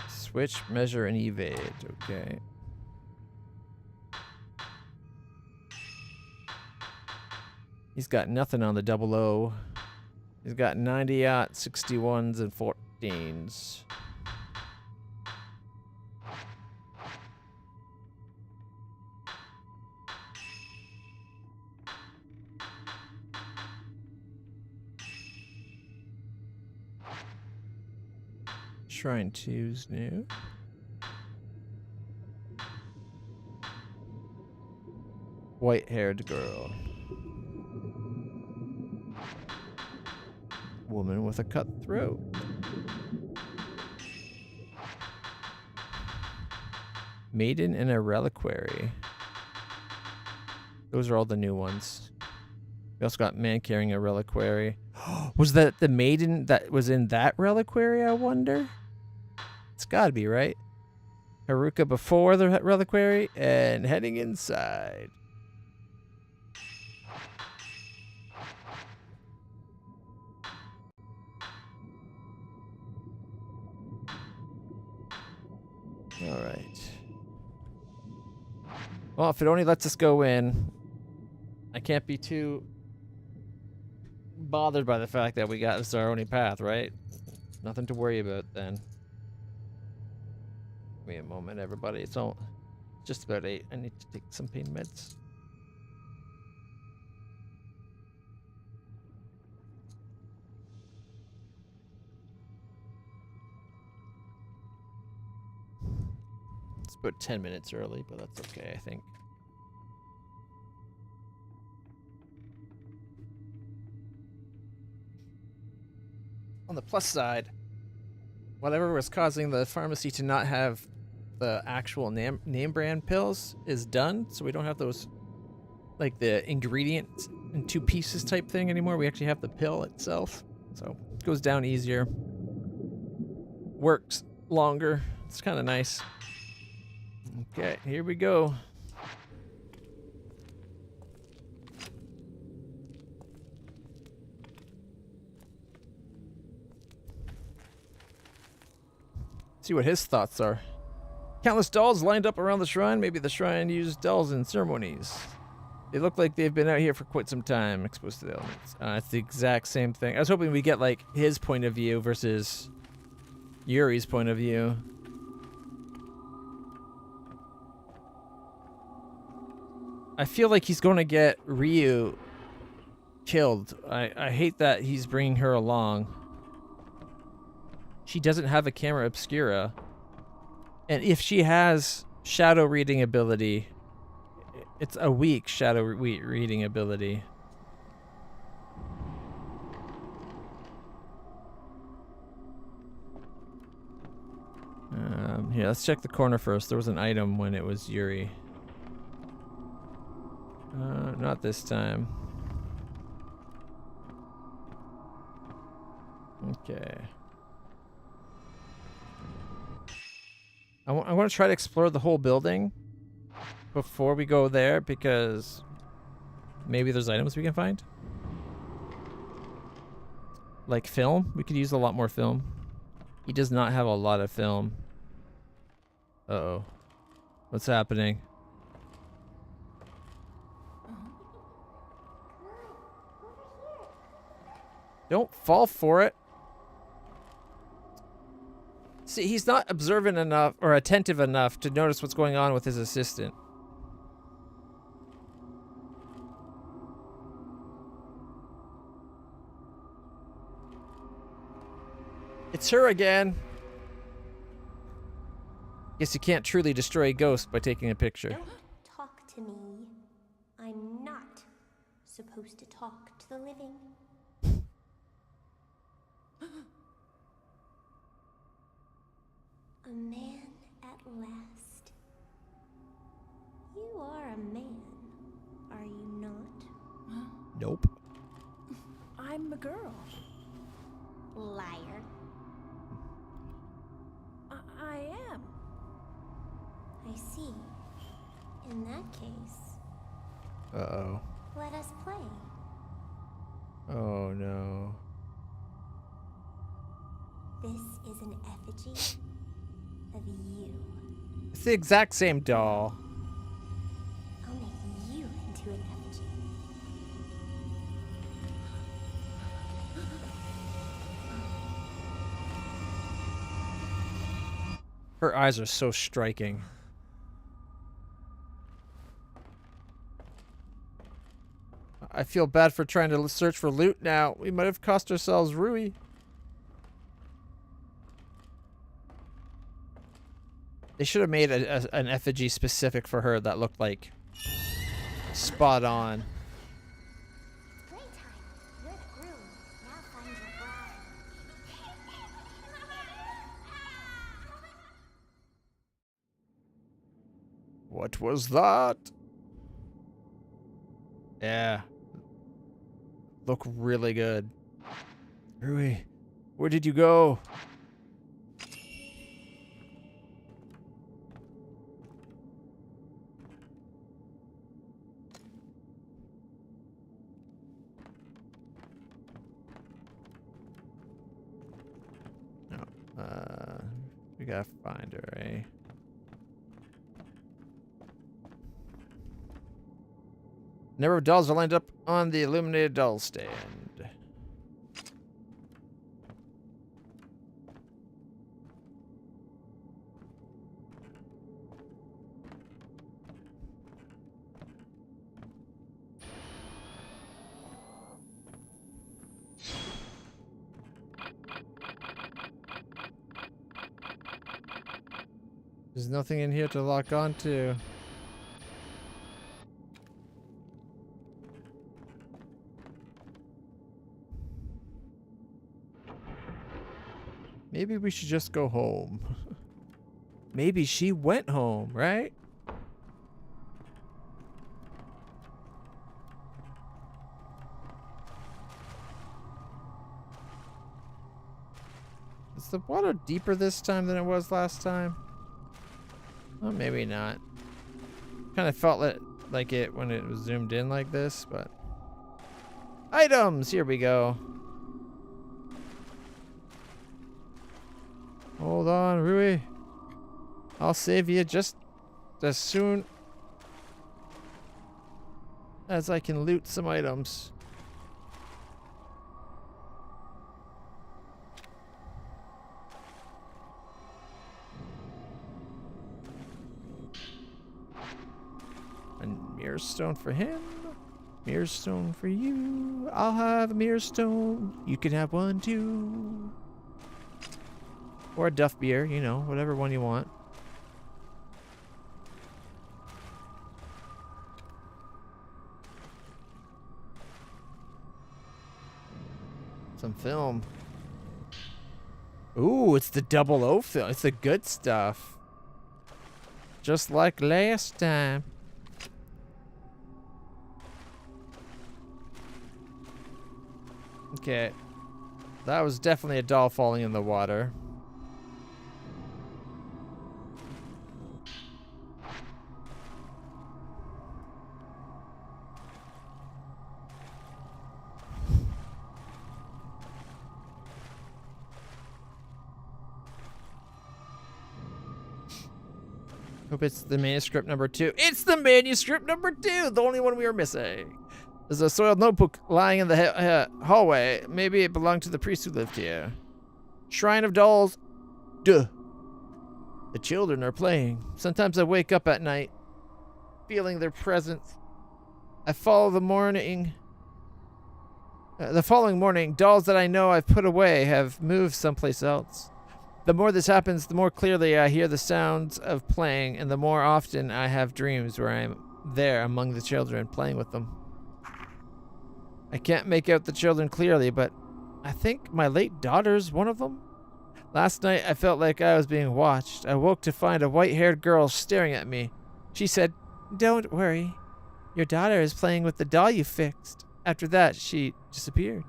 Switch, measure, and evade. Okay. He's got nothing on the 00. He's got 90-aught, 61s, and 14s. Shrine 2's new. White-haired girl. Woman with a cut throat. Maiden and a reliquary. Those are all the new ones. We also got man carrying a reliquary. Was that the maiden that was in that reliquary, I wonder? It's gotta be, right? Haruka before the reliquary and heading inside. All right. Well, if it only lets us go in, I can't be too bothered by the fact that we got this our only path, right? Nothing to worry about then. Give me a moment, everybody. It's all just about 8. I need to take some pain meds. It's about 10 minutes early, but that's okay, I think. On the plus side, whatever was causing the pharmacy to not have the actual name brand pills is done, so we don't have those, like the ingredients in 2 pieces type thing anymore. We actually have the pill itself, so it goes down easier, works longer. It's kind of nice. Okay, here we go. See what his thoughts are. Countless dolls lined up around the shrine. Maybe the shrine used dolls in ceremonies. They look like they've been out here for quite some time, exposed to the elements. It's the exact same thing. I was hoping we get like his point of view versus Yuri's point of view. I feel like he's going to get Ryu killed. I hate that he's bringing her along. She doesn't have a camera obscura. And if she has shadow reading ability, it's a weak shadow reading ability. Here, let's check the corner first. There was an item when it was Yuri. Not this time. Okay. I want to try to explore the whole building before we go there, because maybe there's items we can find. Like film. We could use a lot more film. He does not have a lot of film. Uh-oh. What's happening? Don't fall for it. See, he's not observant enough or attentive enough to notice what's going on with his assistant. It's her again. Guess you can't truly destroy a ghost by taking a picture. Don't talk to me. I'm not supposed to talk to the living. A man at last. You are a man, are you not? Nope. I'm a girl. Liar. I am. I see. In that case, Uh-oh. let us play. Oh, no. This is an effigy of you. It's the exact same doll. I'll make you into an effigy. Her eyes are so striking. I feel bad for trying to search for loot now. We might have cost ourselves Rui. They should have made an effigy specific for her that looked like spot on. Playtime. You're the groom. Now find your bride. What was that? Yeah. Look really good. Rui, where did you go? We gotta find her, eh? Number of dolls are lined up on the illuminated doll stand. There's nothing in here to lock onto. Maybe we should just go home. Maybe she went home, right? Is the water deeper this time than it was last time? Well, maybe not. Kind of felt like it when it was zoomed in like this, but... Items! Here we go. Hold on, Rui. I'll save you just as soon as I can loot some items. A mirror stone for him. Mirror stone for you. I'll have a mirror stone. You can have one too. Or a Duff beer, you know, whatever one you want. Some film. Ooh, it's the 00 film. It's the good stuff. Just like last time. Okay. That was definitely a doll falling in the water. Hope it's the manuscript number 2. It's the manuscript number 2! The only one we were missing. There's a soiled notebook lying in the hallway. Maybe it belonged to the priest who lived here. Shrine of Dolls. Duh. The children are playing. Sometimes I wake up at night, feeling their presence. I follow the morning. The following morning, dolls that I know I've put away have moved someplace else. The more this happens, the more clearly I hear the sounds of playing, and the more often I have dreams where I'm there among the children, playing with them. I can't make out the children clearly, but I think my late daughter's one of them. Last night, I felt like I was being watched. I woke to find a white-haired girl staring at me. She said, "Don't worry. Your daughter is playing with the doll you fixed." After that, she disappeared.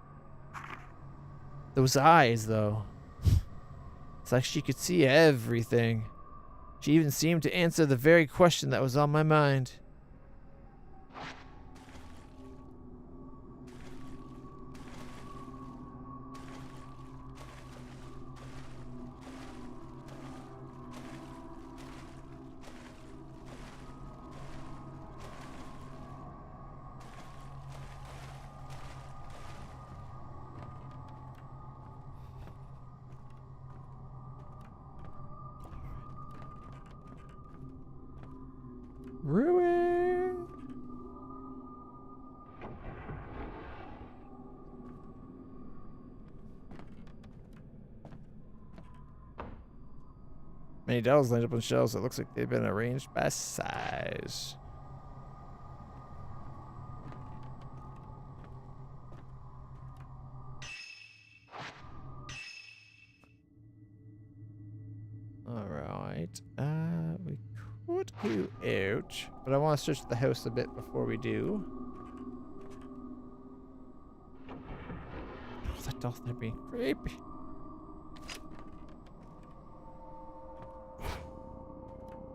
Those eyes, though. It's like she could see everything. She even seemed to answer the very question that was on my mind. Ruin. Many dolls lined up on shelves. It looks like they've been arranged by size. All right. We could go out, but I want to search the house a bit before we do. Oh, that doll's not being creepy.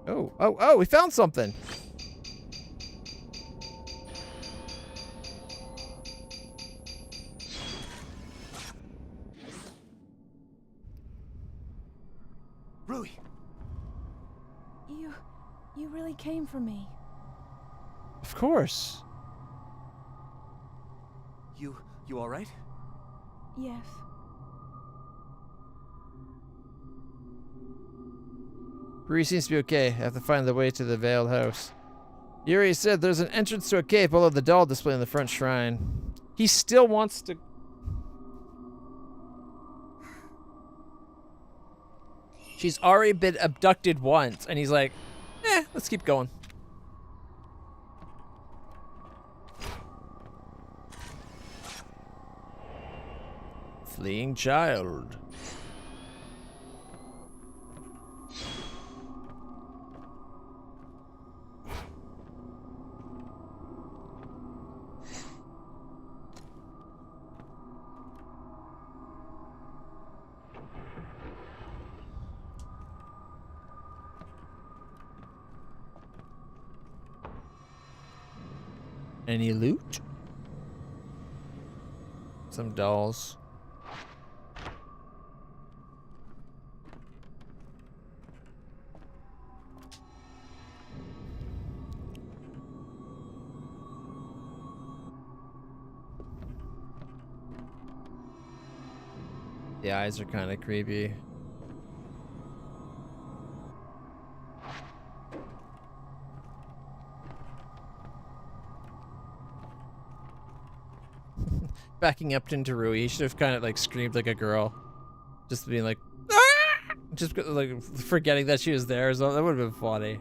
Oh, we found something. Rui! You really came for me. Of course. You all right? Yes. Bree seems to be okay. I have to find the way to the veiled house. Yuri said there's an entrance to a cave below the doll display in the front shrine. He still wants to... She's already been abducted once, and he's like, let's keep going. Fleeing child. Any loot? Some dolls. The eyes are kind of creepy. backing up into Rui. He should have kind of like screamed like a girl. Just being like, ah! Just like forgetting that she was there. So that would have been funny.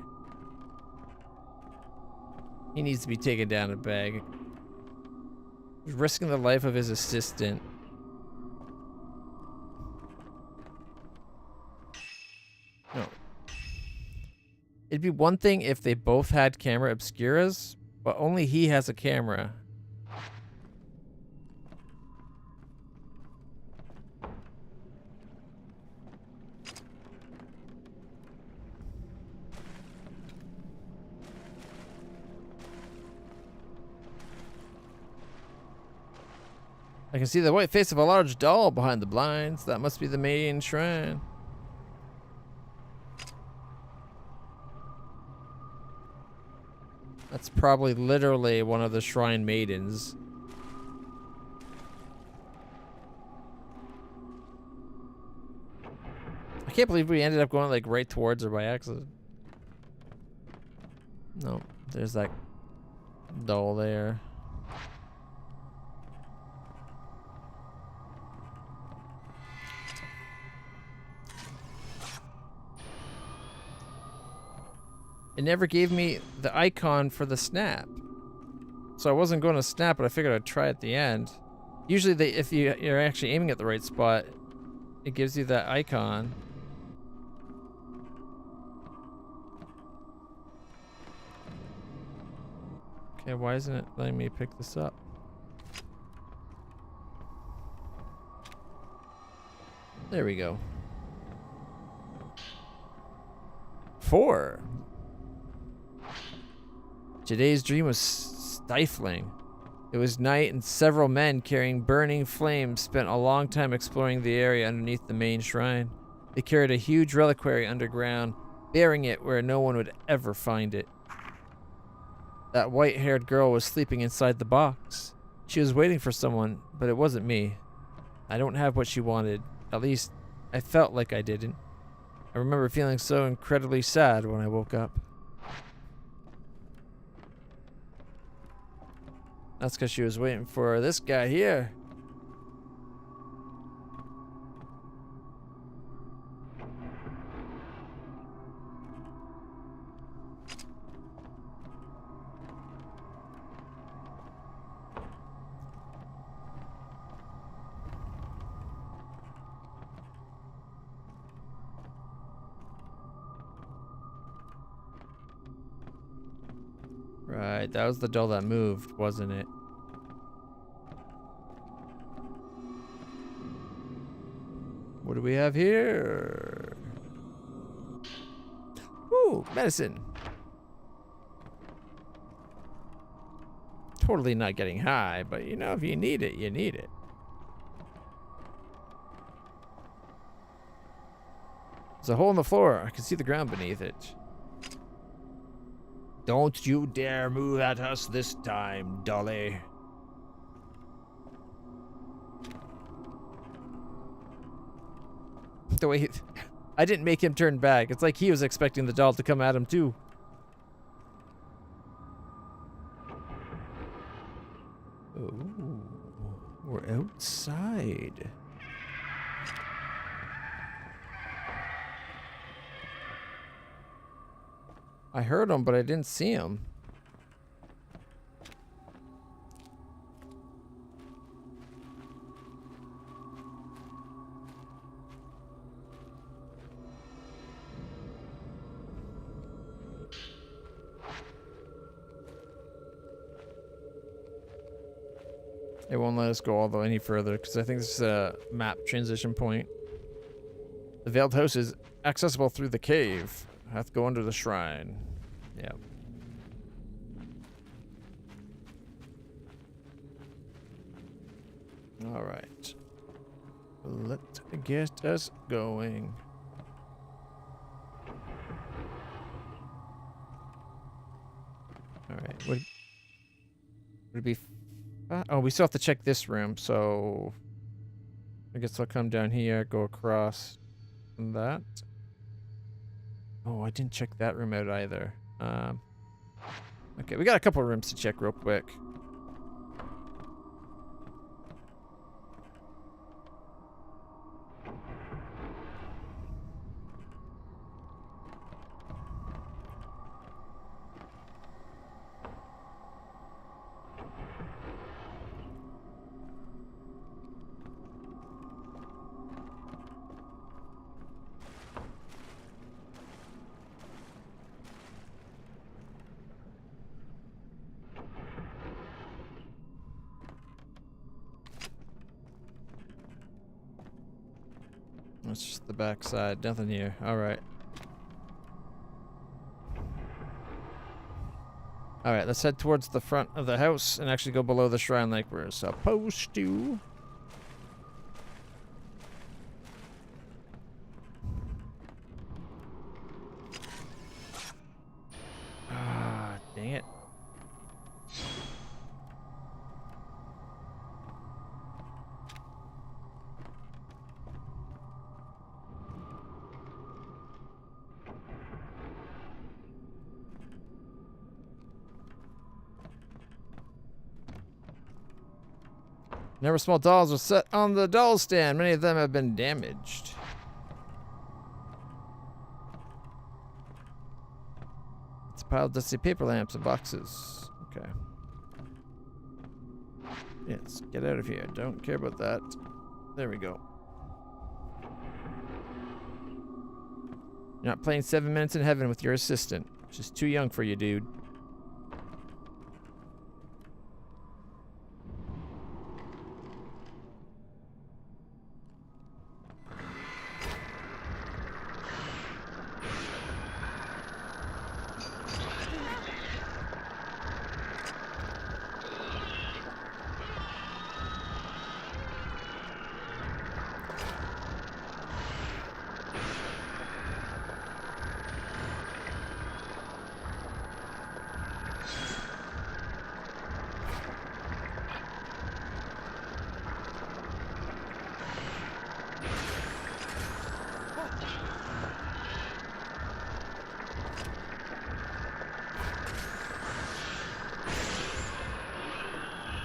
He needs to be taken down and bag. Risking the life of his assistant. No. It'd be one thing if they both had camera obscuras, but only he has a camera. I can see the white face of a large doll behind the blinds. That must be the main shrine. That's probably literally one of the shrine maidens. I can't believe we ended up going like right towards her by accident. No, there's that doll there. It never gave me the icon for the snap. So I wasn't going to snap, but I figured I'd try at the end. Usually if you're actually aiming at the right spot, it gives you that icon. Okay, why isn't it letting me pick this up? There we go. 4. Today's dream was stifling. It was night and several men carrying burning flames spent a long time exploring the area underneath the main shrine. They carried a huge reliquary underground, burying it where no one would ever find it. That white-haired girl was sleeping inside the box. She was waiting for someone, but it wasn't me. I don't have what she wanted. At least, I felt like I didn't. I remember feeling so incredibly sad when I woke up. That's because she was waiting for this guy here. Right, that was the doll that moved, wasn't it? What do we have here? Ooh, medicine. Totally not getting high, but you know, if you need it, you need it. There's a hole in the floor. I can see the ground beneath it. Don't you dare move at us this time, Dolly. The way I didn't make him turn back. It's like he was expecting the doll to come at him too. Oh, we're outside. I heard him, but I didn't see him. It won't let us go all the way any further because I think this is a map transition point. The veiled house is accessible through the cave. I have to go under the shrine. Yep. All right. Let's get us going. All right. Would it be? Oh, we still have to check this room, so I guess I'll come down here, go across that. Oh, I didn't check that room out either. Okay, we got a couple rooms to check real quick. That's just the back side. Nothing here. Alright. Alright, let's head towards the front of the house and actually go below the shrine like we're supposed to. Ah, dang it. Never small dolls are set on the doll stand. Many of them have been damaged. It's a pile of dusty paper lamps and boxes. Okay. Yes, get out of here. Don't care about that. There we go. You're not playing 7 Minutes in Heaven with your assistant. She's too young for you, dude.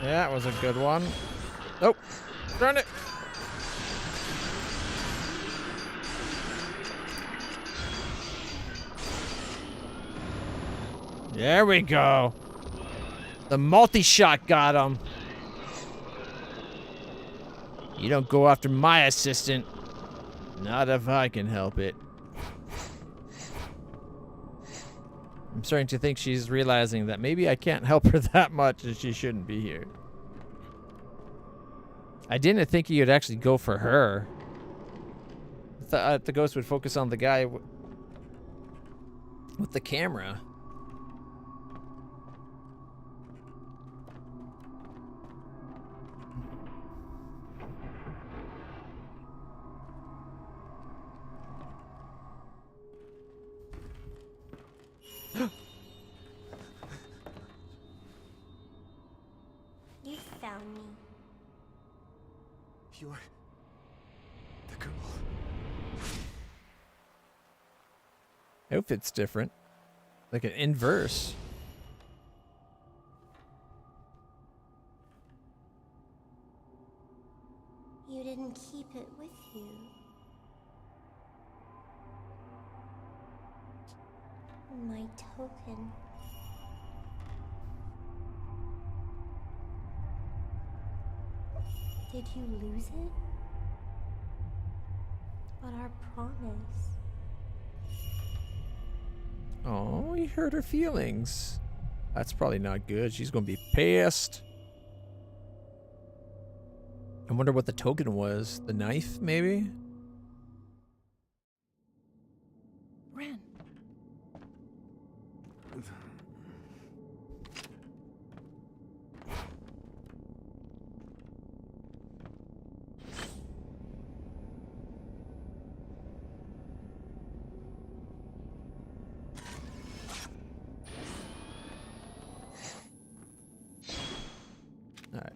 Yeah, that was a good one. Oh, darn it. There we go. The multi-shot got him. You don't go after my assistant. Not if I can help it. I'm starting to think she's realizing that maybe I can't help her that much and she shouldn't be here. I didn't think you'd actually go for her. I thought the ghost would focus on the guy with the camera. You found me. You're the girl. Outfit's different. Like an inverse. You didn't keep it with you. My token. Did you lose it? But our promise. Oh, he hurt her feelings. That's probably not good. She's gonna be pissed. I wonder what the token was. The knife, maybe? Ren. Alright.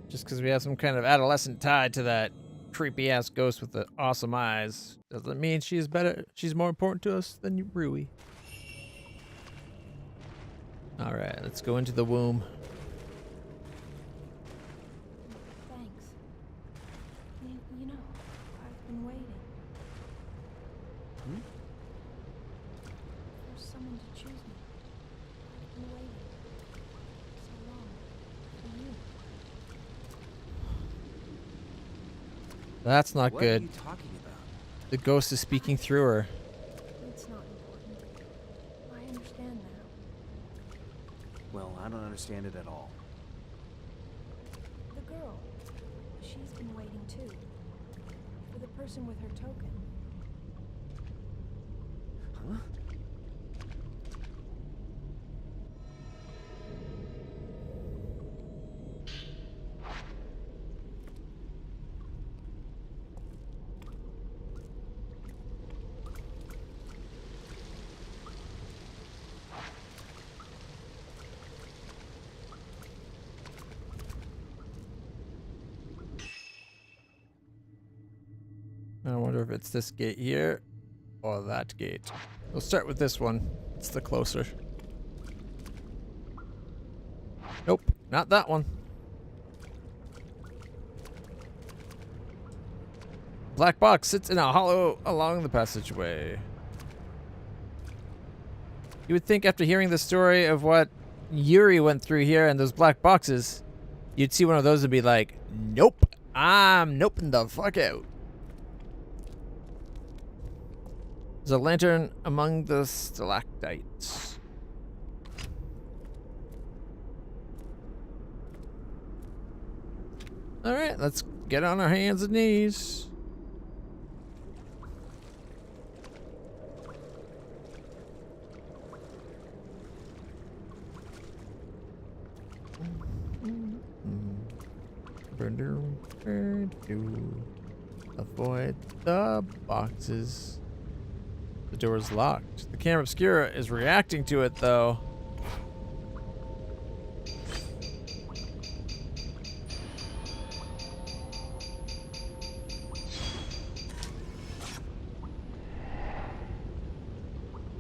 Just because we have some kind of adolescent tie to that creepy ass ghost with the awesome eyes doesn't mean she's better. She's more important to us than Rui. Alright, let's go into the womb. Thanks. You know, I've been waiting. For someone to choose me. I've been waiting. So long. For you. That's not What good. are you talking about? The ghost is speaking through her. It's not important. I understand now. Well, I don't understand it at all. The girl. person with her token. Huh? I wonder if it's this gate here or that gate. We'll start with this one. It's the closer. Nope, not that one. Black box sits in a hollow along the passageway. You would think after hearing the story of what Yuri went through here and those black boxes, you'd see one of those and be like, nope, I'm noping the fuck out. There's a lantern among the stalactites. Alright, let's get on our hands and knees. Avoid the boxes. The door is locked. The camera obscura is reacting to it, though.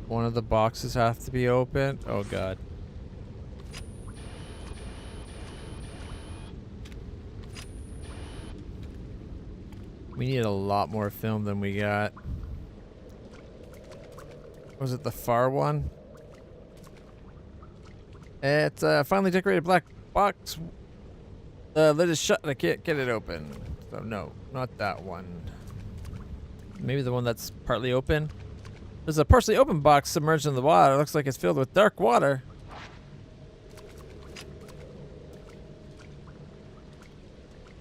One of the boxes have to be opened. Oh, God. We need a lot more film than we got. Was it the far one? It's a finely decorated black box. The lid is shut and I can't get it open. So no, not that one. Maybe the one that's partly open. There's a partially open box submerged in the water. It looks like it's filled with dark water.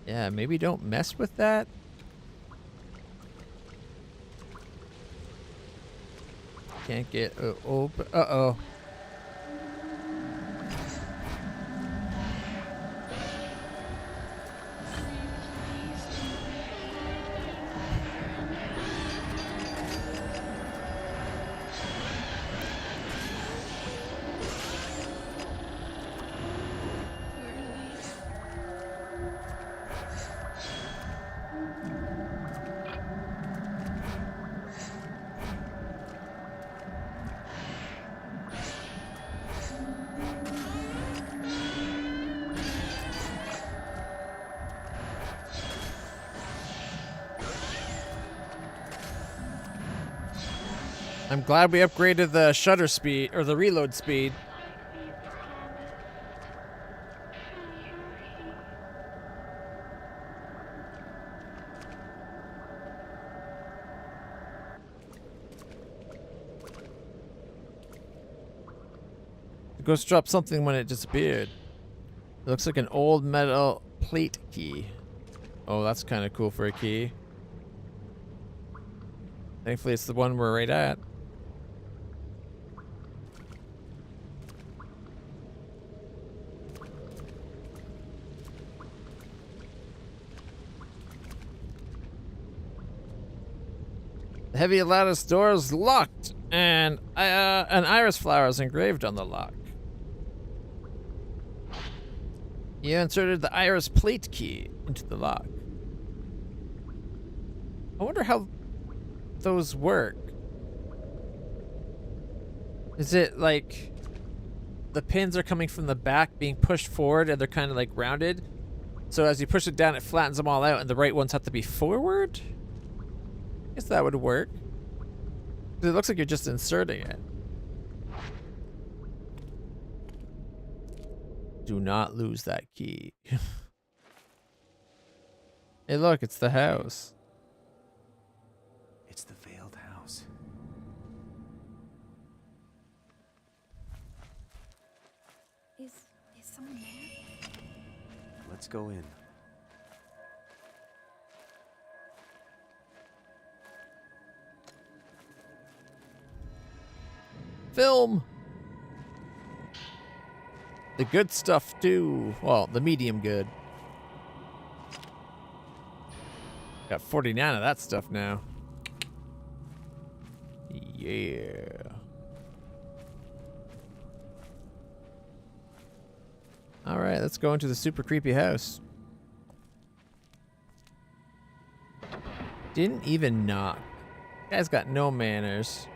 Yeah, maybe don't mess with that. Can't get open. Uh-oh. I'm glad we upgraded the shutter speed, or the reload speed. The ghost dropped something when it disappeared. It looks like an old metal plate key. Oh, that's kind of cool for a key. Thankfully, it's the one we're right at. The heavy lattice door is locked, and an iris flower is engraved on the lock. You inserted the iris plate key into the lock. I wonder how those work. Is it like the pins are coming from the back being pushed forward and they're kind of like rounded? So as you push it down, it flattens them all out and the right ones have to be forward? Guess that would work. It looks like you're just inserting it. Do not lose that key. Hey, look, it's the house. It's the veiled house. Is someone there? Let's go in. Film! The good stuff, too. Well, the medium good. Got 49 of that stuff now. Yeah. Alright, let's go into the super creepy house. Didn't even knock. Guy's got no manners.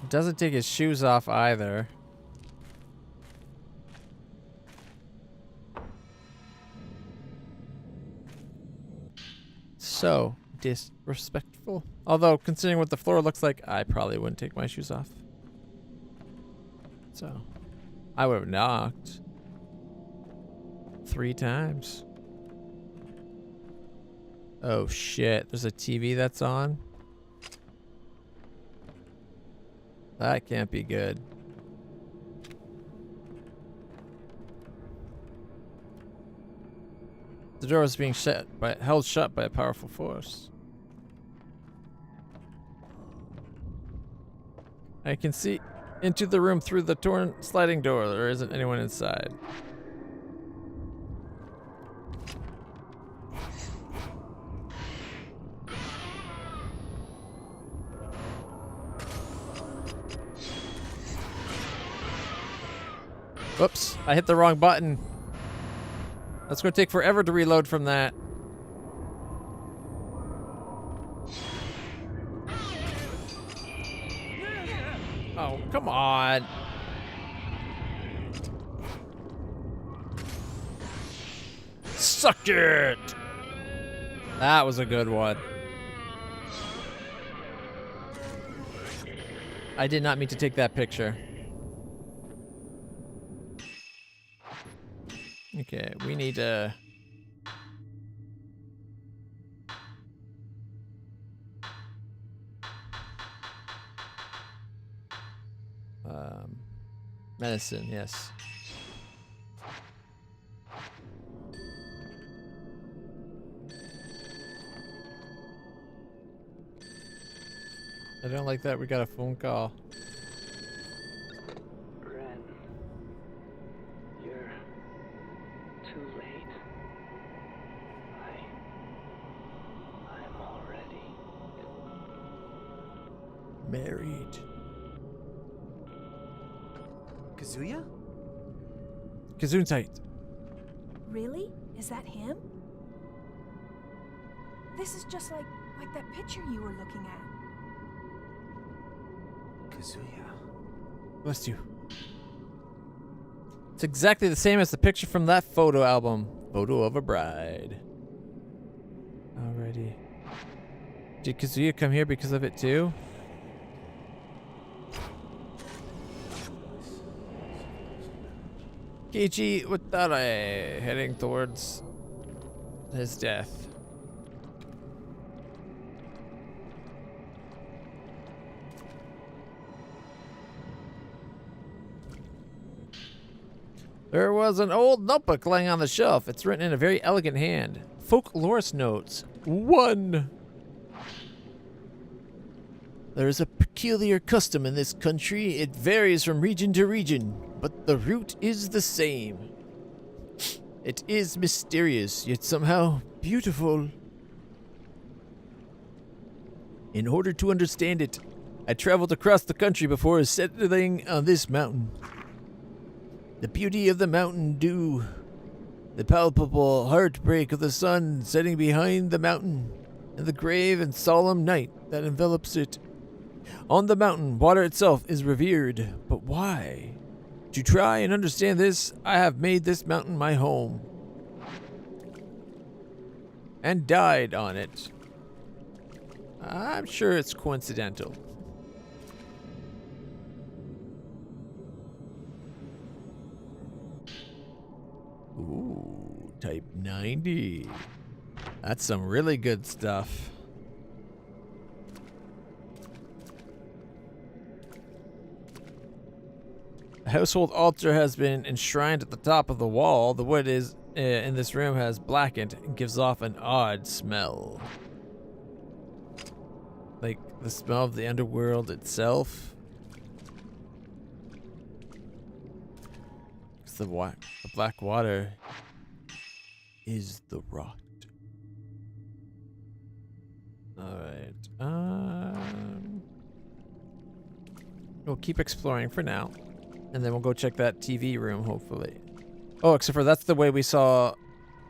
Doesn't take his shoes off either. So disrespectful. Although, considering what the floor looks like, I probably wouldn't take my shoes off. So, I would have knocked 3 times. Oh shit, there's a TV that's on. That can't be good. The door is being held shut by a powerful force. I can see into the room through the torn sliding door. There isn't anyone inside. Whoops, I hit the wrong button. That's gonna take forever to reload from that. Oh, come on. Suck it! That was a good one. I did not mean to take that picture. Okay, we need to... medicine, yes. I don't like that we got a phone call. Ren, you're too late. I'm already married. Kazuya? Gesundheit. Really? Is that him? This is just like that picture you were looking at. Kazuya. Bless you. It's exactly the same as the picture from that photo album. Photo of a bride. Alrighty. Did Kazuya come here because of it too? Keiichi Watanabe heading towards his death. There was an old notebook lying on the shelf. It's written in a very elegant hand. Folklorist notes. 1. There is a peculiar custom in this country. It varies from region to region, but the root is the same. It is mysterious, yet somehow beautiful. In order to understand it, I traveled across the country before settling on this mountain. The beauty of the mountain dew, the palpable heartbreak of the sun setting behind the mountain, and the grave and solemn night that envelops it. On the mountain, water itself is revered, but why? To try and understand this, I have made this mountain my home. And died on it. I'm sure it's coincidental. Ooh, type 90. That's some really good stuff. A household altar has been enshrined at the top of the wall. The wood is in this room has blackened and gives off an odd smell. Like The smell of the underworld itself. It's the black water is the rot. Alright. We'll keep exploring for now. And then we'll go check that TV room, hopefully. Oh, except for that's the way we saw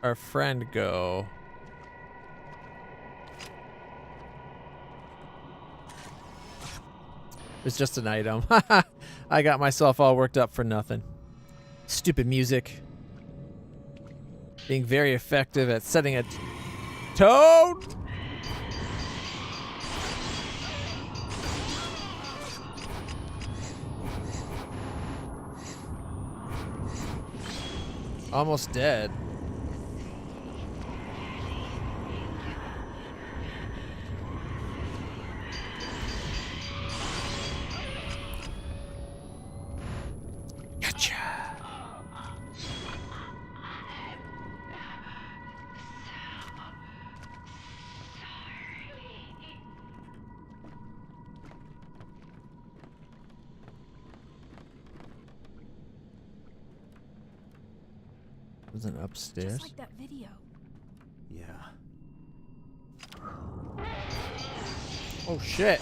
our friend go. It's just an item. I got myself all worked up for nothing. Stupid music. Being very effective at setting a tone. Almost dead. Gotcha. Was it upstairs? Just like that video. Yeah. Oh shit.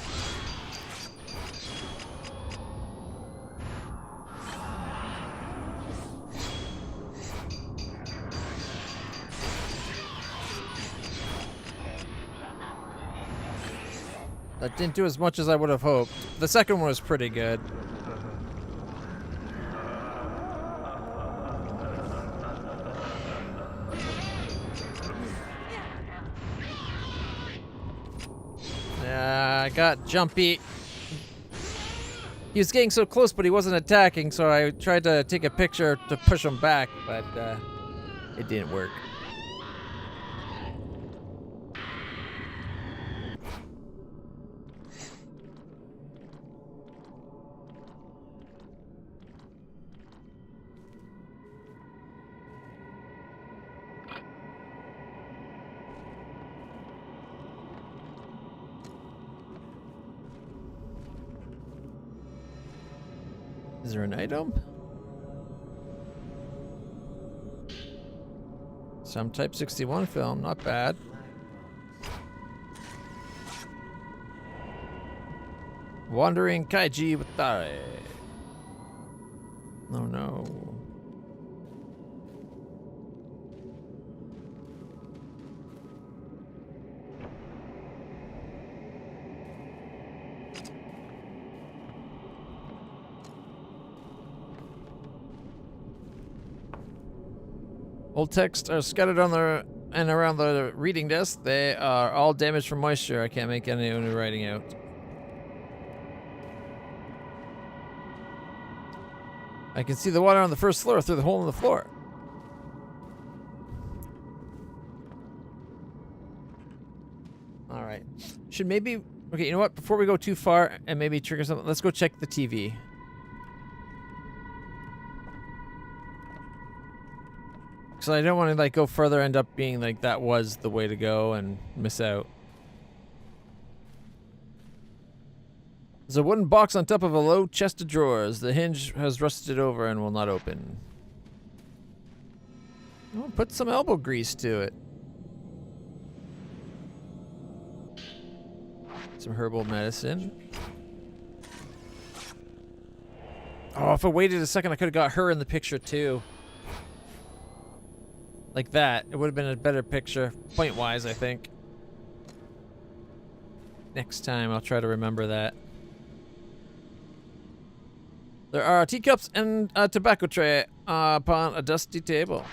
That didn't do as much as I would have hoped. The second one was pretty good. Yeah, I got jumpy. He was getting so close, but he wasn't attacking, so I tried to take a picture to push him back, but it didn't work. Is there an item? Some Type 61 film, not bad. Wandering Kaiji Watare. Oh no. Old texts are scattered on the and around the reading desk. They are all damaged from moisture. I can't make any new writing out. I can see the water on the first floor through the hole in the floor. All right. Should maybe... Okay, you know what? Before we go too far and maybe trigger something, let's go check the TV. So I don't want to like go further, end up being like that was the way to go and miss out. There's a wooden box on top of a low chest of drawers. The hinge has rusted over and will not open. Oh, put some elbow grease to it. Some herbal medicine. Oh, if I waited a second, I could have got her in the picture too. Like that. It would have been a better picture, point-wise, I think. Next time, I'll try to remember that. There are teacups and a tobacco tray upon a dusty table.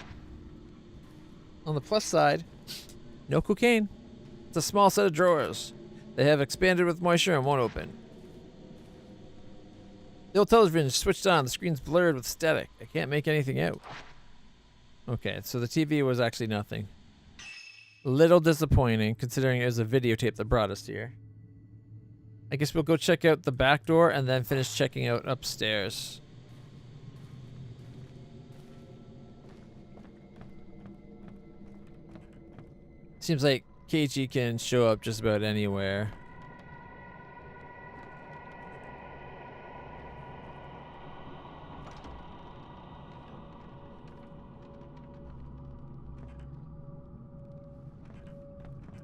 On the plus side, no cocaine. It's a small set of drawers. They have expanded with moisture and won't open. The old television is switched on. The screen's blurred with static. I can't make anything out. Okay, so the TV was actually nothing. A little disappointing, considering it was a videotape that brought us here. I guess we'll go check out the back door and then finish checking out upstairs. Seems like KG can show up just about anywhere.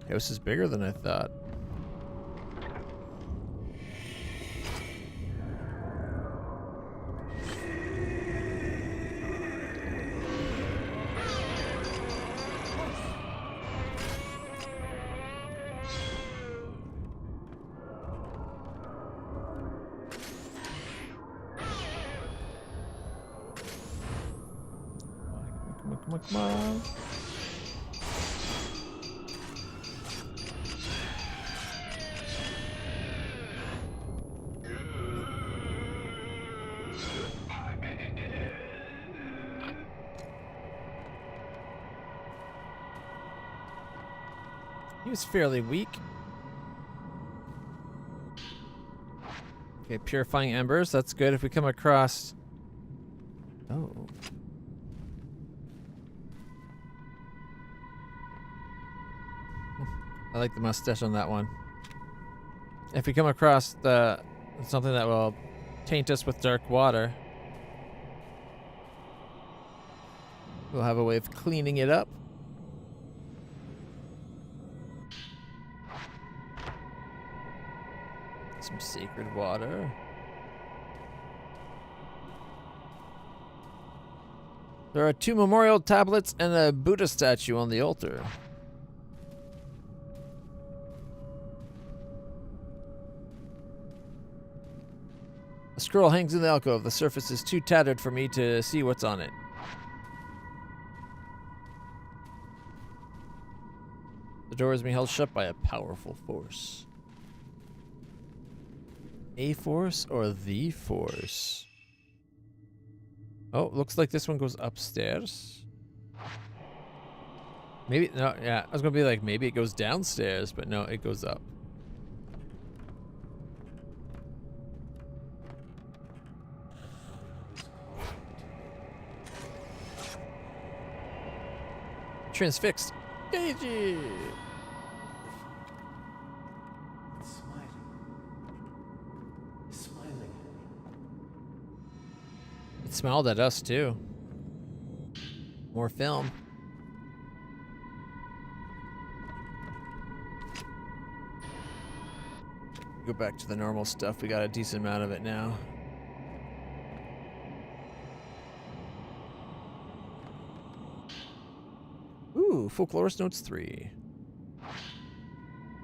House is bigger than I thought. Come on, come on. He was fairly weak. Okay, purifying embers. That's good. If we come across... Oh. I like the mustache on that one. If we come across something that will taint us with dark water, we'll have a way of cleaning it up. Some sacred water. There are 2 memorial tablets and a Buddha statue on the altar. A scroll hangs in the alcove. The surface is too tattered for me to see what's on it. The door is being held shut by a powerful force. A force or the force? Oh, looks like this one goes upstairs. Maybe, no, yeah, I was gonna be like, maybe it goes downstairs, but no, it goes up. Transfixed. Gagey! It's smiling. It's smiling. It smiled at us too. More film. Go back to the normal stuff. We got a decent amount of it now. Ooh, Folklorist Notes 3.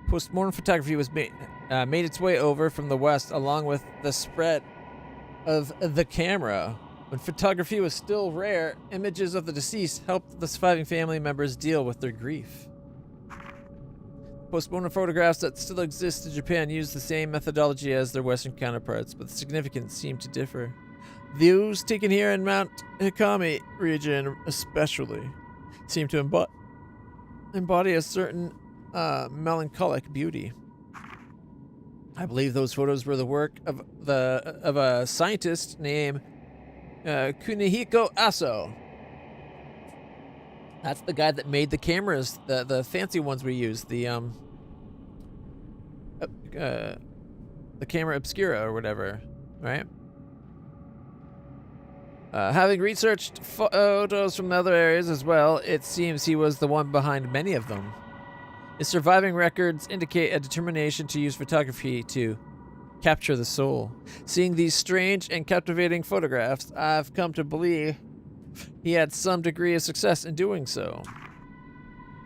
Postmortem photography was made its way over from the west along with the spread of the camera. When photography was still rare, images of the deceased helped the surviving family members deal with their grief. Postmortem photographs that still exist in Japan use the same methodology as their Western counterparts, but the significance seemed to differ. Views taken here in Mount Hikami region especially seem to embody a certain melancholic beauty. I believe those photos were the work of a scientist named Kunihiko Aso. That's the guy that made the cameras, the fancy ones we use, the camera obscura or whatever, right? Having researched photos from other areas as well, it seems he was the one behind many of them. His surviving records indicate a determination to use photography to capture the soul. Seeing these strange and captivating photographs, I've come to believe he had some degree of success in doing so.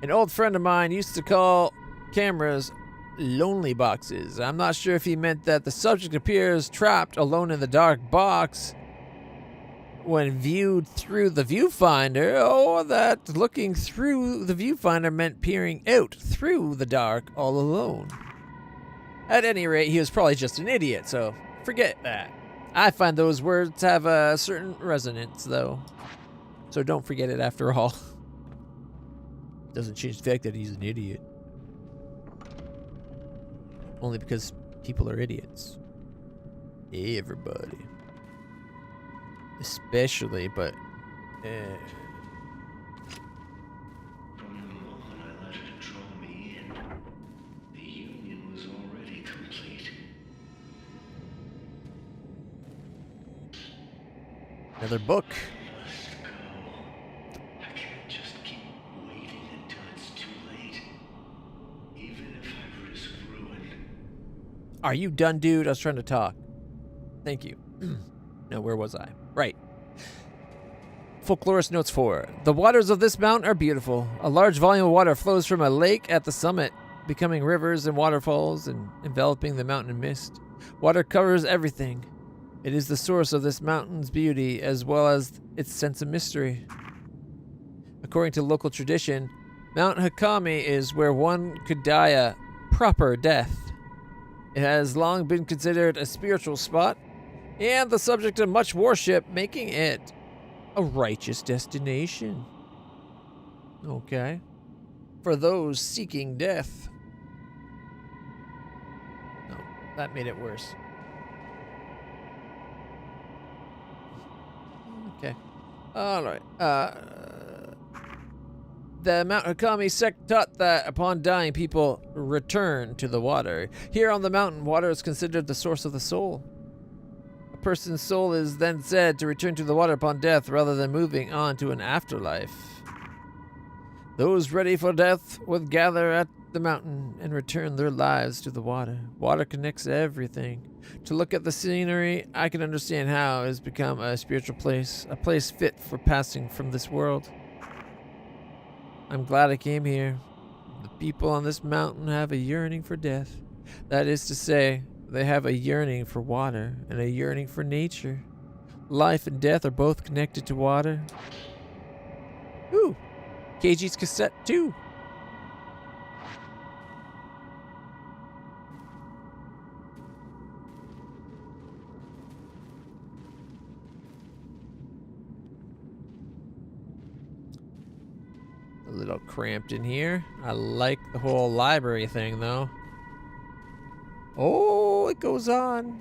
An old friend of mine used to call cameras lonely boxes. I'm not sure if he meant that the subject appears trapped alone in the dark box when viewed through the viewfinder, or that looking through the viewfinder meant peering out through the dark all alone. At any rate, he was probably just an idiot, so forget that. I find those words have a certain resonance, though. So don't forget it after all. Doesn't change the fact that he's an idiot. Only because people are idiots. Everybody. Especially, but... From the moment I let it draw me in, the union was already complete. Another book. I must go. I can't just keep waiting until it's too late. Are you done, dude? I was trying to talk. Thank you. No, where was I? Right. Folklorist notes 4. The waters of this mountain are beautiful. A large volume of water flows from a lake at the summit, becoming rivers and waterfalls and enveloping the mountain in mist. Water covers everything. It is the source of this mountain's beauty as well as its sense of mystery. According to local tradition, Mount Hakami is where one could die a proper death. It has long been considered a spiritual spot and the subject of much worship, making it a righteous destination. Okay. For those seeking death. No, that made it worse. Okay. Alright. The Mount Hakami sect taught that upon dying, people return to the water. Here on the mountain, water is considered the source of the soul. A person's soul is then said to return to the water upon death rather than moving on to an afterlife. Those ready for death would gather at the mountain and return their lives to the water. Water connects everything. To look at the scenery, I can understand how it has become a spiritual place, a place fit for passing from this world. I'm glad I came here. The people on this mountain have a yearning for death. That is to say, they have a yearning for water and a yearning for nature. Life and death are both connected to water. Ooh, KG's cassette too. A little cramped in here. I like the whole library thing though. Oh, it goes on.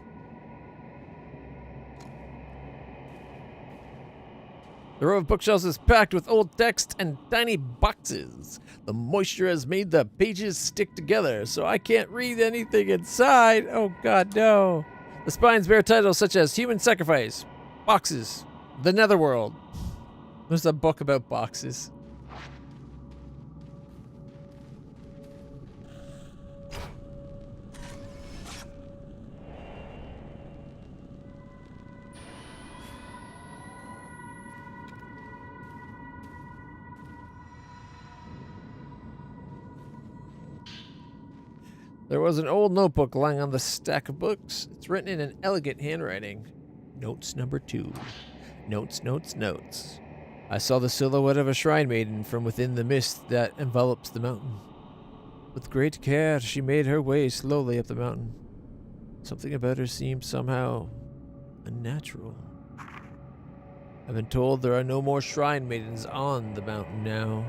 The row of bookshelves is packed with old text and tiny boxes. The moisture has made the pages stick together, so I can't read anything inside. Oh God, no. The spines bear titles such as Human Sacrifice, Boxes, The Netherworld. There's a book about boxes. There was an old notebook lying on the stack of books. It's written in an elegant handwriting. Notes number 2. Notes, notes, notes. I saw the silhouette of a shrine maiden from within the mist that envelops the mountain. With great care, she made her way slowly up the mountain. Something about her seemed somehow unnatural. I've been told there are no more shrine maidens on the mountain now.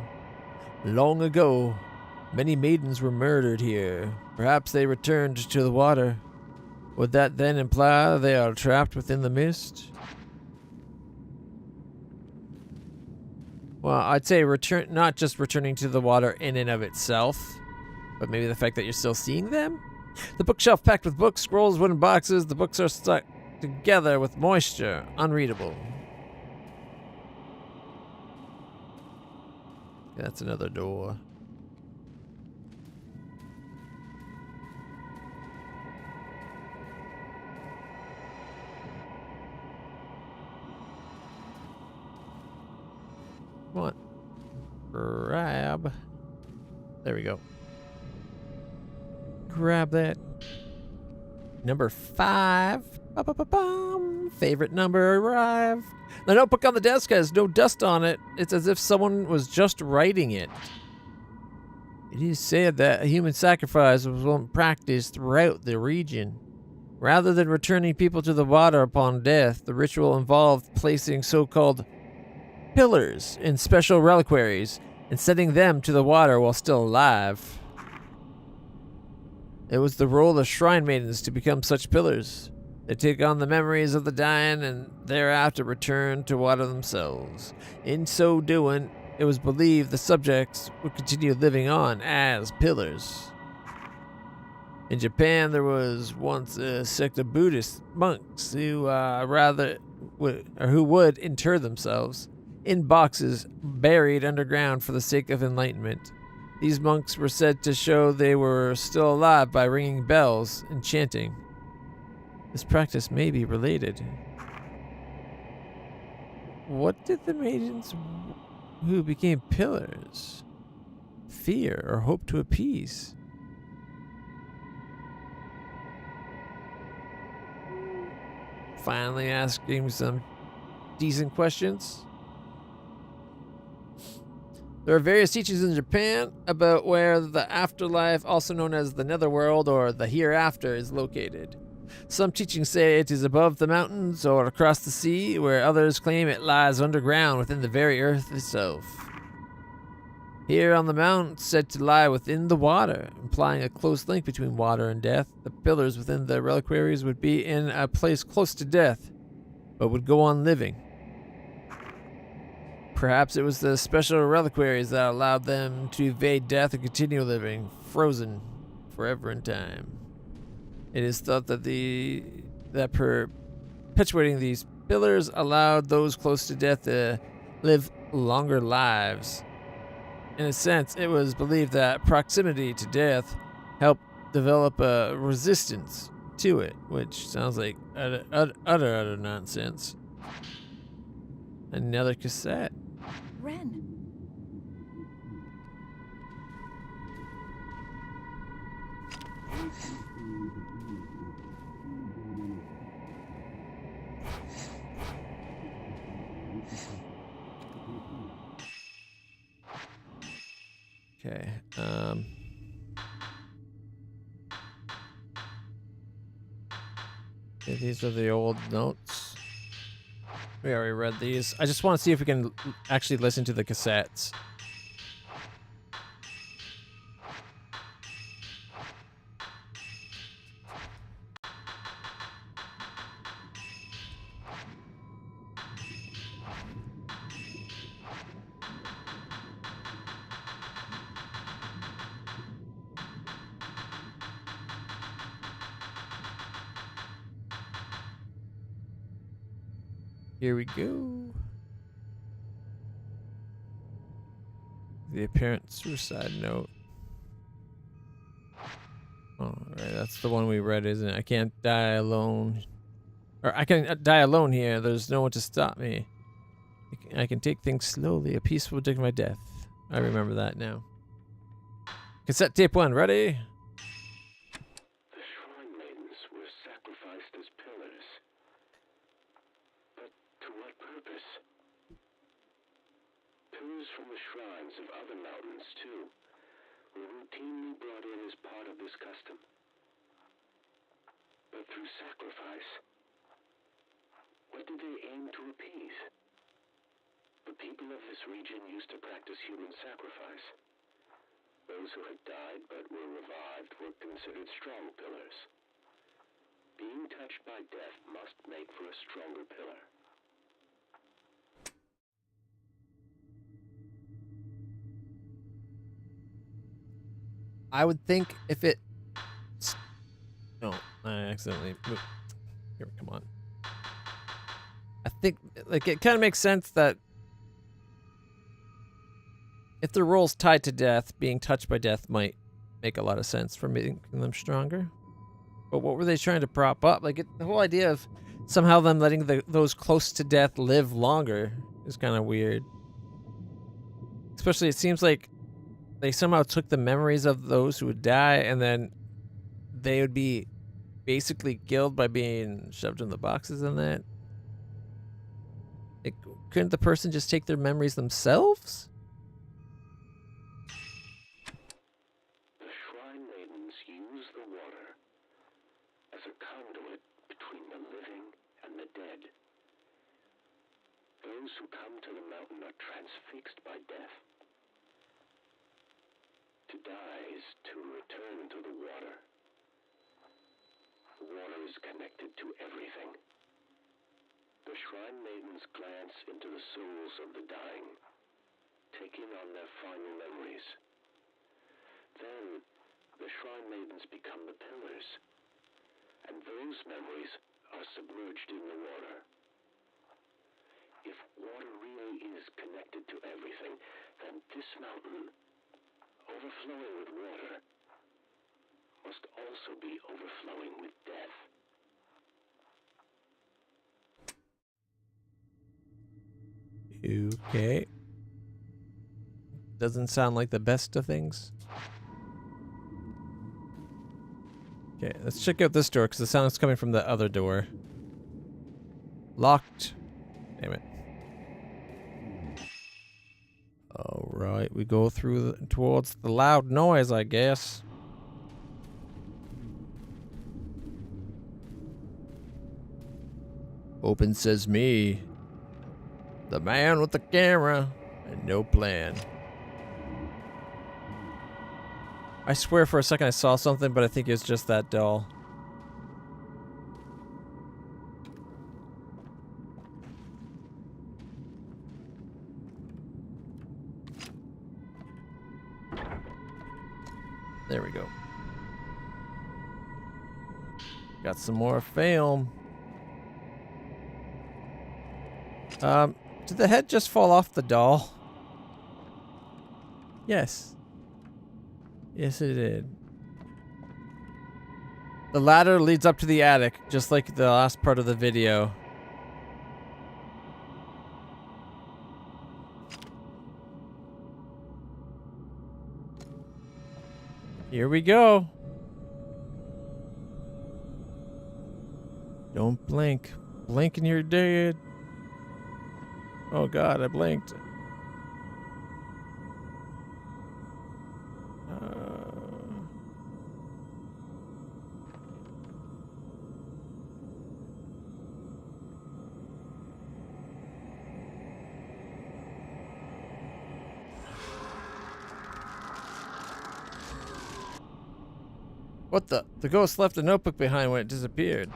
Long ago, many maidens were murdered here. Perhaps they returned to the water. Would that then imply they are trapped within the mist? Well, I'd say not just returning to the water in and of itself, but maybe the fact that you're still seeing them? The bookshelf packed with books, scrolls, wooden boxes. The books are stuck together with moisture. Unreadable. That's another door. Come on. Grab. There we go. Grab that. Number 5. Ba-ba-ba-bum. Favorite number arrived. The notebook on the desk has no dust on it. It's as if someone was just writing it. It is said that a human sacrifice was one practiced throughout the region. Rather than returning people to the water upon death, the ritual involved placing so-called pillars in special reliquaries and setting them to the water while still alive. It was the role of shrine maidens to become such pillars. They take on the memories of the dying and thereafter return to water themselves. In so doing, it was believed the subjects would continue living on as pillars. In Japan, there was once a sect of Buddhist monks who would inter themselves in boxes buried underground for the sake of enlightenment. These monks were said to show they were still alive by ringing bells and chanting. This practice may be related. What did the maidens who became pillars fear or hope to appease? Finally asking some decent questions. There are various teachings in Japan about where the afterlife, also known as the netherworld or the hereafter, is located. Some teachings say it is above the mountains or across the sea, where others claim it lies underground within the very earth itself. Here on the mountain, said to lie within the water, implying a close link between water and death. The pillars within the reliquaries would be in a place close to death, but would go on living. Perhaps it was the special reliquaries that allowed them to evade death and continue living, frozen forever in time. It is thought that perpetuating these pillars allowed those close to death to live longer lives. In a sense, it was believed that proximity to death helped develop a resistance to it, which sounds like utter nonsense. Another cassette. Ren. Okay. Okay, these are the old notes. We already read these. I just want to see if we can actually listen to the cassettes. Here we go. The apparent suicide note. Oh, right, that's the one we read, isn't it? I can't die alone. Or I can die alone here. There's no one to stop me. I can take things slowly. A peaceful dig my death. I remember that now. Cassette tape 1, ready? The shrine maidens were sacrificed as pillars. But to what purpose? Pillars from the shrines of other mountains, too, were routinely brought in as part of this custom. But through sacrifice, what did they aim to appease? The people of this region used to practice human sacrifice. Those who had died but were revived were considered strong pillars. Being touched by death must make for a stronger pillar. I would think if it... No, I accidentally moved. Here, come on. I think, like, it kind of makes sense that if the role's tied to death, being touched by death might make a lot of sense for making them stronger. But what were they trying to prop up? Like, the whole idea of somehow them letting those close to death live longer is kind of weird. Especially, it seems like they somehow took the memories of those who would die, and then they would be basically killed by being shoved in the boxes and that. Like, couldn't the person just take their memories themselves? The shrine maidens use the water as a conduit between the living and the dead. Those who come to the mountain are transfixed by death. To die is to return to the water. The water is connected to everything. The shrine maidens glance into the souls of the dying, taking on their final memories. Then, the shrine maidens become the pillars, and those memories are submerged in the water. If water really is connected to everything, then this mountain overflowing with water must also be overflowing with death. Okay. Doesn't sound like the best of things. Okay, let's check out this door because the sound is coming from the other door. Locked. Damn it. Alright, we go through towards the loud noise, I guess. Open says me. The man with the camera and no plan. I swear for a second I saw something, but I think it's just that doll. There we go. Got some more film. Did the head just fall off the doll? Yes. Yes, it did. The ladder leads up to the attic, just like the last part of the video. Here we go. Don't blink. Blink and you're dead. Oh God, I blinked. What the? The ghost left a notebook behind when it disappeared.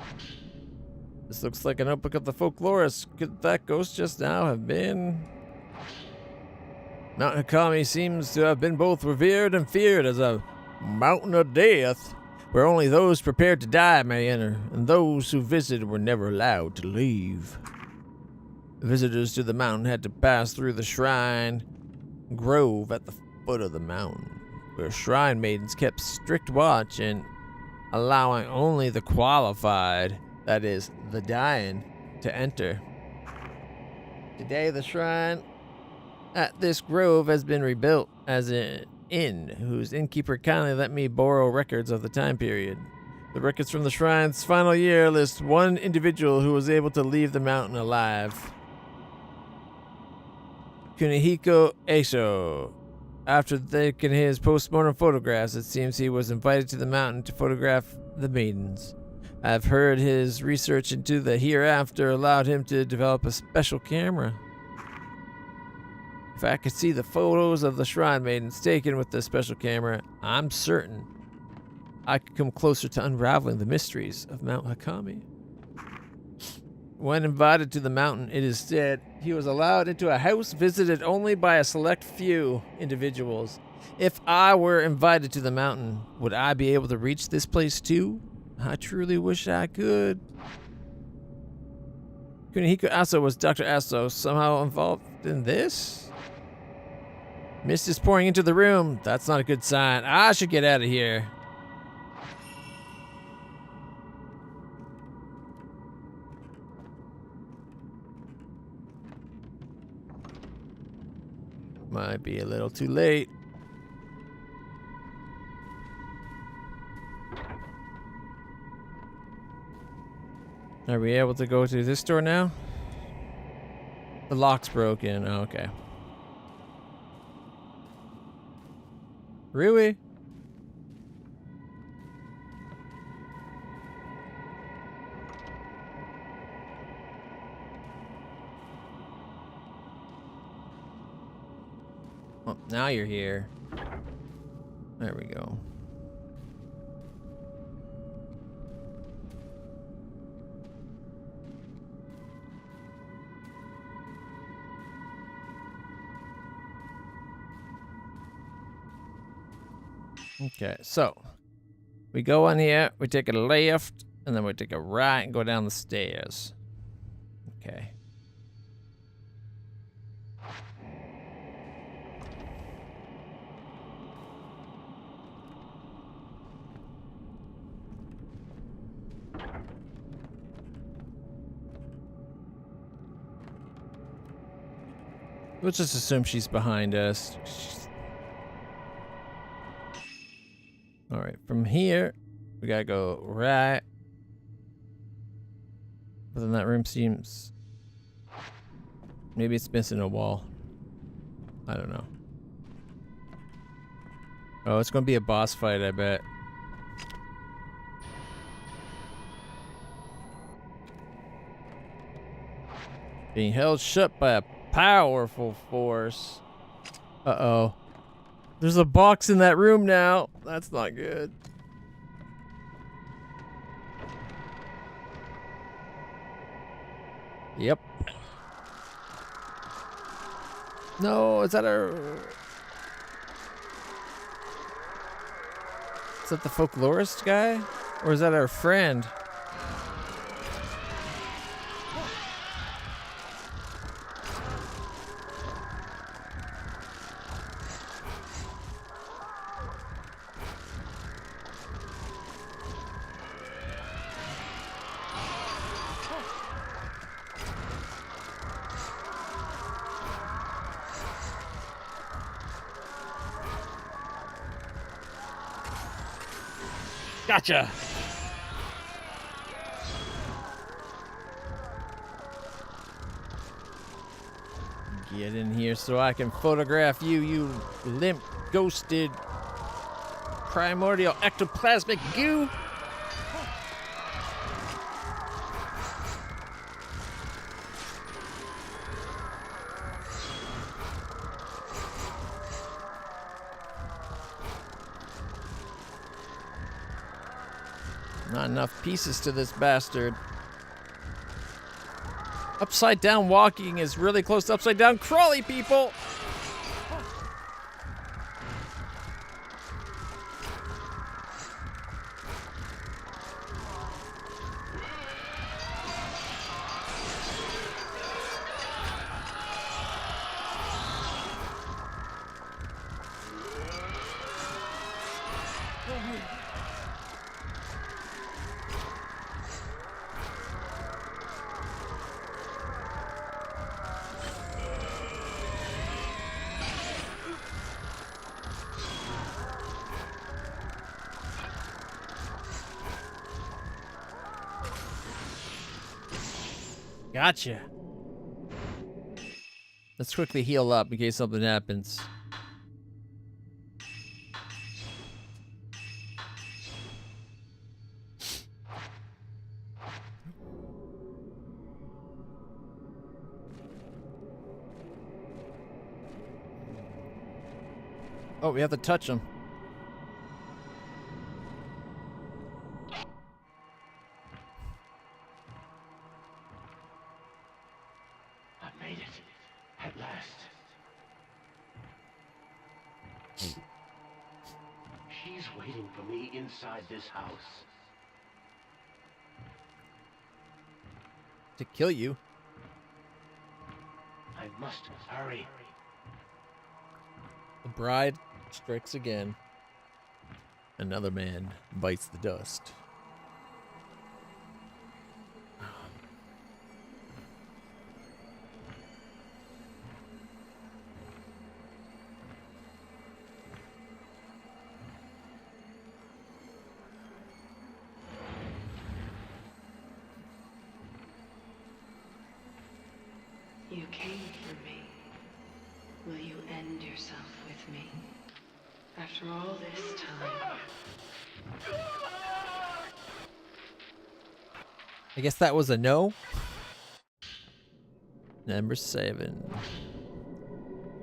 This looks like a notebook of the folklorist. Could that ghost just now have been? Mount Hakami seems to have been both revered and feared as a mountain of death, where only those prepared to die may enter, and those who visited were never allowed to leave. Visitors to the mountain had to pass through the shrine grove at the foot of the mountain, where shrine maidens kept strict watch and allowing only the qualified, that is, the dying, to enter. Today the shrine at this grove has been rebuilt as an inn, whose innkeeper kindly let me borrow records of the time period. The records from the shrine's final year list one individual who was able to leave the mountain alive. Kunihiko Eisho. After taking his post-mortem photographs, it seems he was invited to the mountain to photograph the maidens. I've heard his research into the hereafter allowed him to develop a special camera. If I could see the photos of the shrine maidens taken with the special camera, I'm certain I could come closer to unraveling the mysteries of Mount Hakami. When invited to the mountain, it is said he was allowed into a house visited only by a select few individuals. If I were invited to the mountain, would I be able to reach this place too? I truly wish I could. Kunihiko Aso, was Dr. Aso somehow involved in this? Mist is pouring into the room. That's not a good sign. I should get out of here. Might be a little too late. Are we able to go to this door now? The lock's broken. Oh, okay. Really? Well, now you're here. There we go. Okay, so we go on here, we take a left, and then we take a right and go down the stairs. Okay. Let's just assume she's behind us. Alright, from here, we gotta go right. But then that room seems... Maybe it's missing a wall. I don't know. Oh, it's gonna be a boss fight, I bet. Being held shut by a powerful force. Uh-oh. There's a box in that room now. That's not good. Yep. No, is that our... Is that the folklorist guy? Or is that our friend? Gotcha! Get in here so I can photograph you, you limp, ghosted, primordial ectoplasmic goo! Not enough pieces to this bastard. Upside down walking is really close to upside down crawly, people! Gotcha. Let's quickly heal up in case something happens. Oh, we have to touch him. She's waiting for me inside this house. To kill you? I must hurry. The bride strikes again. Another man bites the dust. You came for me. Will you end yourself with me? After all this time. I guess that was a no. Number 7.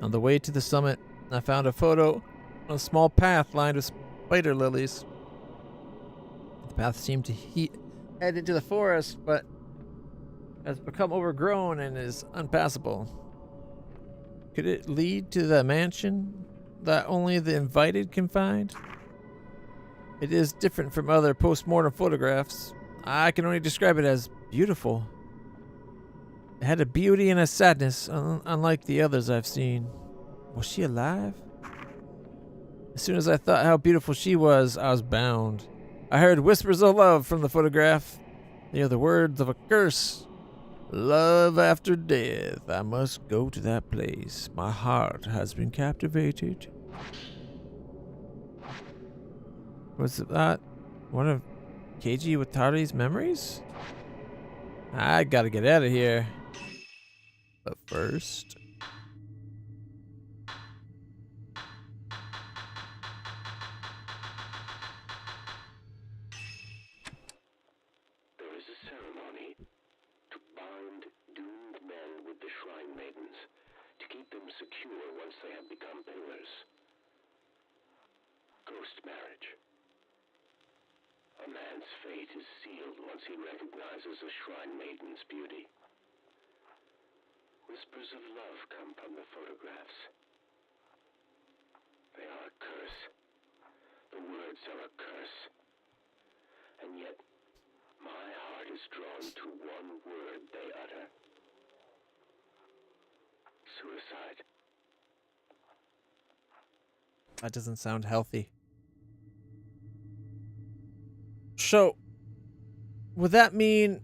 On the way to the summit, I found a photo on a small path lined with spider lilies. The path seemed to head into the forest, but has become overgrown and is unpassable. Could it lead to the mansion that only the invited can find? It is different from other post-mortem photographs. I can only describe it as beautiful. It had a beauty and a sadness unlike the others I've seen. Was she alive? As soon as I thought how beautiful she was, I was bound. I heard whispers of love from the photograph. They are the words of a curse. Love after death. I must go to that place. My heart has been captivated. Was that one of Keiji Watari's memories? I gotta get out of here. But first... There is a ceremony to bind doomed men with the Shrine Maidens, to keep them secure once they have become pillars. Ghost marriage. A man's fate is sealed once he recognizes a Shrine Maiden's beauty. Whispers of love come from the photographs. They are a curse. The words are a curse. And yet, my heart is drawn to one word they utter. Suicide. That doesn't sound healthy. So, would that mean...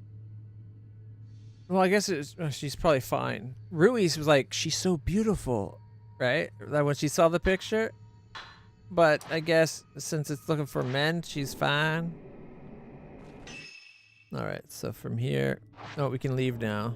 Well, I guess she's probably fine. Rui's was like, she's so beautiful, right? That when she saw the picture. But I guess since it's looking for men, she's fine. Alright, so from here... Oh, we can leave now.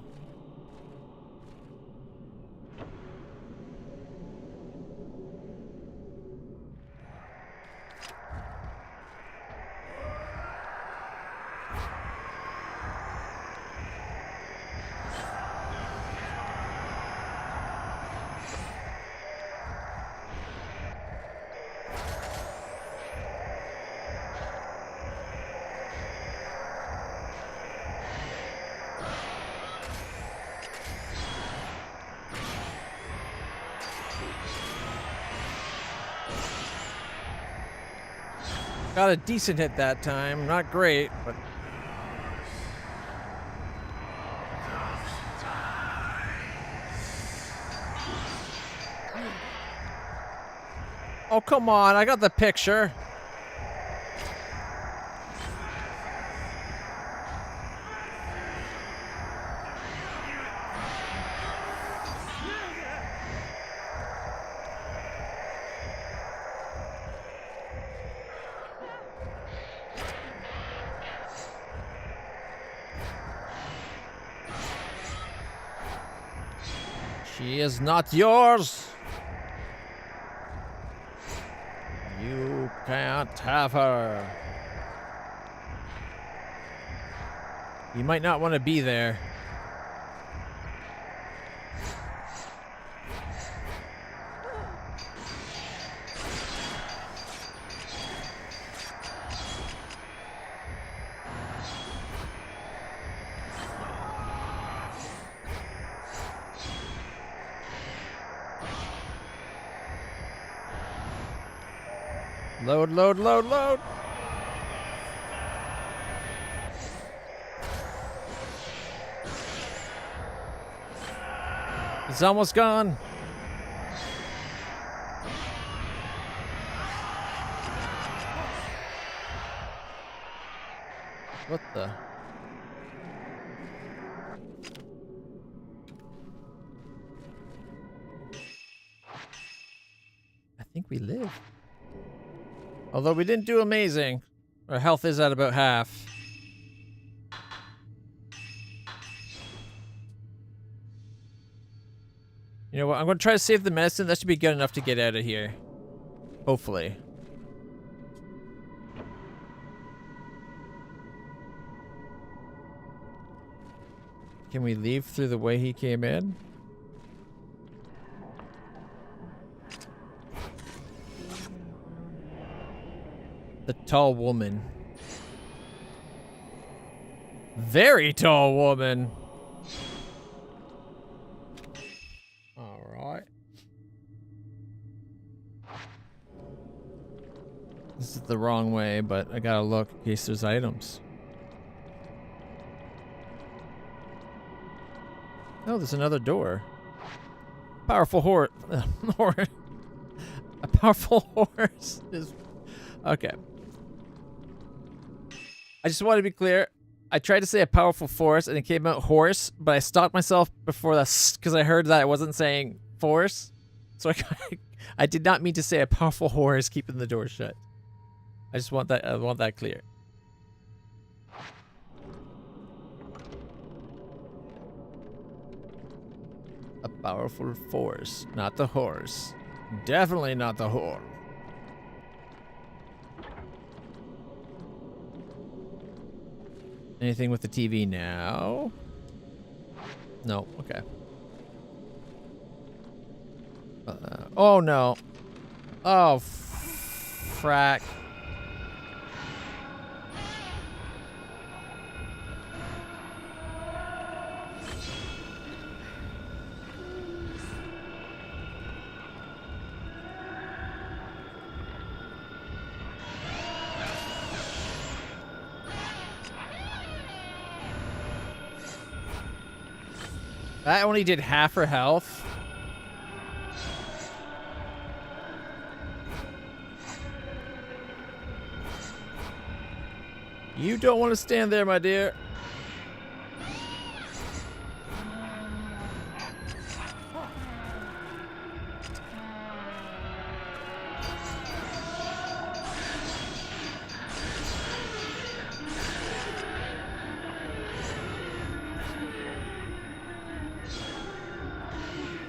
Got a decent hit that time. Not great, but... Oh, come on. I got the picture. She is not yours. You can't have her. You might not want to be there. Load, load, load, load. It's almost gone. What the? I think we live. Although we didn't do amazing. Our health is at about half. You know what? I'm going to try to save the medicine. That should be good enough to get out of here. Hopefully. Can we leave through the way he came in? The tall woman. Very tall woman. Alright. This is the wrong way, but I gotta look in case there's items. Oh, there's another door. Powerful horse. A powerful horse is... Okay. I just want to be clear. I tried to say a powerful force and it came out horse, but I stopped myself before that because I heard that I wasn't saying force. So I did not mean to say a powerful horse keeping the door shut. I just want that. I want that clear. A powerful force, not the horse. Definitely not the whore. Anything with the TV now? No. Okay. Oh no. Oh, frack. That only did half her health. You don't want to stand there, my dear.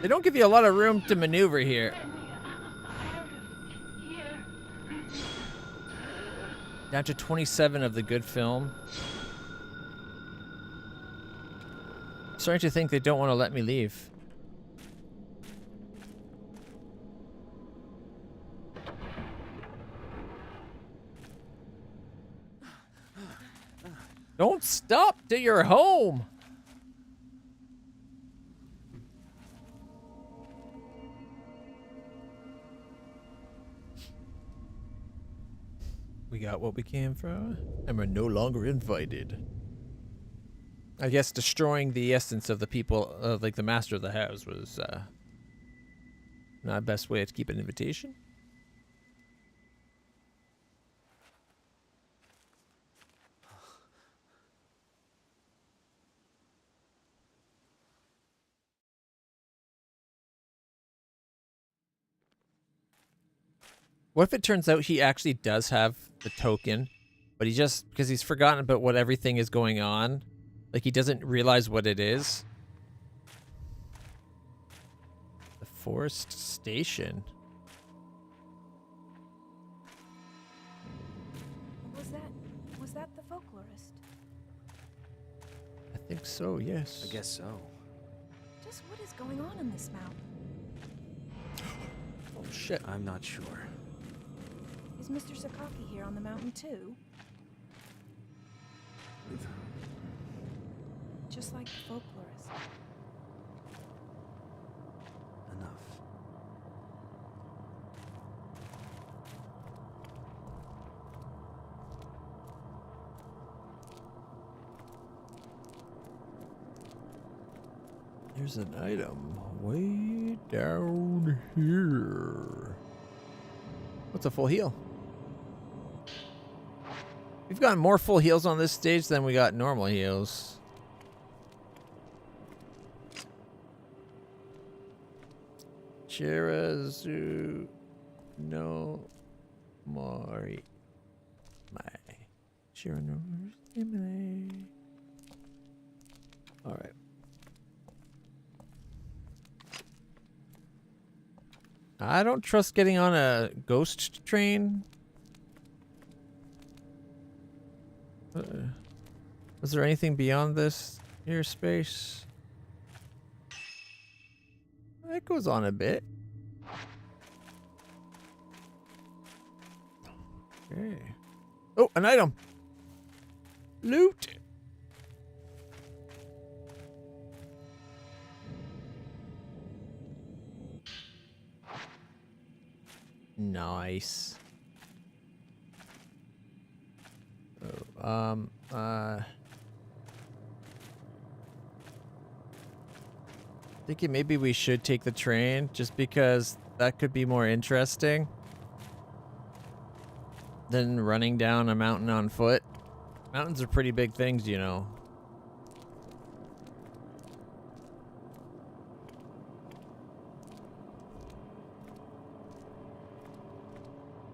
They don't give you a lot of room to maneuver here. Down to 27 of the good film. Starting to think they don't want to let me leave. Don't stop till you're home. We got what we came for, and we're no longer invited. I guess destroying the essence of the people, like the master of the house, was not the best way to keep an invitation. What if it turns out he actually does have the token, but he just, because he's forgotten about what everything is going on, like he doesn't realize what it is? The forest station. Was that the folklorist? I think so, yes. I guess so. Just what is going on in this mountain? Oh shit. I'm not sure. Is Mr. Sakaki here on the mountain too? Just like the folklorist. Enough. There's an item way down here. What's a full heal? We've gotten more full heals on this stage than we got normal heals. Chirazu no mori mai. Chirazu no. All right. I don't trust getting on a ghost train. Is there anything beyond this here space? It goes on a bit. Okay. Oh, an item. Loot. Nice. Thinking maybe we should take the train just because that could be more interesting than running down a mountain on foot. Mountains are pretty big things, you know.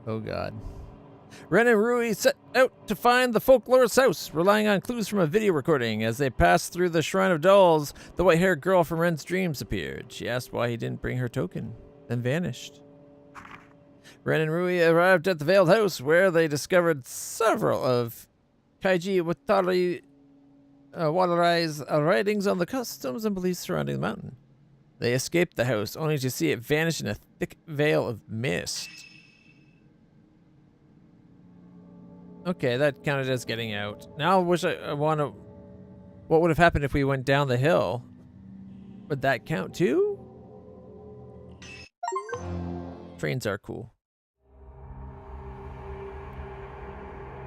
Oh god. Ren and Rui set out to find the folklore's house, relying on clues from a video recording. As they passed through the Shrine of Dolls, the white-haired girl from Ren's dreams appeared. She asked why he didn't bring her token, then vanished. Ren and Rui arrived at the Veiled House, where they discovered several of Kaiji Watarai's writings on the customs and beliefs surrounding the mountain. They escaped the house, only to see it vanish in a thick veil of mist. Okay, that counted as getting out. Now I wish I want to... What would have happened if we went down the hill? Would that count too? Trains are cool.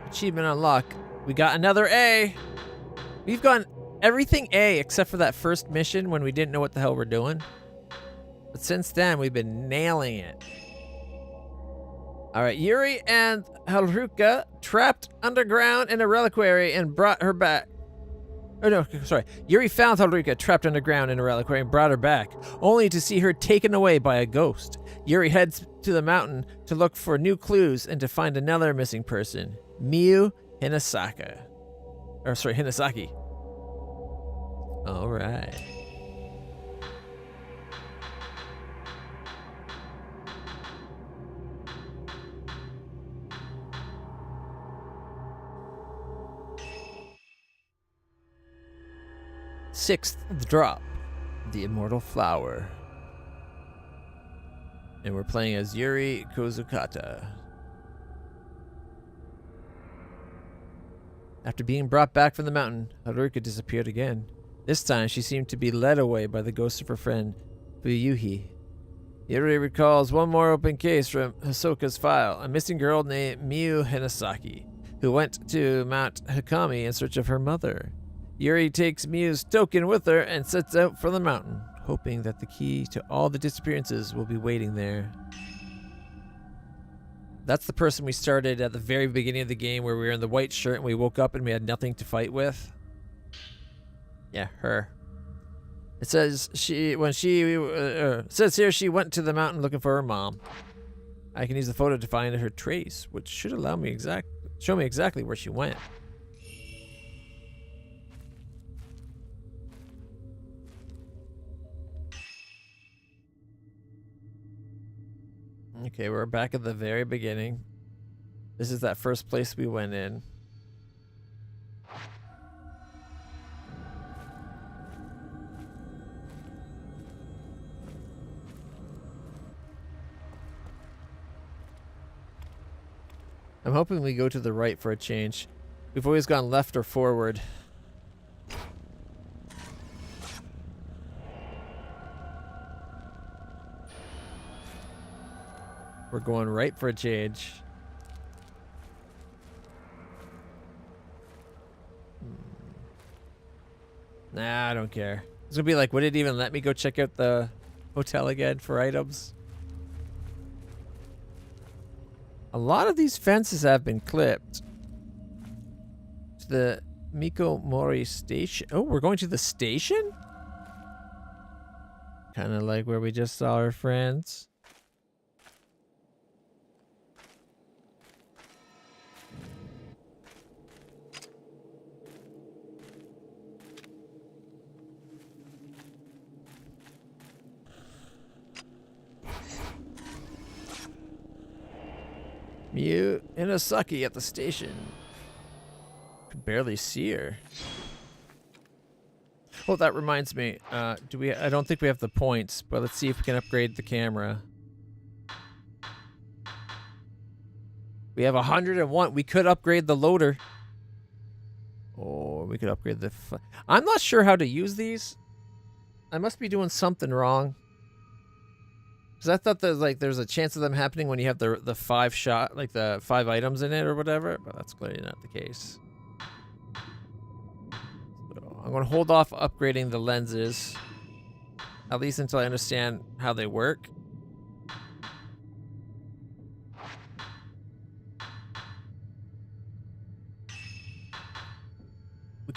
Achievement unlocked. We got another A. We've gotten everything A except for that first mission when we didn't know what the hell we're doing. But since then, we've been nailing it. All right, Yuri and Haruka trapped underground in a reliquary and brought her back. Oh no, sorry. Yuri found Haruka trapped underground in a reliquary and brought her back, only to see her taken away by a ghost. Yuri heads to the mountain to look for new clues and to find another missing person, Miyu Hinasaki. All right. Sixth drop, the Immortal Flower. And we're playing as Yuri Kozukata. After being brought back from the mountain, Haruka disappeared again. This time, she seemed to be led away by the ghost of her friend, Fuyuhi. Yuri recalls one more open case from Hisoka's file, a missing girl named Miyu Hinasaki, who went to Mount Hikami in search of her mother. Yuri takes Miyu's token with her and sets out for the mountain, hoping that the key to all the disappearances will be waiting there. That's the person we started at the very beginning of the game where we were in the white shirt and we woke up and we had nothing to fight with. Yeah, her. It says says here she went to the mountain looking for her mom. I can use the photo to find her trace, which should allow me show me exactly where she went. Okay, we're back at the very beginning. This is that first place we went in. I'm hoping we go to the right for a change. We've always gone left or forward. We're going right for a change. Nah, I don't care. It's gonna be like, would it even let me go check out the hotel again for items? A lot of these fences have been clipped. To the Mikomori station. Oh, we're going to the station? Kind of like where we just saw our friends. Miyu Hinasaki at the station. Could barely see her. Oh, that reminds me. I don't think we have the points, but let's see if we can upgrade the camera. We have 101. We could upgrade the loader. Or we could upgrade the... I'm not sure how to use these. I must be doing something wrong. Because I thought there's a chance of them happening when you have the 5 shot, like the 5 items in it or whatever, but that's clearly not the case. So I'm going to hold off upgrading the lenses, at least until I understand how they work.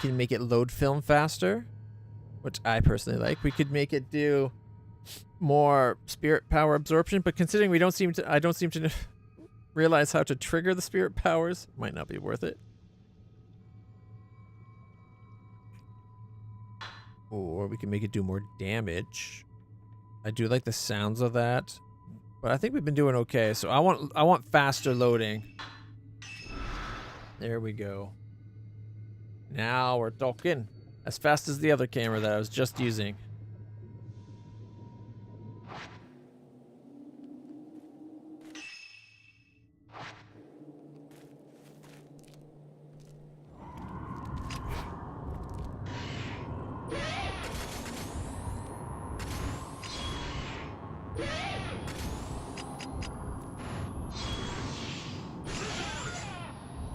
We can make it load film faster, which I personally like. We could make it do more spirit power absorption, but considering I don't seem to realize how to trigger the spirit powers, might not be worth it. Or we can make it do more damage. I do like the sounds of that, but I think we've been doing okay. So I want faster loading. There we go. Now we're talking. As fast as the other camera that I was just using.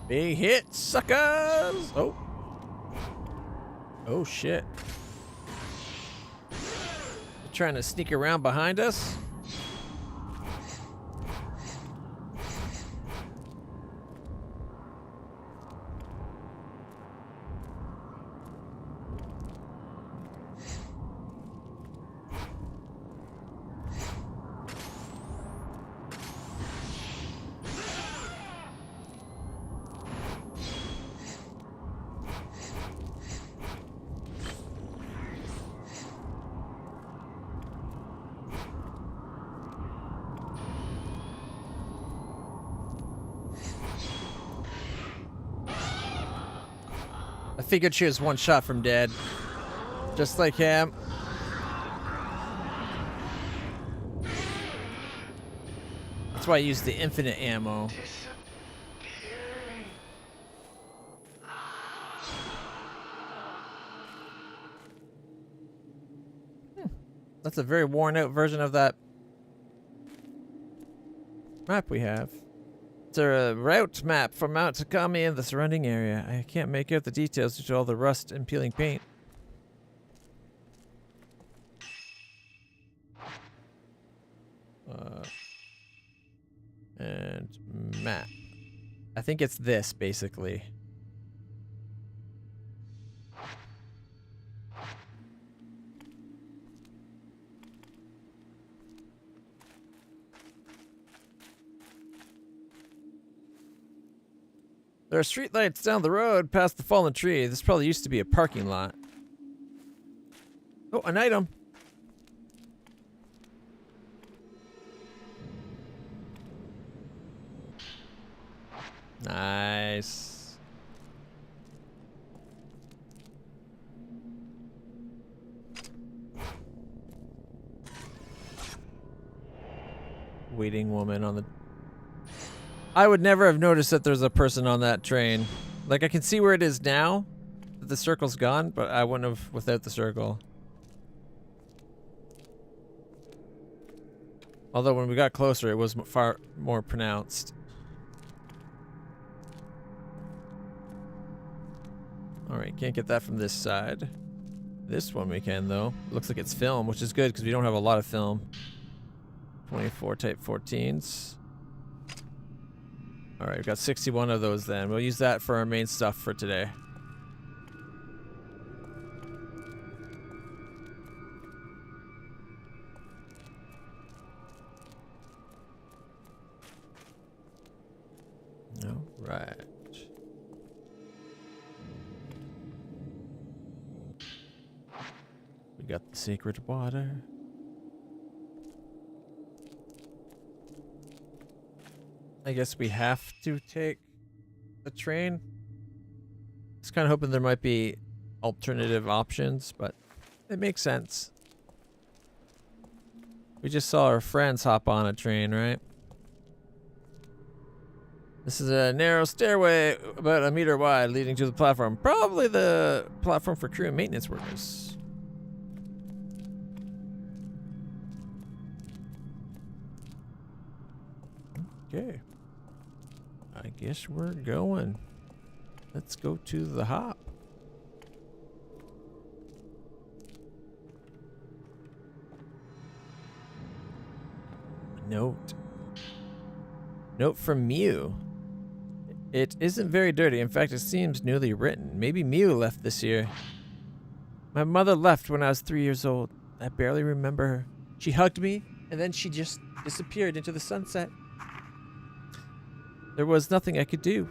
Big hit, suckers! Oh. Oh, shit. They're trying to sneak around behind us? I figured she was one shot from dead. Just like him. That's why I used the infinite ammo. That's a very worn out version of that map we have. It's a route map for Mount Takami and the surrounding area. I can't make out the details due to all the rust and peeling paint. And map. I think it's this, basically. There are streetlights down the road past the fallen tree. This probably used to be a parking lot. Oh, an item. Nice. Waiting woman on the... I would never have noticed that there's a person on that train. Like, I can see where it is now, that the circle's gone, but I wouldn't have without the circle. Although when we got closer, it was far more pronounced. Alright, can't get that from this side. This one we can, though. Looks like it's film, which is good, because we don't have a lot of film. 24 type 14s. Alright, we've got 61 of those then. We'll use that for our main stuff for today. Alright. We got the sacred water. I guess we have to take the train. Just kind of hoping there might be alternative options, but it makes sense. We just saw our friends hop on a train, right? This is a narrow stairway about 1 meter wide leading to the platform. Probably the platform for crew and maintenance workers. Okay. I guess we're going. Let's go to the hop. Note. Note from Mew. It isn't very dirty. In fact, it seems newly written. Maybe Miu left this year. My mother left when I was 3 years old. I barely remember her. She hugged me, and then she just disappeared into the sunset. There was nothing I could do.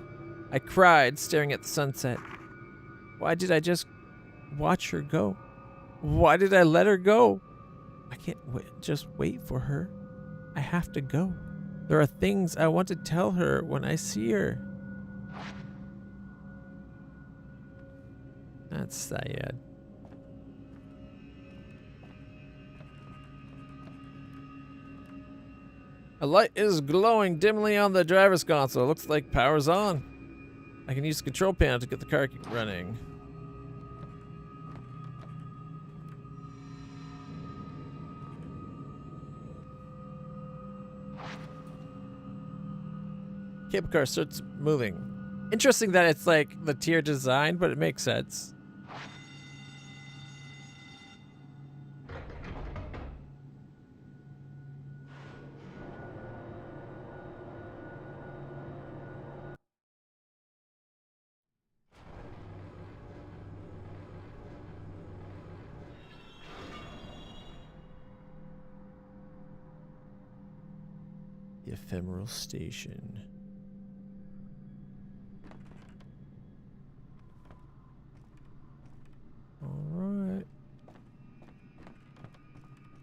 I cried, staring at the sunset. Why did I just watch her go? Why did I let her go? I can't just wait for her. I have to go. There are things I want to tell her when I see her. That's sad. A light is glowing dimly on the driver's console. Looks like power's on. I can use the control panel to get the car running. Cable car starts moving. Interesting that it's like the tier design, but it makes sense. The ephemeral station. Alright.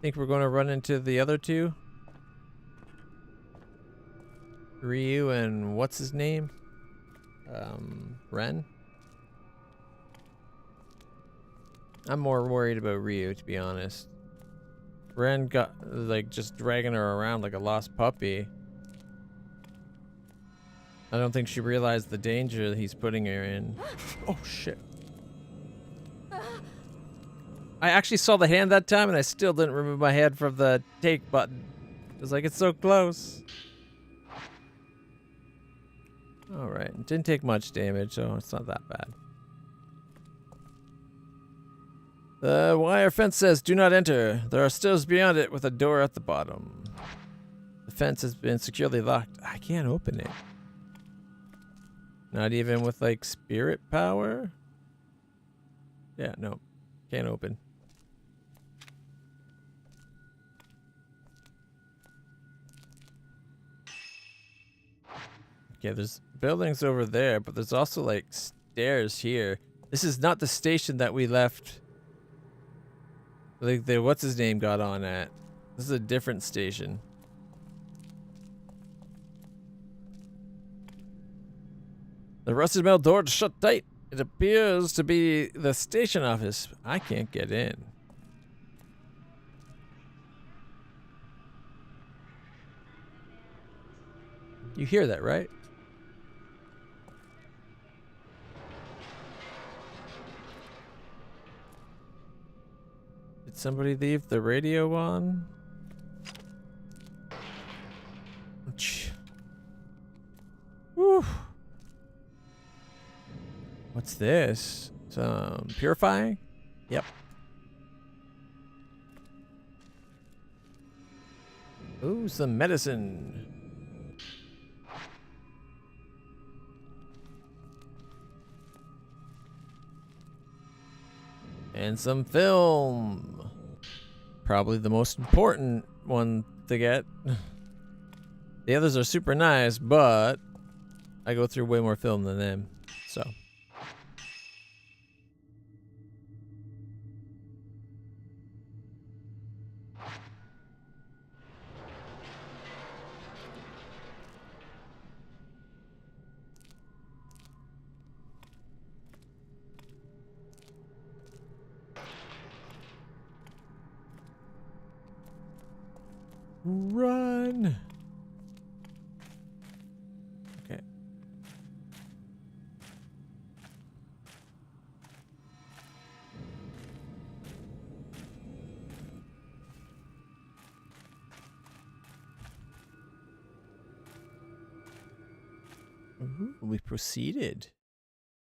Think we're going to run into the other two? Ryu and what's his name? Ren? I'm more worried about Ryu, to be honest. Ren got, like, just dragging her around like a lost puppy. I don't think she realized the danger he's putting her in. Oh, shit. I actually saw the hand that time, and I still didn't remove my hand from the take button. It was like, it's so close. Alright, it didn't take much damage, so it's not that bad. The wire fence says, do not enter. There are stairs beyond it with a door at the bottom. The fence has been securely locked. I can't open it. Not even with, like, spirit power? Yeah, no. Can't open. Okay, there's buildings over there, but there's also, like, stairs here. This is not the station that we left. Like, the what's his name got on at. This is a different station. The rusted metal door is shut tight. It appears to be the station office. I can't get in. You hear that, right? Did somebody leave the radio on? Whew. What's this? Some purifying? Yep. Ooh, some medicine. And some film. Probably the most important one to get. The others are super nice, but I go through way more film than them, so. Run. Okay. Ooh, we proceeded.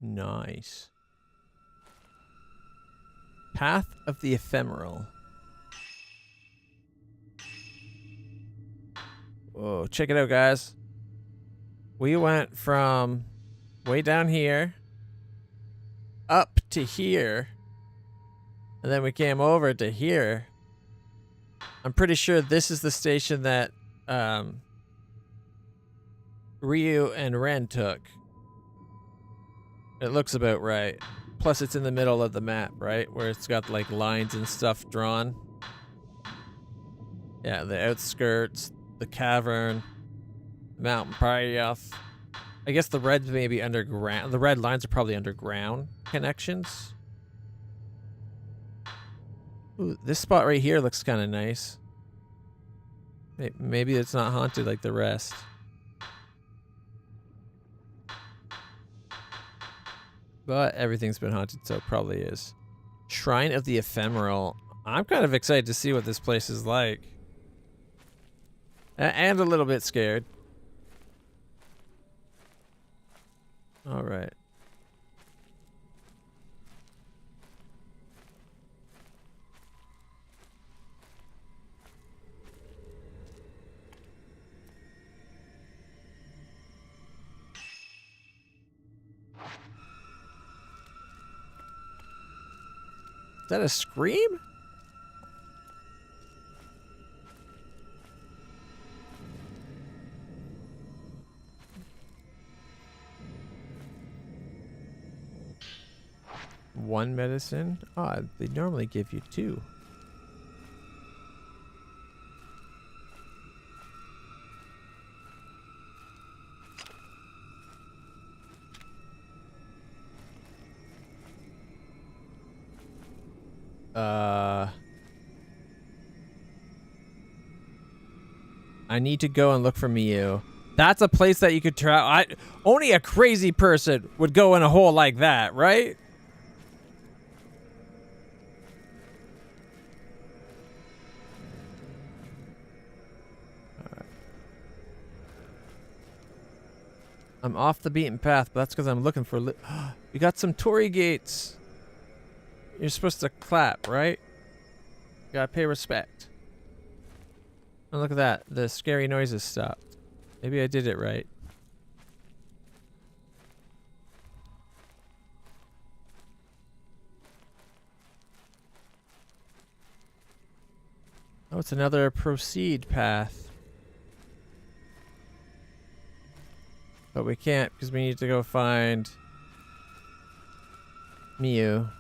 Nice. Path of the Ephemeral. Whoa, check it out, guys. We went from way down here, up to here, and then we came over to here. I'm pretty sure this is the station that Ryu and Ren took. It looks about right. Plus it's in the middle of the map, right? Where it's got like lines and stuff drawn. Yeah, the outskirts, the cavern, mountain path. I guess the reds may be underground. The red lines are probably underground connections. Ooh, this spot right here looks kind of nice. Maybe it's not haunted like the rest. But everything's been haunted, so it probably is. Shrine of the Ephemeral. I'm kind of excited to see what this place is like. And a little bit scared. All right. Is that a scream? One medicine? Oh, they normally give you 2. I need to go and look for Miyu. That's a place that you could try. Only a crazy person would go in a hole like that, right? I'm off the beaten path, but that's because I'm looking for... We got some Torii gates. You're supposed to clap, right? You gotta pay respect. Oh, look at that. The scary noises stopped. Maybe I did it right. Oh, it's another proceed path. But we can't because we need to go find Miyu.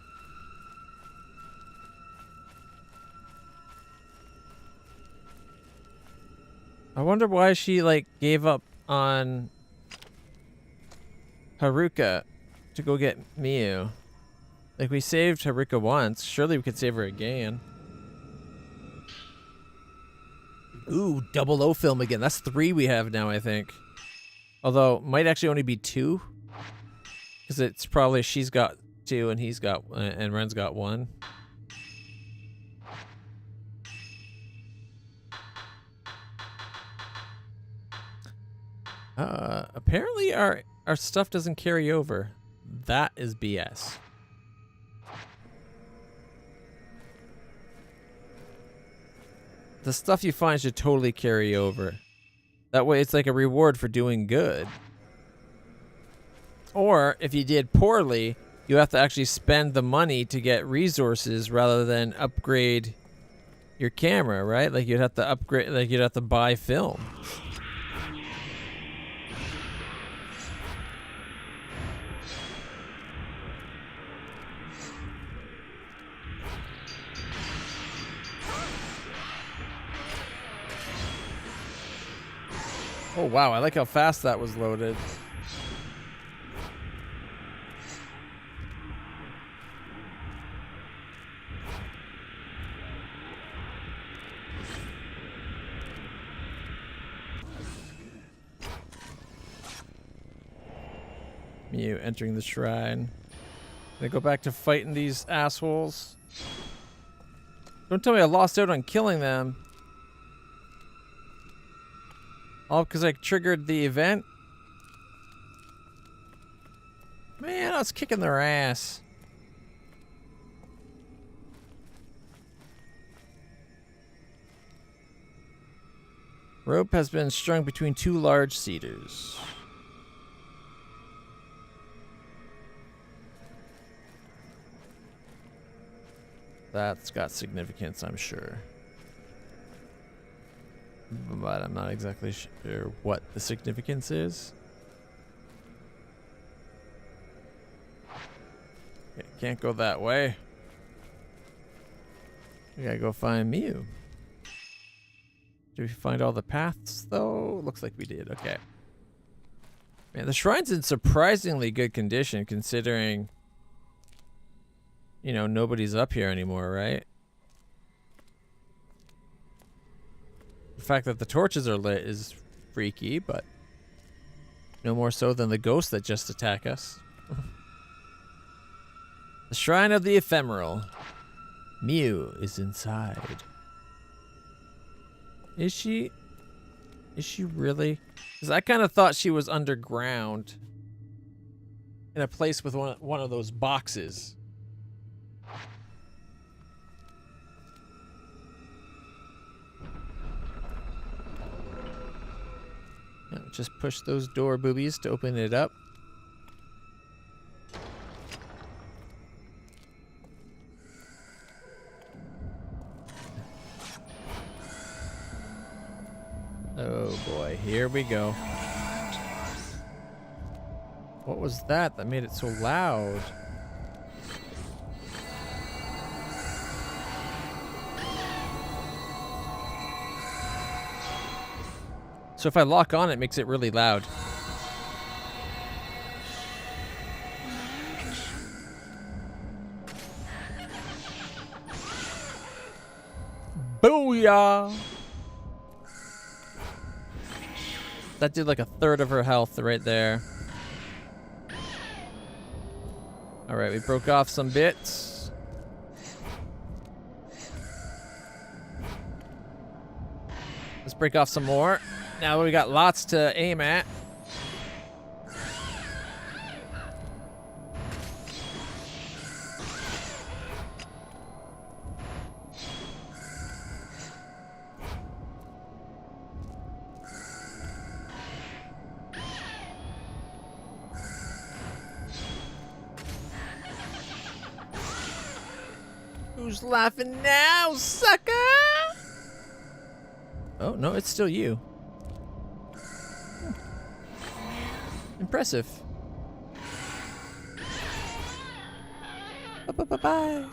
I wonder why she like gave up on Haruka to go get Miyu. Like we saved Haruka once. Surely we could save her again. Ooh, 00 film again. That's 3 we have now, I think. Although, might actually only be 2. Because it's probably she's got 2 and he's got... and Ren's got 1. Apparently our stuff doesn't carry over. That is BS. The stuff you find should totally carry over. That way it's like a reward for doing good. Or if you did poorly, you have to actually spend the money to get resources rather than upgrade your camera, right? Like you'd have to upgrade, like you'd have to buy film. Oh wow, I like how fast that was loaded. Miyu entering the shrine. Gonna go back to fighting these assholes. Don't tell me I lost out on killing them. All because I triggered the event? Man, I was kicking their ass. Rope has been strung between 2 large cedars. That's got significance, I'm sure. But I'm not exactly sure what the significance is. Okay, can't go that way. We gotta go find Mew. Did we find all the paths, though? Looks like we did. Okay. Man, the shrine's in surprisingly good condition, considering, you know, nobody's up here anymore, right? The fact that the torches are lit is freaky, but no more so than the ghosts that just attack us. The Shrine of the Ephemeral. Mew is inside. Is she? Is she really? Because I kind of thought she was underground in a place with one of those boxes. Now just push those door boobies to open it up. Oh boy, here we go. What was that made it so loud? So if I lock on, it makes it really loud. Booyah! That did like a third of her health right there. Alright, we broke off some bits. Let's break off some more. Now that we got lots to aim at. Who's laughing now, sucker? Oh, no, it's still you. Impressive. Bye-bye.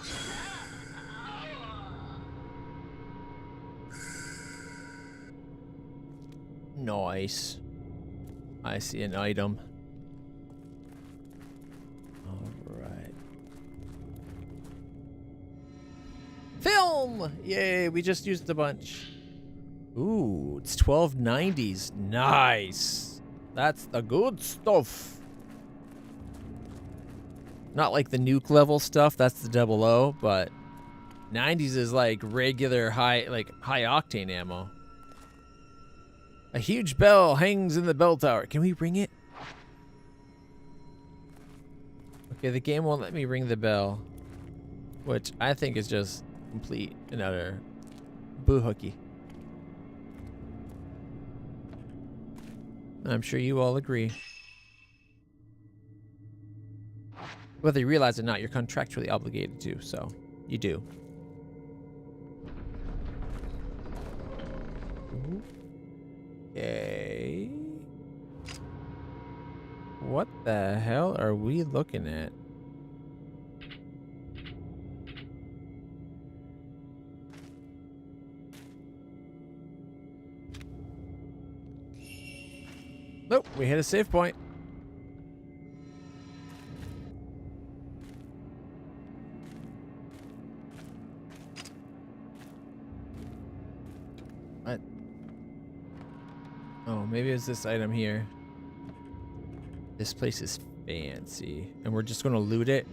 Nice. I see an item. Alright. Film! Yay, we just used a bunch. Ooh, it's 1290s. Nice. That's the good stuff. Not like the nuke level stuff, that's the 00, but 90s is like regular high octane ammo. A huge bell hangs in the bell tower. Can we ring it? Okay, the game won't let me ring the bell, which I think is just complete and utter boo-hooky. I'm sure you all agree. Whether you realize it or not, you're contractually obligated to, so you do. Okay. What the hell are we looking at? Nope, we hit a save point. What? Oh, maybe it's this item here. This place is fancy. And we're just gonna loot it?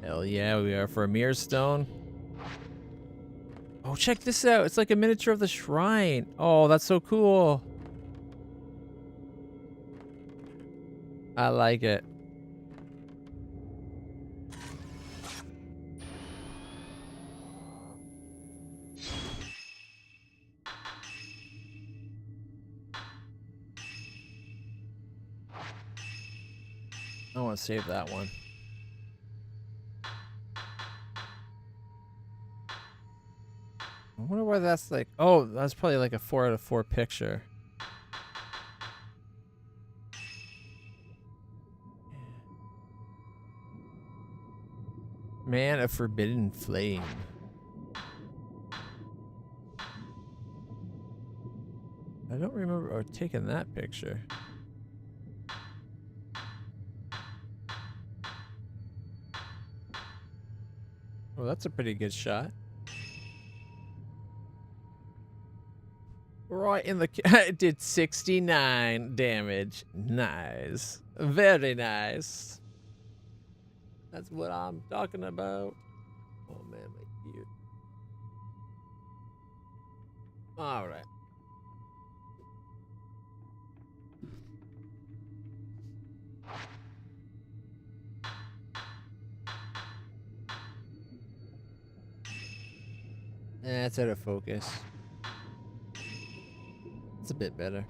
Hell yeah, we are, for a mirror stone. Oh, check this out. It's like a miniature of the shrine. Oh, that's so cool. I like it. I want to save that one. wonder why that's like. Oh, that's probably like a 4 out of 4 picture. Man of Forbidden Flame. I don't remember taking that picture. Well, that's a pretty good shot. Right in the... It did 69 damage. Nice. Very nice. That's what I'm talking about. Oh, man, my cute. All right. That's out of focus. It's a bit better.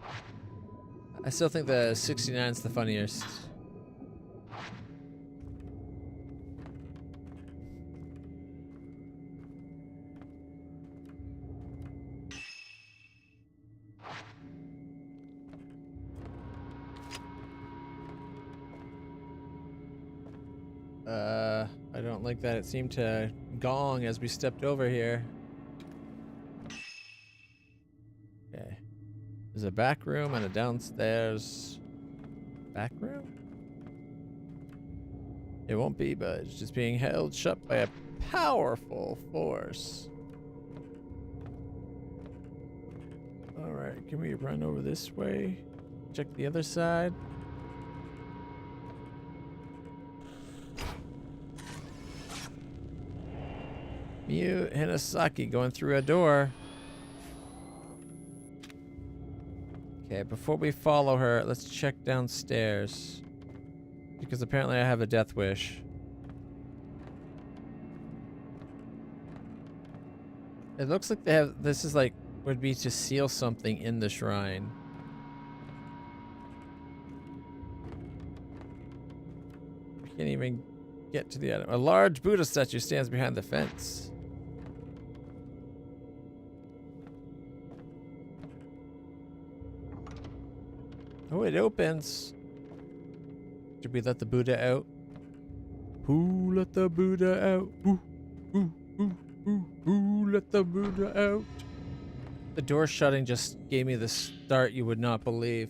I still think the 69's the funniest. I don't like that it seemed to gong as we stepped over here. Okay. There's a back room and a downstairs. Back room? It won't be budged. It's being held shut by a powerful force. Alright, can we run over this way? Check the other side. Miyu Hinasaki going through a door. Okay, before we follow her, let's check downstairs. Because apparently I have a death wish. It looks like they have, this is like, would be to seal something in the shrine. We can't even get to the item. A large Buddha statue stands behind the fence. Oh, it opens. Should we let the Buddha out? Who let the Buddha out? Who let the Buddha out? The door shutting just gave me the start you would not believe.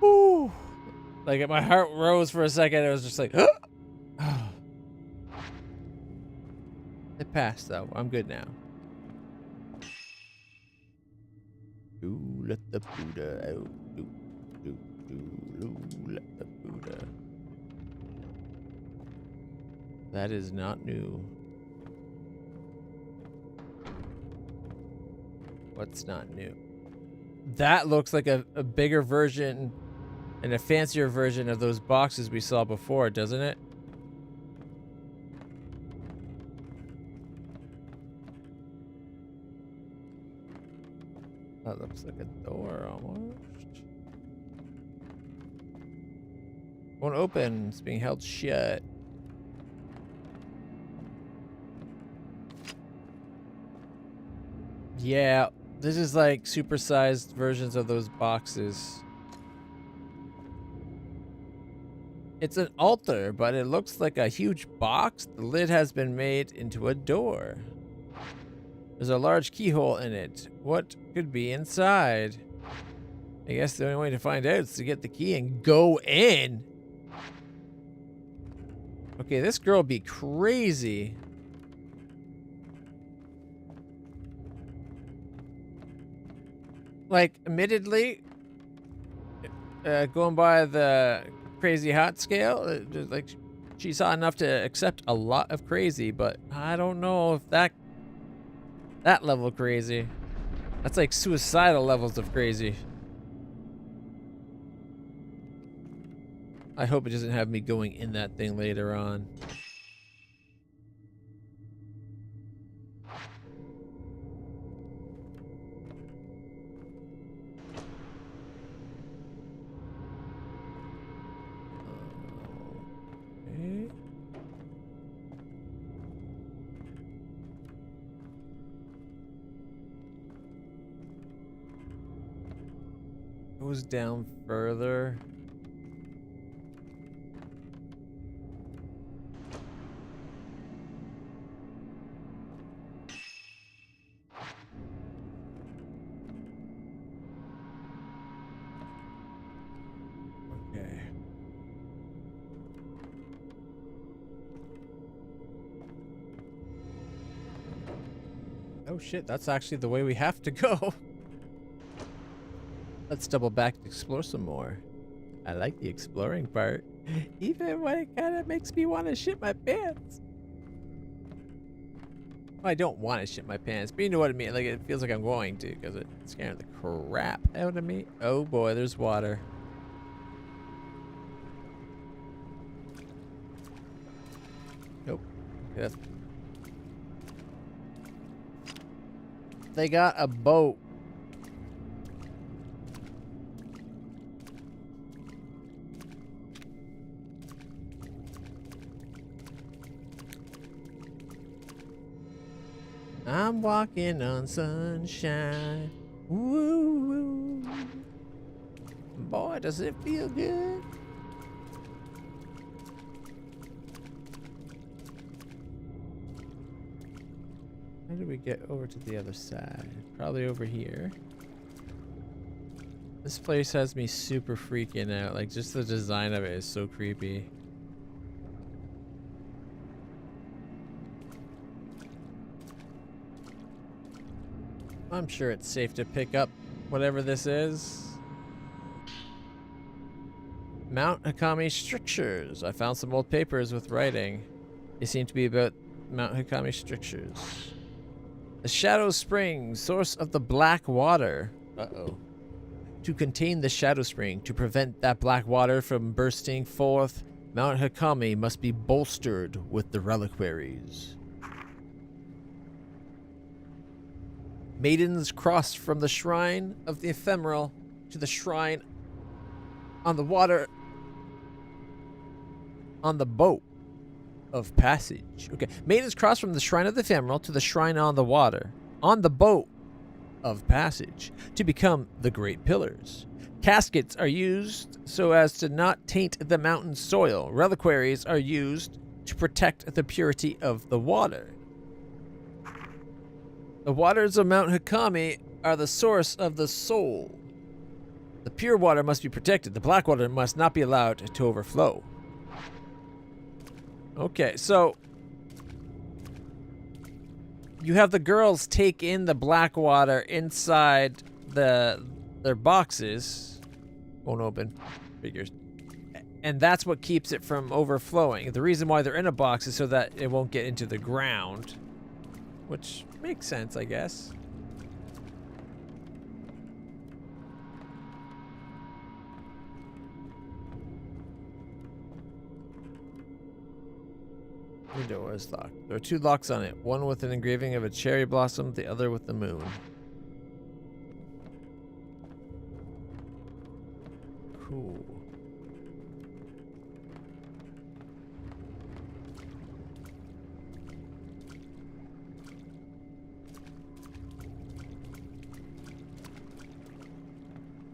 Woo! Like my heart rose for a second. It was just like, it passed though. I'm good now. Who let the Buddha out? Who let the Buddha? That is not new. What's not new? That looks like a bigger version and a fancier version of those boxes we saw before, doesn't it? That looks like a door almost. Won't open. It's being held shut. Yeah, this is like supersized versions of those boxes. It's an altar, but it looks like a huge box. The lid has been made into a door. There's a large keyhole in it. What could be inside? I guess the only way to find out is to get the key and go in. Okay, this girl be crazy. Like, admittedly, going by the crazy hot scale, like she saw enough to accept a lot of crazy, but I don't know if that level crazy. That's like suicidal levels of crazy. I hope it doesn't have me going in that thing later on. Okay. goes down further. Okay. Oh shit, that's actually the way we have to go. Let's double back and explore some more. I like the exploring part, even when it kind of makes me want to shit my pants. Well, I don't want to shit my pants, but you know what I mean. Like, it feels like I'm going to, because it's scaring the crap out of me. Oh boy, there's water. Nope. Okay, that's... They got a boat. I'm walking on sunshine. Woo woo. Boy, does it feel good. How do we get over to the other side? Probably over here. This place has me super freaking out. Like, just the design of it is so creepy. I'm sure it's safe to pick up whatever this is. Mount Hakami strictures. I found some old papers with writing. They seem to be about Mount Hakami strictures. The Shadow Spring, source of the black water. Uh-oh. To contain the Shadow Spring, to prevent that black water from bursting forth, Mount Hakami must be bolstered with the reliquaries. Maidens cross from the shrine of the ephemeral to the shrine on the water on the boat of passage. Okay. Maidens cross from the shrine of the ephemeral to the shrine on the water on the boat of passage to become the great pillars. Caskets are used so as to not taint the mountain soil. Reliquaries are used to protect the purity of the water. The waters of Mount Hakami are the source of the soul. The pure water must be protected. The black water must not be allowed to overflow. Okay, so you have the girls take in the black water inside their boxes. Won't open. Figures. And that's what keeps it from overflowing. The reason why they're in a box is so that it won't get into the ground. Which makes sense, I guess. The door is locked. There are two locks on it. One with an engraving of a cherry blossom, the other with the moon. Cool.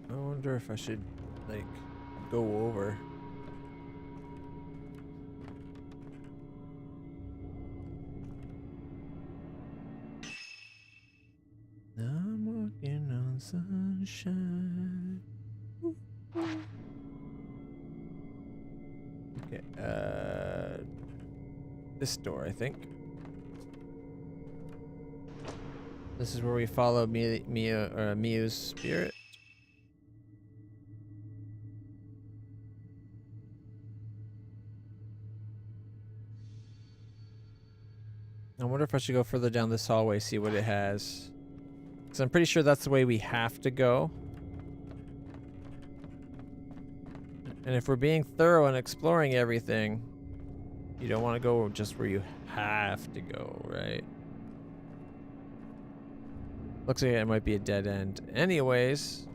I wonder if I should, like, go over. I'm walking on sunshine. Ooh, ooh. Okay, this door, I think. This is where we follow Miu's spirit. I wonder if I should go further down this hallway, see what it has. Because I'm pretty sure that's the way we have to go. And if we're being thorough and exploring everything, you don't want to go just where you have to go, right? Looks like it might be a dead end. Anyways,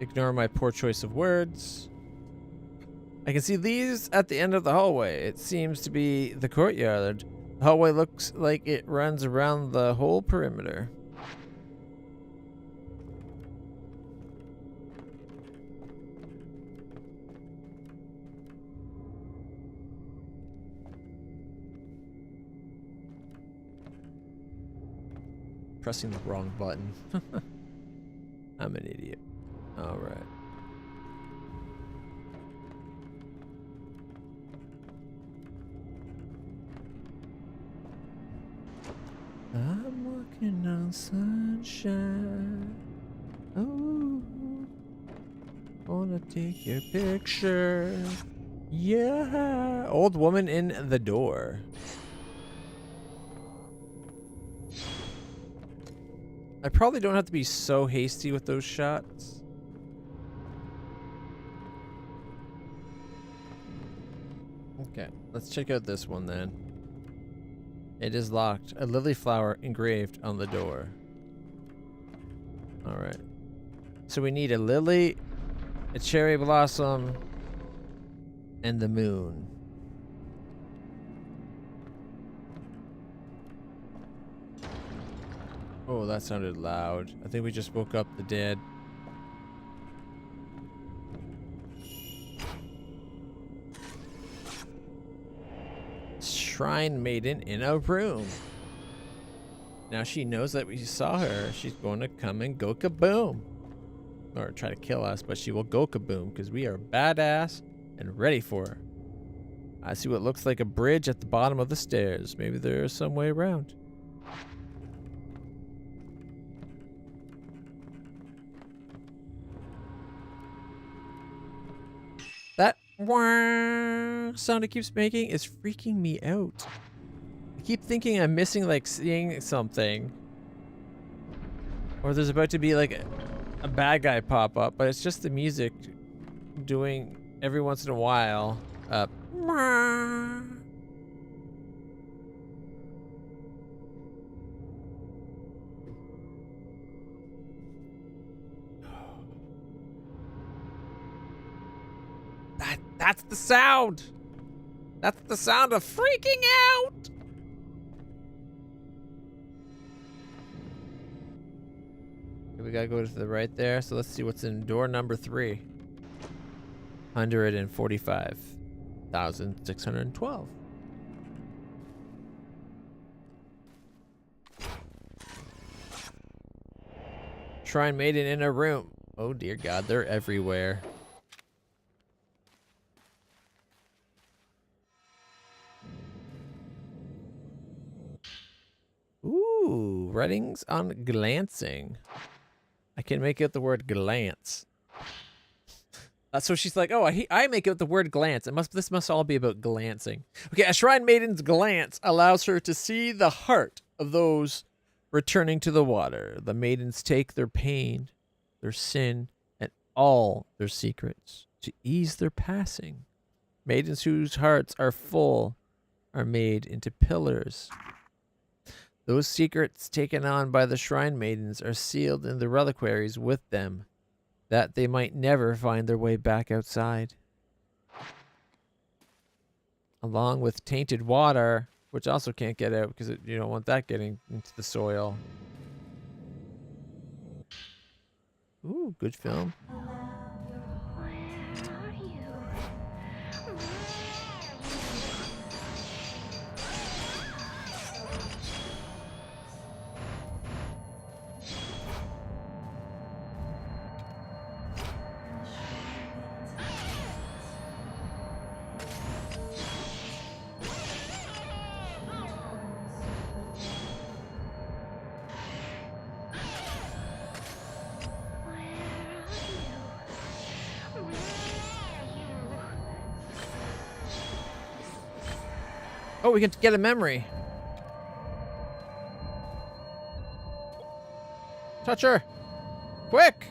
ignore my poor choice of words. I can see these at the end of the hallway. It seems to be the courtyard. The hallway looks like it runs around the whole perimeter. pressing the wrong button. I'm an idiot. All right. I'm walking on sunshine. Oh, wanna take your picture. Yeah. Old woman in the door. I probably don't have to be so hasty with those shots. Okay, let's check out this one then. It is locked. A lily flower engraved on the door. Alright. So we need a lily, a cherry blossom, and the moon. Oh, that sounded loud. I think we just woke up the dead. Shrine Maiden in a room. Now she knows that we saw her. She's going to come and go kaboom. Or try to kill us, but she will go kaboom because we are badass and ready for her. I see what looks like a bridge at the bottom of the stairs. Maybe there's some way around. That sound it keeps making is freaking me out. I keep thinking I'm missing, like, seeing something. Or there's about to be, like, a bad guy pop up, but it's just the music doing every once in a while. That's the sound. That's the sound of freaking out. We gotta go to the right there. So let's see what's in door number 3. 145,612. Shrine Maiden in a room. Oh dear God, they're everywhere. Ooh, writings on glancing. I can make out the word glance. So she's like, oh, I make out the word glance. This must all be about glancing. Okay, a Shrine Maiden's glance allows her to see the heart of those returning to the water. The maidens take their pain, their sin, and all their secrets to ease their passing. Maidens whose hearts are full are made into pillars. Those secrets taken on by the Shrine Maidens are sealed in the reliquaries with them, that they might never find their way back outside. Along with tainted water, which also can't get out because you don't want that getting into the soil. Ooh, good film. Oh, we can get a memory. Touch her. Quick.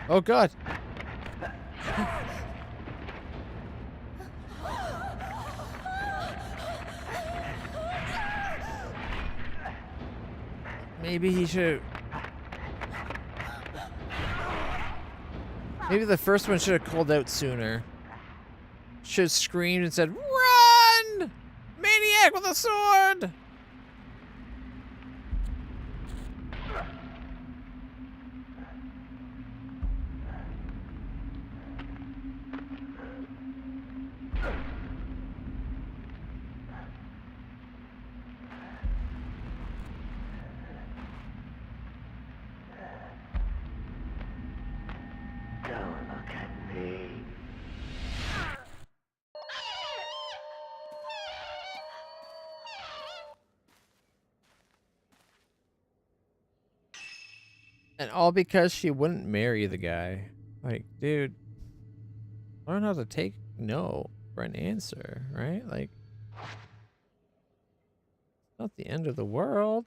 Oh, God. Maybe he should. Maybe the first one should have called out sooner. Should have screamed and said, "Run! Maniac with a sword!" And all because she wouldn't marry the guy. Like, dude, learn how to take no for an answer, right? Like, not the end of the world.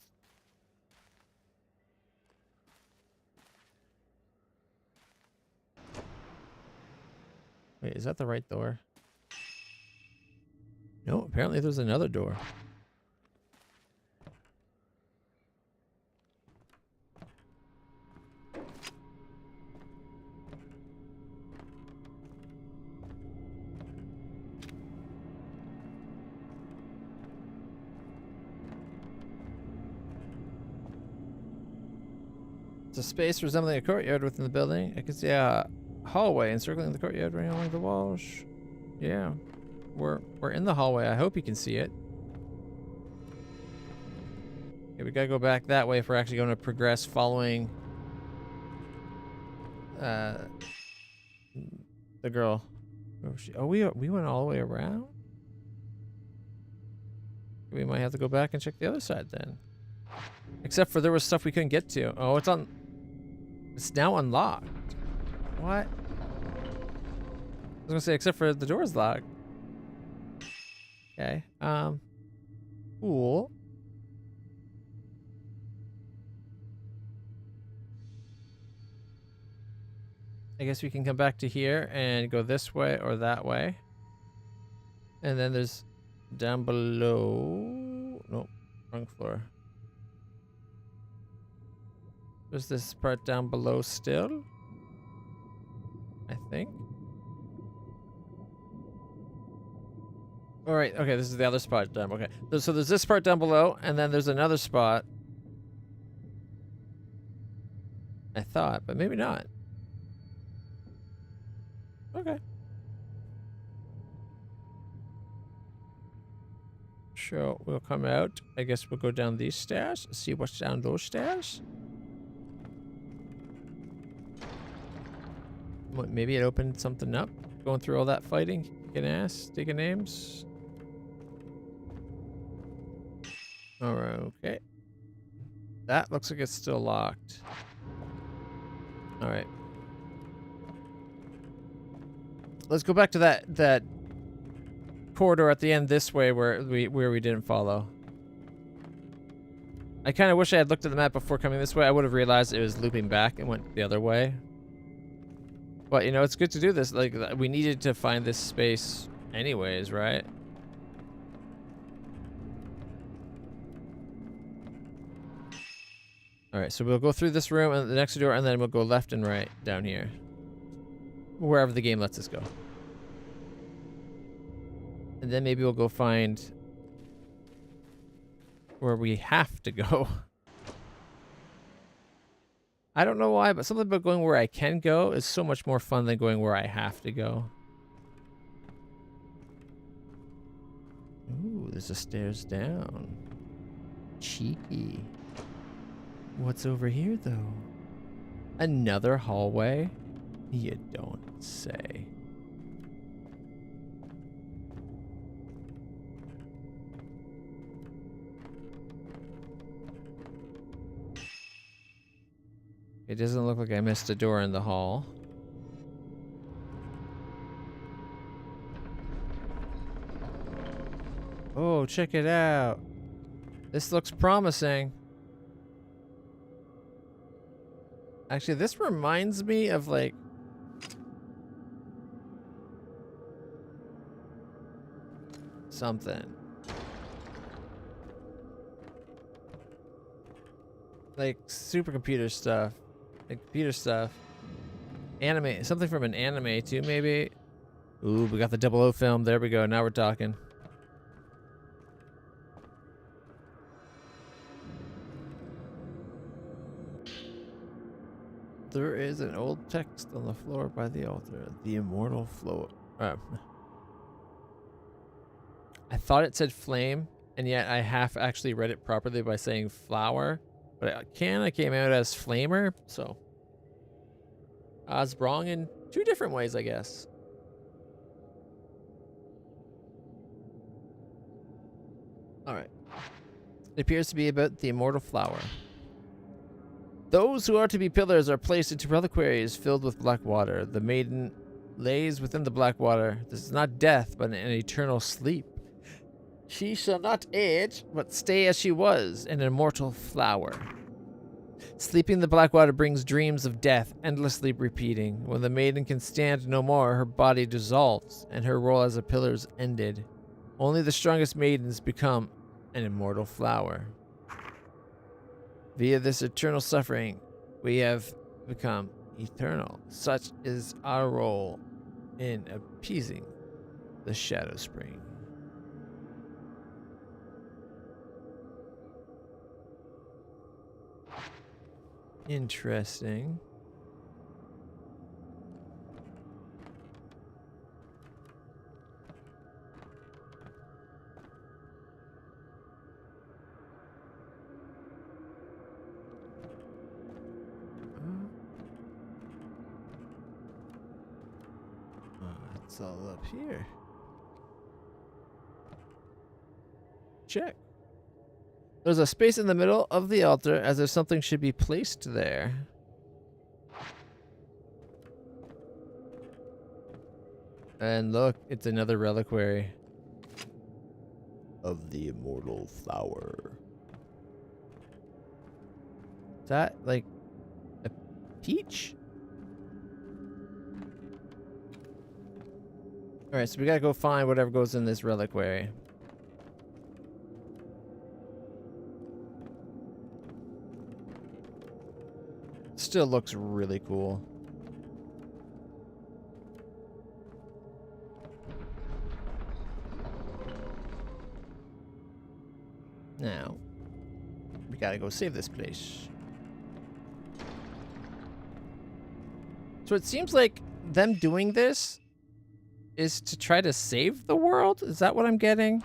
Wait, is that the right door? No, apparently there's another door. It's a space resembling a courtyard within the building. I can see a hallway encircling the courtyard running along the walls. Yeah, we're in the hallway. I hope you can see it. Okay, we gotta go back that way if we're actually going to progress following the girl. Oh, we went all the way around? We might have to go back and check the other side then. Except for there was stuff we couldn't get to. Oh, it's now unlocked. What? I was gonna say, except for the door's locked. Okay. Cool. I guess we can come back to here and go this way or that way. And then there's down below. Nope, wrong floor. There's this part down below still, I think. All right, okay, this is the other spot down. Okay, so there's this part down below, and then there's another spot. I thought, but maybe not. Okay. Sure, we'll come out. I guess we'll go down these stairs, see what's down those stairs. Maybe it opened something up. Going through all that fighting, kicking ass, taking names. Alright, okay. That looks like it's still locked. Alright. Let's go back to that corridor at the end this way where we didn't follow. I kind of wish I had looked at the map before coming this way. I would have realized it was looping back and went the other way. But, you know, it's good to do this. Like, we needed to find this space anyways, right? Alright, so we'll go through this room and the next door, and then we'll go left and right down here. Wherever the game lets us go. And then maybe we'll go find where we have to go. I don't know why, but something about going where I can go is so much more fun than going where I have to go. Ooh, there's a stairs down. Cheeky. What's over here, though? Another hallway? You don't say. It doesn't look like I missed a door in the hall. Oh, check it out. This looks promising. Actually, this reminds me of like something. Like supercomputer stuff. Like computer stuff. Anime. Something from an anime too, maybe. Ooh, we got the 00 film. There we go. Now we're talking. There is an old text on the floor by the altar. The immortal flow. I thought it said flame, and yet I half actually read it properly by saying flower. But it kind of came out as flamer, so I was wrong in two different ways, I guess. All right. It appears to be about the immortal flower. Those who are to be pillars are placed into reliquaries filled with black water. The maiden lays within the black water. This is not death, but an eternal sleep. She shall not age, but stay as she was, an immortal flower. Sleeping in the black water brings dreams of death, endlessly repeating. When the maiden can stand no more, her body dissolves, and her role as a pillar is ended. Only the strongest maidens become an immortal flower. Via this eternal suffering, we have become eternal. Such is our role in appeasing the Shadow Spring. Interesting. It's all up here. Check. There's a space in the middle of the altar as if something should be placed there. And look, it's another reliquary of the immortal flower. Is that like a peach? Alright, so we gotta go find whatever goes in this reliquary. Still looks really cool. Now, we gotta go save this place. So it seems like them doing this is to try to save the world? Is that what I'm getting?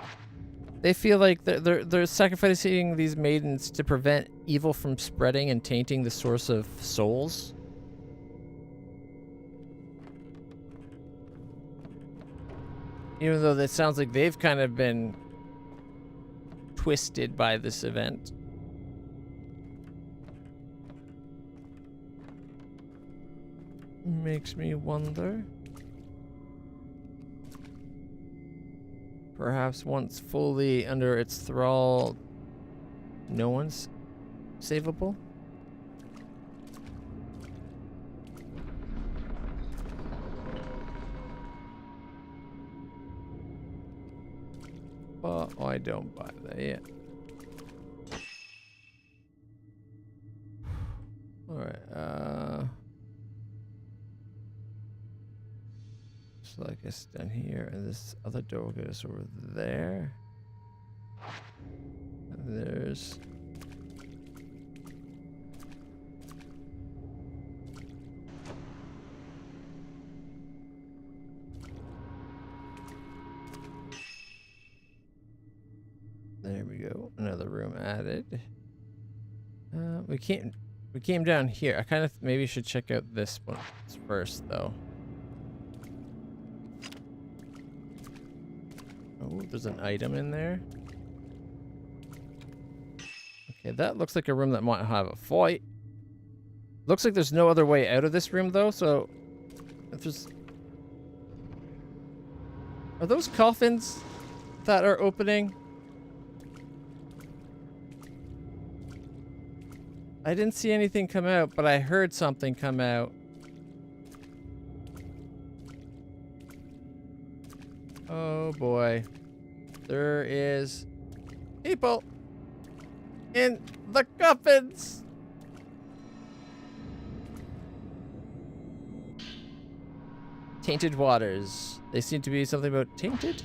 They feel like they're sacrificing these maidens to prevent evil from spreading and tainting the source of souls. Even though that sounds like they've kind of been twisted by this event. Makes me wonder. Perhaps once fully under its thrall, no one's savable? But I don't buy that yet. Alright, so I guess down here, and this other door will get us over there. And there's... There we go. Another room added. We came down here. I kind of maybe should check out this one first, though. Oh, there's an item in there. Okay, that looks like a room that might have a fight. Looks like there's no other way out of this room, though, so... If there's... Are those coffins that are opening? I didn't see anything come out, but I heard something come out. Oh boy. There is people in the coffins. Tainted waters. They seem to be something about tainted?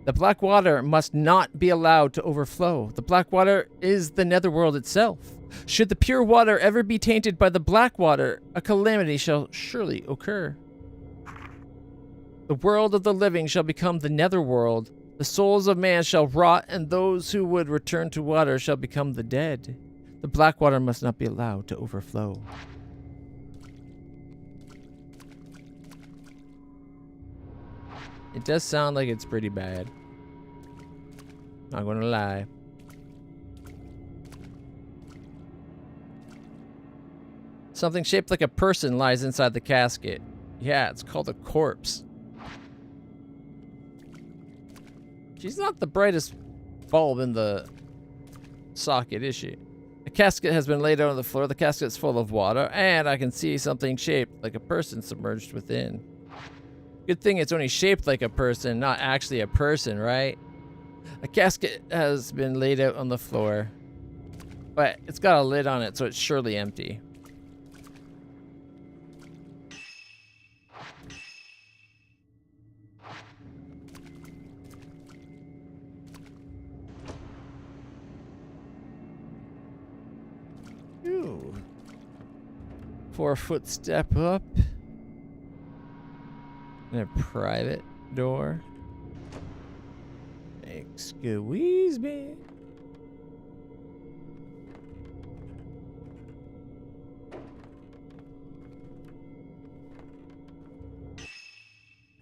The black water must not be allowed to overflow. The black water is the netherworld itself. Should the pure water ever be tainted by the black water, a calamity shall surely occur. The world of the living shall become the netherworld. The souls of man shall rot, and those who would return to water shall become the dead. The black water must not be allowed to overflow. It does sound like it's pretty bad. Not gonna lie. Something shaped like a person lies inside the casket. Yeah, it's called a corpse. She's not the brightest bulb in the socket, is she? A casket has been laid out on the floor. The casket's full of water, and I can see something shaped like a person submerged within. Good thing it's only shaped like a person, not actually a person, right? A casket has been laid out on the floor, but it's got a lid on it, so it's surely empty. Ooh. 4-foot step up. And a private door. Excuse me.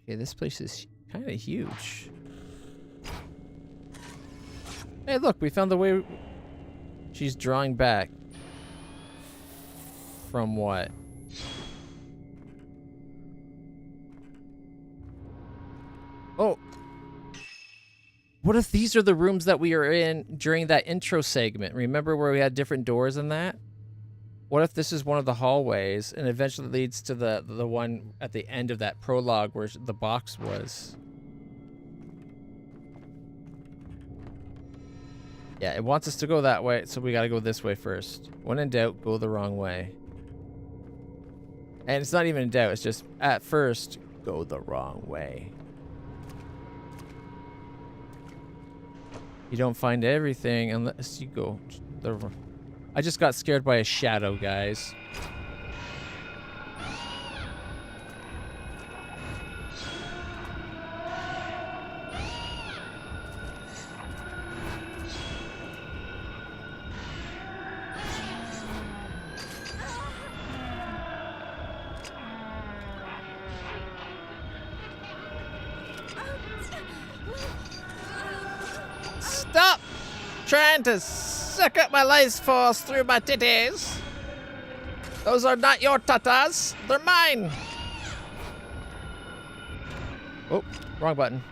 Okay, this place is kind of huge. Hey, look, we found the way. She's drawing back. From what? Oh. What if these are the rooms that we are in during that intro segment? Remember where we had different doors in that? What if this is one of the hallways and eventually leads to the one at the end of that prologue where the box was? Yeah, it wants us to go that way, so we gotta go this way first. When in doubt, go the wrong way. And it's not even in doubt, it's just, at first, go the wrong way. You don't find everything unless you go the wrong. I just got scared by a shadow, guys. Stop trying to suck up my life force through my titties. Those are not your tatas, they're mine. Oh, wrong button.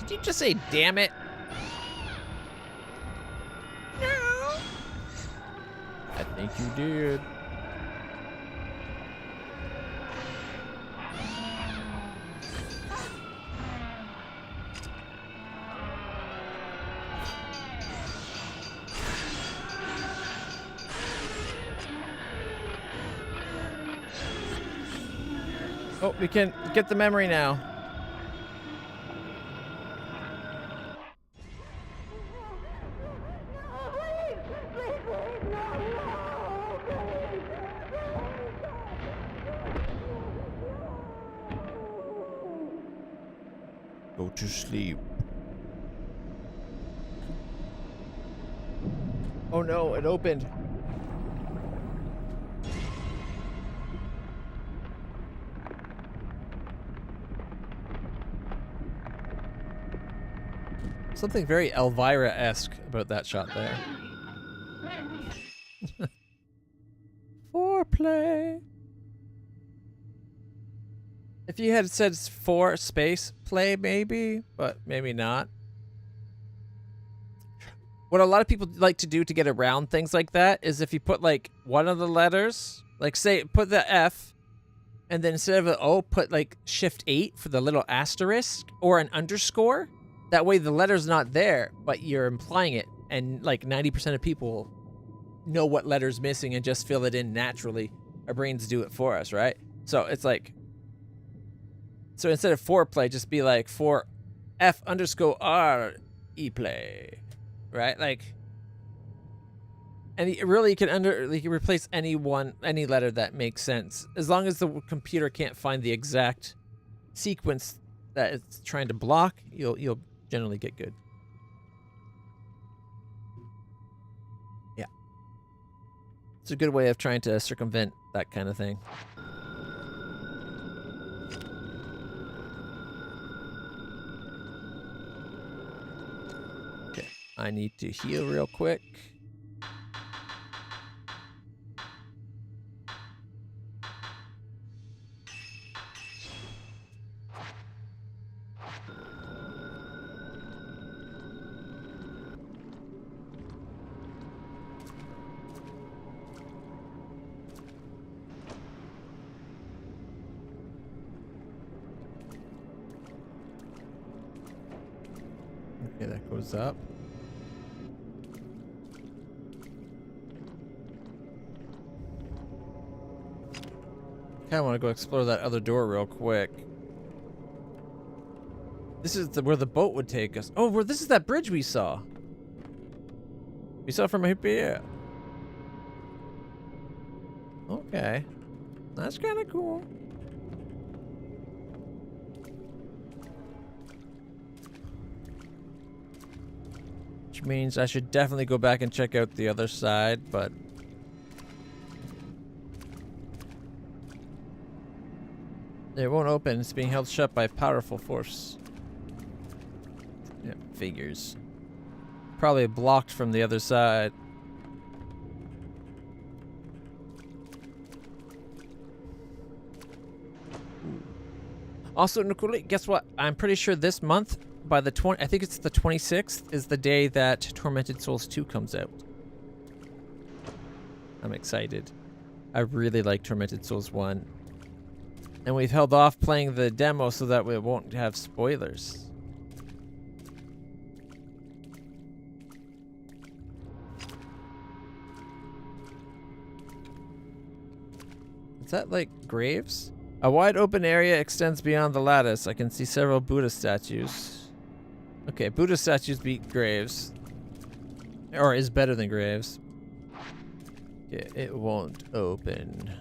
Did you just say damn it? No. I think you did. Oh, we can get the memory now. Go to sleep. Oh no, it opened. Something very Elvira-esque about that shot there. Foreplay. If you had said for space play, maybe, but maybe not. What a lot of people like to do to get around things like that is if you put like one of the letters, like say put the F, and then instead of an O, put like Shift 8 for the little asterisk or an underscore. That way the letter's not there, but you're implying it, and like 90% of people know what letter's missing and just fill it in naturally. Our brains do it for us, right? So it's like, so instead of foreplay, just be like for F_R E-play, right? Like, and really you can replace any letter that makes sense, as long as the computer can't find the exact sequence that it's trying to block. You'll generally get good. Yeah. It's a good way of trying to circumvent that kind of thing. I need to heal real quick. Okay, that goes up. I want to go explore that other door real quick. This is where the boat would take us. Oh, this is that bridge we saw. We saw from up here. Okay. That's kind of cool. Which means I should definitely go back and check out the other side, but... it won't open. It's being held shut by a powerful force. Yeah, figures. Probably blocked from the other side. Also, Nicole, guess what? I'm pretty sure this month, by the I think it's the 26th, is the day that Tormented Souls 2 comes out. I'm excited. I really like Tormented Souls 1. And we've held off playing the demo so that we won't have spoilers. Is that like graves? A wide open area extends beyond the lattice. I can see several Buddha statues. Okay, Buddha statues beat graves. Or is better than graves. Yeah, it won't open.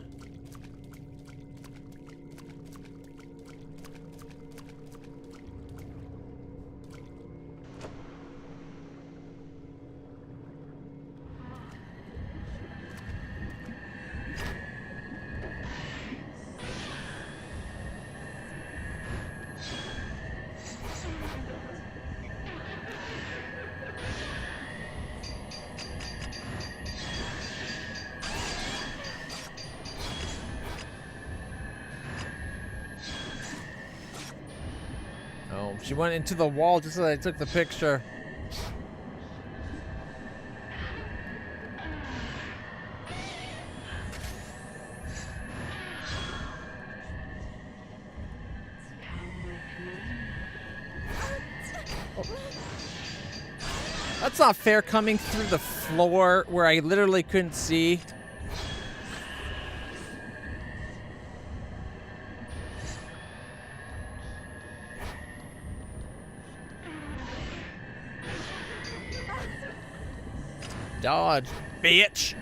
She went into the wall just so that I took the picture. Oh. That's not fair, coming through the floor where I literally couldn't see. Dodge, bitch.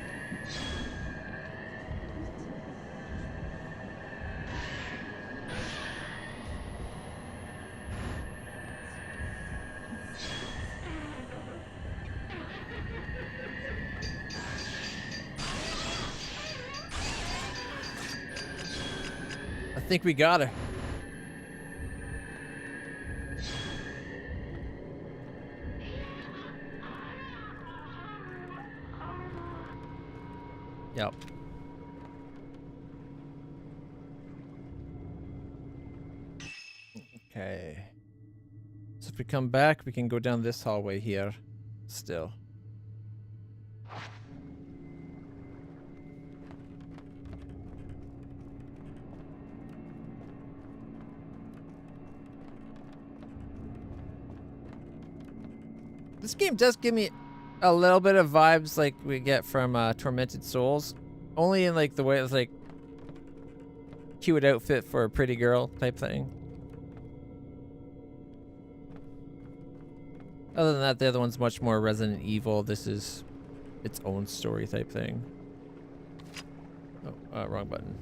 I think we got her. Yep. Okay. So if we come back, we can go down this hallway here. Still. This game does give me a little bit of vibes like we get from Tormented Souls. Only in like the way it's like cute outfit for a pretty girl type thing. Other than that, the other one's much more Resident Evil. This is its own story type thing. Oh, wrong button.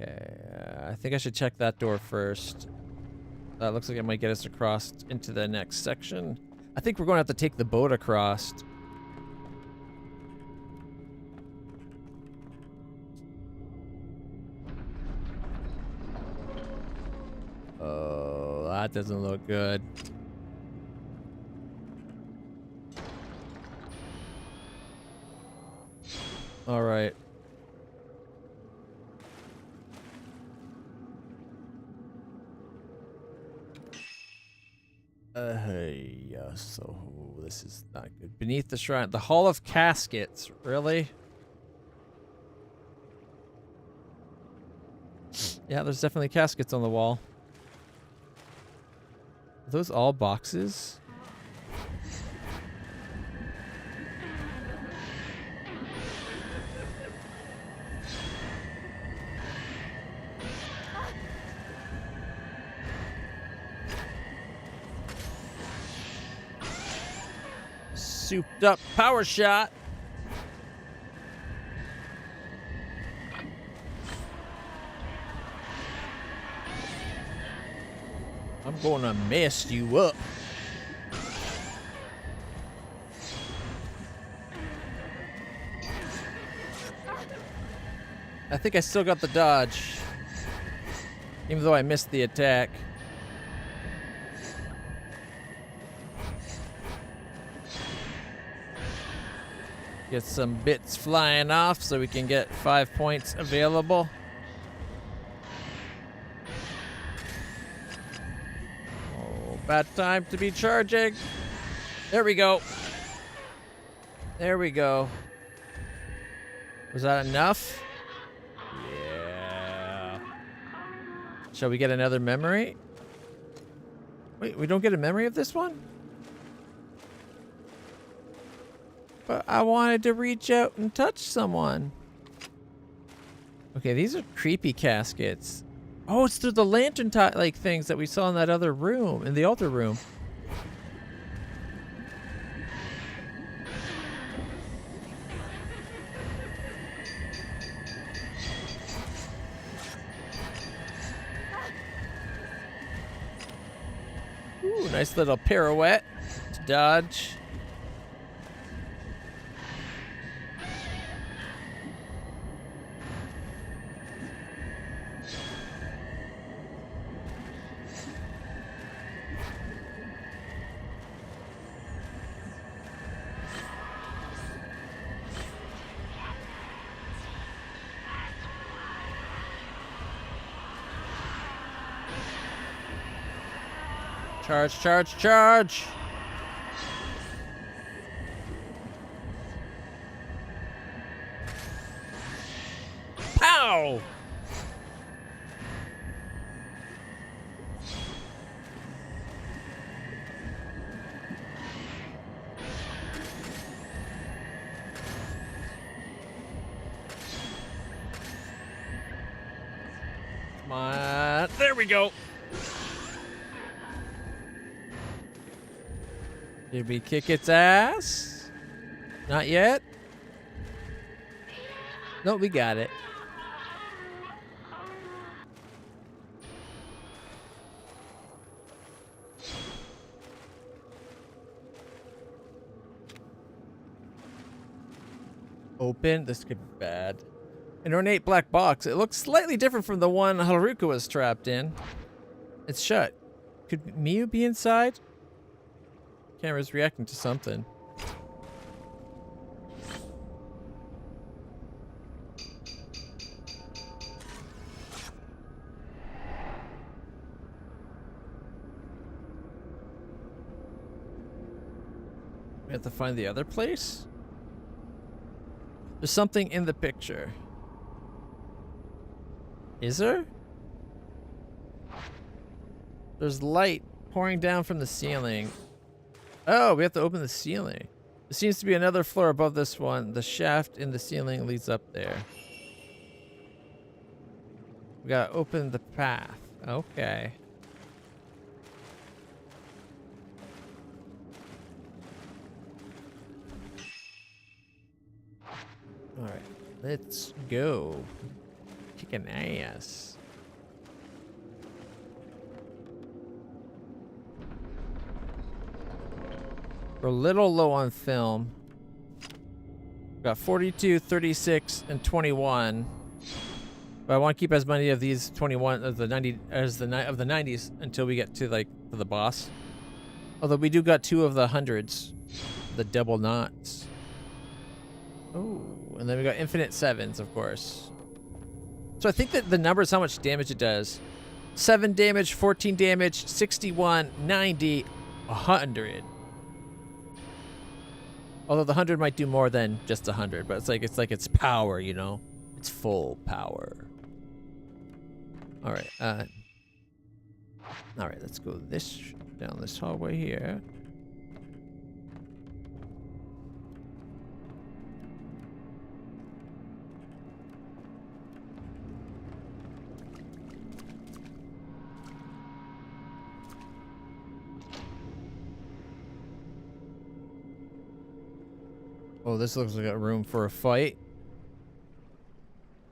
Okay, I think I should check that door first. That looks like it might get us across into the next section. I think we're going to have to take the boat across. Oh, that doesn't look good. All right. Yeah, so this is not good. Beneath the shrine, the Hall of Caskets. Really? Yeah, there's definitely caskets on the wall. Are those all boxes? Souped up power shot. I'm gonna mess you up. I think I still got the dodge, even though I missed the attack. Get some bits flying off so we can get 5 points available. Oh, bad time to be charging. There we go. There we go. Was that enough? Yeah. Shall we get another memory? Wait, we don't get a memory of this one? But I wanted to reach out and touch someone. Okay, these are creepy caskets. Oh, it's through the lantern like things that we saw in that other room, in the altar room. Ooh, nice little pirouette to dodge. Charge, charge, charge! Pow! Come on. There we go. Did we kick its ass? Not yet? No, we got it. Open. This could be bad. An ornate black box. It looks slightly different from the one Haruka was trapped in. It's shut. Could Miyu be inside? Camera's reacting to something. We have to find the other place? There's something in the picture. Is there? There's light pouring down from the ceiling. Oh, we have to open the ceiling. There seems to be another floor above this one. The shaft in the ceiling leads up there. We gotta open the path. Okay. Alright, let's go. Kicking ass. We're a little low on film. We've got 42, 36, and 21. But I want to keep as many of these 21 of the 90 as the of the 90s until we get to like to the boss. Although we do got 2 of the hundreds, the double knots. Oh, and then we got infinite sevens, of course. So I think that the number is how much damage it does. 7 damage, 14 damage, 61, 90, 100. Although the 100 might do more than just 100, but it's like its power, you know? It's full power. All right, let's go down this hallway here. Oh, this looks like a room for a fight.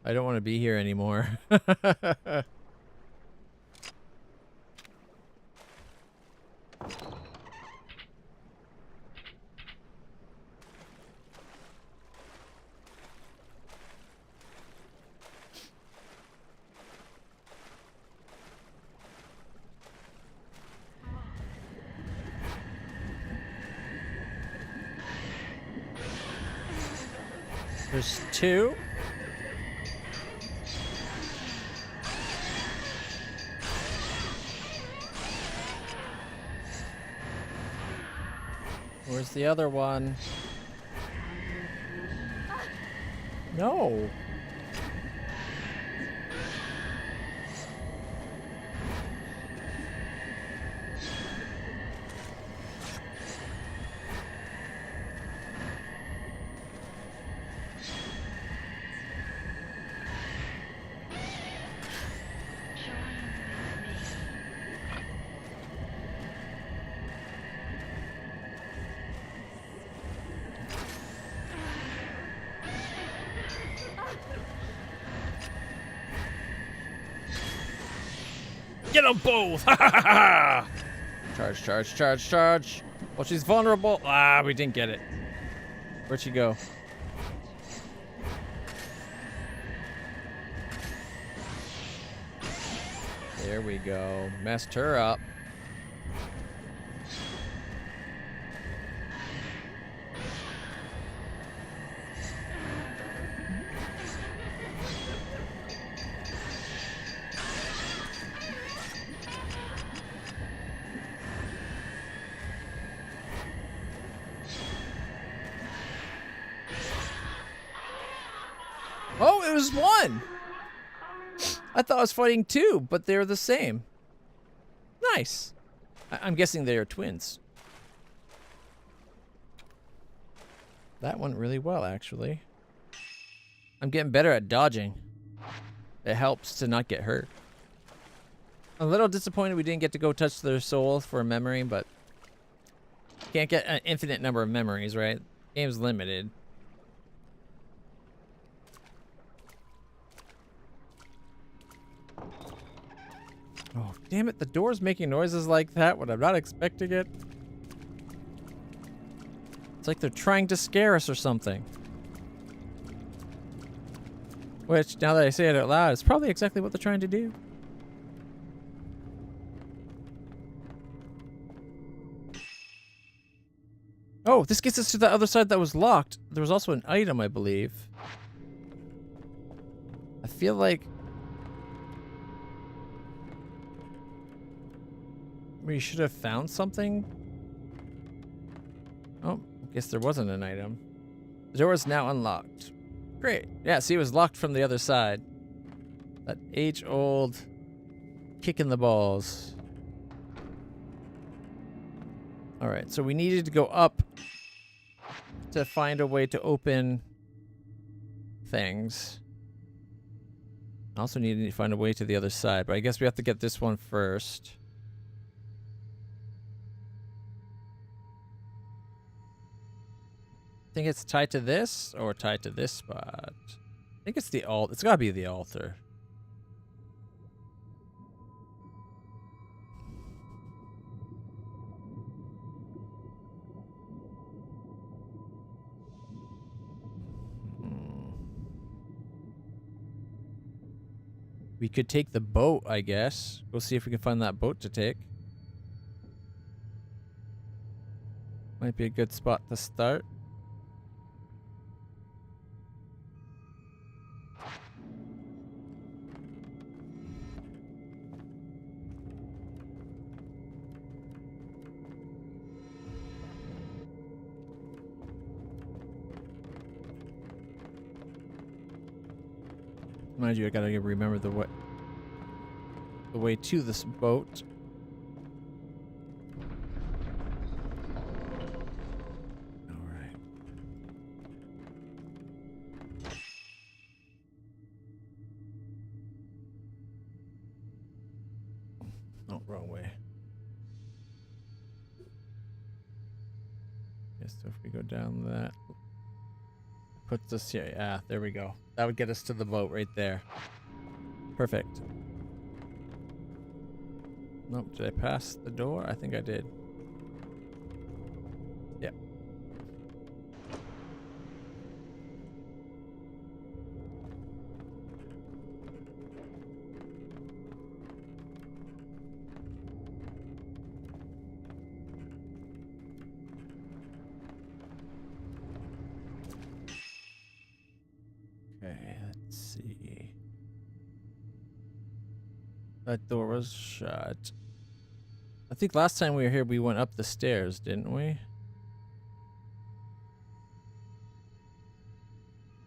I don't want to be here anymore. There's 2. Where's the other one? No. Get them both! Charge, charge, charge, charge. Well, she's vulnerable. Ah, we didn't get it. Where'd she go? There we go. Messed her up. Oh, it was 1! I thought I was fighting 2, but they're the same. Nice. I'm guessing they are twins. That went really well, actually. I'm getting better at dodging. It helps to not get hurt. I'm a little disappointed we didn't get to go touch their soul for a memory, but can't get an infinite number of memories, right? Game's limited. Oh, damn it. The door's making noises like that when I'm not expecting it. It's like they're trying to scare us or something. Which, now that I say it out loud, is probably exactly what they're trying to do. Oh, this gets us to the other side that was locked. There was also an item, I believe. I feel like we should have found something. Oh, I guess there wasn't an item. The door is now unlocked. Great. Yeah, see, it was locked from the other side. That age-old kick in the balls. All right, so we needed to go up to find a way to open things. Also needed to find a way to the other side, but I guess we have to get this one first. I think it's tied to this or tied to this spot. I think it's the altar. It's gotta be the altar. We could take the boat, I guess. We'll see if we can find that boat to take. Might be a good spot to start. Mind you, I gotta remember the way to this boat. Alright. Oh, wrong way. Yes, so if we go down that, puts us here. Yeah, there we go. That would get us to the boat right there. Perfect. Nope, did I pass the door? I think I did. Yep. Okay, let's see. That door was shut. I think last time we were here, we went up the stairs, didn't we?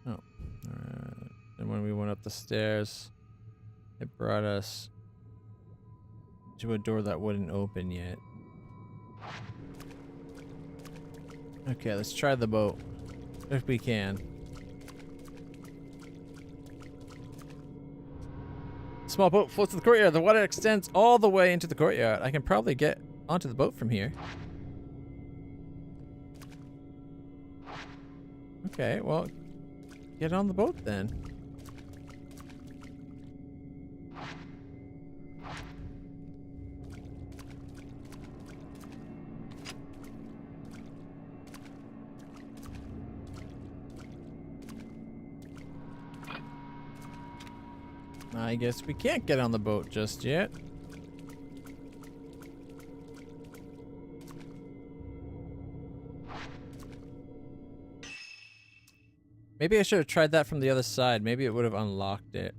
Oh. Alright. And when we went up the stairs, it brought us to a door that wouldn't open yet. Okay, let's try the boat. If we can. Small boat floats to the courtyard. The water extends all the way into the courtyard. I can probably get onto the boat from here. Okay, well, get on the boat then. I guess we can't get on the boat just yet. Maybe I should have tried that from the other side. Maybe it would have unlocked it.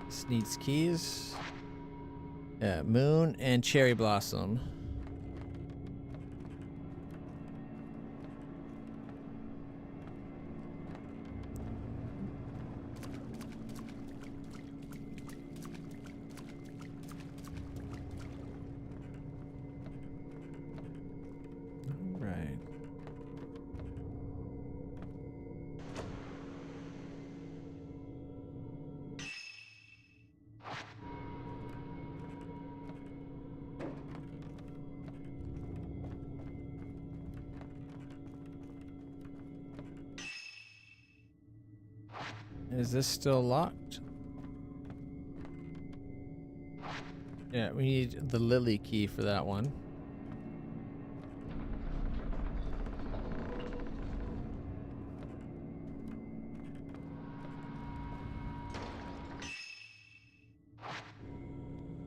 This needs keys. Yeah, moon and cherry blossom. Is this still locked? Yeah, we need the lily key for that one.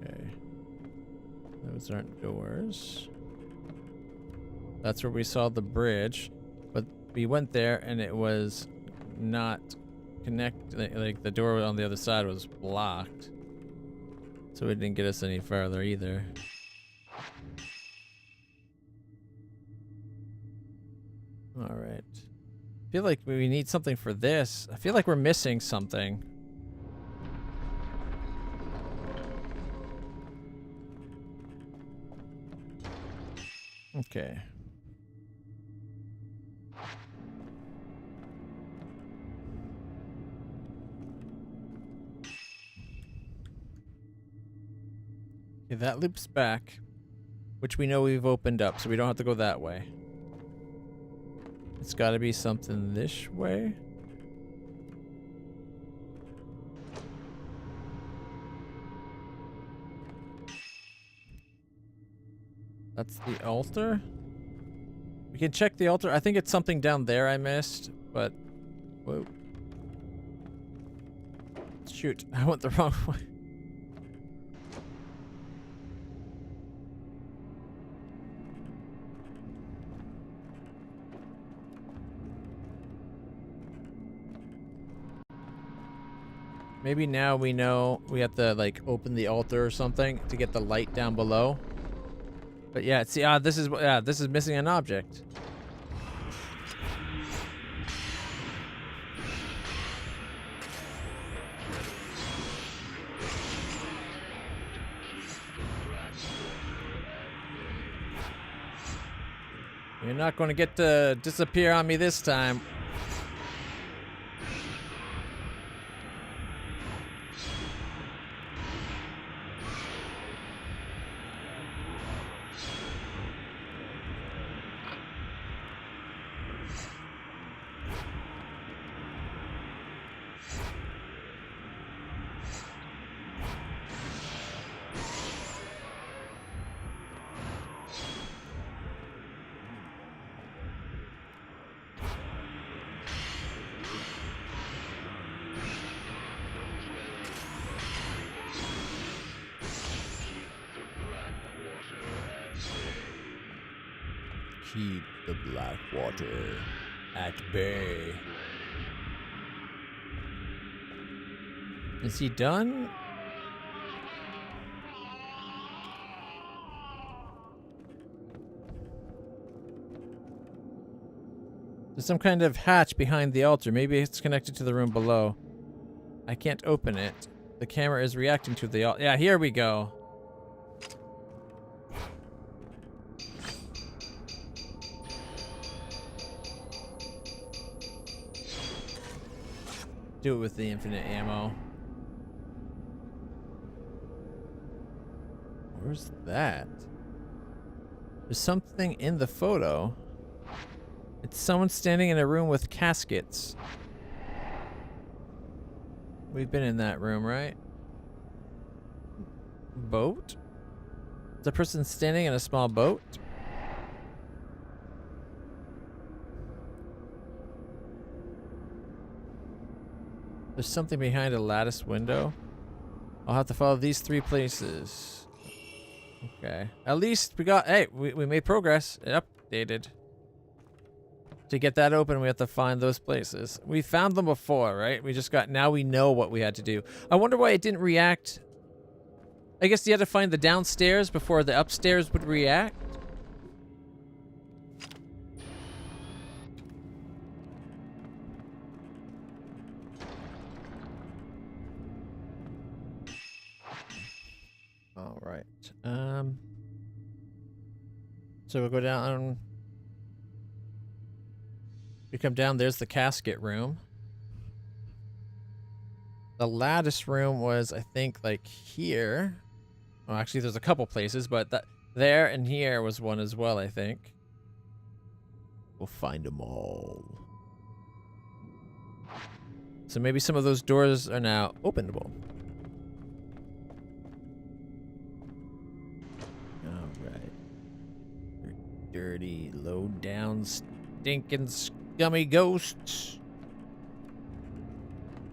Okay. Those aren't doors. That's where we saw the bridge, but we went there and it was not connected. Like the door on the other side was blocked, so it didn't get us any further either. All right. I feel like we need something for this. I feel like we're missing something. Okay. Okay, that loops back, which we know we've opened up, so we don't have to go that way. It's got to be something this way. That's the altar. We can check the altar. I think it's something down there I missed, but... Whoa. Shoot, I went the wrong way. Maybe now we know we have to like open the altar or something to get the light down below. But yeah, see, this is missing an object. You're not going to get to disappear on me this time. Keep the black water at bay. Is he done? There's some kind of hatch behind the altar. Maybe it's connected to the room below. I can't open it. The camera is reacting to the altar. Yeah, here we go. Do it with the infinite ammo. Where's that? There's something in the photo. It's someone standing in a room with caskets. We've been in that room, right? Boat? Is a person standing in a small boat? There's something behind a lattice window. I'll have to follow these 3 places. Okay. At least we got... Hey, we made progress. It updated. To get that open, we have to find those places. We found them before, right? We just got... Now we know what we had to do. I wonder why it didn't react. I guess you had to find the downstairs before the upstairs would react. All right. So we'll go down. We come down. There's the casket room. The lattice room was, I think, like here. Well, actually, there's a couple places, but that there and here was one as well, I think. We'll find them all. So maybe some of those doors are now openable. Dirty, low-down, stinking, scummy ghosts.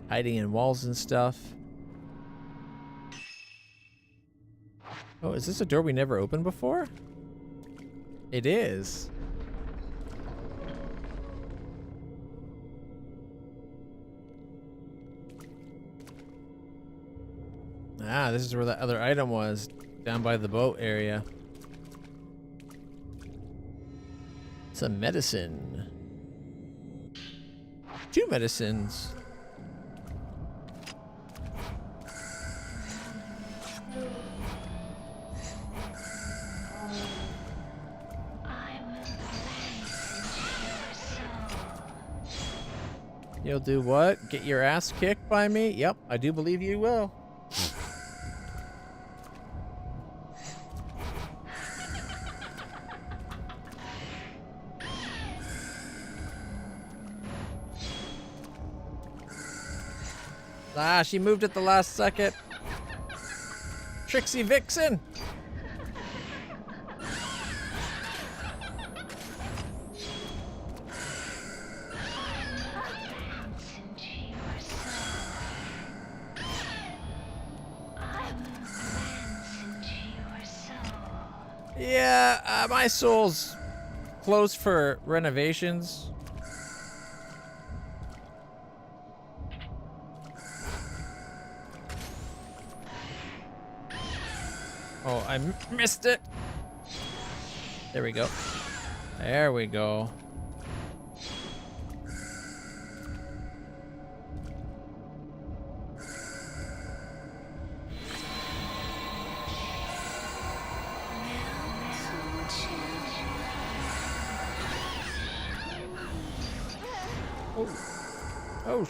Hiding in walls and stuff. Oh, is this a door we never opened before? It is. Ah, this is where that other item was. Down by the boat area. Some medicine. 2 medicines. You'll do what? Get your ass kicked by me? Yep, I do believe you will. Ah, she moved at the last second. Trixie Vixen. Yeah, my soul's closed for renovations. I missed it. There we go. There we go. Oh,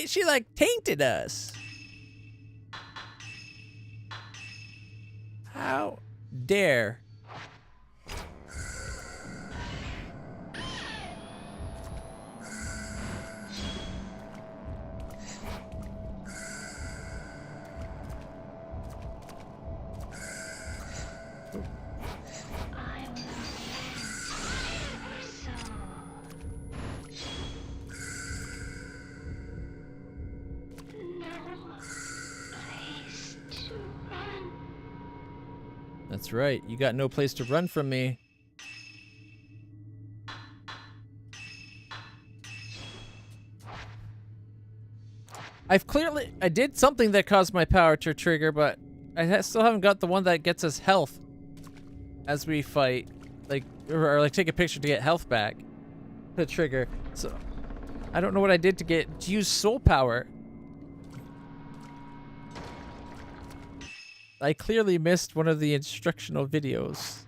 she like tainted us. How dare? That's right. You got no place to run from me. I did something that caused my power to trigger, but I still haven't got the one that gets us health as we fight, like, or like take a picture to get health back to trigger. So I don't know what I did to use soul power. I clearly missed one of the instructional videos.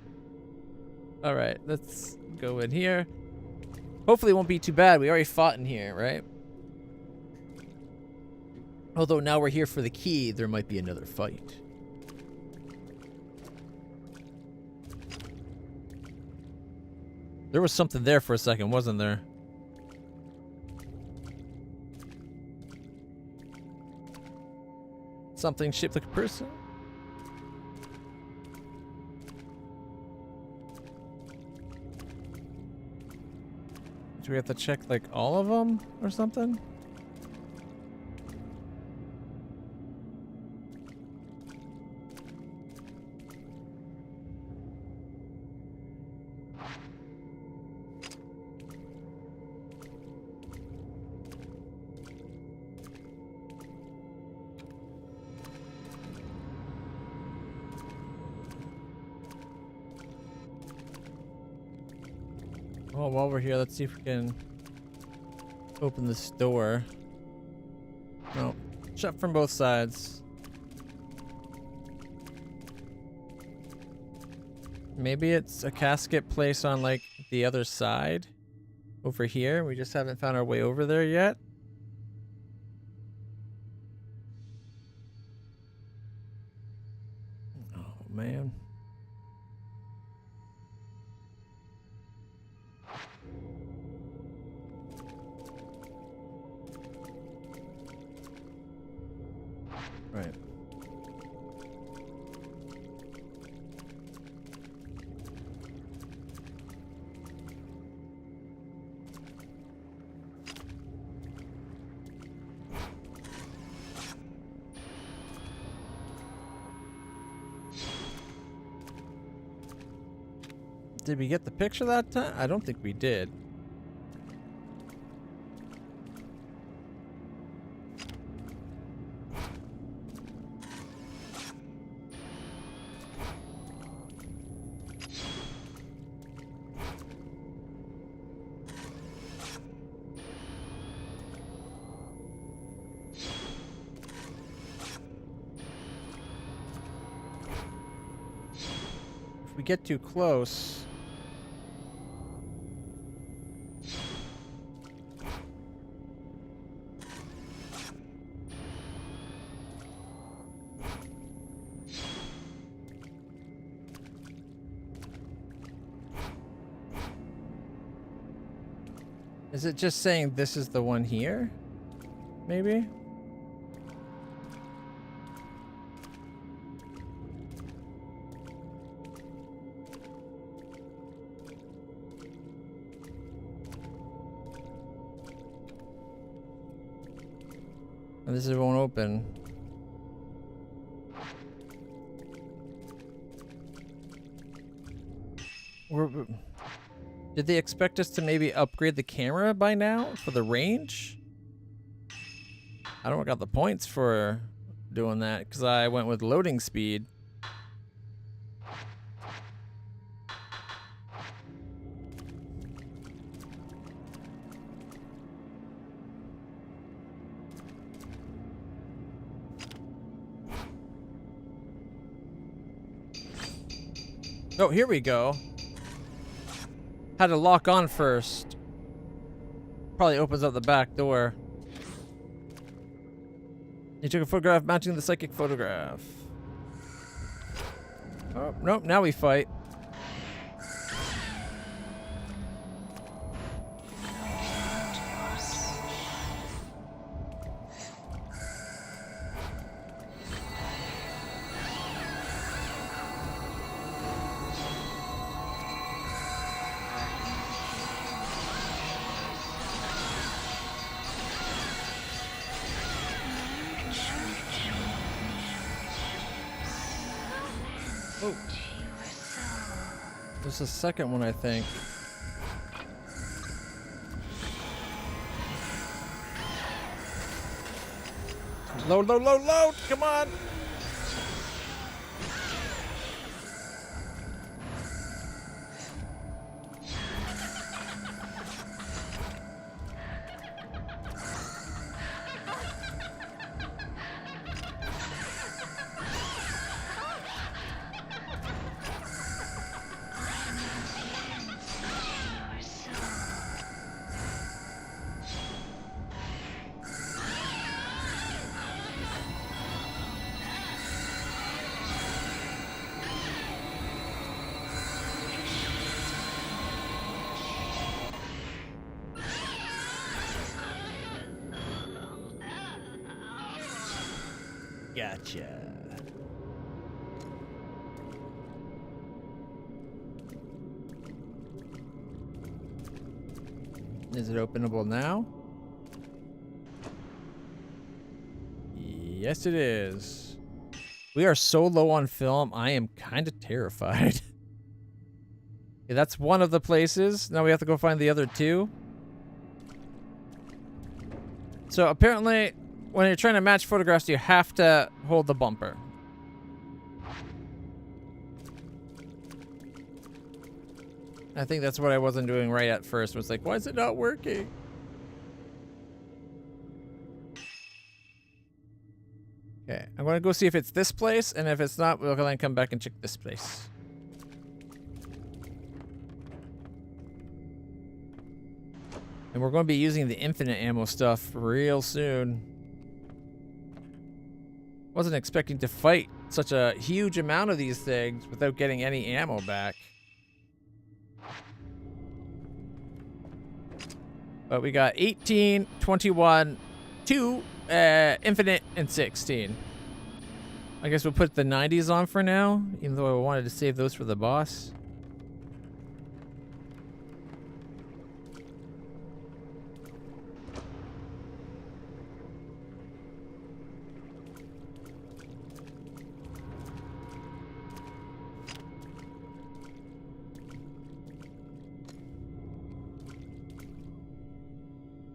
All right, let's go in here. Hopefully it won't be too bad. We already fought in here, right? Although now we're here for the key, there might be another fight. There was something there for a second, wasn't there? Something shaped like a person? Do we have to check like all of them or something? Oh, while we're here, let's see if we can open this door. No, shut from both sides. Maybe it's a casket place on like the other side over here. We just haven't found our way over there yet. Oh, man. Right. Did we get the picture that time? I don't think we did. If we get too close... Is it just saying this is the one here? Maybe? And this won't open. Did they expect us to maybe upgrade the camera by now for the range? I don't got the points for doing that because I went with loading speed. Oh, here we go. Had to lock on first. Probably opens up the back door. You took a photograph mounting the psychic photograph. Oh, nope, now we fight. Oh. There's a second one, I think. Load, load, load, load! Come on! Gotcha. Is it openable now? Yes, it is. We are so low on film, I am kind of terrified. Okay, that's one of the places. Now we have to go find the other two. So apparently, when you're trying to match photographs, you have to hold the bumper. I think that's what I wasn't doing right at first. It was like, why is it not working? Okay, I'm going to go see if it's this place, and if it's not, we'll then come back and check this place. And we're going to be using the infinite ammo stuff real soon. Wasn't expecting to fight such a huge amount of these things without getting any ammo back. But we got 18, 21, 2, infinite, and 16. I guess we'll put the 90s on for now, even though I wanted to save those for the boss.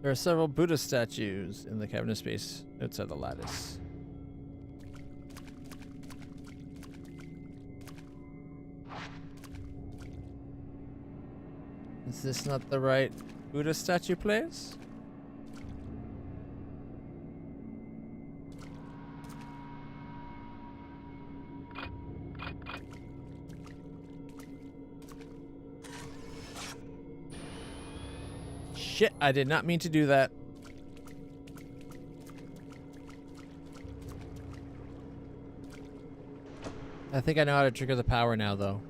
There are several Buddha statues in the cabinet space outside the lattice. Is this not the right Buddha statue place? Shit, I did not mean to do that. I think I know how to trigger the power now, though.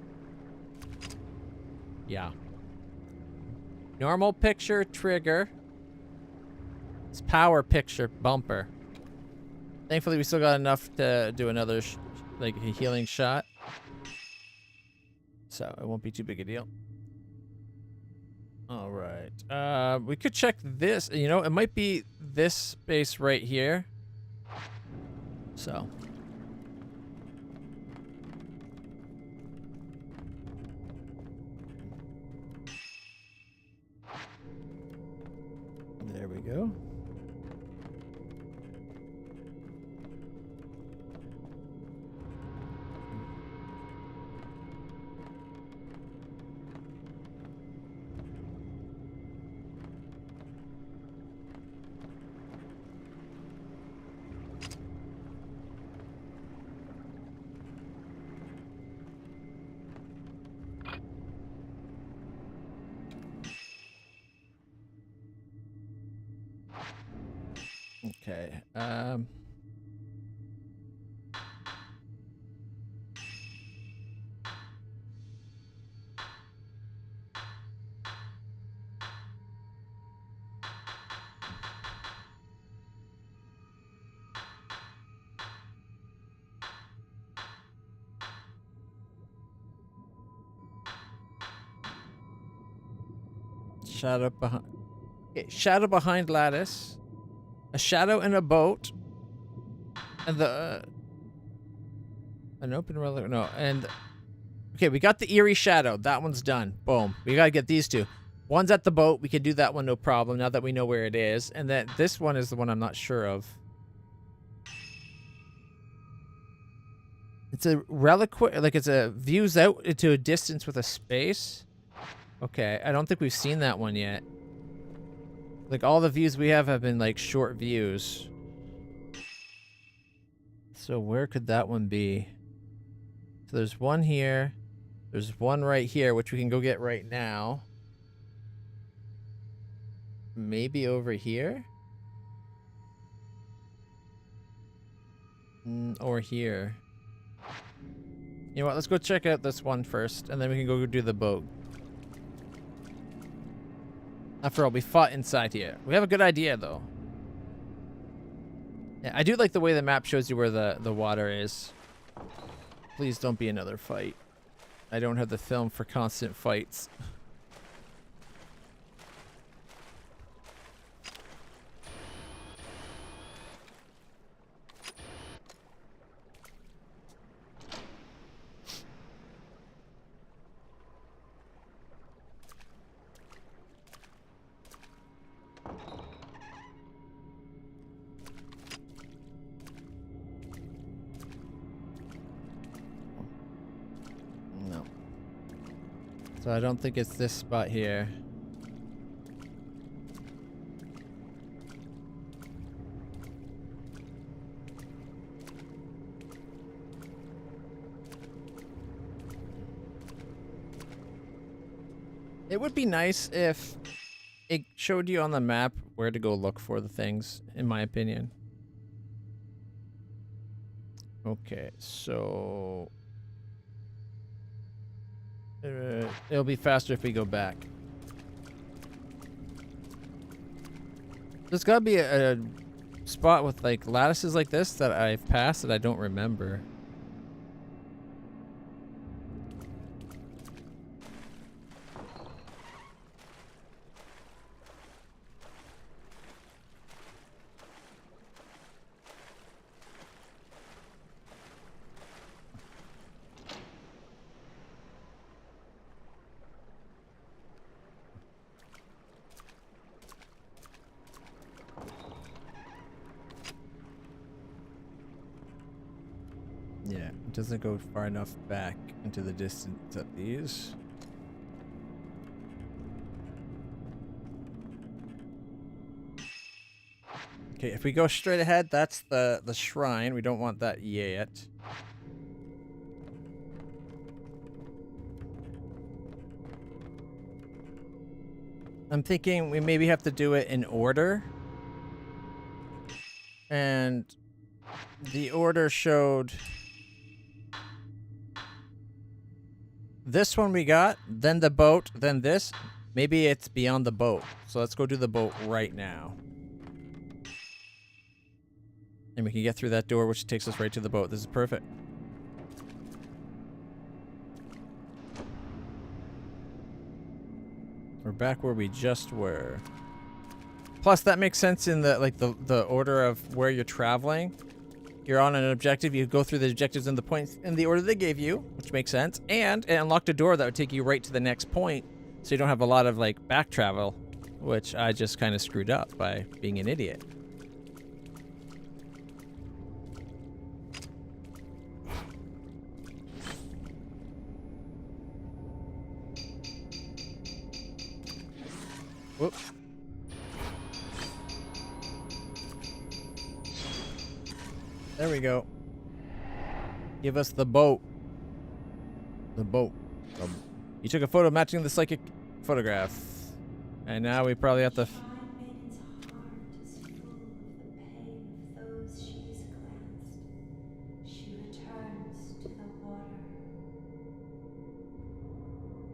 Yeah. Normal picture trigger. It's power picture bumper. Thankfully, we still got enough to do another like a healing shot. So it won't be too big a deal. All right. We could check this. You know, it might be this space right here. So. There we go. Okay. Shadow behind. Okay, shadow behind lattice. A shadow in a boat. And the an open relic. No, and okay, we got the eerie shadow. That one's done. Boom. We gotta get these two. One's at the boat. We can do that one, no problem. Now that we know where it is, and then this one is the one I'm not sure of. It's a reliquary, like it's a views out into a distance with a space. Okay, I don't think we've seen that one yet. Like all the views we have been like short views. So where could that one be? So there's one here. There's one right here, which we can go get right now. Maybe over here? Or here. You know what? Let's go check out this one first, and then we can go do the boat. After all, we fought inside here. We have a good idea, though. Yeah, I do like the way the map shows you where the water is. Please don't be another fight. I don't have the film for constant fights. So I don't think it's this spot here. It would be nice if it showed you on the map where to go look for the things, in my opinion. Okay, so... it'll be faster if we go back. There's gotta be a spot with like lattices like this that I've passed that I don't remember. Yeah, it doesn't go far enough back into the distance of these. Okay, if we go straight ahead, that's the shrine. We don't want that yet. I'm thinking we maybe have to do it in order. And the order showed this one we got, then the boat, then this. Maybe it's beyond the boat. So let's go do the boat right now. And we can get through that door, which takes us right to the boat. This is perfect. We're back where we just were. Plus, that makes sense in the order of where you're traveling. You're on an objective, you go through the objectives and the points in the order they gave you, which makes sense. And it unlocked a door that would take you right to the next point, so you don't have a lot of like back travel, which I just kind of screwed up by being an idiot. Whoop. There we go. Give us the boat. The boat. You took a photo matching the psychic photograph. And now we probably have to...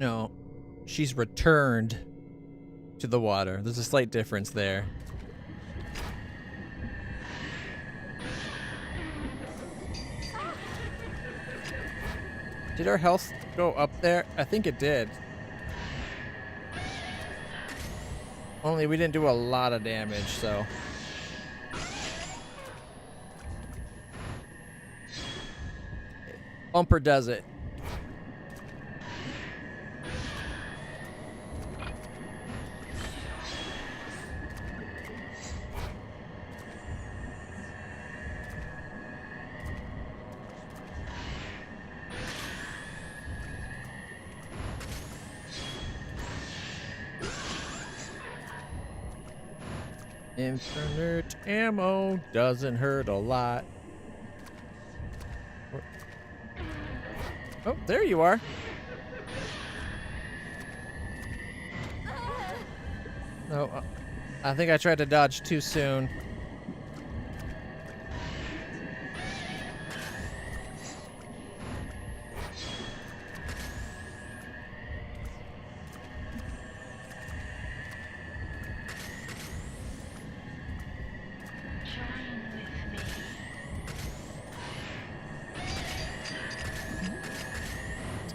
No, she's returned to the water. There's a slight difference there. Did our health go up there? I think it did. Only we didn't do a lot of damage, so. Bumper does it. Infinite ammo doesn't hurt a lot. Oh, there you are. No, I think I tried to dodge too soon.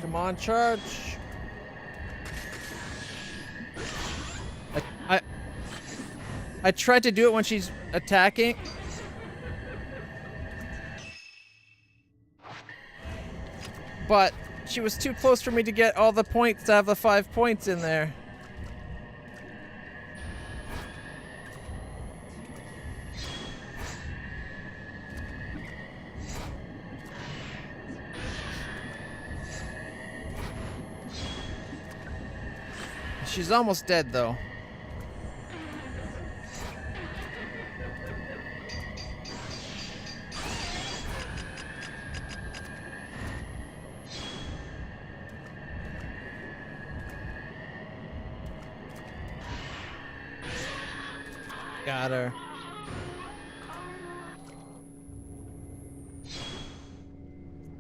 Come on, charge. I tried to do it when she's attacking. But she was too close for me to get all the points to have the 5 points in there. She's almost dead, though. Got her.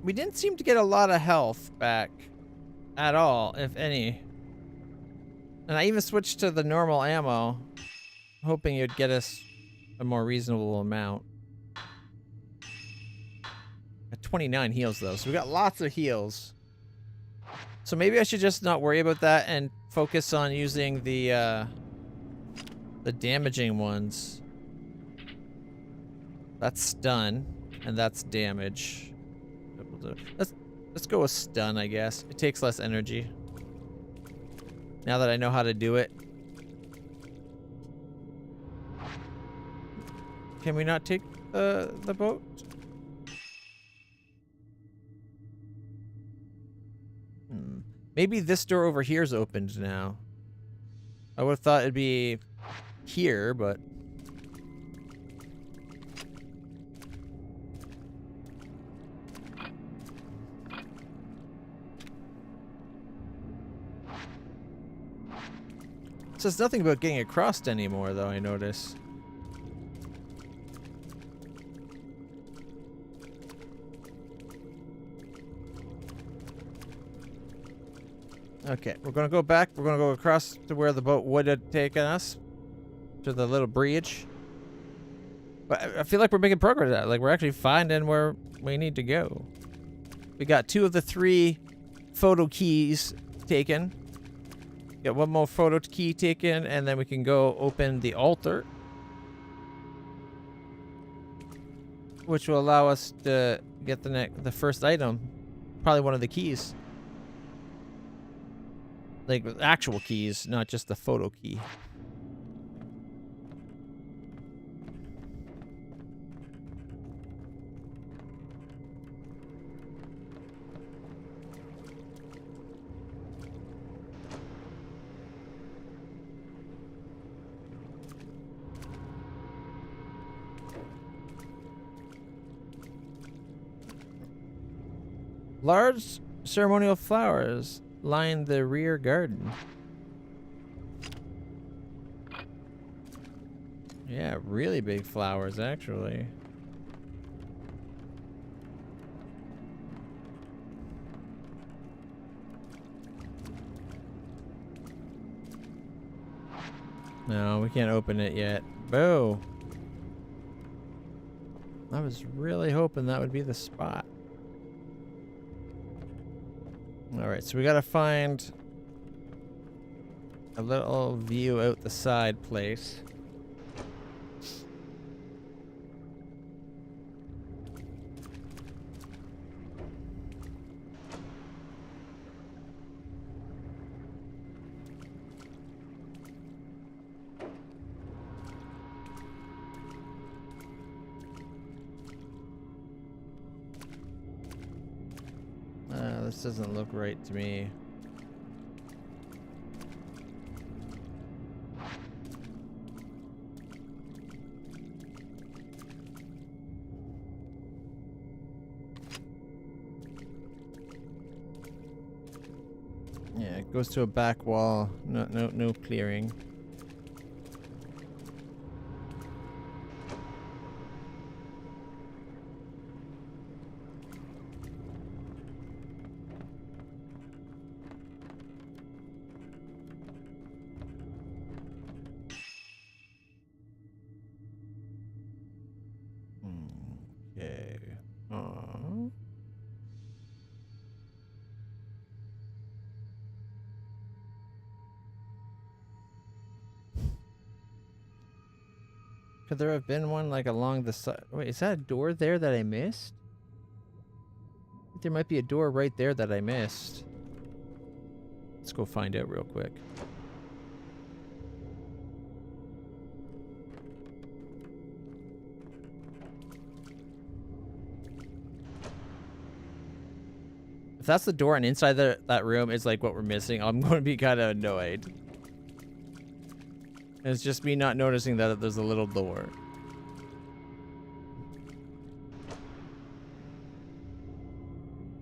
We didn't seem to get a lot of health back at all, if any. And I even switched to the normal ammo, hoping it'd get us a more reasonable amount. At 29 heals though, so we got lots of heals. So maybe I should just not worry about that and focus on using the damaging ones. That's stun, and that's damage. Let's go with stun, I guess. It takes less energy. Now that I know how to do it. Can we not take the boat? Maybe this door over here is opened now. I would have thought it'd be here, but... It says nothing about getting across anymore, though, I notice. Okay, we're gonna go back. We're gonna go across to where the boat would have taken us. To the little bridge. But I feel like we're making progress at it. Like, we're actually finding where we need to go. We got 2 of the 3 photo keys taken. Got 1 more photo key taken, and then we can go open the altar. Which will allow us to get the first item. Probably one of the keys. Like, actual keys, not just the photo key. Large ceremonial flowers line the rear garden. Yeah, really big flowers, actually. No, we can't open it yet. Boo. I was really hoping that would be the spot. Alright, so we gotta find a little view out the side place. This doesn't look right to me. Yeah, it goes to a back wall. No clearing. Okay. Could there have been one like along the side? Wait, is that a door there that I missed? I think there might be a door right there that I missed. Let's go find out real quick. If that's the door and inside that room is like what we're missing, I'm going to be kind of annoyed. And it's just me not noticing that there's a little door.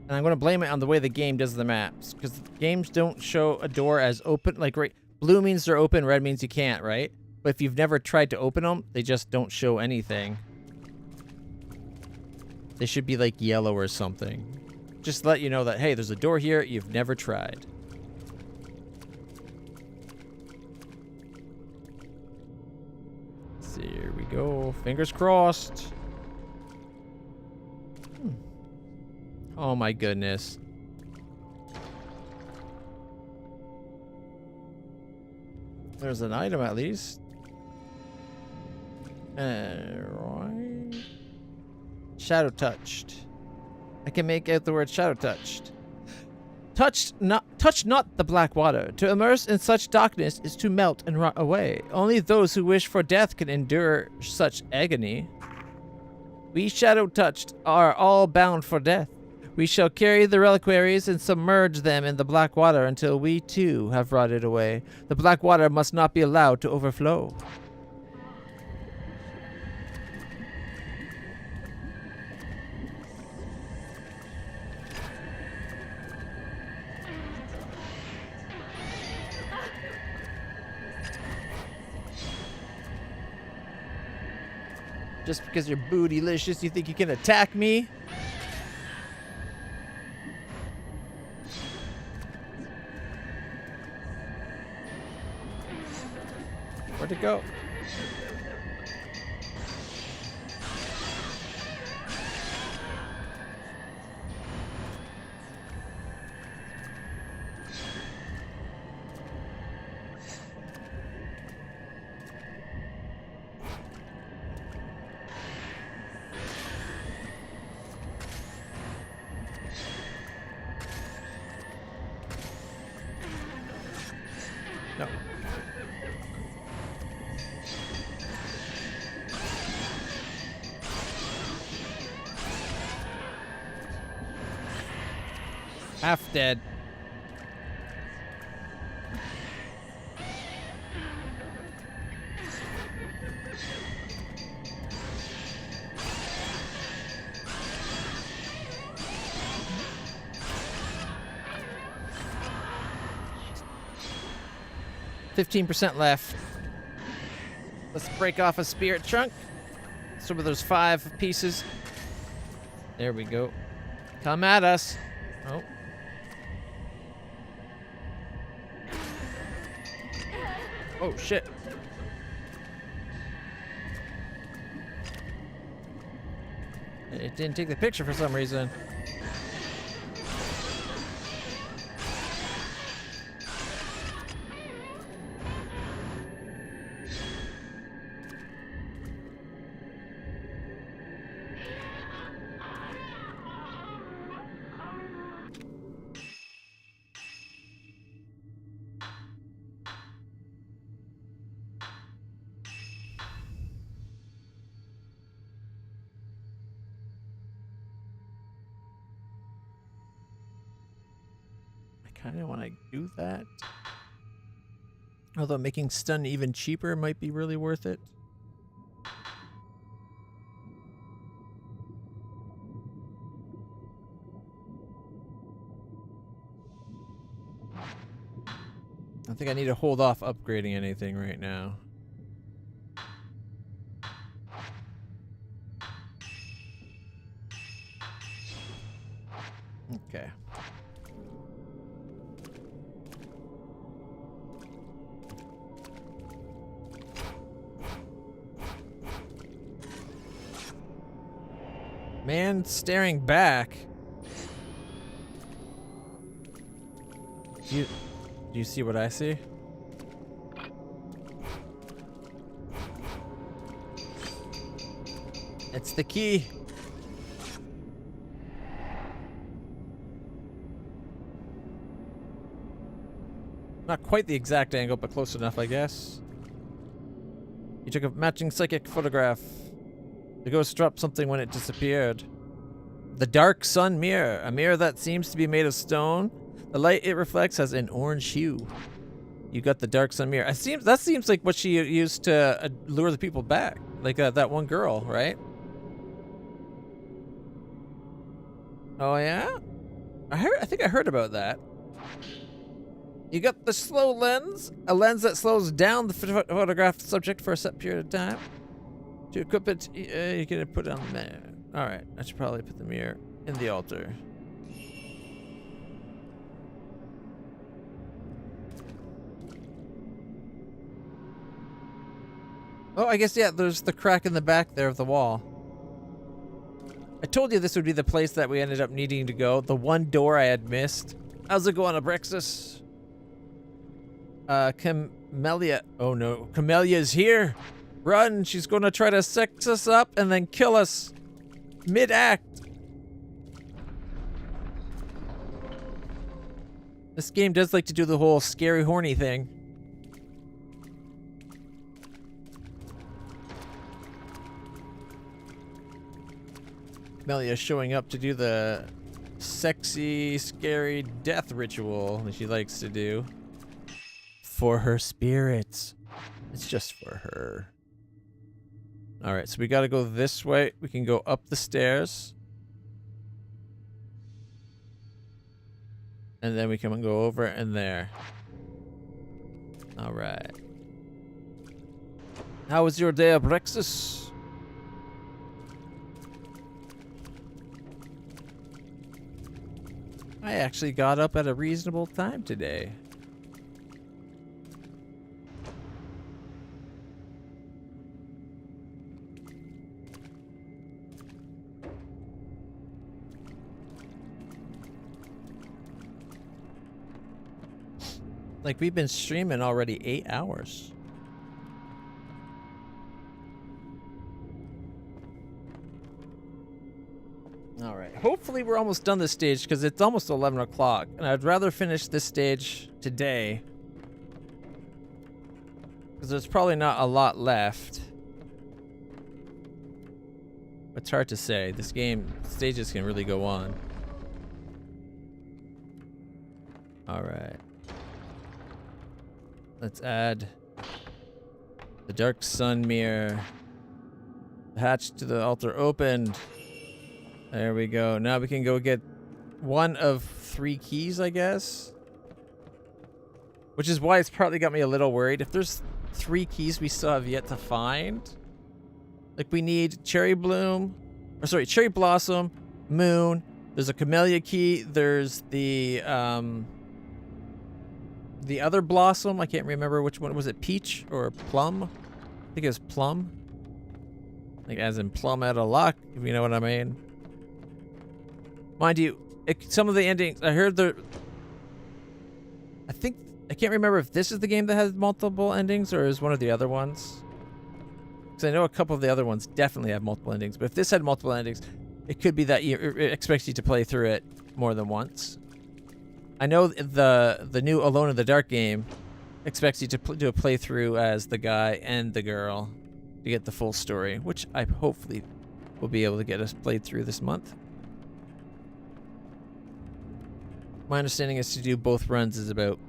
And I'm going to blame it on the way the game does the maps. Because games don't show a door as open. Like, right, blue means they're open, red means you can't, right? But if you've never tried to open them, they just don't show anything. They should be like yellow or something. Just to let you know that, hey, there's a door here you've never tried. So here we go. Fingers crossed. Oh my goodness. There's an item at least. Right. Shadow touched. I can make out the word shadow touched. Touch not the black water. To immerse in such darkness is to melt and rot away. Only those who wish for death can endure such agony. We shadow touched are all bound for death. We shall carry the reliquaries and submerge them in the black water until we too have rotted away. The black water must not be allowed to overflow. Just because you're bootylicious, you think you can attack me? Where'd it go? No. Half dead. %, left. Let's break off a spirit chunk. So there's 5 pieces. There we go. Come at us. Oh. Oh, shit. It didn't take the picture for some reason. Kind of want to do that. Although making stun even cheaper might be really worth it. I think I need to hold off upgrading anything right now. Okay. Man staring back. Do you see what I see? It's the key. Not quite the exact angle, but close enough, I guess. You took a matching psychic photograph. The ghost dropped something when it disappeared. The dark sun mirror, a mirror that seems to be made of stone. The light it reflects has an orange hue. You got the dark sun mirror. That seems like what she used to lure the people back, like that one girl, right? Oh yeah, I think I heard about that. You got the slow lens, a lens that slows down the photographed subject for a set period of time. To equip it, you can put it on the mirror. Alright, I should probably put the mirror in the altar. Oh, I guess, yeah, there's the crack in the back there of the wall. I told you this would be the place that we ended up needing to go. The one door I had missed. How's it going, Abrexis? Camellia. Oh no, Camellia's here. Run, she's gonna try to sex us up and then kill us mid-act. This game does like to do the whole scary horny thing. Camellia's showing up to do the sexy, scary death ritual that she likes to do. For her spirits. It's just for her. Alright, so we gotta go this way. We can go up the stairs. And then we can go over and there. Alright. How was your day of Brexis? I actually got up at a reasonable time today. Like, we've been streaming already 8 hours. Alright, hopefully we're almost done this stage because it's almost 11 o'clock. And I'd rather finish this stage today. Because there's probably not a lot left. It's hard to say. This game, stages can really go on. Alright. Let's add the dark sun mirror. The hatch to the altar opened. There we go. Now we can go get one of 3 keys, I guess. Which is why it's partly got me a little worried. If there's 3 keys we still have yet to find. Like, we need cherry bloom. Or sorry, cherry blossom, moon. There's a camellia key. There's the other blossom. I can't remember which one. Was it peach or plum? I think it was plum. Like, as in plum out of luck, if you know what I mean. Mind you, some of the endings, I heard I can't remember if this is the game that has multiple endings or is one of the other ones. Because I know a couple of the other ones definitely have multiple endings, but if this had multiple endings, it could be that it expects you to play through it more than once. I know the new Alone in the Dark game expects you to do a playthrough as the guy and the girl to get the full story, which I hopefully will be able to get us played through this month. My understanding is to do both runs is about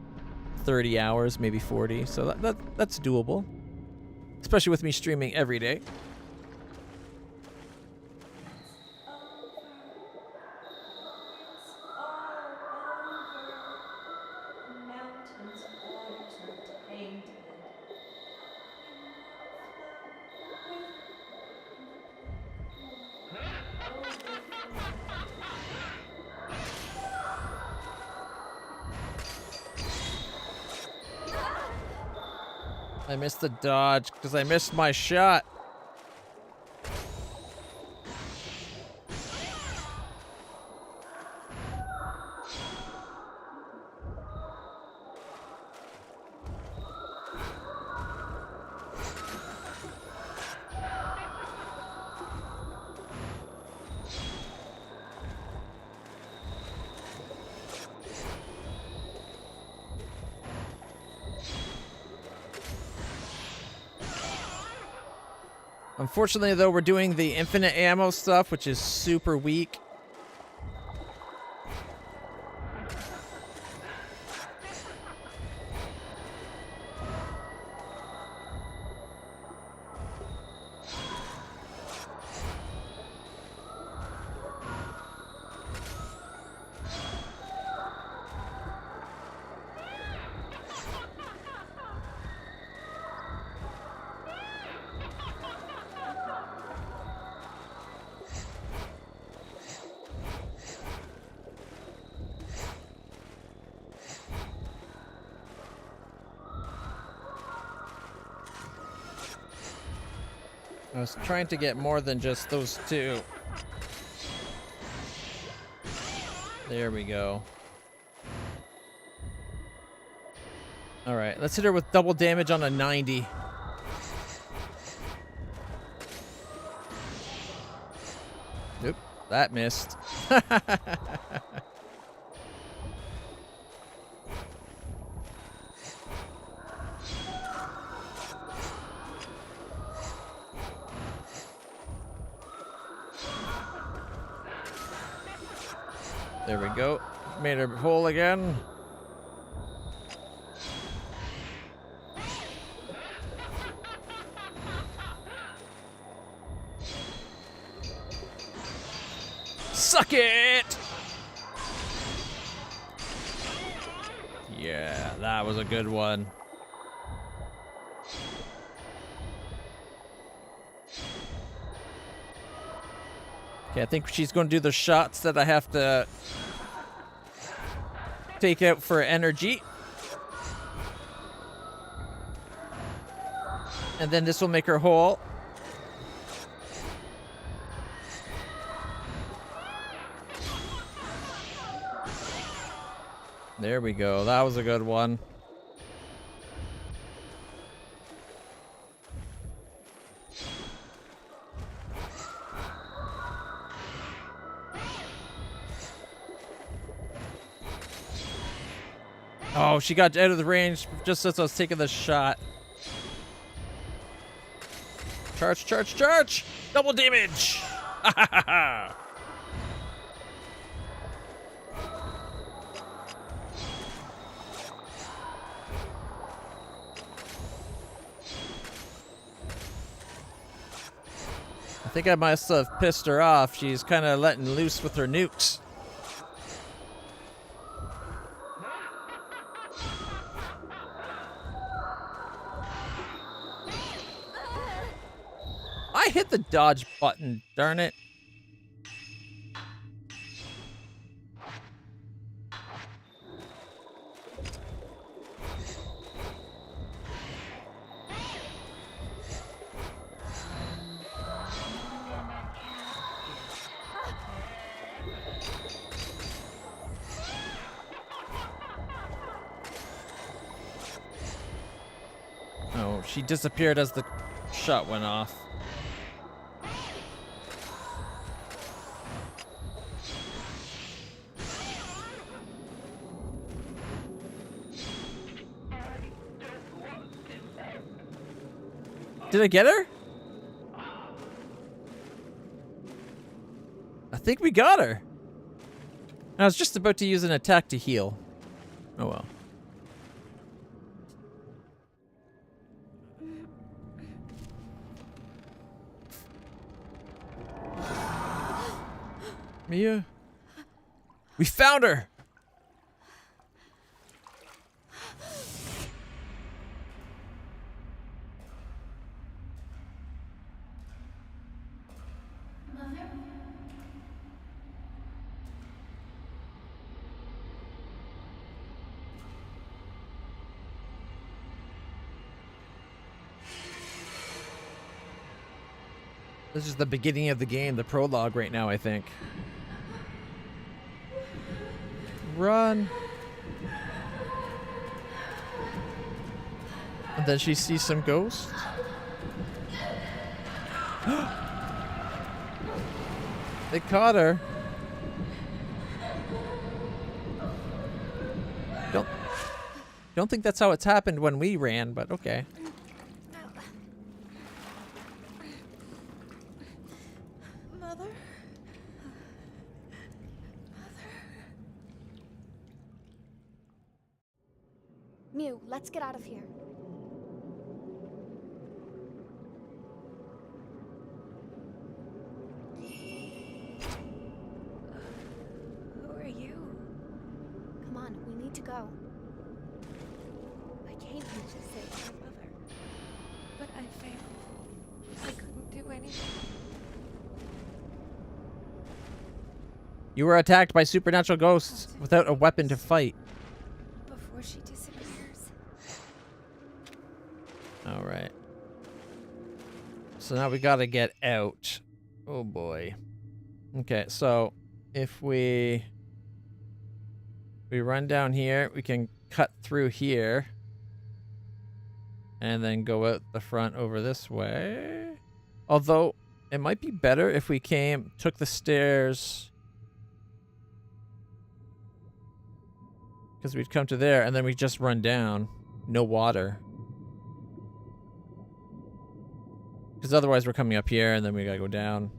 30 hours, maybe 40, so that's doable. Especially with me streaming every day. I missed the dodge because I missed my shot. Unfortunately, though, we're doing the infinite ammo stuff, which is super weak. I was trying to get more than just those two. There we go. Alright, let's hit her with double damage on a 90. Nope, that missed. There we go. Made her whole again. Suck it! Yeah, that was a good one. Okay, I think she's going to do the shots that I have to take out for energy. And then this will make her whole. There we go. That was a good one. Oh, she got out of the range just as I was taking the shot. Charge, charge, charge! Double damage! I think I must have pissed her off. She's kind of letting loose with her nukes. I hit the dodge button, darn it. Oh, she disappeared as the shot went off. Did I get her? I think we got her. I was just about to use an attack to heal. Oh well. Mia? We found her! This is the beginning of the game, the prologue right now, I think. Run! And then she sees some ghosts. They caught her. Don't think that's how it's happened when we ran, but okay. Mew, let's get out of here. Who are you? Come on, we need to go. I came here to save my mother, but I failed. I couldn't do anything. You were attacked by supernatural ghosts without a weapon to fight. Before she disappears. All right. So now we gotta get out. Oh boy. Okay, so if we run down here, we can cut through here and then go out the front over this way. Although it might be better if we took the stairs, because we'd come to there and then we just run down. No water. Because otherwise we're coming up here and then we gotta go down.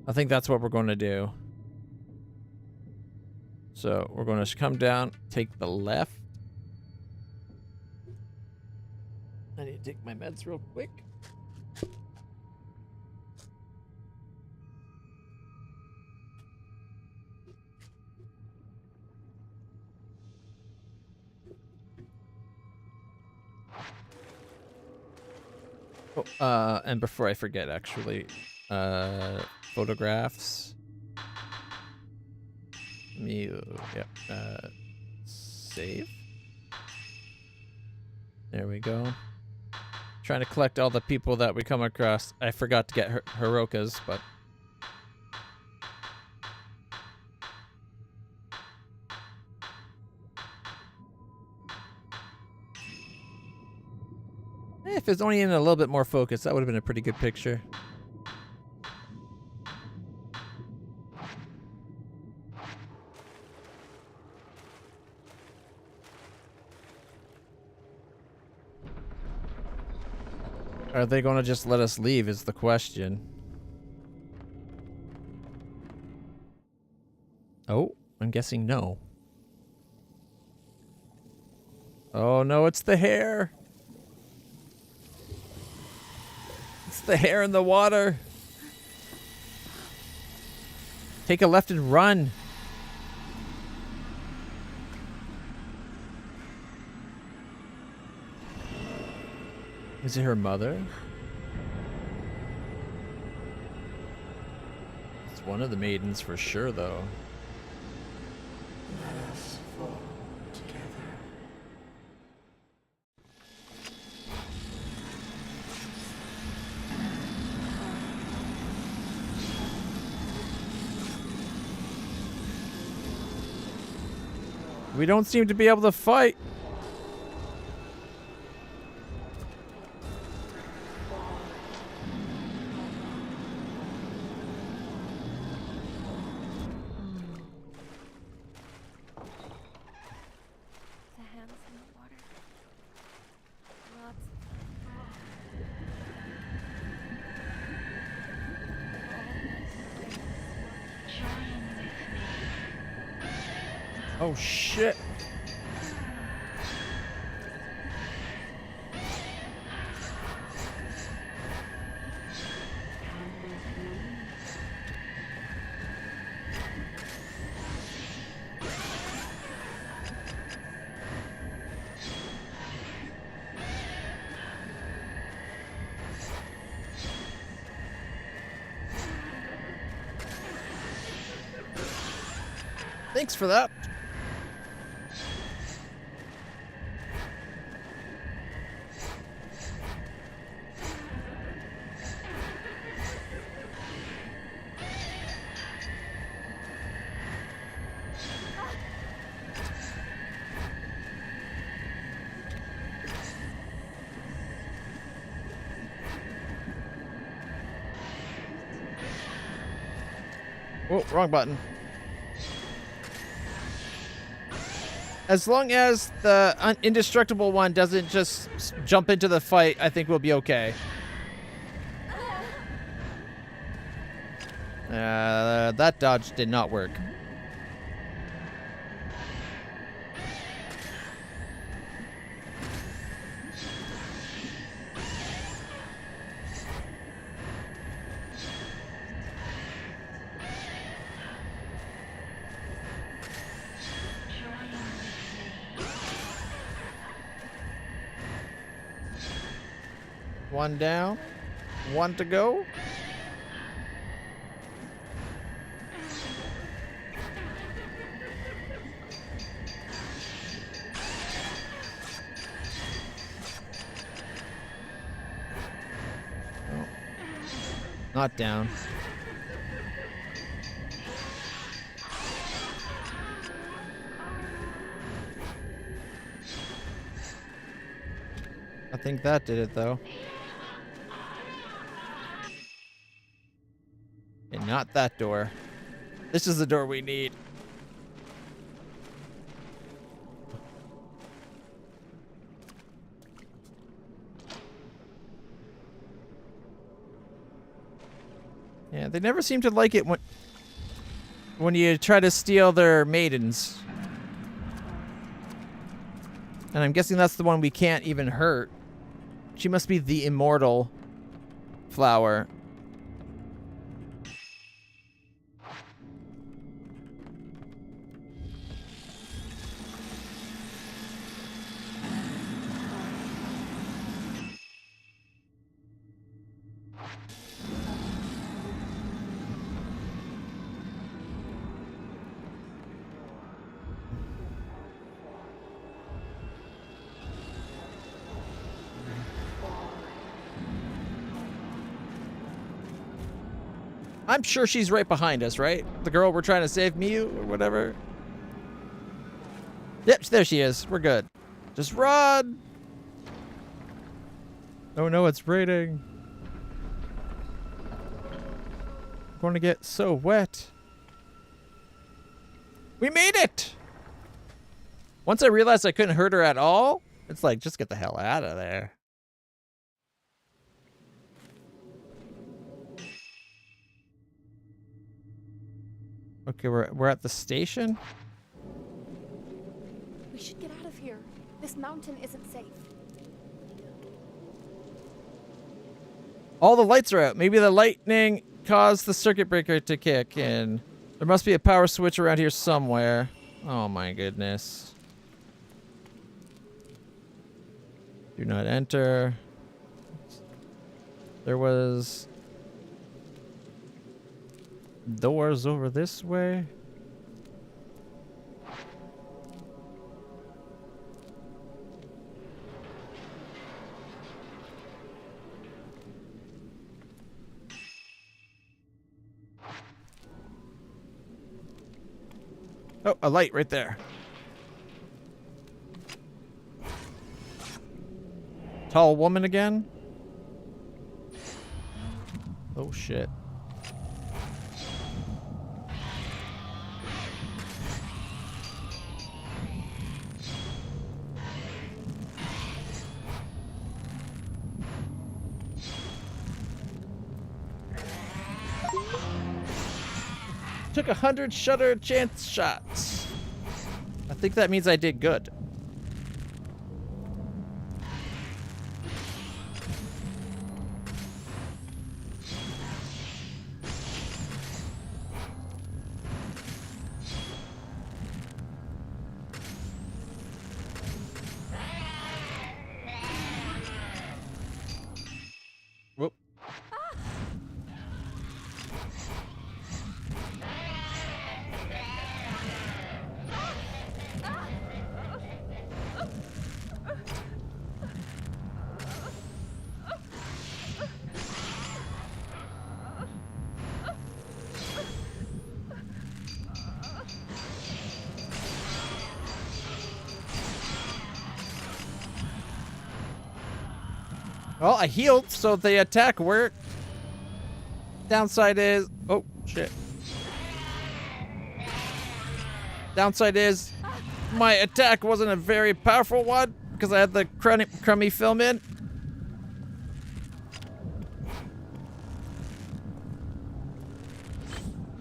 I think that's what we're going to do. So we're going to come down, take the left. I need to take my meds real quick. Oh, and before I forget, actually, photographs. Save. There we go. Trying to collect all the people that we come across. I forgot to get Hiroka's, but if it's only in a little bit more focus, that would have been a pretty good picture. Are they going to just let us leave is the question. Oh, I'm guessing no. Oh no, it's the hair. It's the hair in the water. Take a left and run. Is it her mother? It's one of the maidens for sure, though. Let us fall together. We don't seem to be able to fight. Oh shit. Thanks for that. Oh, wrong button. As long as the indestructible one doesn't just jump into the fight, I think we'll be okay. That dodge did not work. One down, one to go. Oh. Not down. I think that did it though. And not that door. This is the door we need. Yeah, they never seem to like it when you try to steal their maidens. And I'm guessing that's the one we can't even hurt. She must be the immortal flower. I'm sure she's right behind us, right? The girl we're trying to save, Miyu, or whatever. Yep, there she is. We're good. Just run! Oh no, it's raining. I'm going to get so wet. We made it! Once I realized I couldn't hurt her at all, it's like, just get the hell out of there. Okay, we're at the station. We should get out of here. This mountain isn't safe. All the lights are out. Maybe the lightning caused the circuit breaker to kick in. There must be a power switch around here somewhere. Oh my goodness. Do not enter. There was doors over this way. Oh, a light right there. Tall woman again? Oh shit. Took 100 shutter chance shots. think that means I did good. Whoop. Well, I healed, so the attack worked. Downside is... Oh, shit. Downside is my attack wasn't a very powerful one because I had the crummy film in.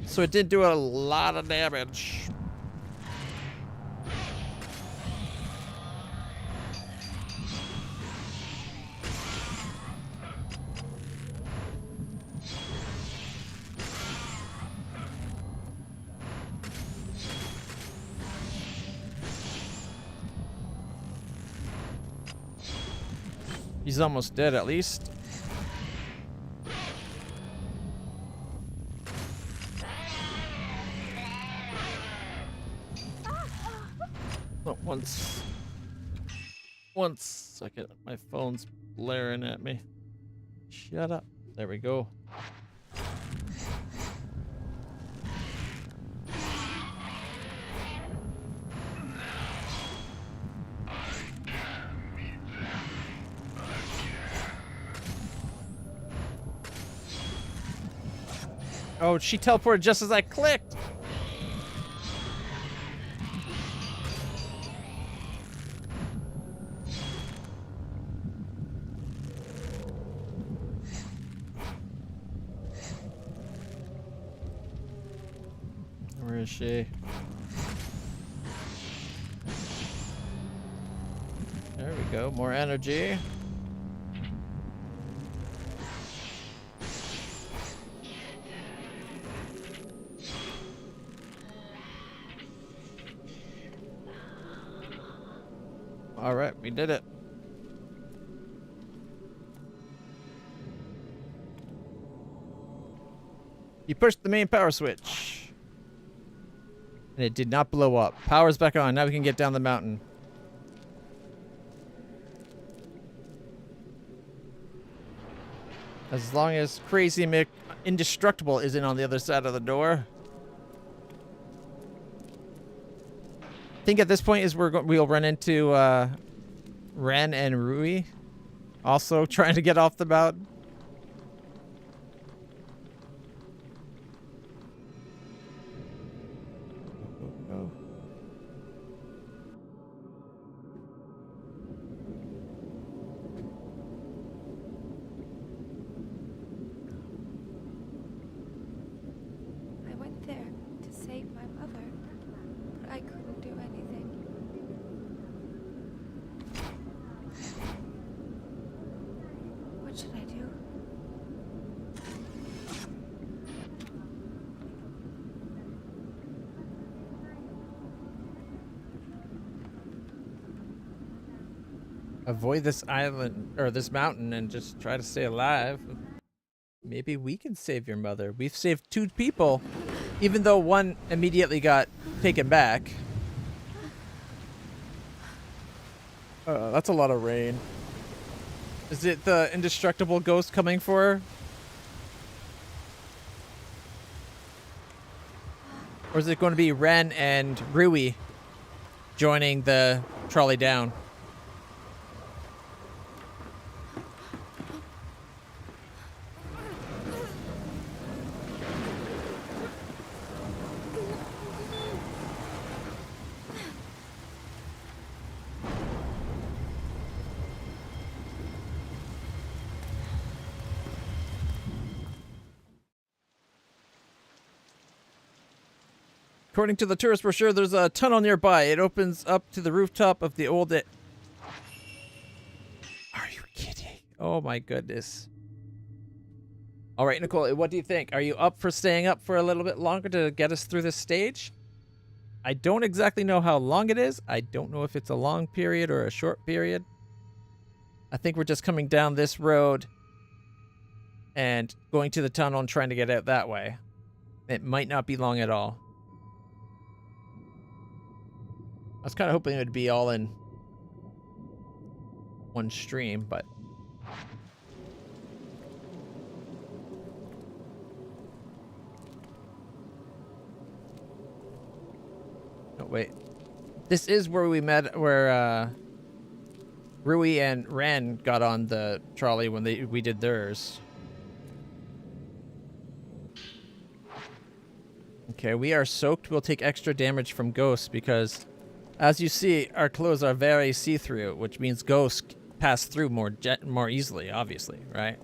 So it did do a lot of damage. He's almost dead, at least. Oh, one second. My phone's blaring at me. Shut up. There we go. Oh, she teleported just as I clicked. Where is she? There we go. More energy. All right, we did it. You pushed the main power switch. And it did not blow up. Power's back on. Now we can get down the mountain. As long as Crazy Mick Indestructible isn't on the other side of the door. I think at this point is we'll run into Ren and Rui, also trying to get off the mountain. Oh. I went there to save my mother, but I couldn't do anything. What should I do? Avoid this island or this mountain and just try to stay alive. Maybe we can save your mother. We've saved 2 people, even though one immediately got taken back. That's a lot of rain. Is it the indestructible ghost coming for her? Or is it going to be Ren and Rui joining the trolley down? According to the tourist brochure, there's a tunnel nearby. It opens up to the rooftop of the old... Are you kidding? Oh my goodness. All right, Nicole, what do you think? Are you up for staying up for a little bit longer to get us through this stage? I don't exactly know how long it is. I don't know if it's a long period or a short period. I think we're just coming down this road and going to the tunnel and trying to get out that way. It might not be long at all. I was kind of hoping it would be all in one stream, but... Oh, wait. This is where we met, where Rui and Ren got on the trolley when we did theirs. Okay, we are soaked. We'll take extra damage from ghosts because, as you see, our clothes are very see-through, which means ghosts pass through more easily, obviously, right?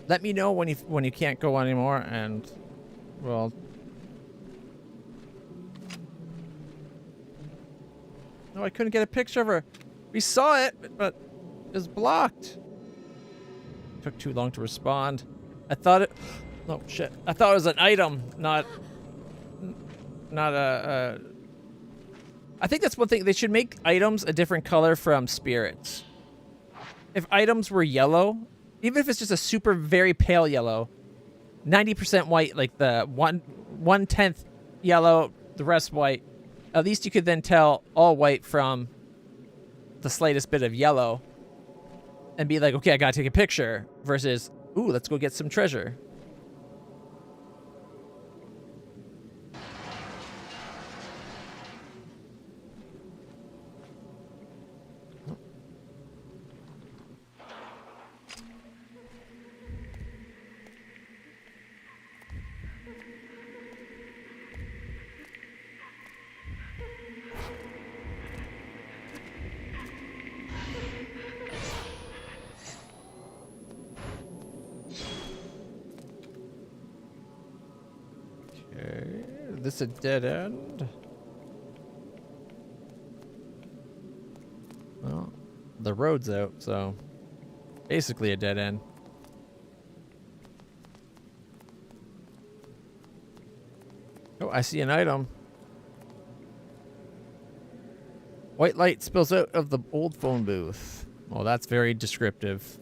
Let me know when you can't go anymore, and well, no, I couldn't get a picture of her. We saw it, but it was blocked. Took too long to respond. I thought it. Oh shit! I thought it was an item, not a. I think that's one thing. They should make items a different color from spirits. If items were yellow. Even if it's just a super very pale yellow, 90% white, like the 1/10 yellow, the rest white, at least you could then tell all white from the slightest bit of yellow and be like, okay, I gotta take a picture versus, ooh, let's go get some treasure. Is this a dead end? Well, the road's out, so basically a dead end. Oh, I see an item. White light spills out of the old phone booth. Well, that's very descriptive.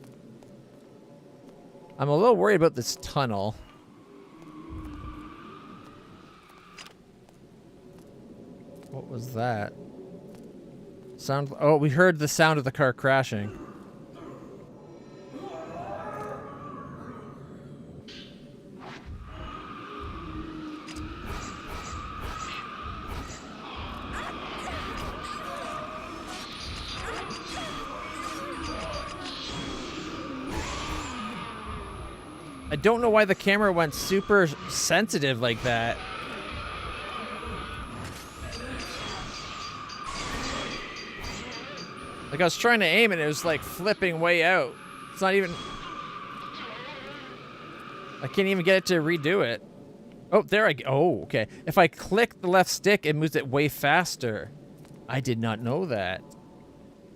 I'm a little worried about this tunnel. What was that? Sound. Oh, we heard the sound of the car crashing. I don't know why the camera went super sensitive like that. Like I was trying to aim and it was like flipping way out. It's not even... I can't even get it to redo it. Oh, there I go. Oh, okay. If I click the left stick, it moves it way faster. I did not know that.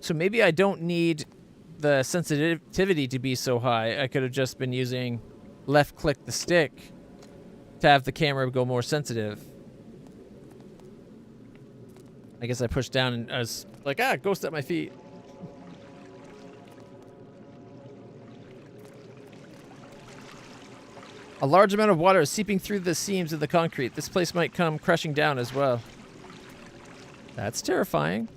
So maybe I don't need the sensitivity to be so high. I could have just been using left click the stick to have the camera go more sensitive. I guess I pushed down and I was like, ah, ghost at my feet. A large amount of water is seeping through the seams of the concrete. This place might come crashing down as well. That's terrifying.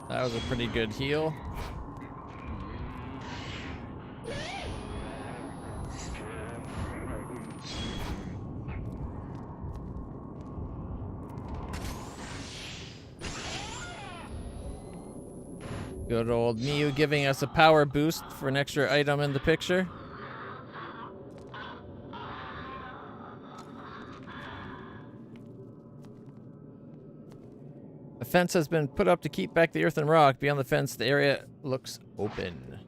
That was a pretty good heal. Good old Miu giving us a power boost for an extra item in the picture. A fence has been put up to keep back the earth and rock. Beyond the fence, the area looks open.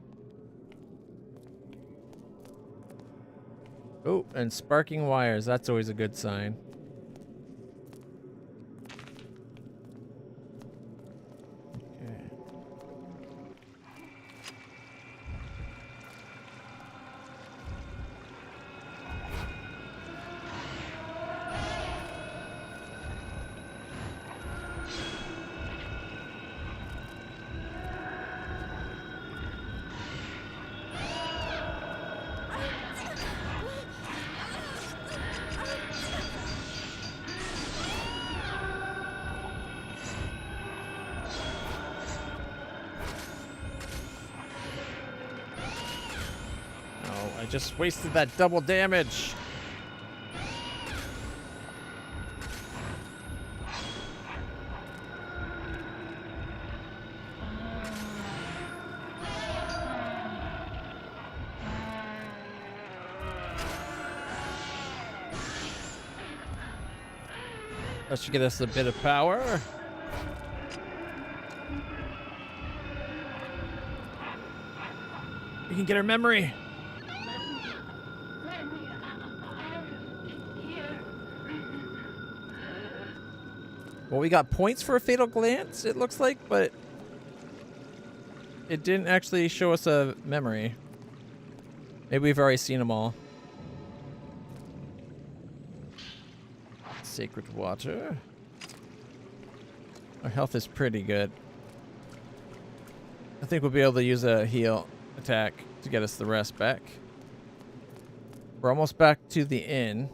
Oh, and sparking wires. That's always a good sign. Okay. I just wasted that double damage. That should get us a bit of power. We can get our memory. Well, we got points for a fatal glance, it looks like, but it didn't actually show us a memory. Maybe we've already seen them all. Sacred water. Our health is pretty good. I think we'll be able to use a heal attack to get us the rest back. We're almost back to the inn.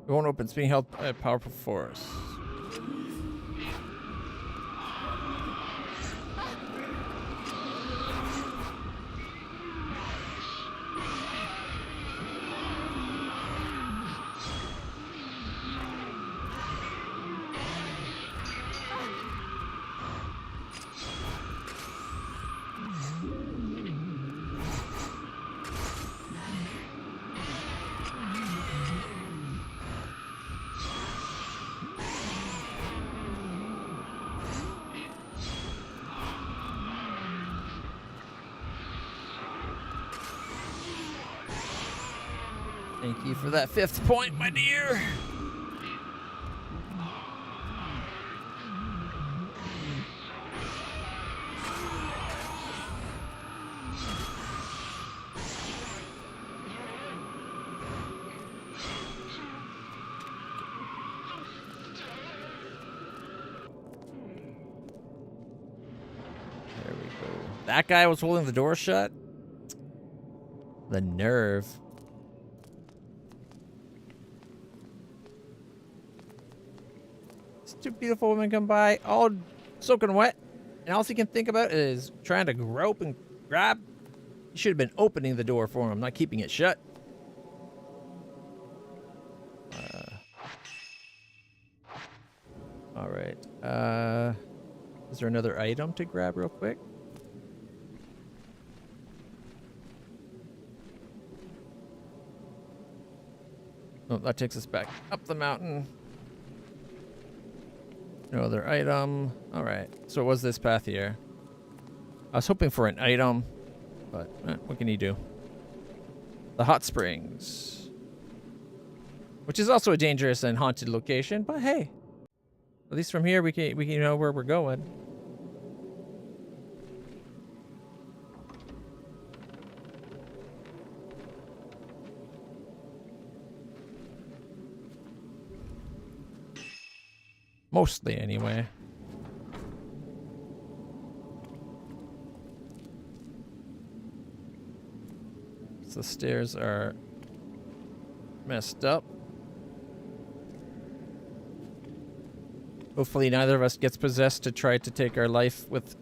It won't open. It's being held by a powerful force. Thank you for that 5th point, my dear. There we go. That guy was holding the door shut? The nerve. Two beautiful women come by, all soaking wet, and all he can think about is trying to grope and grab. You should have been opening the door for him, not keeping it shut. All right. Is there another item to grab real quick? Oh, that takes us back up the mountain. No other item. Alright, so it was this path here. I was hoping for an item, but what can you do? The hot springs. Which is also a dangerous and haunted location, but hey. At least from here we can know where we're going. Mostly, anyway. So the stairs are messed up. Hopefully neither of us gets possessed to try to take our life with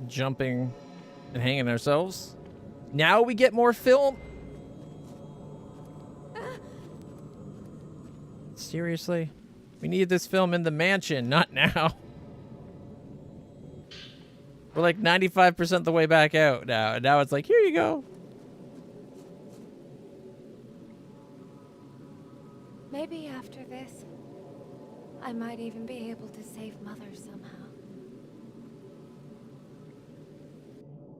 jumping and hanging ourselves. Now we get more film? Seriously? We need this film in the mansion, not now. We're like 95% the way back out now. And now it's like, here you go. Maybe after this, I might even be able to save Mother somehow.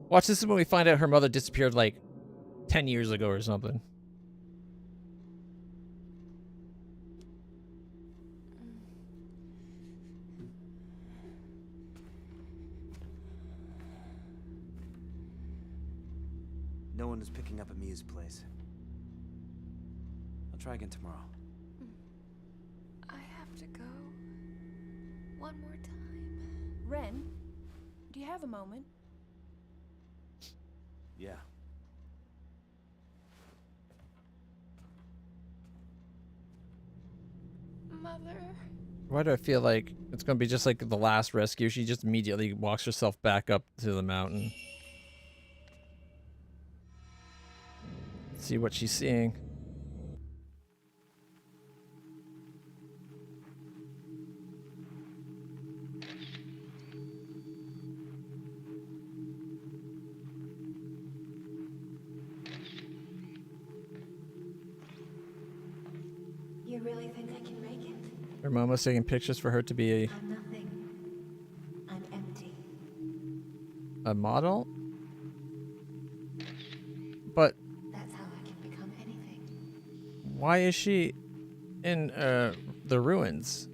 Watch, this is when we find out her mother disappeared like 10 years ago or something. No one is picking up at Mia's place. I'll try again tomorrow. I have to go. One more time. Ren, do you have a moment? Yeah. Mother. Why do I feel like it's going to be just like the last rescue? She just immediately walks herself back up to the mountain. See what she's seeing. You really think I can make it? Her mom was taking pictures for her to be I'm nothing. I'm empty. a model? But That's how I can become anything. why is she in the ruins?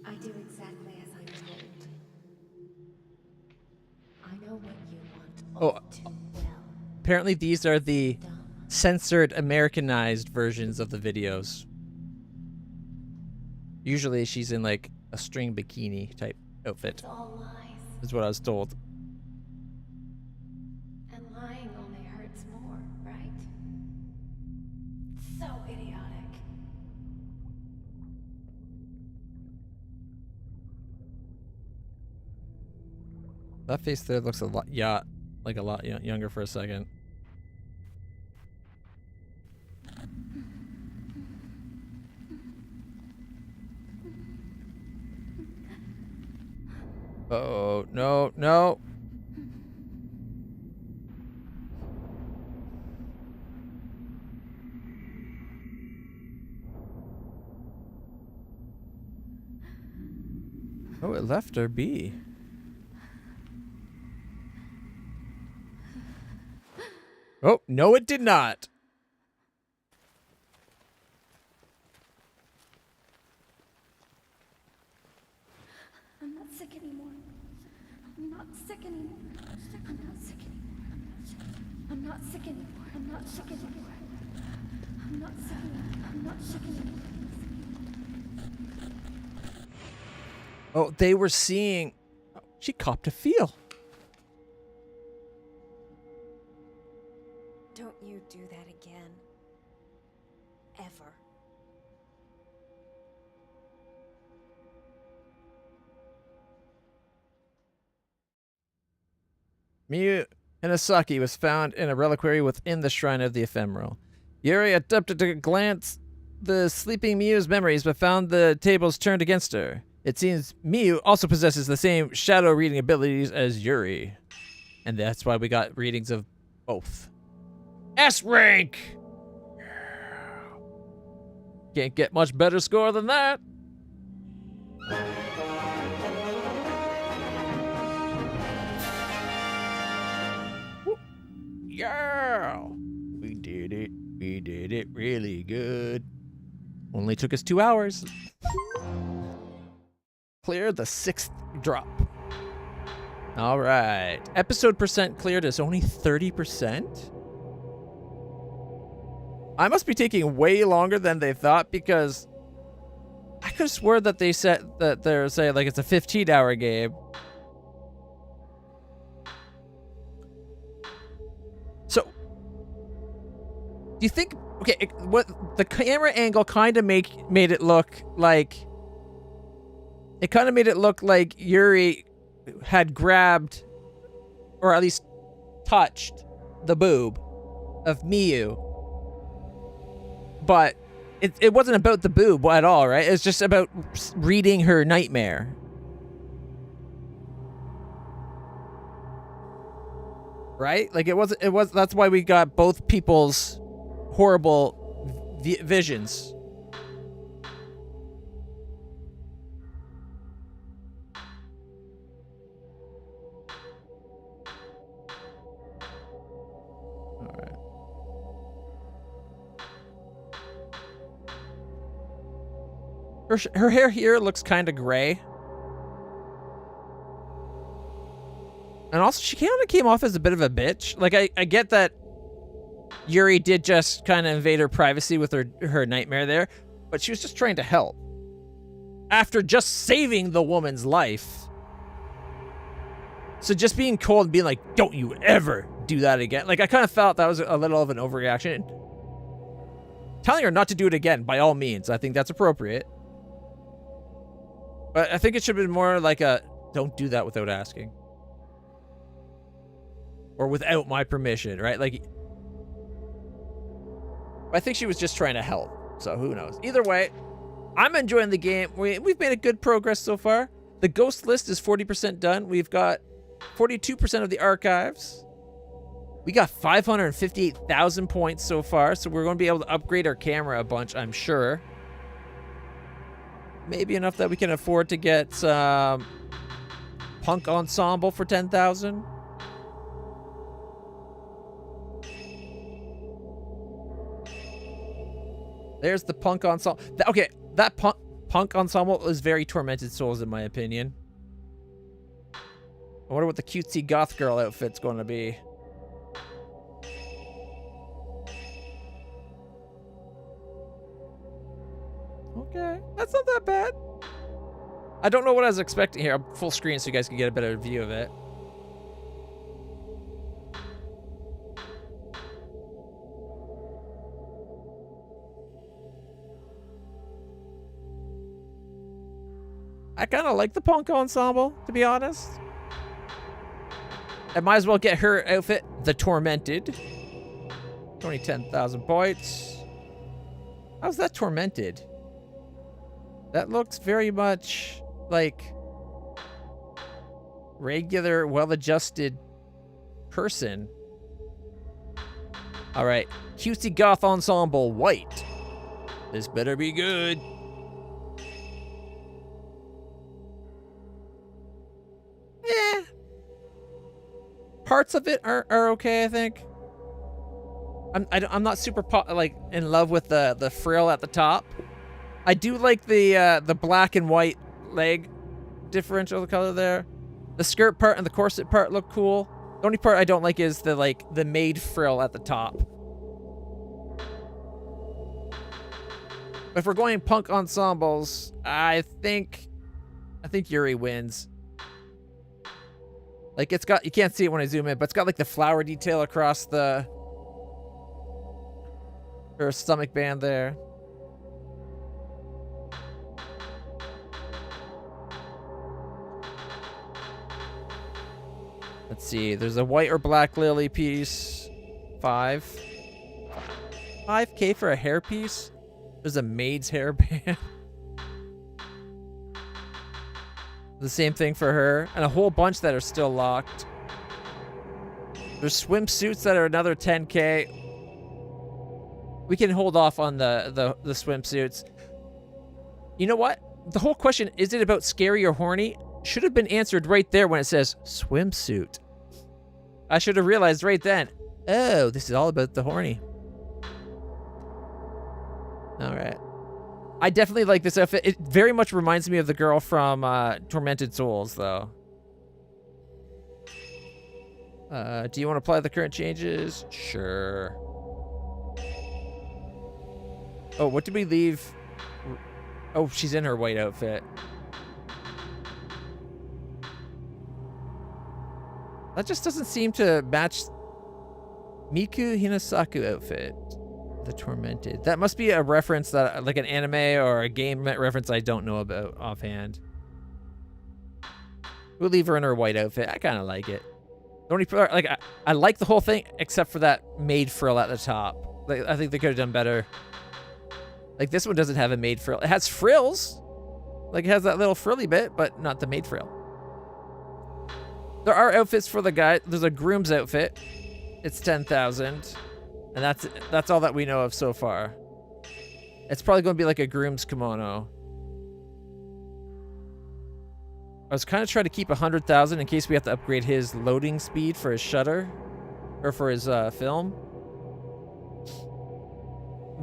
I do exactly as I'm told. I know what you want all too well. Apparently these are the censored, Americanized versions of the videos. Usually she's in like a string bikini type outfit. It's all lies. Is what I was told. And lying only hurts more, right? So idiotic. That face there looks a lot, like a lot younger for a second. Oh, no, no. Oh, it left her be. Oh, no, it did not. I'm not sick anymore. I'm not sick anymore. I'm not sick anymore. I'm not sick anymore. I'm not sick anymore. I'm not sick anymore. I'm not sick anymore. Oh, they were seeing. Oh, she copped a feel. Don't you do that again. Ever. Miyu Hinasaki was found in a reliquary within the Shrine of the Ephemeral. Yuri attempted to glance the sleeping Miyu's memories, but found the tables turned against her. It seems Miyu also possesses the same shadow reading abilities as Yuri. And that's why we got readings of both. S rank! Can't get much better score than that. Yeah! We did it. We did it really good. Only took us 2 hours. Clear the 6th drop. All right. Episode percent cleared is only 30%. I must be taking way longer than they thought because I could have swore that they said that they're saying like it's a 15-hour game. So, do you think? Okay, what the camera angle kind of made it look like? It kind of made it look like Yuri had grabbed, or at least touched, the boob of Miyu. But it wasn't about the boob at all, right? It's just about reading her nightmare. Right? Like it was that's why we got both people's horrible visions. Her hair here looks kind of gray. And also, she kind of came off as a bit of a bitch. Like, I get that Yuri did just kind of invade her privacy with her nightmare there, but she was just trying to help. After just saving the woman's life. So just being cold and being like, don't you ever do that again. Like, I kind of felt that was a little of an overreaction. Telling her not to do it again, by all means. I think that's appropriate. But I think it should have been more like a, don't do that without asking. Or without my permission, right? Like, I think she was just trying to help. So who knows? Either way, I'm enjoying the game. We've made a good progress so far. The ghost list is 40% done. We've got 42% of the archives. We got 558,000 points so far. So we're going to be able to upgrade our camera a bunch, I'm sure. Maybe enough that we can afford to get some punk ensemble for 10,000. There's the punk ensemble. Okay, that punk ensemble is very Tormented Souls in my opinion. I wonder what the cutesy goth girl outfit's going to be. Okay, that's not that bad. I don't know what I was expecting here. I'm full screen so you guys can get a better view of it. I kind of like the punk ensemble, to be honest. I might as well get her outfit, the Tormented. Only 10,000 points. How's that Tormented? That looks very much like regular, well-adjusted person. All right, cutesy goth ensemble white. This better be good. Yeah. Parts of it are okay, I think. I'm not super like in love with the frill at the top. I do like the black and white leg differential color there. The skirt part and the corset part look cool. The only part I don't like is the maid frill at the top. If we're going punk ensembles, I think Yuri wins. Like it's got, you can't see it when I zoom in, but it's got like the flower detail across her stomach band there. Let's see, there's a white or black lily piece. 5K for a hair piece. There's a maid's hairband. The same thing for her, and a whole bunch that are still locked. There's swimsuits that are another 10K. We can hold off on the swimsuits. You know what? The whole question, is it about scary or horny, should have been answered right there when it says swimsuit. I should have realized right then, oh, this is all about the horny. All right. I definitely like this outfit. It very much reminds me of the girl from Tormented Souls, though. Do you want to apply the current changes? Sure. Oh, what did we leave? Oh, she's in her white outfit. That just doesn't seem to match Miku Hinasaku outfit. The Tormented. That must be a reference that, like an anime or a game reference I don't know about offhand. We'll leave her in her white outfit. I kind of like it. The only part, like, I like the whole thing except for that maid frill at the top. Like, I think they could have done better. Like, this one doesn't have a maid frill. It has frills. Like, it has that little frilly bit, but not the maid frill. There are outfits for the guy. There's a groom's outfit. It's 10,000. And that's all that we know of so far. It's probably going to be like a groom's kimono. I was kind of trying to keep 100,000 in case we have to upgrade his loading speed for his shutter. Or for his film.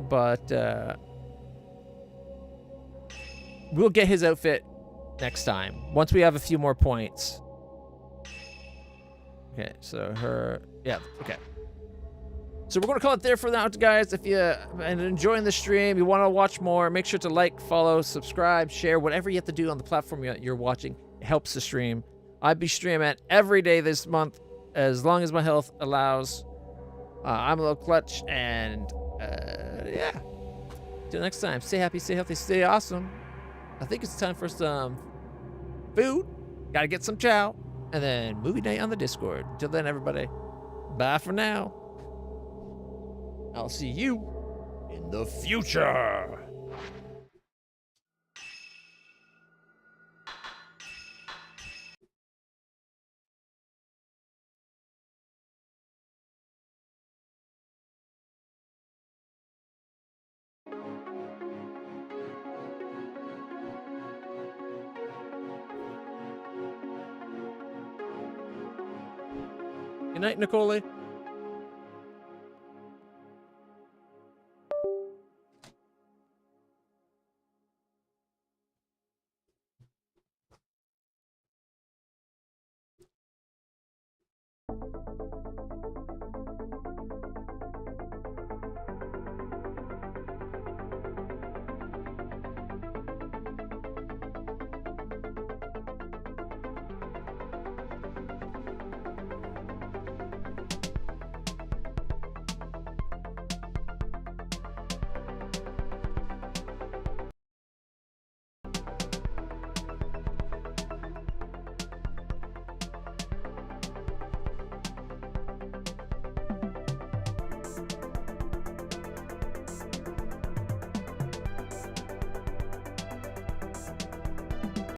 But we'll get his outfit next time. Once we have a few more points. Okay, so her... Yeah, okay. So we're going to call it there for now, guys. If you're enjoying the stream, you want to watch more, make sure to like, follow, subscribe, share, whatever you have to do on the platform you're watching. It helps the stream. I'll be streaming every day this month, as long as my health allows. I'm LitlClutch, and yeah. Till next time, stay happy, stay healthy, stay awesome. I think it's time for some food. Gotta get some chow. And then movie night on the Discord. Until then, everybody, bye for now. I'll see you in the future. Good night, Nicole.